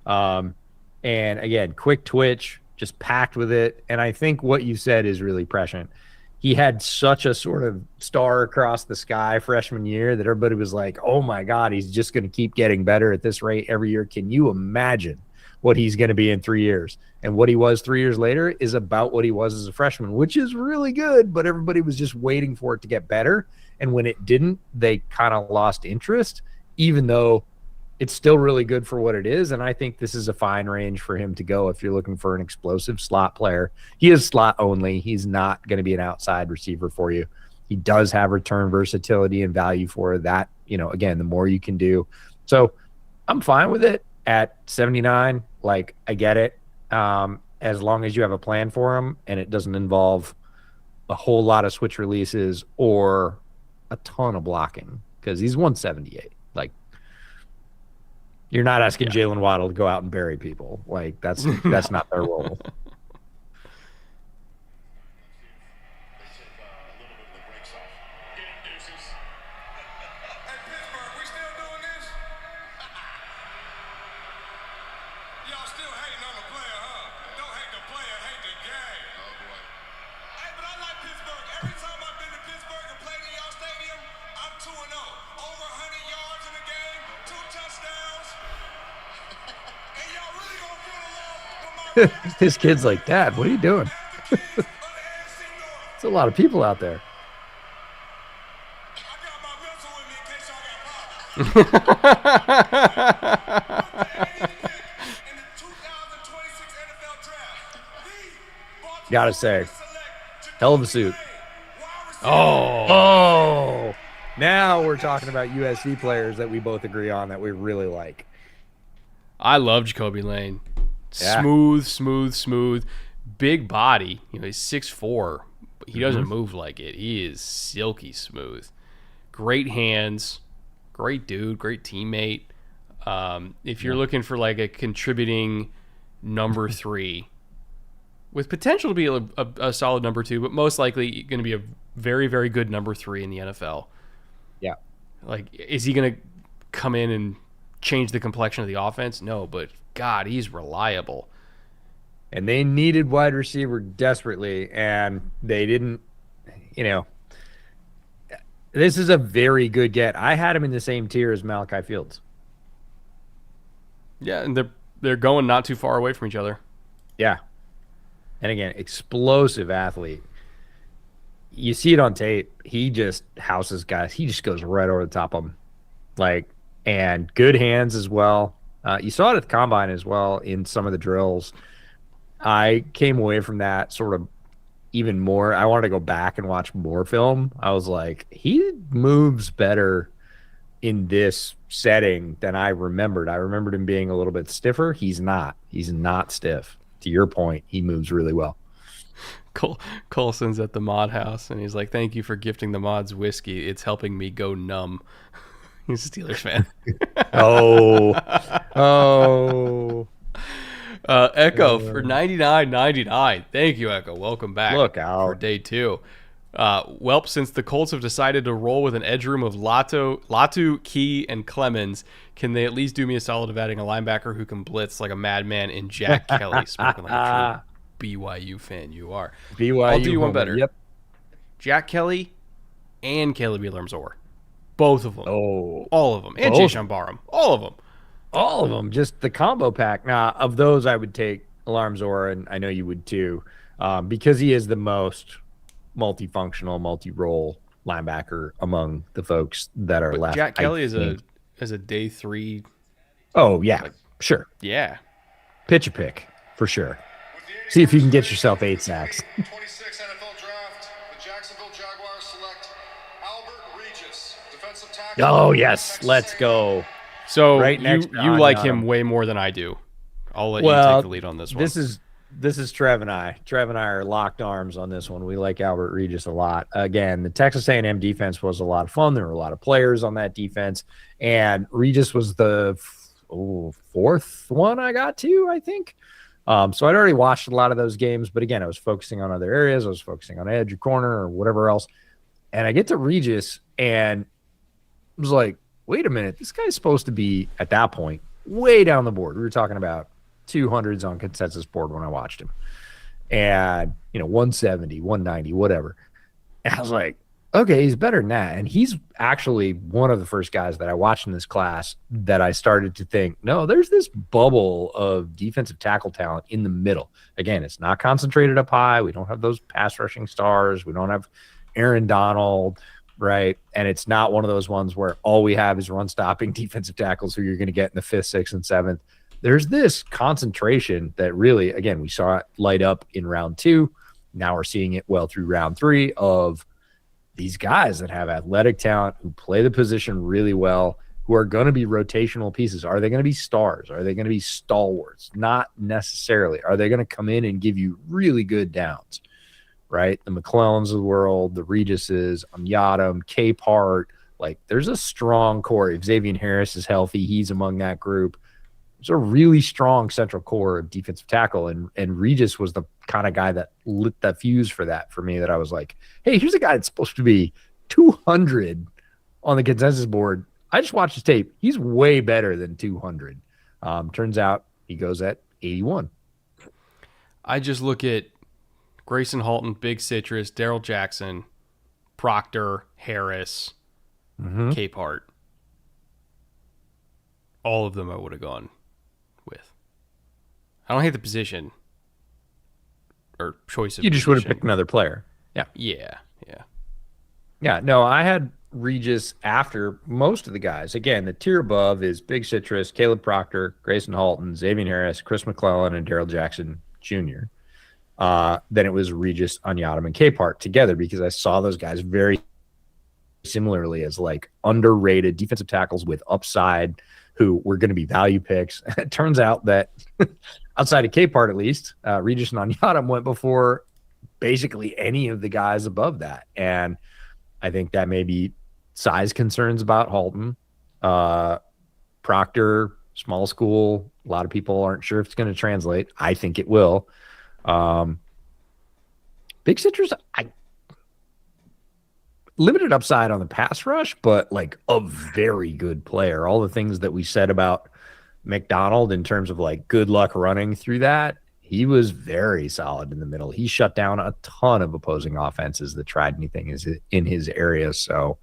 Speaker 2: And again, quick twitch, just packed with it. And I think what you said is really prescient. He had such a sort of star across the sky freshman year that everybody was like, oh my God, he's just going to keep getting better at this rate every year. Can you imagine what he's going to be in 3 years? And what he was 3 years later is about what he was as a freshman, which is really good, but everybody was just waiting for it to get better. And when it didn't, they kind of lost interest, even though it's still really good for what it is. And I think this is a fine range for him to go if you're looking for an explosive slot player. He is slot only. He's not going to be an outside receiver for you. He does have return versatility and value for that. You know, again, the more you can do. So I'm fine with it at 79. Like, I get it. As long as you have a plan for him and it doesn't involve a whole lot of switch releases or a ton of blocking, because he's 178. Like, you're not asking Jalen Waddle to go out and bury people. Like, that's not their role. His kid's like, Dad, what are you doing? It's a lot of people out there. Gotta say, hell of a suit. Oh, now we're talking about USC players that we both agree on that we really like.
Speaker 1: I love Jacoby Lane.
Speaker 2: Yeah.
Speaker 1: Smooth. Big body. He's 6'4", but he doesn't move like it. He is silky smooth. Great hands. Great dude. Great teammate. If you're looking for like a contributing number 3 with potential to be a solid number 2, but most likely going to be a very, very good number 3 in the NFL.
Speaker 2: Yeah.
Speaker 1: Like, is he going to come in and change the complexion of the offense? No, but God, he's reliable.
Speaker 2: And they needed wide receiver desperately, and they didn't, this is a very good get. I had him in the same tier as Malachi Fields.
Speaker 1: Yeah, and they're going not too far away from each other.
Speaker 2: Yeah. And again, explosive athlete. You see it on tape. He just houses guys. He just goes right over the top of them. And good hands as well. You saw it at the combine as well in some of the drills. I came away from that sort of even more. I wanted to go back and watch more film. I was like, he moves better in this setting than I remembered. I remembered him being a little bit stiffer. He's not. He's not stiff. To your point, he moves really well.
Speaker 1: Colson's at the mod house, and he's like, "Thank you for gifting the mods whiskey. It's helping me go numb." He's a Steelers fan.
Speaker 2: Oh.
Speaker 1: Echo for $99.99. Thank you, Echo. Welcome back.
Speaker 2: Look out
Speaker 1: for day 2. Welp, since the Colts have decided to roll with an edge room of Latu, Key, and Clemens, can they at least do me a solid of adding a linebacker who can blitz like a madman in Jack Kelly? Spoken like a true BYU fan you are. I'll do you one better.
Speaker 2: Yep.
Speaker 1: Jack Kelly and Caleb Elam-Zor. Both of them.
Speaker 2: Oh.
Speaker 1: All of them. And Jayshon Barham. All of them.
Speaker 2: All of them. Just the combo pack. Now, of those, I would take Elam-Zor, and I know you would too, because he is the most multifunctional, multi-role linebacker among the folks that are left.
Speaker 1: Jack Kelly is a day 3.
Speaker 2: Oh, yeah. Sure.
Speaker 1: Yeah.
Speaker 2: Pitch a pick, for sure. See if you can get yourself 8 sacks.
Speaker 3: 26 NFL draft, the Jacksonville Jaguars select Albert Regis, defensive tackle.
Speaker 2: Oh, yes. Let's go.
Speaker 1: So
Speaker 2: right
Speaker 1: you like him way more than I do. I'll let you take the lead on this one.
Speaker 2: This is Trev and I. Trev and I are locked arms on this one. We like Albert Regis a lot. Again, the Texas A&M defense was a lot of fun. There were a lot of players on that defense, and Regis was the 4th one I got to, I think. So I'd already watched a lot of those games, but again, I was focusing on other areas. I was focusing on edge or corner or whatever else. And I get to Regis and I was like, wait a minute, this guy's supposed to be, at that point, way down the board. We were talking about 200s on consensus board when I watched him. And, 170, 190, whatever. And I was like, okay, he's better than that. And he's actually one of the first guys that I watched in this class that I started to think, no, there's this bubble of defensive tackle talent in the middle. Again, it's not concentrated up high. We don't have those pass rushing stars. We don't have Aaron Donald, right? And it's not one of those ones where all we have is run stopping defensive tackles who you're going to get in the 5th, 6th, and 7th. There's this concentration that really, again, we saw it light up in round 2. Now we're seeing it well through round 3 of these guys that have athletic talent, who play the position really well, who are going to be rotational pieces. Are they going to be stars? Are they going to be stalwarts? Not necessarily. Are they going to come in and give you really good downs? Right? The McClellans of the world, the Regises, Yadam, Capehart. Like, there's a strong core. If Xavier Harris is healthy, he's among that group. There's a really strong central core of defensive tackle, and Regis was the kind of guy that lit the fuse for that for me, that I was like, hey, here's a guy that's supposed to be 200 on the consensus board. I just watched his tape. He's way better than 200. Turns out he goes at 81.
Speaker 1: I just look at Grayson Halton, Big Citrus, Daryl Jackson, Proctor, Harris, Capehart. All of them I would have gone with. I don't hate the position. or choice of
Speaker 2: You just would have
Speaker 1: position.
Speaker 2: picked another player. Yeah.
Speaker 1: Yeah, yeah.
Speaker 2: Yeah. No, I had Regis after most of the guys. Again, the tier above is Big Citrus, Caleb Proctor, Grayson Halton, Xavier Harris, Chris McClellan, and Daryl Jackson Jr. Then it was Regis, Anyadam, and Capehart together because I saw those guys very similarly as like underrated defensive tackles with upside who were going to be value picks. It turns out that outside of Capehart, at least, Regis and Anyadam went before basically any of the guys above that. And I think that may be size concerns about Halton. Proctor, small school. A lot of people aren't sure if it's going to translate. I think it will. Big Citrus, limited upside on the pass rush, but like a very good player. All the things that we said about McDonald in terms of like good luck running through that, he was very solid in the middle. He shut down a ton of opposing offenses that tried anything in his area. So,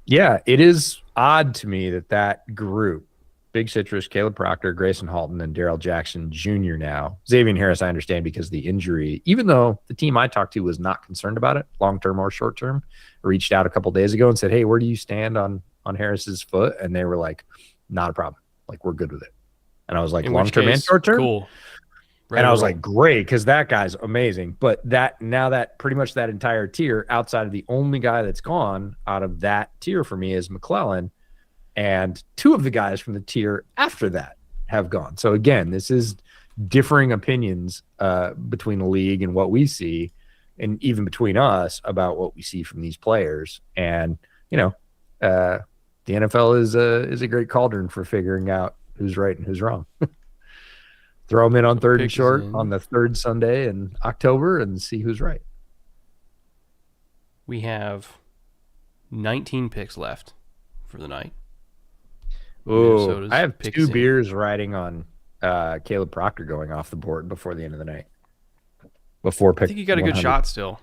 Speaker 2: yeah, it is odd to me that group, Big Citrus, Caleb Proctor, Grayson Halton, and Daryl Jackson Jr. now. Xavier Harris, I understand because of the injury, even though the team I talked to was not concerned about it, long-term or short-term, reached out a couple days ago and said, hey, where do you stand on Harris's foot? And they were like, not a problem. Like, we're good with it. And I was like, long-term and short-term?
Speaker 1: Cool.
Speaker 2: And I was like, great, because that guy's amazing. But now that pretty much that entire tier, outside of the only guy that's gone out of that tier for me is McClellan, and two of the guys from the tier after that have gone. So again, this is differing opinions between the league and what we see, and even between us about what we see from these players. And the NFL is a great cauldron for figuring out who's right and who's wrong. Throw them in on third and short on the third Sunday in October and see who's right.
Speaker 1: We have 19 picks left for the night.
Speaker 2: Oh, I have two beers riding on Caleb Proctor going off the board before the end of the night. I
Speaker 1: think you got a good shot still.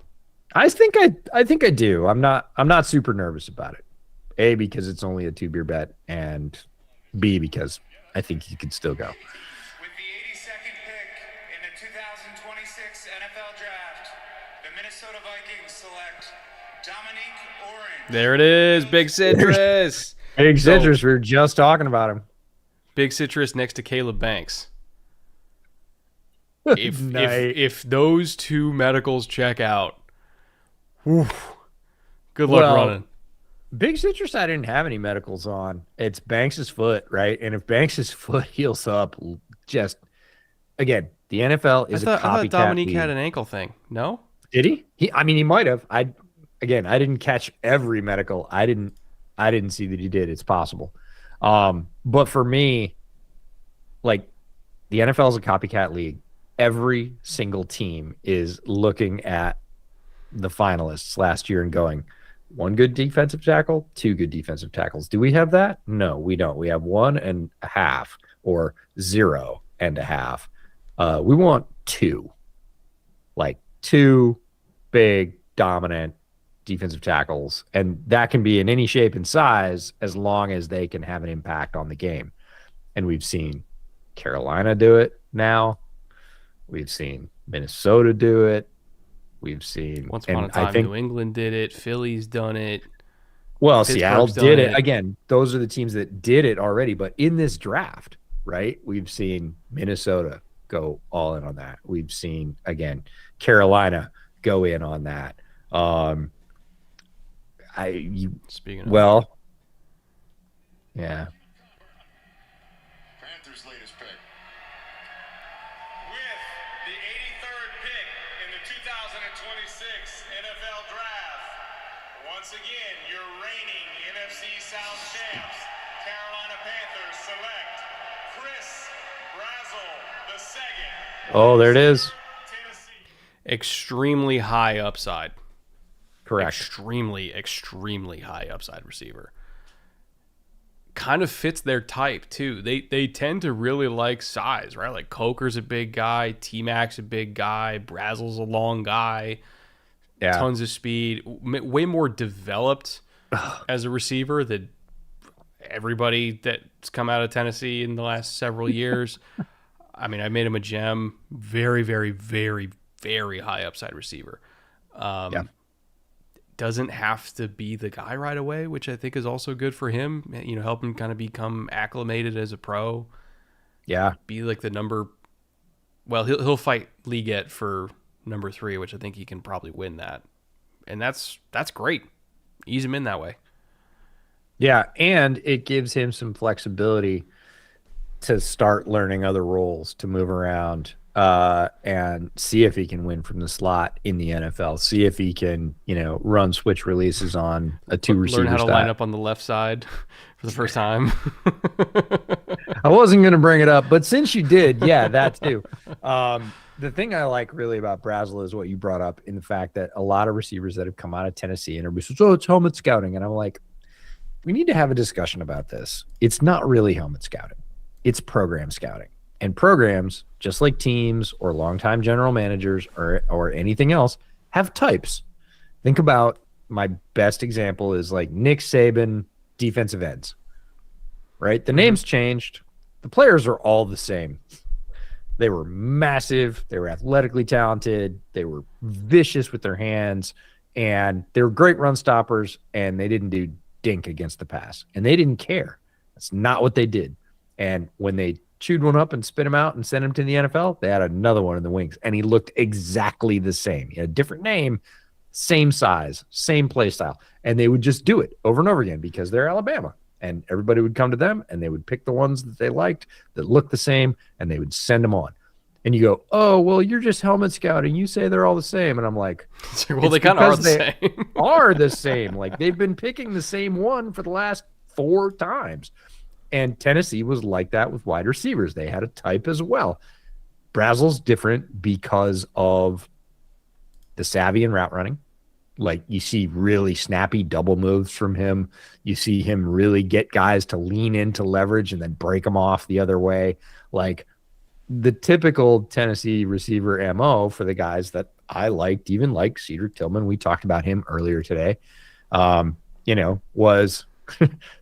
Speaker 2: I think I do. I'm not super nervous about it. A, because it's only a 2-beer bet, and B, because I think he could still go.
Speaker 3: With the 82nd pick in the 2026 NFL Draft, the Minnesota Vikings select Dominique Orange.
Speaker 1: There it is, Big Citrus.
Speaker 2: Big Citrus, we were just talking about him.
Speaker 1: Big Citrus next to Caleb Banks. If those two medicals check out, good luck running.
Speaker 2: Big Citrus, I didn't have any medicals on. It's Banks's foot, right? And if Banks's foot heals up, just again, the NFL is a copycat. I thought
Speaker 1: Dominique
Speaker 2: league.
Speaker 1: had an ankle thing. No,
Speaker 2: did he? He might have. I didn't catch every medical. I didn't see that he did. It's possible. But for me, like, the NFL is a copycat league. Every single team is looking at the finalists last year and going, one good defensive tackle, two good defensive tackles. Do we have that? No, we don't. We have 1.5 or 0.5. We want two. Like, two big, dominant defensive tackles. And that can be in any shape and size as long as they can have an impact on the game. And we've seen Carolina do it now. We've seen Minnesota do it. We've seen
Speaker 1: once upon a time New England did it. Philly's done it.
Speaker 2: Well, Seattle did it. Again, those are the teams that did it already. But in this draft, right, we've seen Minnesota go all in on that. We've seen, again, Carolina go in on that. Yeah.
Speaker 3: Panthers' latest pick.
Speaker 4: With the 83rd pick in the 2026 NFL Draft, once again, your reigning NFC South champs, Carolina Panthers select Chris Brazzell II.
Speaker 2: Oh, there it is.
Speaker 4: Tennessee.
Speaker 1: Extremely high upside.
Speaker 2: Correct.
Speaker 1: Extremely high upside receiver. Kind of fits their type too. They tend to really like size, right? Like Coker's a big guy, T-Mac's a big guy, Brazzell's a long guy, tons of speed, way more developed as a receiver than everybody that's come out of Tennessee in the last several years. I mean, I made him a gem. Very, very, very, very high upside receiver.
Speaker 2: Yeah.
Speaker 1: Doesn't have to be the guy right away, which I think is also good for him. You know, help him kind of become acclimated as a pro.
Speaker 2: Yeah.
Speaker 1: Be like the number. Well, he'll fight Liget for number 3, which I think he can probably win that, and that's great. Ease him in that way.
Speaker 2: Yeah, and it gives him some flexibility to start learning other roles, to move around, and see if he can win from the slot in the NFL. See if he can, run switch releases on a 2-receiver
Speaker 1: Learn how to
Speaker 2: style.
Speaker 1: line up on the left side for the first time.
Speaker 2: I wasn't going to bring it up, but since you did, yeah, that too. The thing I like really about Brazel is what you brought up in the fact that a lot of receivers that have come out of Tennessee and everybody says, oh, it's helmet scouting. And I'm like, we need to have a discussion about this. It's not really helmet scouting. It's program scouting. And programs, just like teams or longtime general managers or anything else, have types. Think about my best example is like Nick Saban defensive ends, right? The names changed. The players are all the same. They were massive. They were athletically talented. They were vicious with their hands. And they were great run stoppers. And they didn't do dink against the pass. And they didn't care. That's not what they did. And when they chewed one up and spit him out and sent him to the NFL, they had another one in the wings. And he looked exactly the same. He had a different name, same size, same play style. And they would just do it over and over again because they're Alabama. And everybody would come to them and they would pick the ones that they liked that looked the same and they would send them on. And you go, oh, well, you're just helmet scouting. You say they're all the same. And I'm like,
Speaker 1: well, they kind of are the same.
Speaker 2: Are the same. Like they've been picking the same one for the last 4 times. And Tennessee was like that with wide receivers. They had a type as well. Brazel's different because of the savvy and route running. Like you see really snappy double moves from him. You see him really get guys to lean into leverage and then break them off the other way. Like the typical Tennessee receiver MO for the guys that I liked, even like Cedar Tillman, we talked about him earlier today, was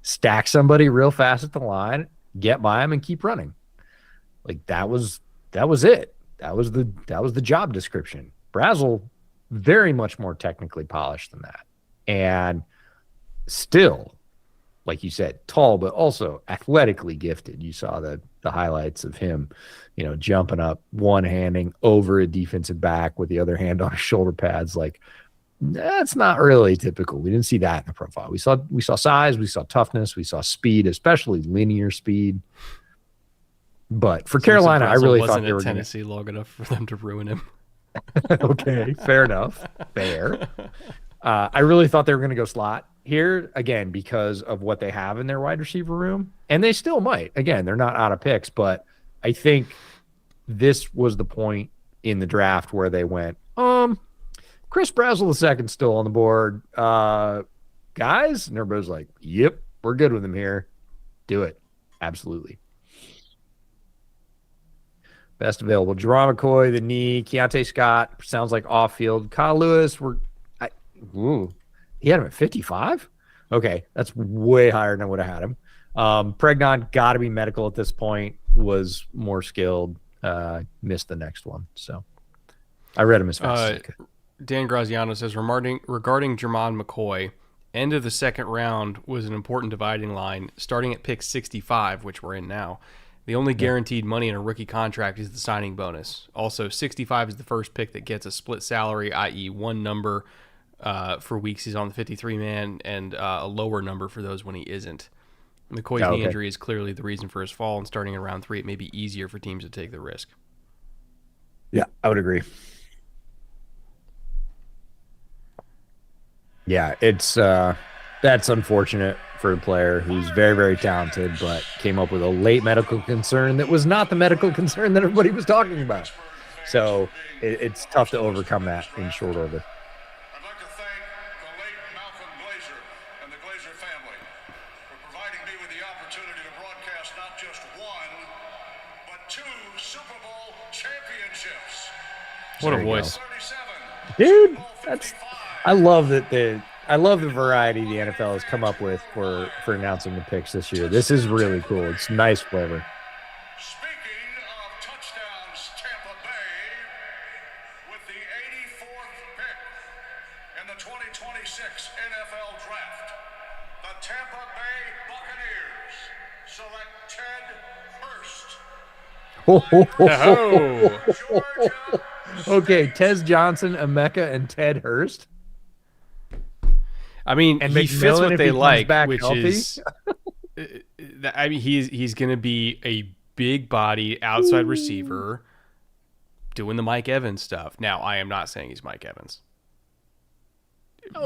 Speaker 2: stack somebody real fast at the line, get by him and keep running. Like that was it. That was the job description. Brazel, very much more technically polished than that. And still, like you said, tall, but also athletically gifted. You saw the highlights of him, jumping up, one-handing over a defensive back with the other hand on his shoulder pads. Like, that's not really typical. We didn't see that in the profile. We saw size, we saw toughness, we saw speed, especially linear speed. But for Carolina, I really thought they were
Speaker 1: Tennessee long enough for them to ruin him.
Speaker 2: Okay, fair enough. Fair. I really thought they were going to go slot here again because of what they have in their wide receiver room, and they still might. Again, they're not out of picks, but I think this was the point in the draft where they went, Chris Brazel II still on the board, guys, and everybody's like, "Yep, we're good with him here. Do it, absolutely." Best available: Jerron McCoy, the knee. Keontae Scott sounds like off field. Kyle Lewis, he had him at 55. Okay, that's way higher than I would have had him. Pregnon got to be medical at this point. Was more skilled. Missed the next one, so I read him as fast as I could.
Speaker 1: Dan Graziano says, regarding Jermon McCoy, end of the second round was an important dividing line. Starting at pick 65, which we're in now, the only guaranteed money in a rookie contract is the signing bonus. Also, 65 is the first pick that gets a split salary, i.e. one number for weeks he's on the 53-man and a lower number for those when he isn't. McCoy's knee injury is clearly the reason for his fall, and starting in round 3, it may be easier for teams to take the risk.
Speaker 2: Yeah, I would agree. Yeah, it's that's unfortunate for a player who's very, very talented, but came up with a late medical concern that was not the medical concern that everybody was talking about. So it's tough to overcome that in short order.
Speaker 3: I'd like to thank the late Malcolm Glazer and the Glazer family for providing me with the opportunity to broadcast not just one, but 2 Super Bowl championships.
Speaker 1: What a voice.
Speaker 2: Dude, I love the variety the NFL has come up with for announcing the picks this year. This is really cool. It's nice flavor.
Speaker 3: Speaking of touchdowns,
Speaker 2: Okay, Tez Johnson, Emeka, and Ted Hurst.
Speaker 1: I mean,
Speaker 2: And
Speaker 1: he fits
Speaker 2: McMillan,
Speaker 1: what
Speaker 2: if
Speaker 1: they
Speaker 2: he comes
Speaker 1: like,
Speaker 2: back
Speaker 1: which
Speaker 2: healthy.
Speaker 1: is, I mean, he's going to be a big body outside receiver doing the Mike Evans stuff. Now, I am not saying he's Mike Evans.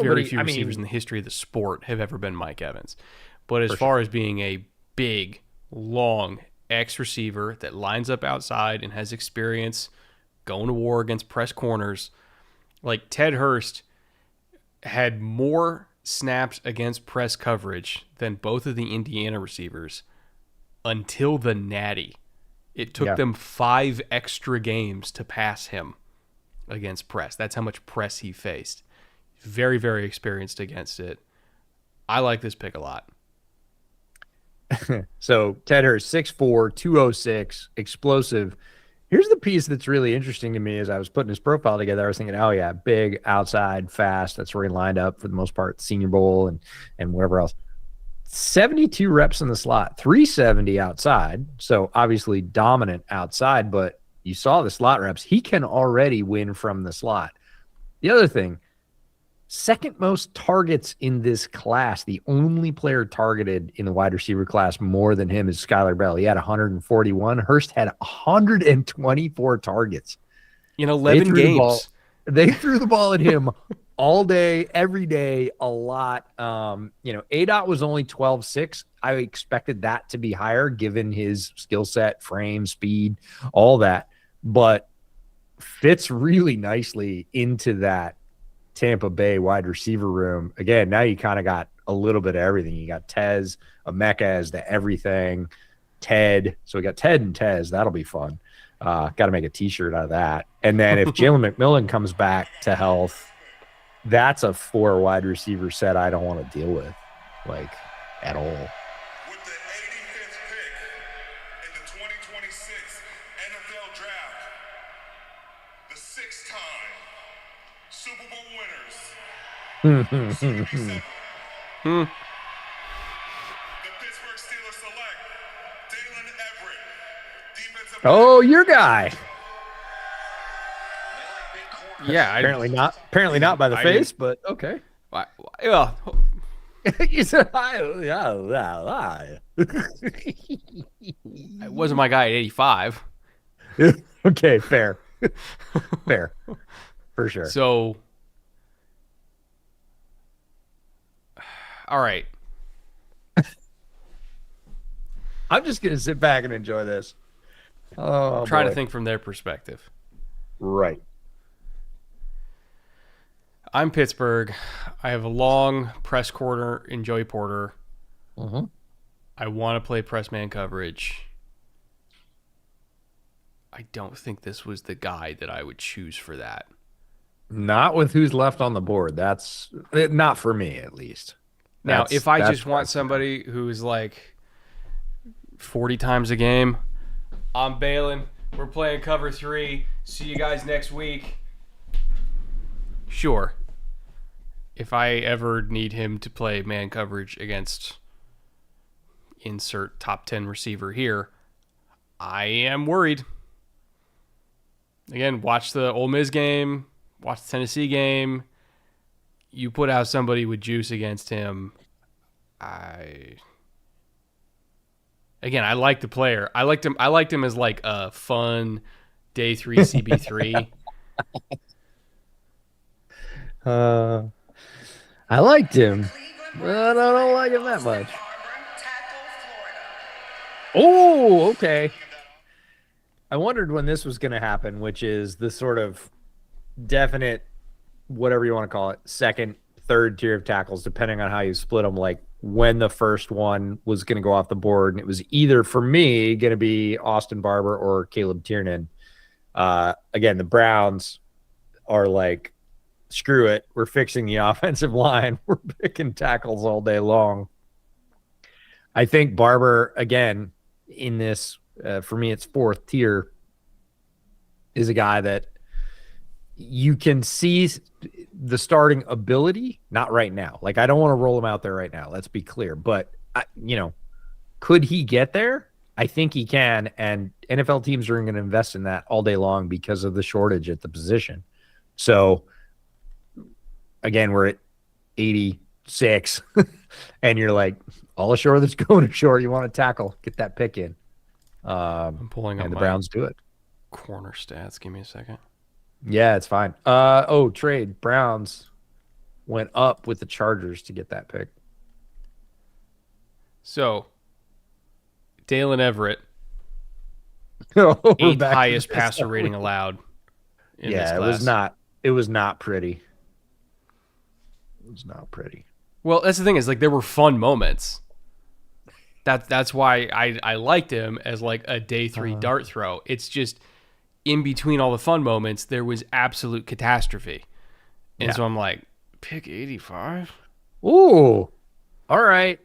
Speaker 1: Very few receivers in the history of the sport have ever been Mike Evans. But as far as being a big, long X receiver that lines up outside and has experience going to war against press corners, like Ted Hurst had more snaps against press coverage than both of the Indiana receivers until the Natty. It took them 5 extra games to pass him against press. That's how much press he faced. Very, very experienced against it. I like this pick a lot.
Speaker 2: So Ted Hurst, 6'4", 206, explosive. Here's the piece that's really interesting to me as I was putting his profile together. I was thinking, oh, yeah, big, outside, fast. That's where he lined up for the most part, Senior Bowl and whatever else. 72 reps in the slot, 370 outside. So obviously dominant outside, but you saw the slot reps. He can already win from the slot. The other thing, second most targets in this class. The only player targeted in the wide receiver class more than him is Skylar Bell. He had 141. Hurst had 124 targets.
Speaker 1: In 11 games.
Speaker 2: They threw the ball at him all day, every day, a lot. ADOT was only 12.6. I expected that to be higher given his skill set, frame, speed, all that. But fits really nicely into that Tampa Bay wide receiver room. Again, now you kind of got a little bit of everything. You got Tez, Emeka as the everything, Ted. So we got Ted and Tez. That'll be fun. Got to make a T-shirt out of that. And then if Jalen McMillan comes back to health, that's a 4 wide receiver set I don't want to deal with, like, at all.
Speaker 3: With the 85th pick in the 2026 NFL Draft, the 6-time Super Bowl winners. The Pittsburgh Steelers select Dalen Everett, defensive
Speaker 2: Oh, your guy.
Speaker 1: Yeah.
Speaker 2: Apparently not by the face, but okay.
Speaker 1: Yeah.
Speaker 2: You said hi.
Speaker 1: It wasn't my guy at 85.
Speaker 2: Okay, fair. Fair. For sure.
Speaker 1: So, all right.
Speaker 2: I'm just going to sit back and enjoy this. Oh,
Speaker 1: I'm trying
Speaker 2: boy.
Speaker 1: to think from their perspective.
Speaker 2: Right.
Speaker 1: I'm Pittsburgh. I have a long press corner in Joey Porter.
Speaker 2: Mm-hmm.
Speaker 1: I want to play press man coverage. I don't think this was the guy that I would choose for that.
Speaker 2: Not with who's left on the board. That's not for me, at least.
Speaker 1: Now, if I just want somebody who's like 40 times a game, I'm bailing. We're playing cover 3. See you guys next week. Sure. If I ever need him to play man coverage against insert top 10 receiver here, I am worried. Again, watch the Ole Miss game, watch the Tennessee game. You put out somebody with juice against him. I like the player. I liked him as like a fun day 3 CB3.
Speaker 2: I liked him, but I don't like him that much. Oh, okay. I wondered when this was going to happen, which is the sort of definite, whatever you want to call it, second, third tier of tackles, depending on how you split them, like when the first one was going to go off the board. And it was either, for me, going to be Austin Barber or Caleb Tiernan. Again, the Browns are like, screw it. We're fixing the offensive line. We're picking tackles all day long. I think Barber, again, in this, for me, it's fourth tier, is a guy that you can see the starting ability, not right now. Like, I don't want to roll him out there right now. Let's be clear. But, could he get there? I think he can, and NFL teams are going to invest in that all day long because of the shortage at the position. So, again, we're at 86, and you're like, all ashore that's going ashore, you want to tackle, get that pick in.
Speaker 1: I'm pulling up
Speaker 2: and the
Speaker 1: my
Speaker 2: Browns do it.
Speaker 1: corner stats. Give me a second.
Speaker 2: Yeah, it's fine. Trade. Browns went up with the Chargers to get that pick.
Speaker 1: So, Dalen Everett,
Speaker 2: We're
Speaker 1: eighth
Speaker 2: back to
Speaker 1: highest
Speaker 2: this.
Speaker 1: passer rating allowed in this
Speaker 2: Yeah,
Speaker 1: class.
Speaker 2: it was not pretty. It was not pretty.
Speaker 1: Well, that's the thing is like there were fun moments. That's why I liked him as like a day 3 dart throw. It's just in between all the fun moments, there was absolute catastrophe. And so I'm like, pick 85?
Speaker 2: Ooh. All right.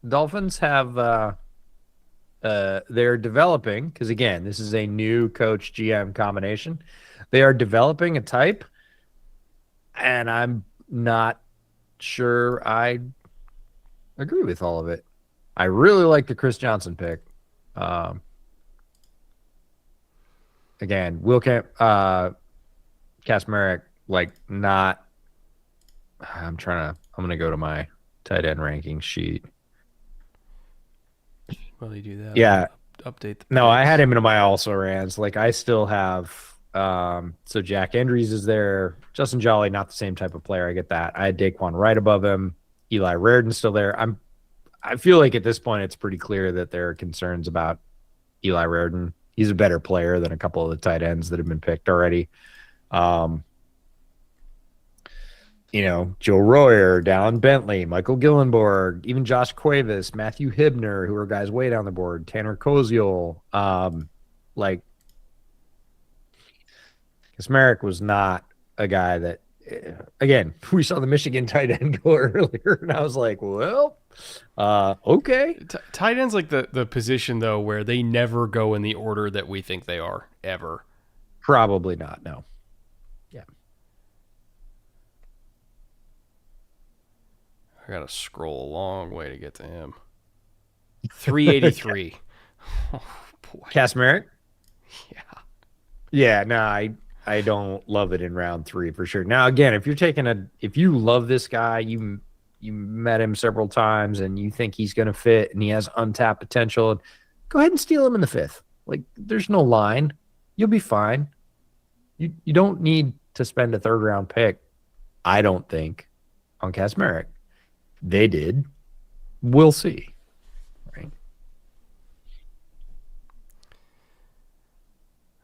Speaker 2: Dolphins have they're developing, because again, this is a new coach GM combination. They are developing a type, and I'm not sure I agree with all of it. I really like the Chris Johnson pick. Again, Will Kasmerick, like not. I'm gonna go to my tight end ranking sheet.
Speaker 1: While you do that,
Speaker 2: Yeah.
Speaker 1: update the
Speaker 2: No, I
Speaker 1: picks.
Speaker 2: had him in my also rans. Like I still have so Jack Andrews is there. Justin Jolly, not the same type of player. I get that. I had Daquan right above him. Eli Raridon's still there. I feel like at this point it's pretty clear that there are concerns about Eli Raridon. He's a better player than a couple of the tight ends that have been picked already. Joe Royer, Dallin Bentley, Michael Gillenborg, even Josh Cuevas, Matthew Hibner, who are guys way down the board, Tanner Koziol. Kasmerick was not a guy that, again, we saw the Michigan tight end go earlier, and I was like, well, okay.
Speaker 1: Tight end's like the position, though, where they never go in the order that we think they are, ever.
Speaker 2: Probably not, no. Yeah.
Speaker 1: I got to scroll a long way to get to him. 383. Oh, boy.
Speaker 2: Kasmerick?
Speaker 1: Yeah.
Speaker 2: Yeah, no, I don't love it in round 3 for sure. Now, again, if you love this guy, you met him several times and you think he's going to fit and he has untapped potential, go ahead and steal him in the 5th. Like, there's no line. You'll be fine. You don't need to spend a 3rd round pick, I don't think, on Kasmerick. They did. We'll see. Right.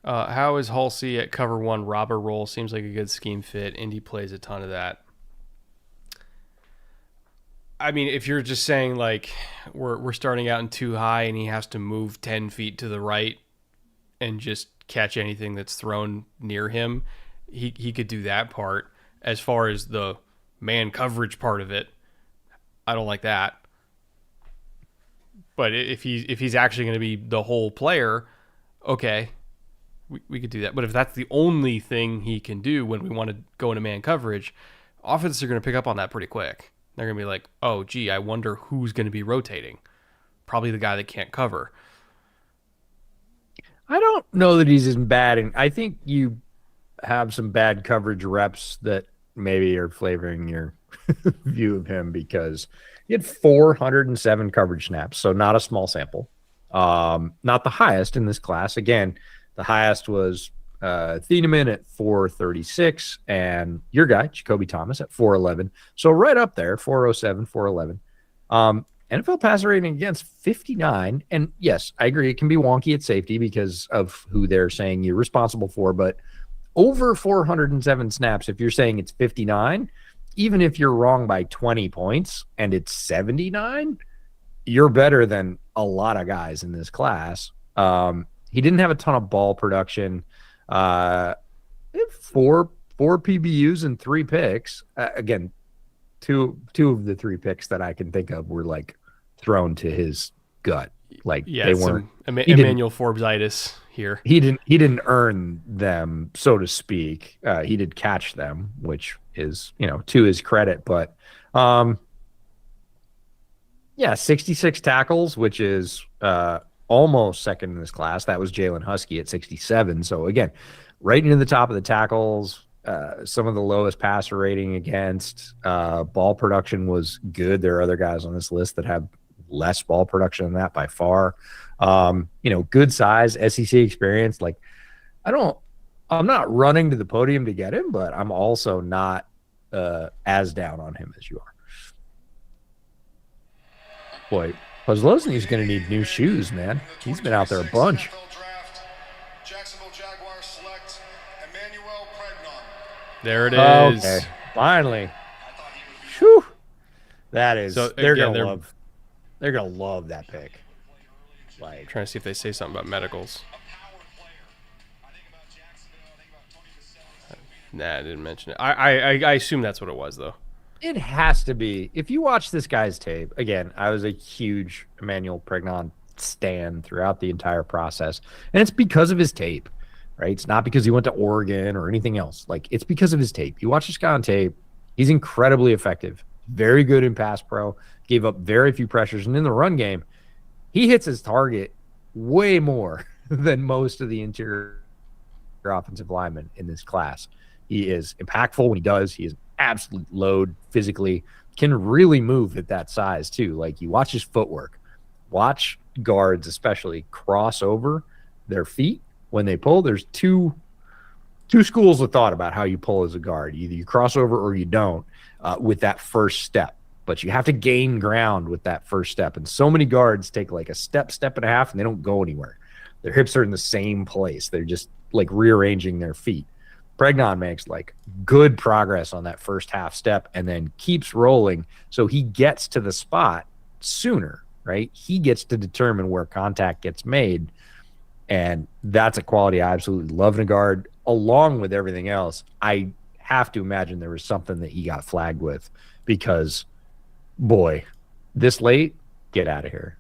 Speaker 1: How is Halsey at cover 1 robber role? Seems like a good scheme fit. Indy plays a ton of that. I mean, if you're just saying like we're starting out in too high and he has to move 10 feet to the right and just catch anything that's thrown near him, he could do that part. As far as the man coverage part of it, I don't like that. But if he's actually going to be the whole player, okay, we could do that. But if that's the only thing he can do when we want to go into man coverage, offenses are going to pick up on that pretty quick. They're going to be like, oh, gee, I wonder who's going to be rotating. Probably the guy that can't cover.
Speaker 2: I don't know that he's as bad. And I think you have some bad coverage reps that maybe are flavoring your view of him, because he had 407 coverage snaps. So not a small sample. Not the highest in this class. Again, the highest was Thieneman at 436 and your guy, Jacoby Thomas, at 411. So right up there, 407, 411. NFL passer rating against 59. And yes, I agree. It can be wonky at safety because of who they're saying you're responsible for. But over 407 snaps, if you're saying it's 59, even if you're wrong by 20 points and it's 79, you're better than a lot of guys in this class. He didn't have a ton of ball production. Four PBUs and 3 picks. Again, two of the 3 picks that I can think of were like thrown to his gut. Like they weren't.
Speaker 1: Emmanuel Forbes-itis here.
Speaker 2: He didn't earn them, so to speak. He did catch them, which is to his credit. But 66 tackles, which is almost second in this class. That was Jalen Husky at 67. So again, right into the top of the tackles. Some of the lowest passer rating against. Ball production was good. There are other guys on this list that have less ball production than that by far. Good size, SEC experience. Like, I'm not running to the podium to get him, but I'm also not as down on him as you are. Boy, Kozlowski's going to need new shoes, man. He's been out there a bunch.
Speaker 3: Jacksonville Jaguars select Emmanuel Pregnon.
Speaker 1: There it is.
Speaker 2: Okay, finally. Whew. That is.
Speaker 1: So,
Speaker 2: they're
Speaker 1: again,
Speaker 2: gonna love. They're gonna love that pick. Like,
Speaker 1: Trying to see if they say something about medicals. Nah, I didn't mention it. I assume that's what it was, though.
Speaker 2: it has to be. If you watch this guy's tape, again, I was a huge Emmanuel Pregnon stan throughout the entire process, and it's because of his tape, right? It's not because he went to Oregon or anything else. Like, it's because of his tape. You watch this guy on tape, he's incredibly effective, very good in pass pro, gave up very few pressures, and in the run game, he hits his target way more than most of the interior offensive linemen in this class. He is impactful when he does. He is absolute load physically, can really move at that size too. Like, you watch his footwork, watch guards especially cross over their feet when they pull. There's two schools of thought about how you pull as a guard. Either you cross over or you don't with that first step, but you have to gain ground with that first step. And so many guards take like a step and a half, and they don't go anywhere. Their hips are in the same place. They're just like rearranging their feet. Pregnon makes like good progress on that first half step and then keeps rolling. So he gets to the spot sooner, right? He gets to determine where contact gets made. And that's a quality I absolutely love in a guard, along with everything else. I have to imagine there was something that he got flagged with, because, boy, this late, get out of here.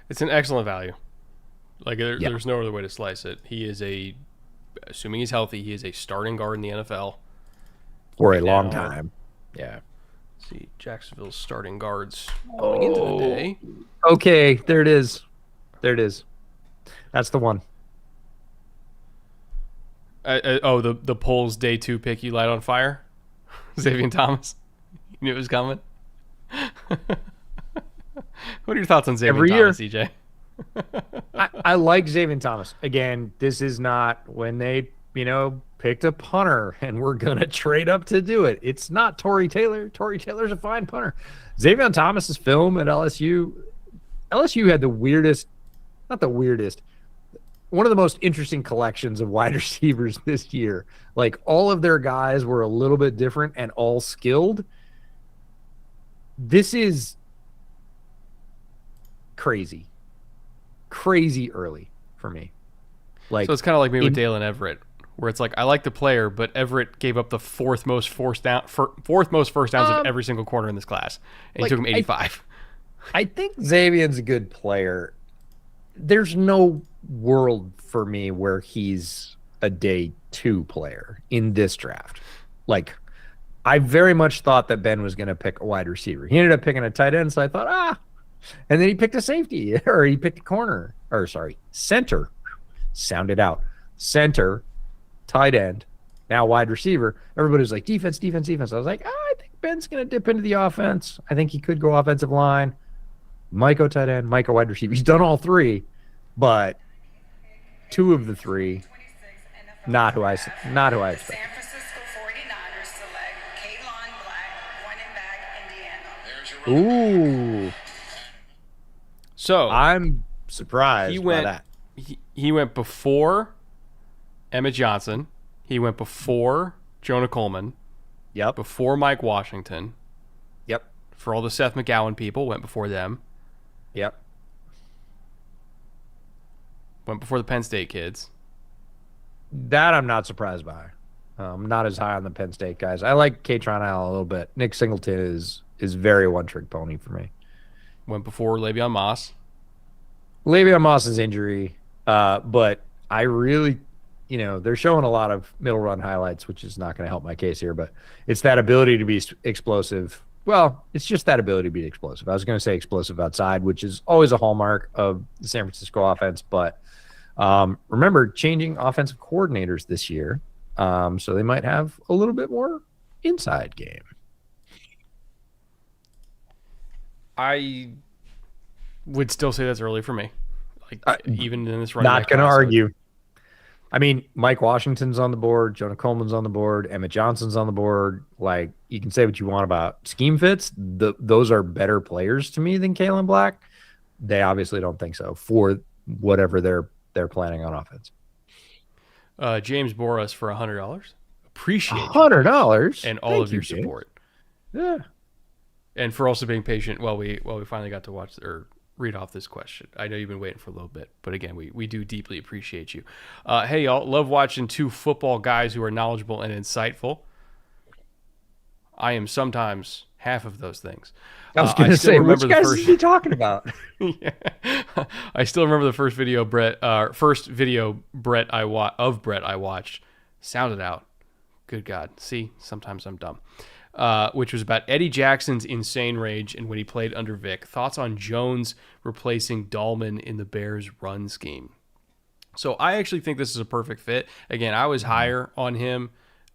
Speaker 1: It's an excellent value. Like, there's no other way to slice it. He is assuming he's healthy, he is a starting guard in the NFL.
Speaker 2: For a long time. Yeah.
Speaker 1: Let's see, Jacksonville's starting guards going into the day.
Speaker 2: Okay, there it is. There it is. That's the one.
Speaker 1: The polls day 2 pick you light on fire? Xavier Thomas? You knew it was coming? What are your thoughts on Xavier Thomas, EJ?
Speaker 2: I like Xavier Thomas. Again, this is not when they, picked a punter and we're going to trade up to do it. It's not Torrey Taylor. Torrey Taylor's a fine punter. Xavier Thomas's film at LSU had one of the most interesting collections of wide receivers this year. Like, all of their guys were a little bit different and all skilled. This is crazy early for me. Like,
Speaker 1: so it's kind of like me with Dalen Everett, where it's like, I like the player, but Everett gave up the fourth most first downs of every single corner in this class, and he took him 85.
Speaker 2: I think Xavier's a good player. There's no world for me where he's a day 2 player in this draft. Like, I very much thought that Ben was going to pick a wide receiver. He ended up picking a tight end, so I thought, and then he picked a safety, or he picked a center. Sounded out. Center, tight end, now wide receiver. Everybody was like, defense. I was like, I think Ben's going to dip into the offense. I think he could go offensive line. Micah tight end, Micah wide receiver. He's done all 3, but 2 of the 3, not who I expect.
Speaker 8: San Francisco 49ers select Kaylon Black, running back, Indiana.
Speaker 2: Ooh.
Speaker 1: So
Speaker 2: I'm surprised by that.
Speaker 1: He went before Emmett Johnson. He went before Jonah Coleman.
Speaker 2: Yep.
Speaker 1: Before Mike Washington.
Speaker 2: Yep.
Speaker 1: For all the Seth McGowan people, went before them.
Speaker 2: Yep.
Speaker 1: Went before the Penn State kids.
Speaker 2: That I'm not surprised by. I'm not as high on the Penn State guys. I like Katron Allen a little bit. Nick Singleton is very one-trick pony for me.
Speaker 1: Went before Le'Veon Moss.
Speaker 2: Le'Veon Moss's injury, but I really, they're showing a lot of middle run highlights, which is not going to help my case here, but it's that ability to be explosive Well, it's just that ability to be explosive. I was going to say explosive outside, which is always a hallmark of the San Francisco offense. But remember, changing offensive coordinators this year, so they might have a little bit more inside game.
Speaker 1: I would still say that's early for me. Like even in this running
Speaker 2: Not
Speaker 1: back
Speaker 2: going to
Speaker 1: class,
Speaker 2: argue. I mean, Mike Washington's on the board, Jonah Coleman's on the board, Emmett Johnson's on the board. Like, you can say what you want about scheme fits. Those are better players to me than Kalen Black. They obviously don't think so for whatever they're planning on offense.
Speaker 1: James Boras for $100. Appreciate you,
Speaker 2: $100
Speaker 1: and all
Speaker 2: Thank
Speaker 1: of
Speaker 2: you,
Speaker 1: your
Speaker 2: James.
Speaker 1: support,
Speaker 2: Yeah.
Speaker 1: and for also being patient while we finally got to watch or read off this question. I know you've been waiting for a little bit, but again, we do deeply appreciate you. Hey, y'all, love watching two football guys who are knowledgeable and insightful. I am sometimes half of those things.
Speaker 2: I was going to say, which
Speaker 1: the
Speaker 2: guys
Speaker 1: first...
Speaker 2: is he talking about?
Speaker 1: Yeah. I still remember the first video Brett I watched. Sounded out. Good God. See, sometimes I'm dumb. Which was about Eddie Jackson's insane rage and when he played under Vic. Thoughts on Jones replacing Dahlman in the Bears' run scheme. So I actually think this is a perfect fit. Again, I was higher on him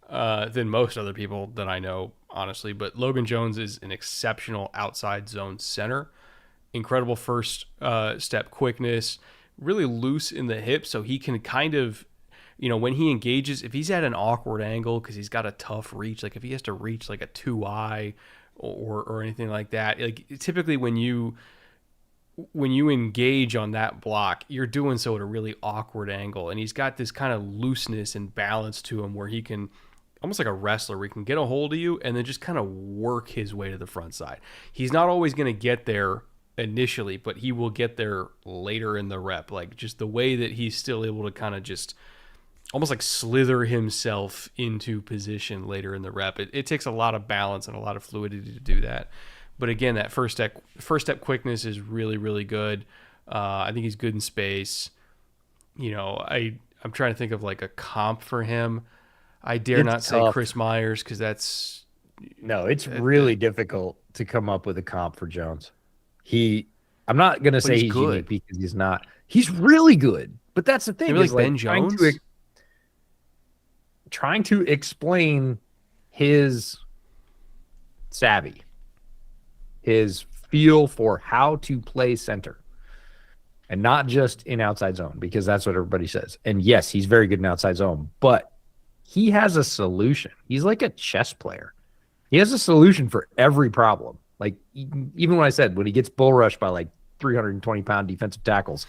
Speaker 1: than most other people that I know, honestly. But Logan Jones is an exceptional outside zone center. Incredible first step quickness. Really loose in the hip, so he can kind of, when he engages, if he's at an awkward angle because he's got a tough reach, like if he has to reach like a 2-eye or anything like that, like typically when you engage on that block, you're doing so at a really awkward angle, and he's got this kind of looseness and balance to him where he can, almost like a wrestler, where he can get a hold of you and then just kind of work his way to the front side. He's not always going to get there initially, but he will get there later in the rep. Like just the way that he's still able to kind of just almost like slither himself into position later in the rep. It takes a lot of balance and a lot of fluidity to do that. But again, that first step quickness is really, really good. I think he's good in space. I'm trying to think of like a comp for him. I dare not say Chris Myers because that's...
Speaker 2: No, it's really difficult to come up with a comp for Jones. I'm not going to say he's
Speaker 1: good
Speaker 2: unique because he's not. He's really good. But that's the thing.
Speaker 1: Maybe like Ben Jones?
Speaker 2: Trying to explain his savvy, his feel for how to play center, and not just in outside zone, because that's what everybody says. And yes, he's very good in outside zone, but he has a solution. He's like a chess player. He has a solution for every problem. Like, even when I said when he gets bull rushed by like 320-pound defensive tackles,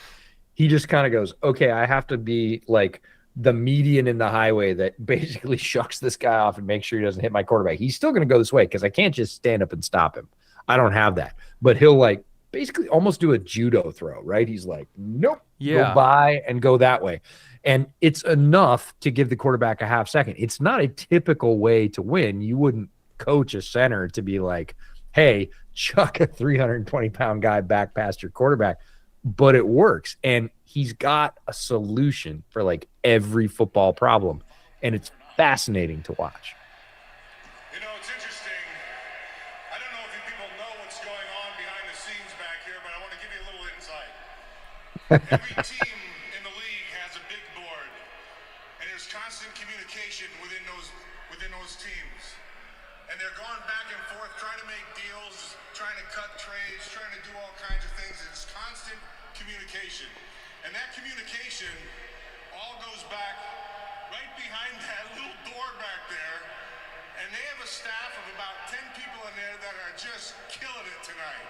Speaker 2: he just kind of goes, okay, I have to be like the median in the highway that basically shucks this guy off and makes sure he doesn't hit my quarterback. He's still going to go this way because I can't just stand up and stop him. I don't have that. But he'll like basically almost do a judo throw, right? He's like, nope, go by and go that way. And it's enough to give the quarterback a half second. It's not a typical way to win. You wouldn't coach a center to be like, hey, chuck a 320-pound guy back past your quarterback. But it works. And he's got a solution for like every football problem. And it's fascinating to watch.
Speaker 3: It's interesting. I don't know if you people know what's going on behind the scenes back here, but I want to give you a little insight. Every team in the league has a big board, and there's constant communication within those teams. And they're going back and forth, trying to make deals, trying to cut trades, trying to do all kinds of things. It's constant communication. And that communication all goes back right behind that little door back there. And they have a staff of about 10 people in there that are just killing it tonight.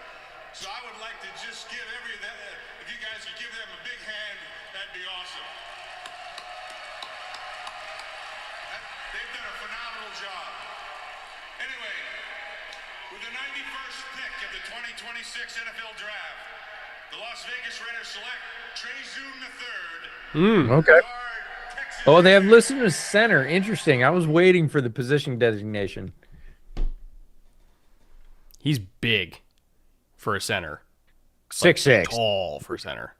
Speaker 3: So I would like to just give if you guys could give them a big hand, that'd be awesome. They've done a phenomenal job. Anyway, with the 91st pick of the 2026 NFL Draft, the Las Vegas Raiders select Trey Zoom III.
Speaker 2: Okay. Oh, they have listed as center. Interesting. I was waiting for the position designation.
Speaker 1: He's big for a center.
Speaker 2: 6'6".
Speaker 1: Tall for center.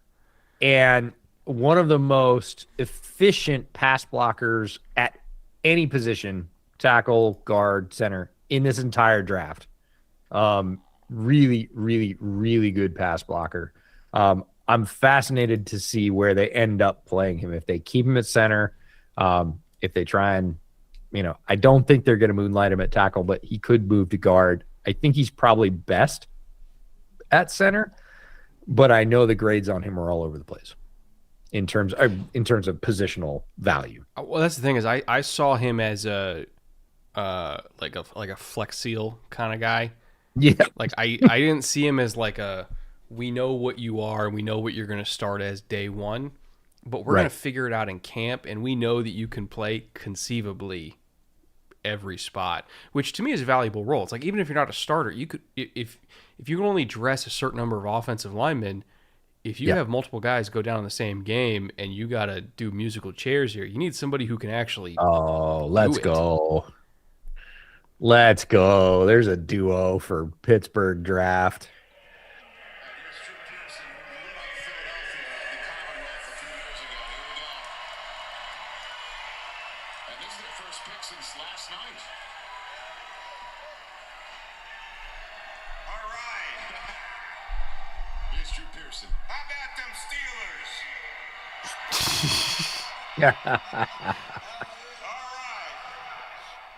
Speaker 2: And one of the most efficient pass blockers at any position, tackle, guard, center, in this entire draft. Really, really, really good pass blocker. I'm fascinated to see where they end up playing him. If they keep him at center, if they try and, I don't think they're going to moonlight him at tackle, but he could move to guard. I think he's probably best at center, but I know the grades on him are all over the place in terms of positional value.
Speaker 1: Well, that's the thing is I saw him as a like a flex seal kind of guy.
Speaker 2: Yeah.
Speaker 1: Like I didn't see him as like we know what you are and we know what you're going to start as day one, but we're going to figure it out in camp, and we know that you can play conceivably every spot, which to me is a valuable role. It's like, even if you're not a starter, you could, if you can only dress a certain number of offensive linemen, if you have multiple guys go down in the same game and you got to do musical chairs here, you need somebody who can actually
Speaker 2: let's go. Let's go. There's a duo for Pittsburgh draft.
Speaker 3: All right.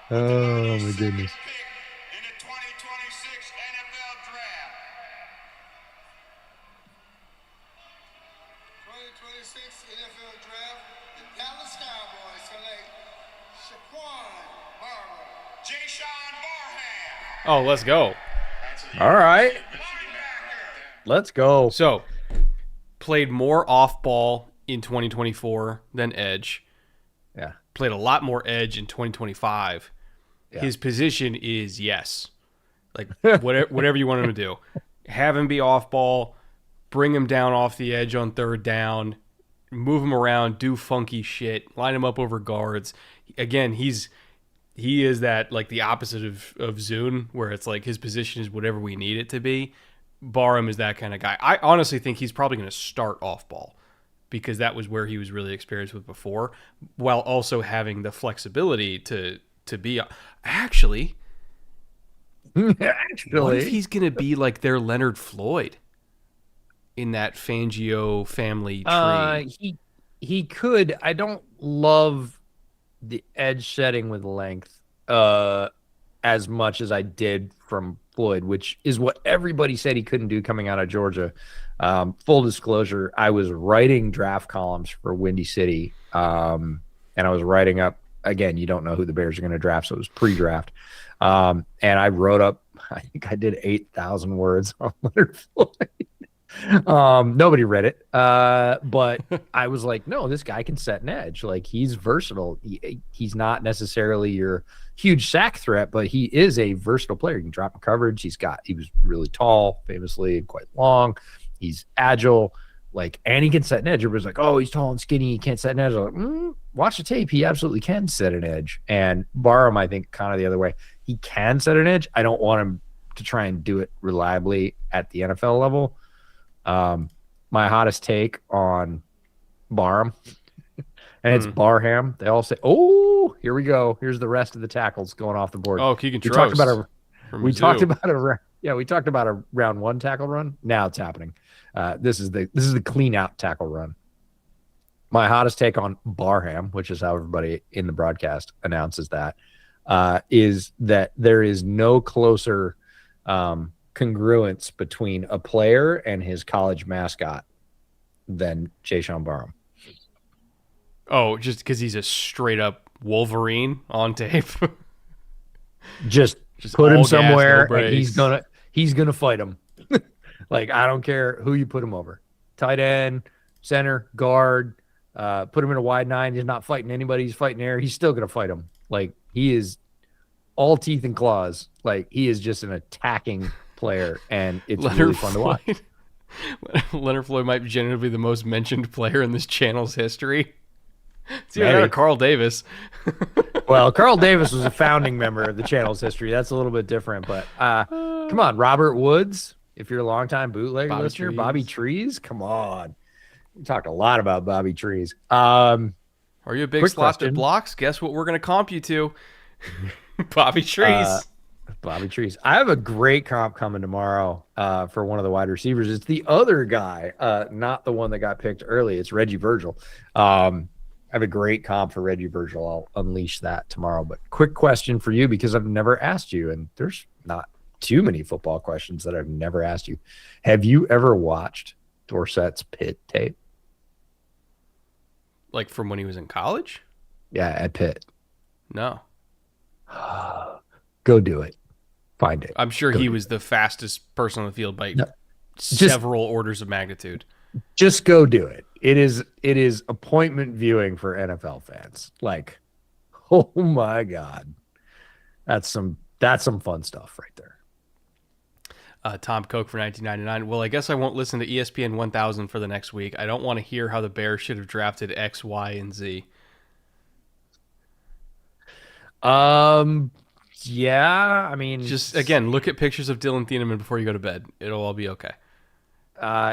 Speaker 2: Oh my goodness.
Speaker 3: In the 2026 NFL Draft.
Speaker 9: 2026 NFL Draft, the Dallas Cowboys select Shaquan Barber.
Speaker 3: Jayshawn Barham.
Speaker 1: Oh, let's go.
Speaker 2: All right. Let's go.
Speaker 1: So, played more off ball in 2024 than edge.
Speaker 2: Yeah.
Speaker 1: Played a lot more edge in 2025.
Speaker 2: Yeah.
Speaker 1: His position is yes. Like whatever you want him to do. Have him be off ball, bring him down off the edge on third down, move him around, do funky shit, line him up over guards. Again, he is that, like, the opposite of Zune, where it's like his position is whatever we need it to be. Barham is that kind of guy. I honestly think he's probably going to start off ball, because that was where he was really experienced with before, while also having the flexibility to be actually. What if he's going to be like their Leonard Floyd in that Fangio family tree?
Speaker 2: He could. I don't love the edge setting with length as much as I did from Floyd, which is what everybody said he couldn't do coming out of Georgia. Full disclosure, I was writing draft columns for Windy City, and I was writing up, again, you don't know who the Bears are going to draft, so it was pre-draft. And I wrote up, I think I did 8,000 words on Leonard Floyd. Nobody read it, but I was like, no, this guy can set an edge. Like, he's versatile. He's not necessarily your huge sack threat, but he is a versatile player. He can drop in coverage. He was really tall, famously, and quite long. He's agile, and he can set an edge. Everybody's like, oh, he's tall and skinny, he can't set an edge. I'm like, watch the tape. He absolutely can set an edge. And Barham, I think, kind of the other way. He can set an edge. I don't want him to try and do it reliably at the NFL level. My hottest take on Barham, and it's Barham. They all say, oh, here we go. Here's the rest of the tackles going off the board.
Speaker 1: Oh, Keegan
Speaker 2: We talked
Speaker 1: Trost
Speaker 2: about a round one tackle run. Now it's happening. This is the clean out tackle run. My hottest take on Barham, which is how everybody in the broadcast announces that, is that there is no closer congruence between a player and his college mascot than Jayshawn Barham.
Speaker 1: Oh, just because he's a straight up Wolverine on tape.
Speaker 2: just put him somewhere,
Speaker 1: no
Speaker 2: and he's gonna fight him. I don't care who you put him over. Tight end, center, guard, put him in a wide nine. He's not fighting anybody. He's fighting air. He's still gonna fight him. He is all teeth and claws. He is just an attacking player, and it's really fun to watch.
Speaker 1: Leonard Floyd might genuinely be the most mentioned player in this channel's history. It's either Carl Davis.
Speaker 2: Well, Carl Davis was a founding member of the channel's history. That's a little bit different, but come on, Robert Woods. If you're a longtime bootlegger listener, Bobby Trees, come on. We talked a lot about Bobby Trees.
Speaker 1: Are you a big
Speaker 2: quick
Speaker 1: slot to
Speaker 2: question.
Speaker 1: blocks? Guess what we're going to comp you to? Bobby Trees.
Speaker 2: Bobby Trees. I have a great comp coming tomorrow for one of the wide receivers. It's the other guy, not the one that got picked early. It's Reggie Virgil. I have a great comp for Reggie Virgil. I'll unleash that tomorrow. But quick question for you, because I've never asked you, and there's not too many football questions that I've never asked you. Have you ever watched Dorsett's Pitt tape?
Speaker 1: Like from when he was in college?
Speaker 2: Yeah, at Pitt.
Speaker 1: No.
Speaker 2: Go do it. Find it.
Speaker 1: I'm sure he was the fastest person on the field by
Speaker 2: Just-
Speaker 1: several orders of magnitude.
Speaker 2: Just go do it. It is appointment viewing for NFL fans. Like, oh my God. That's some fun stuff right there.
Speaker 1: Tom Coke for 1999. Well, I guess I won't listen to ESPN 1000 for the next week. I don't want to hear how the Bears should have drafted X, Y, and Z.
Speaker 2: Yeah, I mean,
Speaker 1: Just again, look at pictures of Dylan Thieneman before you go to bed. It'll all be okay.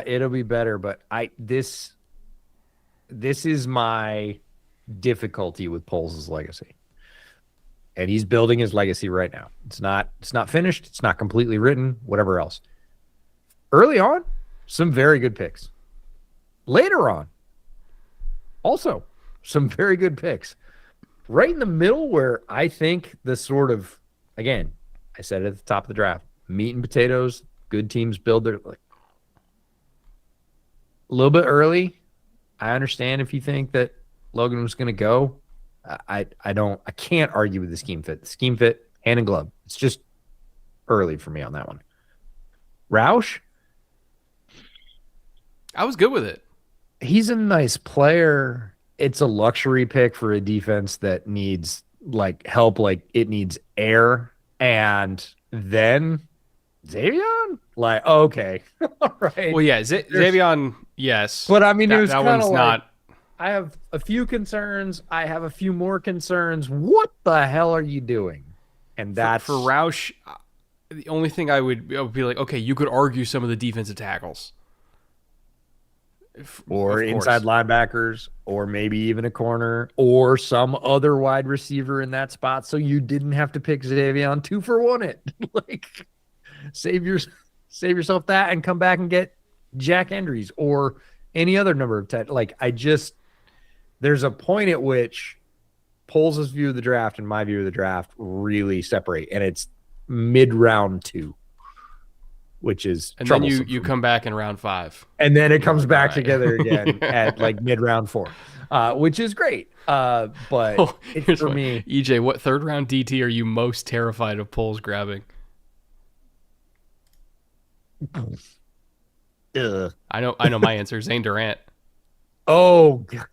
Speaker 2: it'll be better, but this is my difficulty with Poles' legacy. And he's building his legacy right now. It's not finished, it's not completely written, whatever else. Early on, some very good picks. Later on, also some very good picks. Right in the middle, where I think the sort of, again, I said it at the top of the draft, meat and potatoes, good teams build their, like, a little bit early. I understand if you think that Logan was going to go. I can't argue with the scheme fit. The scheme fit, hand in glove. It's just early for me on that one. Roush,
Speaker 1: I was good with it.
Speaker 2: he's a nice player. It's a luxury pick for a defense that needs like help, like it needs air. And then Xavion, like, okay, all right.
Speaker 1: Well, yeah, Xavion, yes,
Speaker 2: But I mean, it was
Speaker 1: that
Speaker 2: kind
Speaker 1: one's
Speaker 2: of like,
Speaker 1: not.
Speaker 2: I have a few concerns. I have a few more concerns. What the hell are you doing? And that's
Speaker 1: For Roush, the only thing I would be like, okay, you could argue some of the defensive tackles.
Speaker 2: or
Speaker 1: Of course.
Speaker 2: inside linebackers, or maybe even a corner, or some other wide receiver in that spot. So you didn't have to pick Xavion 2-for-1 it. Like, save yourself that and come back and get Jack Endries or any other number of there's a point at which Poles' view of the draft and my view of the draft really separate, and it's mid-round 2, which is
Speaker 1: And then
Speaker 2: troublesome
Speaker 1: you
Speaker 2: for me.
Speaker 1: come back in round 5.
Speaker 2: And then it comes back
Speaker 1: Right.
Speaker 2: together again at like mid-round 4, which is great. But it's
Speaker 1: Here's
Speaker 2: for
Speaker 1: one.
Speaker 2: me.
Speaker 1: EJ, what third round DT are you most terrified of Poles grabbing? I know my answer. Zane Durant.
Speaker 2: Oh, God.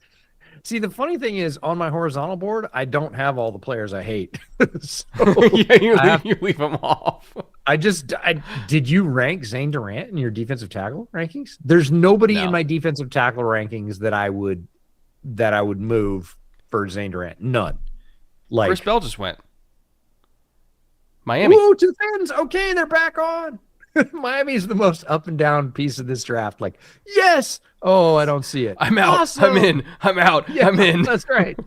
Speaker 2: See, the funny thing is, on my horizontal board, I don't have all the players I hate. So
Speaker 1: Yeah, you leave him off.
Speaker 2: did you rank Zane Durant in your defensive tackle rankings? There's nobody
Speaker 1: No.
Speaker 2: in my defensive tackle rankings that I would move for Zane Durant. None. Like,
Speaker 1: Chris Bell just went. Miami.
Speaker 2: whoa, 2 fans. Okay, they're back on. Miami's the most up and down piece of this draft. Like, yes. Oh, I don't see it.
Speaker 1: I'm out.
Speaker 2: Awesome.
Speaker 1: I'm in. I'm out.
Speaker 2: Yeah,
Speaker 1: I'm in.
Speaker 2: That's right.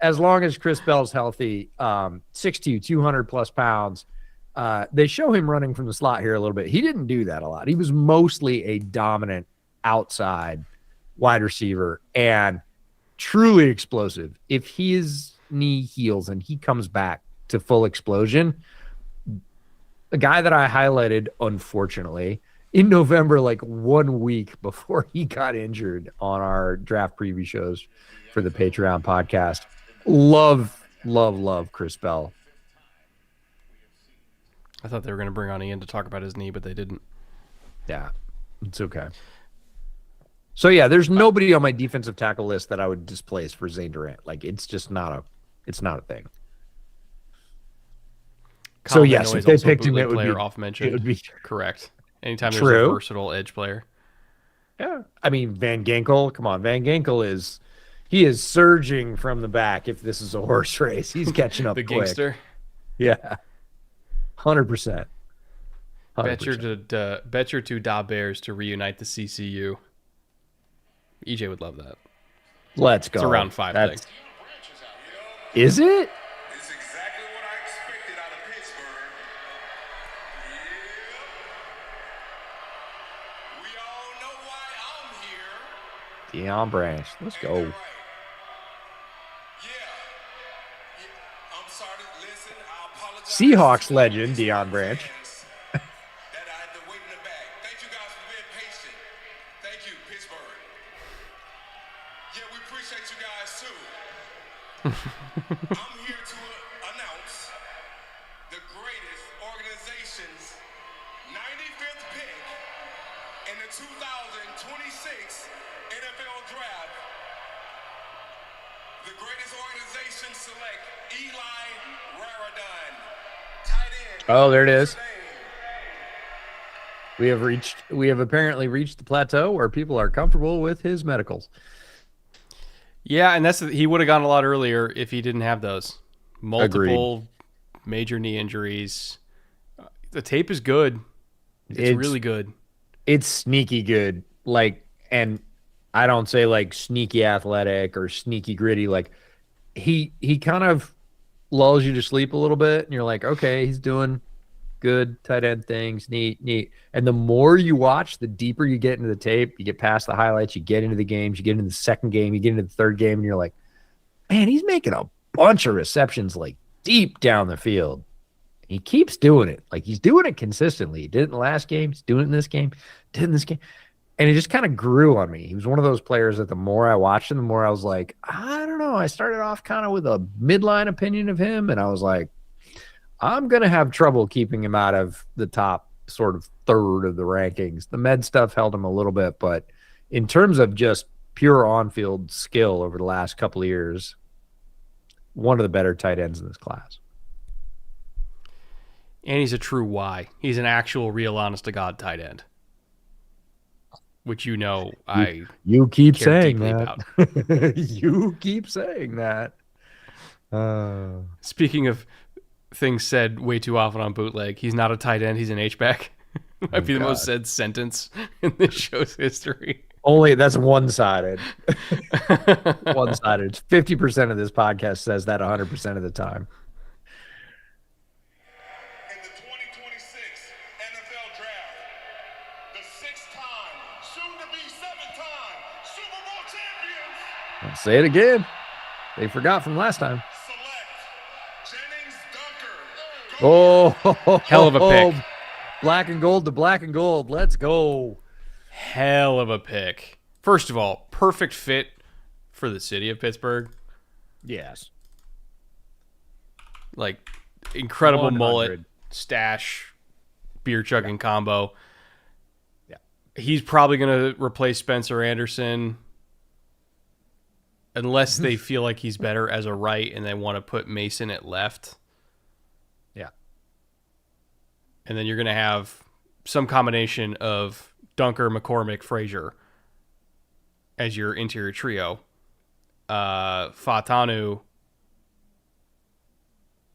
Speaker 2: As long as Chris Bell's healthy, 6'2", 200 plus pounds. They show him running from the slot here a little bit. He didn't do that a lot. He was mostly a dominant outside wide receiver and truly explosive. If his knee heals and he comes back to full explosion, a guy that I highlighted, unfortunately, in November, like 1 week before he got injured on our draft preview shows for the Patreon podcast. Love Chris Bell.
Speaker 1: I thought they were going to bring on Ian to talk about his knee, but they didn't.
Speaker 2: Yeah, it's okay. So yeah, there's nobody on my defensive tackle list that I would displace for Zane Durant. Like, it's just not a thing. So
Speaker 1: Colin
Speaker 2: yes,
Speaker 1: Manoy
Speaker 2: if
Speaker 1: is
Speaker 2: they
Speaker 1: also a
Speaker 2: picked him,
Speaker 1: bootleg
Speaker 2: it would
Speaker 1: player
Speaker 2: be
Speaker 1: off mentioned.
Speaker 2: It would be
Speaker 1: Correct. Anytime there's
Speaker 2: True.
Speaker 1: a versatile edge player.
Speaker 2: Yeah, I mean Van Ginkel. Come on, Van Ginkel is surging from the back. If this is a horse race, he's catching up
Speaker 1: The
Speaker 2: quick.
Speaker 1: gangster.
Speaker 2: Yeah, 100%.
Speaker 1: Bet your two Da Bears to reunite the CCU. EJ would love that.
Speaker 2: Let's go.
Speaker 1: It's a round 5 thing.
Speaker 2: Is it?
Speaker 3: It's exactly what I expected out of Pittsburgh.
Speaker 2: Deion Branch. Let's go.
Speaker 7: Yeah. I'm sorry. Listen, I apologize.
Speaker 2: Seahawks legend, Deion Branch.
Speaker 7: That I had to wait in the back. Thank you guys for being patient. Thank you, Pittsburgh. Yeah, we appreciate you guys too. I'm here to announce the greatest organization's 95th pick in the 2026 NFL Draft. The greatest organization select Eli Raradon, tight end.
Speaker 2: Oh, there it is. We have apparently reached the plateau where people are comfortable with his medicals.
Speaker 1: Yeah, and he would have gone a lot earlier if he didn't have those multiple major knee injuries. The tape is good. It's really good.
Speaker 2: It's sneaky good. Like, and I don't say like sneaky athletic or sneaky gritty. Like he kind of lulls you to sleep a little bit, and you're like, okay, he's doing good tight end things, neat. And the more you watch, the deeper you get into the tape. You get past the highlights, you get into the games, you get into the second game, you get into the third game, and you're like, man, he's making a bunch of receptions like deep down the field. He keeps doing it. Like he's doing it consistently. He did it in the last game. He's doing it in this game. Did it in this game. And it just kind of grew on me. He was one of those players that the more I watched him, the more I was like, I don't know. I started off kind of with a midline opinion of him, and I was like, I'm going to have trouble keeping him out of the top sort of third of the rankings. The med stuff held him a little bit, but in terms of just pure on-field skill over the last couple of years, one of the better tight ends in this class.
Speaker 1: And he's a true Y. He's an actual, real, honest-to-God tight end. Which you
Speaker 2: keep saying that. You keep saying that.
Speaker 1: Speaking of things said way too often on Bootleg, he's not a tight end, he's an H-back. Might be the most said sentence in this show's history.
Speaker 2: Only that's one-sided. One-sided. 50% of this podcast says that 100% of the time.
Speaker 3: In the 2026 NFL Draft, the six-time, soon-to-be seven-time Super Bowl champions
Speaker 2: I'll say it again. They forgot from last time.
Speaker 3: select Jennings Dunker.
Speaker 2: Oh,
Speaker 1: Hell of a pick.
Speaker 2: Black and gold to black and gold. Let's go.
Speaker 1: Hell of a pick. First of all, perfect fit for the city of Pittsburgh.
Speaker 2: Yes.
Speaker 1: Like, incredible
Speaker 2: 100.
Speaker 1: mullet, stash, beer chugging combo.
Speaker 2: Yeah.
Speaker 1: He's probably going to replace Spencer Anderson unless they feel like he's better as a right and they want to put Mason at left.
Speaker 2: Yeah.
Speaker 1: And then you're going to have some combination of Dunker, McCormick, Frazier as your interior trio. Fatanu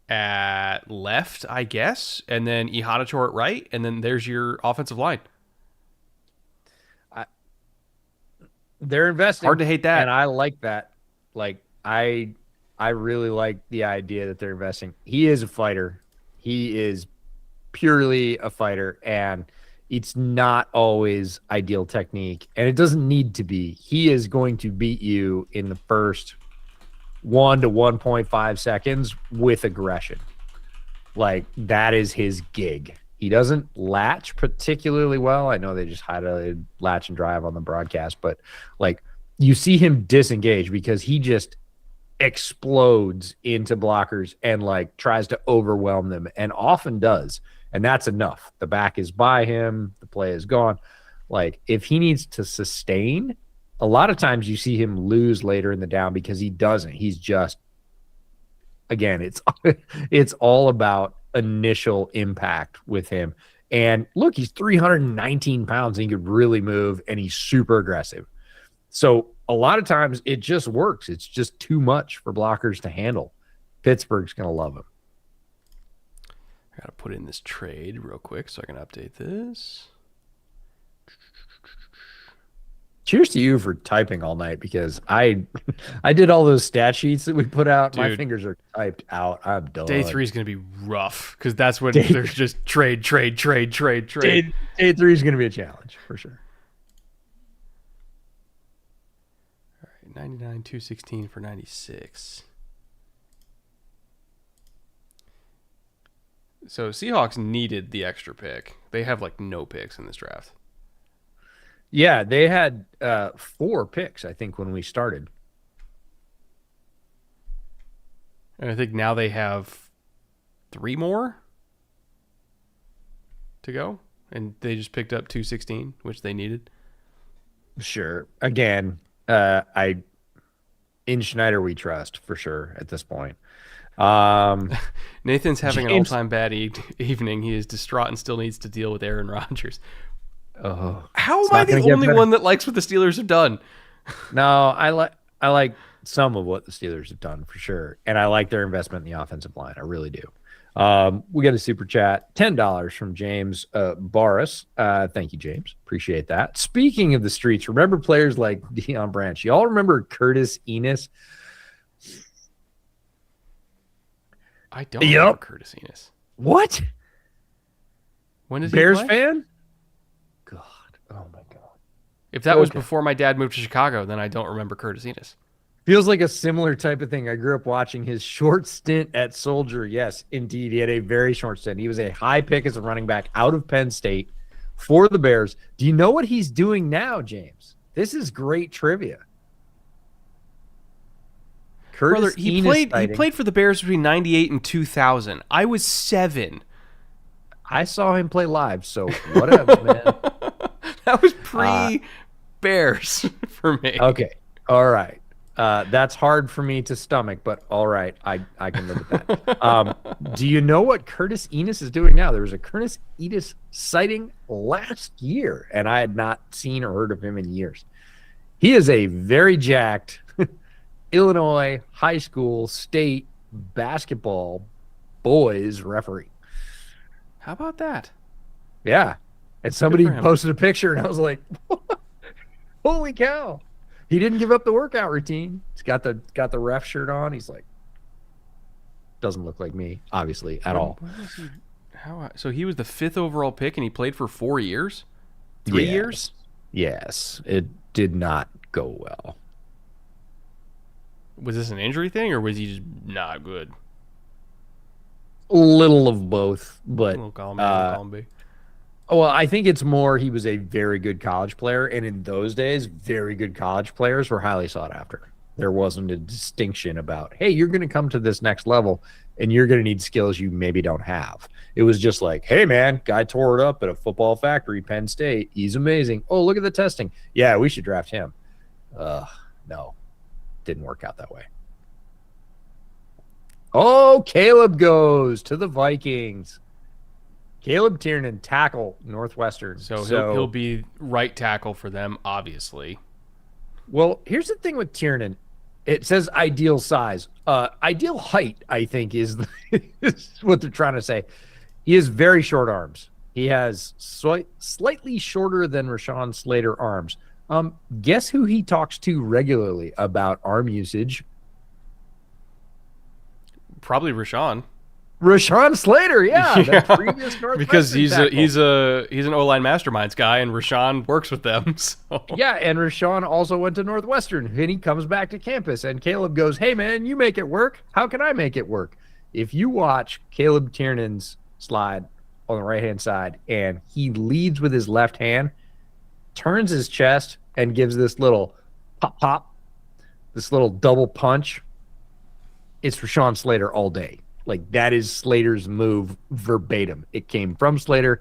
Speaker 1: at left, I guess, and then Ihatator at right, and then there's your offensive line.
Speaker 2: They're investing.
Speaker 1: Hard to hate that.
Speaker 2: And I like that. Like, I really like the idea that they're investing. He is a fighter. He is purely a fighter, and it's not always ideal technique, and it doesn't need to be. He is going to beat you in the first 1 to 1.5 seconds with aggression. Like, that is his gig. He doesn't latch particularly well. I know they just highlighted latch and drive on the broadcast, but like, you see him disengage because he just explodes into blockers and like tries to overwhelm them, and often does. And that's enough. The back is by him. The play is gone. Like, if he needs to sustain, a lot of times you see him lose later in the down because he doesn't. He's just, again, it's all about initial impact with him. And look, he's 319 pounds and he could really move, and he's super aggressive. So a lot of times it just works. It's just too much for blockers to handle. Pittsburgh's going to love him.
Speaker 1: I got to put in this trade real quick so I can update this.
Speaker 2: Cheers to you for typing all night, because I did all those stat sheets that we put out.
Speaker 1: Dude,
Speaker 2: my fingers are typed out. I'm done.
Speaker 1: Day 3 is going to be rough because that's when there's just trade.
Speaker 2: Day 3 is going to be a challenge for sure.
Speaker 1: 99, 216 for 96. So Seahawks needed the extra pick. They have like no picks in this draft.
Speaker 2: Yeah, they had 4 picks, I think, when we started.
Speaker 1: And I think now they have 3 more to go. And they just picked up 216, which they needed.
Speaker 2: Sure. Again, in Schneider we trust for sure at this point.
Speaker 1: Nathan's having an
Speaker 2: James-
Speaker 1: all-time bad evening. He is distraught and still needs to deal with Aaron Rodgers.
Speaker 2: Oh,
Speaker 1: How
Speaker 2: it's
Speaker 1: am I
Speaker 2: not
Speaker 1: the
Speaker 2: gonna get
Speaker 1: only
Speaker 2: better.
Speaker 1: one that likes what the Steelers have done?
Speaker 2: No, I like some of what the Steelers have done for sure, and I like their investment in the offensive line. I really do. We got a super chat, $10 from James Barris. Thank you, James. Appreciate that. Speaking of the streets, remember players like Deion Branch. Y'all remember Curtis Enos?
Speaker 1: I don't remember Curtis Enos.
Speaker 2: What?
Speaker 1: When did he
Speaker 2: Bears
Speaker 1: play?
Speaker 2: fan? God. Oh my God.
Speaker 1: If that was
Speaker 2: Okay.
Speaker 1: before my dad moved to Chicago, then I don't remember Curtis Enos.
Speaker 2: Feels like a similar type of thing. I grew up watching his short stint at Soldier. Yes, indeed. He had a very short stint. He was a high pick as a running back out of Penn State for the Bears. Do you know what he's doing now, James? This is great trivia. Curtis
Speaker 1: Brother, he
Speaker 2: Enos
Speaker 1: played for the Bears between 98 and 2000. I was 7.
Speaker 2: I saw him play live, so whatever, man.
Speaker 1: That was pre-Bears for me.
Speaker 2: Okay. All right. That's hard for me to stomach, but all right. I can live with that. Do you know what Curtis Enos is doing now? There was a Curtis Enos sighting last year, and I had not seen or heard of him in years. He is a very jacked Illinois high school state basketball boys referee.
Speaker 1: How about that?
Speaker 2: Yeah. And somebody
Speaker 1: for him.
Speaker 2: posted a picture, and I was like, holy cow. He didn't give up the workout routine. He's got the ref shirt on. He's like, doesn't look like me, obviously, at all.
Speaker 1: When was he, so he was the 5th overall pick, and he played for 4 years? 3 years?
Speaker 2: Yes. It did not go well.
Speaker 1: Was this an injury thing, or was he just not good?
Speaker 2: A little of both, but
Speaker 1: Little column A, little column B.
Speaker 2: well, I think it's more he was a very good college player, and in those days, very good college players were highly sought after. There wasn't a distinction about, hey, you're going to come to this next level, and you're going to need skills you maybe don't have. It was just like, hey, man, guy tore it up at a football factory, Penn State. He's amazing. Oh, look at the testing. Yeah, we should draft him. No, didn't work out that way. Oh, Caleb goes to the Vikings. Caleb Tiernan, tackle, Northwestern.
Speaker 1: So he'll be right tackle for them, obviously.
Speaker 2: Well, here's the thing with Tiernan. It says ideal size. Ideal height, I think, is what they're trying to say. He has very short arms. He has slightly shorter than Rashawn Slater arms. Guess who he talks to regularly about arm usage?
Speaker 1: Probably Rashawn.
Speaker 2: Rashawn Slater, yeah. The previous Northwestern
Speaker 1: because
Speaker 2: tackle.
Speaker 1: he's an O-line masterminds guy, and Rashawn works with them. So.
Speaker 2: Yeah, and Rashawn also went to Northwestern, and he comes back to campus, and Caleb goes, hey, man, you make it work. How can I make it work? If you watch Caleb Tiernan's slide on the right-hand side, and he leads with his left hand, turns his chest, and gives this little pop, this little double punch, it's Rashawn Slater all day. Like, that is Slater's move verbatim. It came from Slater.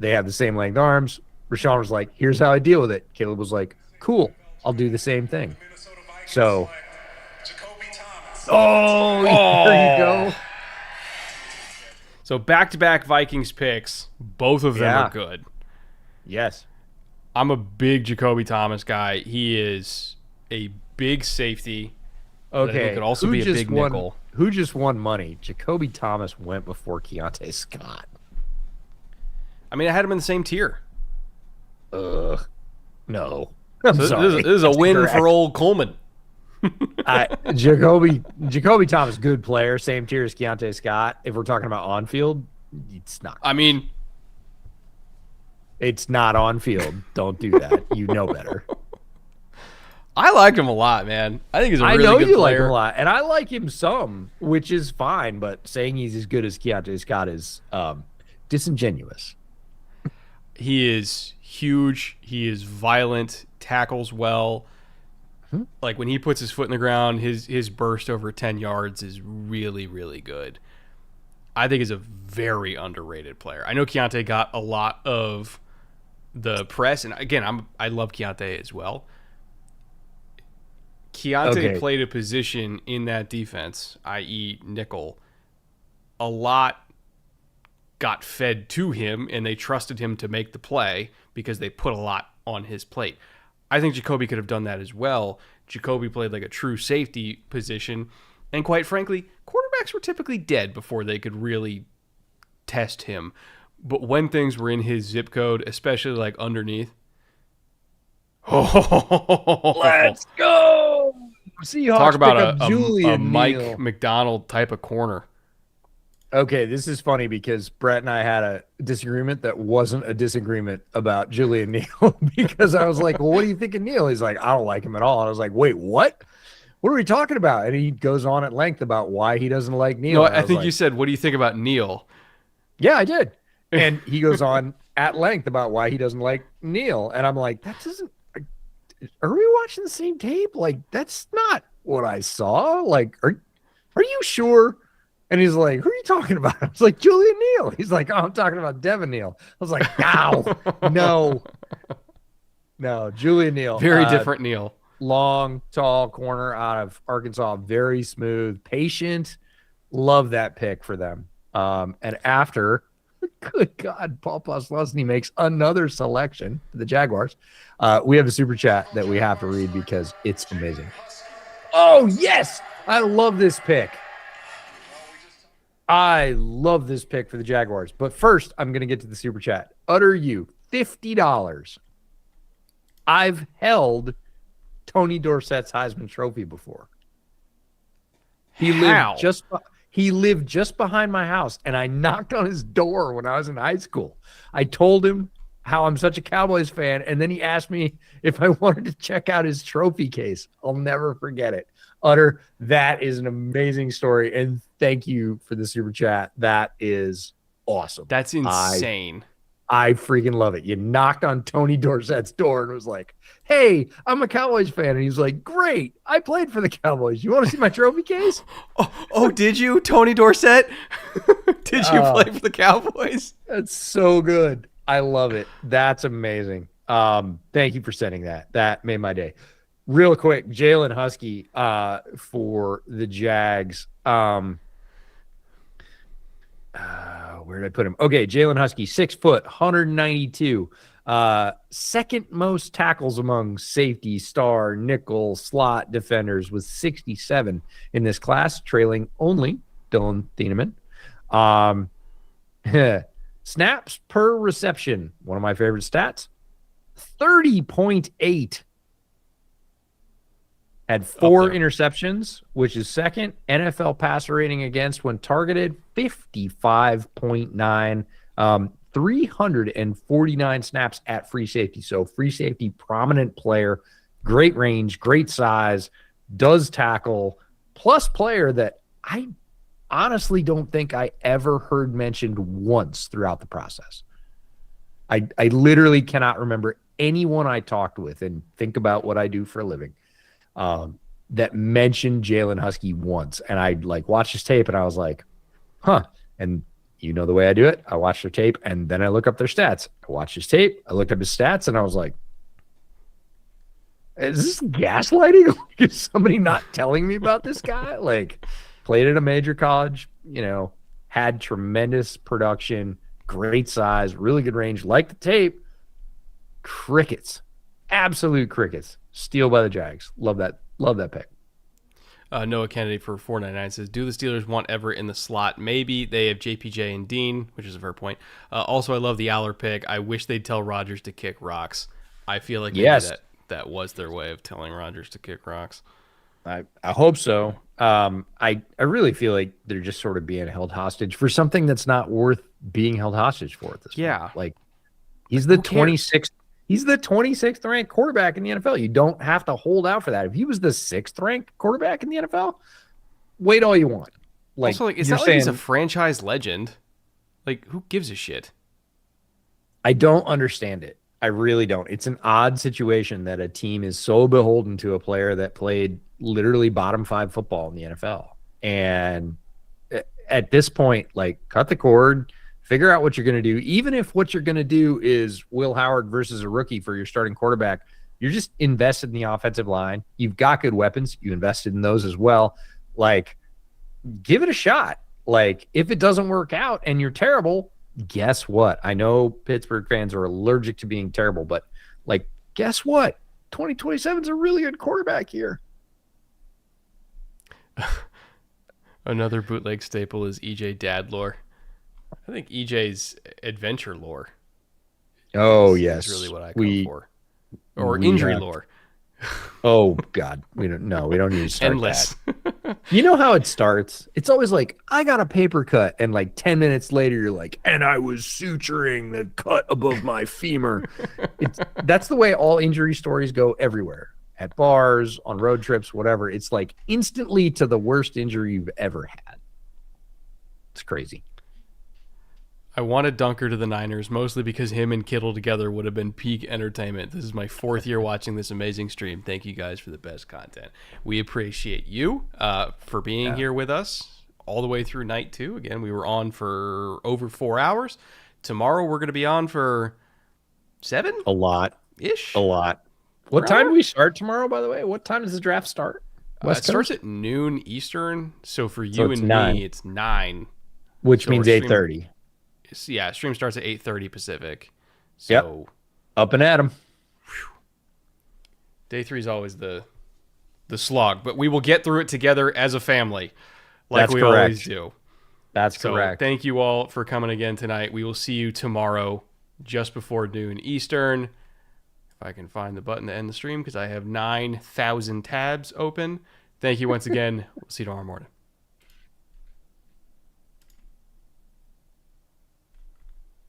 Speaker 2: They have the same length arms. Rashawn was like, here's how I deal with it. Caleb was like, cool, I'll do the same thing. So, there you go.
Speaker 1: So back-to-back Vikings picks, both of them
Speaker 2: Yeah.
Speaker 1: are good.
Speaker 2: Yes.
Speaker 1: I'm a big Jacoby Thomas guy. He is a big safety.
Speaker 2: Okay.
Speaker 1: He could also
Speaker 2: Who
Speaker 1: be a
Speaker 2: just
Speaker 1: big
Speaker 2: won-
Speaker 1: nickel.
Speaker 2: Who just won money? Jacoby Thomas went before Keontae Scott.
Speaker 1: I mean, I had him in the same tier.
Speaker 2: No. I'm
Speaker 1: So
Speaker 2: sorry.
Speaker 1: this is a
Speaker 2: That's
Speaker 1: win
Speaker 2: incorrect.
Speaker 1: for old Coleman.
Speaker 2: Jacoby Thomas, good player, same tier as Keontae Scott. If we're talking about on field, it's not.
Speaker 1: I mean,
Speaker 2: It's not on field. Don't do that. You know better.
Speaker 1: I like him a lot, man. I think he's a
Speaker 2: I
Speaker 1: really
Speaker 2: know
Speaker 1: good
Speaker 2: you
Speaker 1: player.
Speaker 2: like him a lot, and I like him some, which is fine. But saying he's as good as Keontae Scott is disingenuous.
Speaker 1: He is huge. He is violent. Tackles well. Like when he puts his foot in the ground, his burst over 10 yards is really, really good. I think he's a very underrated player. I know Keontae got a lot of the press, and again, I love Keontae as well. Keontae played a position in that defense, i.e. nickel. A lot got fed to him, and they trusted him to make the play because they put a lot on his plate. I think Jacoby could have done that as well. Jacoby played like a true safety position, and quite frankly, quarterbacks were typically dead before they could really test him. But when things were in his zip code, especially like underneath,
Speaker 2: Let's go. Seahawks
Speaker 1: talk about
Speaker 2: pick up
Speaker 1: a
Speaker 2: Julian
Speaker 1: Mike
Speaker 2: Neal.
Speaker 1: McDonald type of corner.
Speaker 2: Okay, this is funny because Brett and I had a disagreement that wasn't a disagreement about Julian Neal because I was like, well, what do you think of Neal? He's like, I don't like him at all. And I was like, wait, what? What are we talking about? And he goes on at length about why he doesn't like Neal.
Speaker 1: No,
Speaker 2: And
Speaker 1: I think
Speaker 2: was
Speaker 1: you
Speaker 2: like,
Speaker 1: said, what do you think about Neal?
Speaker 2: yeah, I did. And he goes on at length about why he doesn't like Neal. And I'm like, that doesn't, are we watching the same tape? Like, that's not what I saw. Like, are you sure? And he's like, who are you talking about? I was like, Julian Neal. He's like, oh, I'm talking about Devin Neal. I was like, no, Julian Neal.
Speaker 1: Very different Neal.
Speaker 2: Long, tall corner out of Arkansas. Very smooth, patient. Love that pick for them. And after, good God, Paul Posluszny makes another selection for the Jaguars. We have a super chat that we have to read because it's amazing. Oh, yes. I love this pick. I love this pick for the Jaguars. But first, I'm going to get to the super chat. Utter you, $50. I've held Tony Dorsett's Heisman Trophy before. He lived just behind my house, and I knocked on his door when I was in high school. I told him how I'm such a Cowboys fan, and then he asked me if I wanted to check out his trophy case. I'll never forget it. Utter, that is an amazing story, and thank you for the super chat. That is awesome.
Speaker 1: That's insane.
Speaker 2: I freaking love it. You knocked on Tony Dorsett's door and was like, hey, I'm a Cowboys fan. And he's like, great. I played for the Cowboys. You want to see my trophy case?
Speaker 1: Oh, did you, Tony Dorsett? Did you play for the Cowboys?
Speaker 2: That's so good. I love it. That's amazing. Thank you for sending that. That made my day. Real quick, Jalen Husky for the Jags. Where did I put him? Okay, Jalen Husky, 6 foot, 192. Second most tackles among safety, star, nickel, slot defenders with 67 in this class, trailing only Dylan Thieneman. Snaps per reception, one of my favorite stats, 30.8. Had 4 interceptions, which is second. NFL passer rating against when targeted, 55.9. 349 snaps at free safety. So free safety, prominent player, great range, great size, does tackle, plus player that I honestly don't think I ever heard mentioned once throughout the process. I literally cannot remember anyone I talked with, and think about what I do for a living, that mentioned Jalen Husky once. And I watched his tape and I was like, huh. And you know the way I do it. I watch their tape and then I look up their stats. I watched his tape. I looked up his stats and I was like, is this gaslighting? Is somebody not telling me about this guy? Played at a major college, had tremendous production, great size, really good range, like the tape. Crickets. Absolute crickets. Steal by the Jags. Love that pick.
Speaker 1: Noah Kennedy for 499 says, do the Steelers want Everett in the slot? Maybe. They have JPJ and Dean, which is a fair point. Also, I love the Aller pick. I wish they'd tell Rodgers to kick rocks. I feel like maybe that was their way of telling Rodgers to kick rocks.
Speaker 2: I hope so. I really feel like they're just sort of being held hostage for something that's not worth being held hostage for at this point.
Speaker 1: Yeah.
Speaker 2: He's the 26th He's the 26th ranked quarterback in the NFL. You don't have to hold out for that. If he was the 6th ranked quarterback in the NFL, wait all you want. Like,
Speaker 1: also, like, it's
Speaker 2: you're
Speaker 1: not like he's a
Speaker 2: saying,
Speaker 1: franchise legend. Like, who gives a shit?
Speaker 2: I don't understand it. I really don't. It's an odd situation that a team is so beholden to a player that played literally bottom 5 football in the NFL. And at this point, like, cut the cord, figure out what you're going to do. Even if what you're going to do is Will Howard versus a rookie for your starting quarterback, you're just invested in the offensive line. You've got good weapons. You invested in those as well. Like, give it a shot. Like, if it doesn't work out and you're terrible, guess what? I know Pittsburgh fans are allergic to being terrible, but, like, guess what? 2027 is a really good quarterback year.
Speaker 1: Another bootleg staple is EJ dad lore. I think EJ's adventure lore.
Speaker 2: Oh,
Speaker 1: is really what I come for. Or injury lore.
Speaker 2: Oh God, we don't need to start
Speaker 1: Endless.
Speaker 2: that. You know how it starts? It's always like, I got a paper cut, and like 10 minutes later, you're like, and I was suturing the cut above my femur. That's the way all injury stories go everywhere. At bars, on road trips, whatever. It's like instantly to the worst injury you've ever had. It's crazy.
Speaker 1: I wanted Dunker to the Niners, mostly because him and Kittle together would have been peak entertainment. This is my 4th year watching this amazing stream. Thank you guys for the best content. We appreciate you for being here with us all the way through night 2. Again, we were on for over 4 hours. Tomorrow we're going to be on for 7?
Speaker 2: A lot-ish. A lot. What time do we start tomorrow, by the way? What time does the draft start?
Speaker 1: It starts at noon Eastern. So for you and 9. Me, it's 9.
Speaker 2: Which means 8:30.
Speaker 1: Yeah, stream starts at 8:30 Pacific. So
Speaker 2: up and at 'em.
Speaker 1: Day 3 is always the slog, but we will get through it together as a family, like we always do.
Speaker 2: That's correct.
Speaker 1: Thank you all for coming again tonight. We will see you tomorrow just before noon Eastern. If I can find the button to end the stream, because I have 9,000 tabs open. Thank you once again. We'll see you tomorrow morning.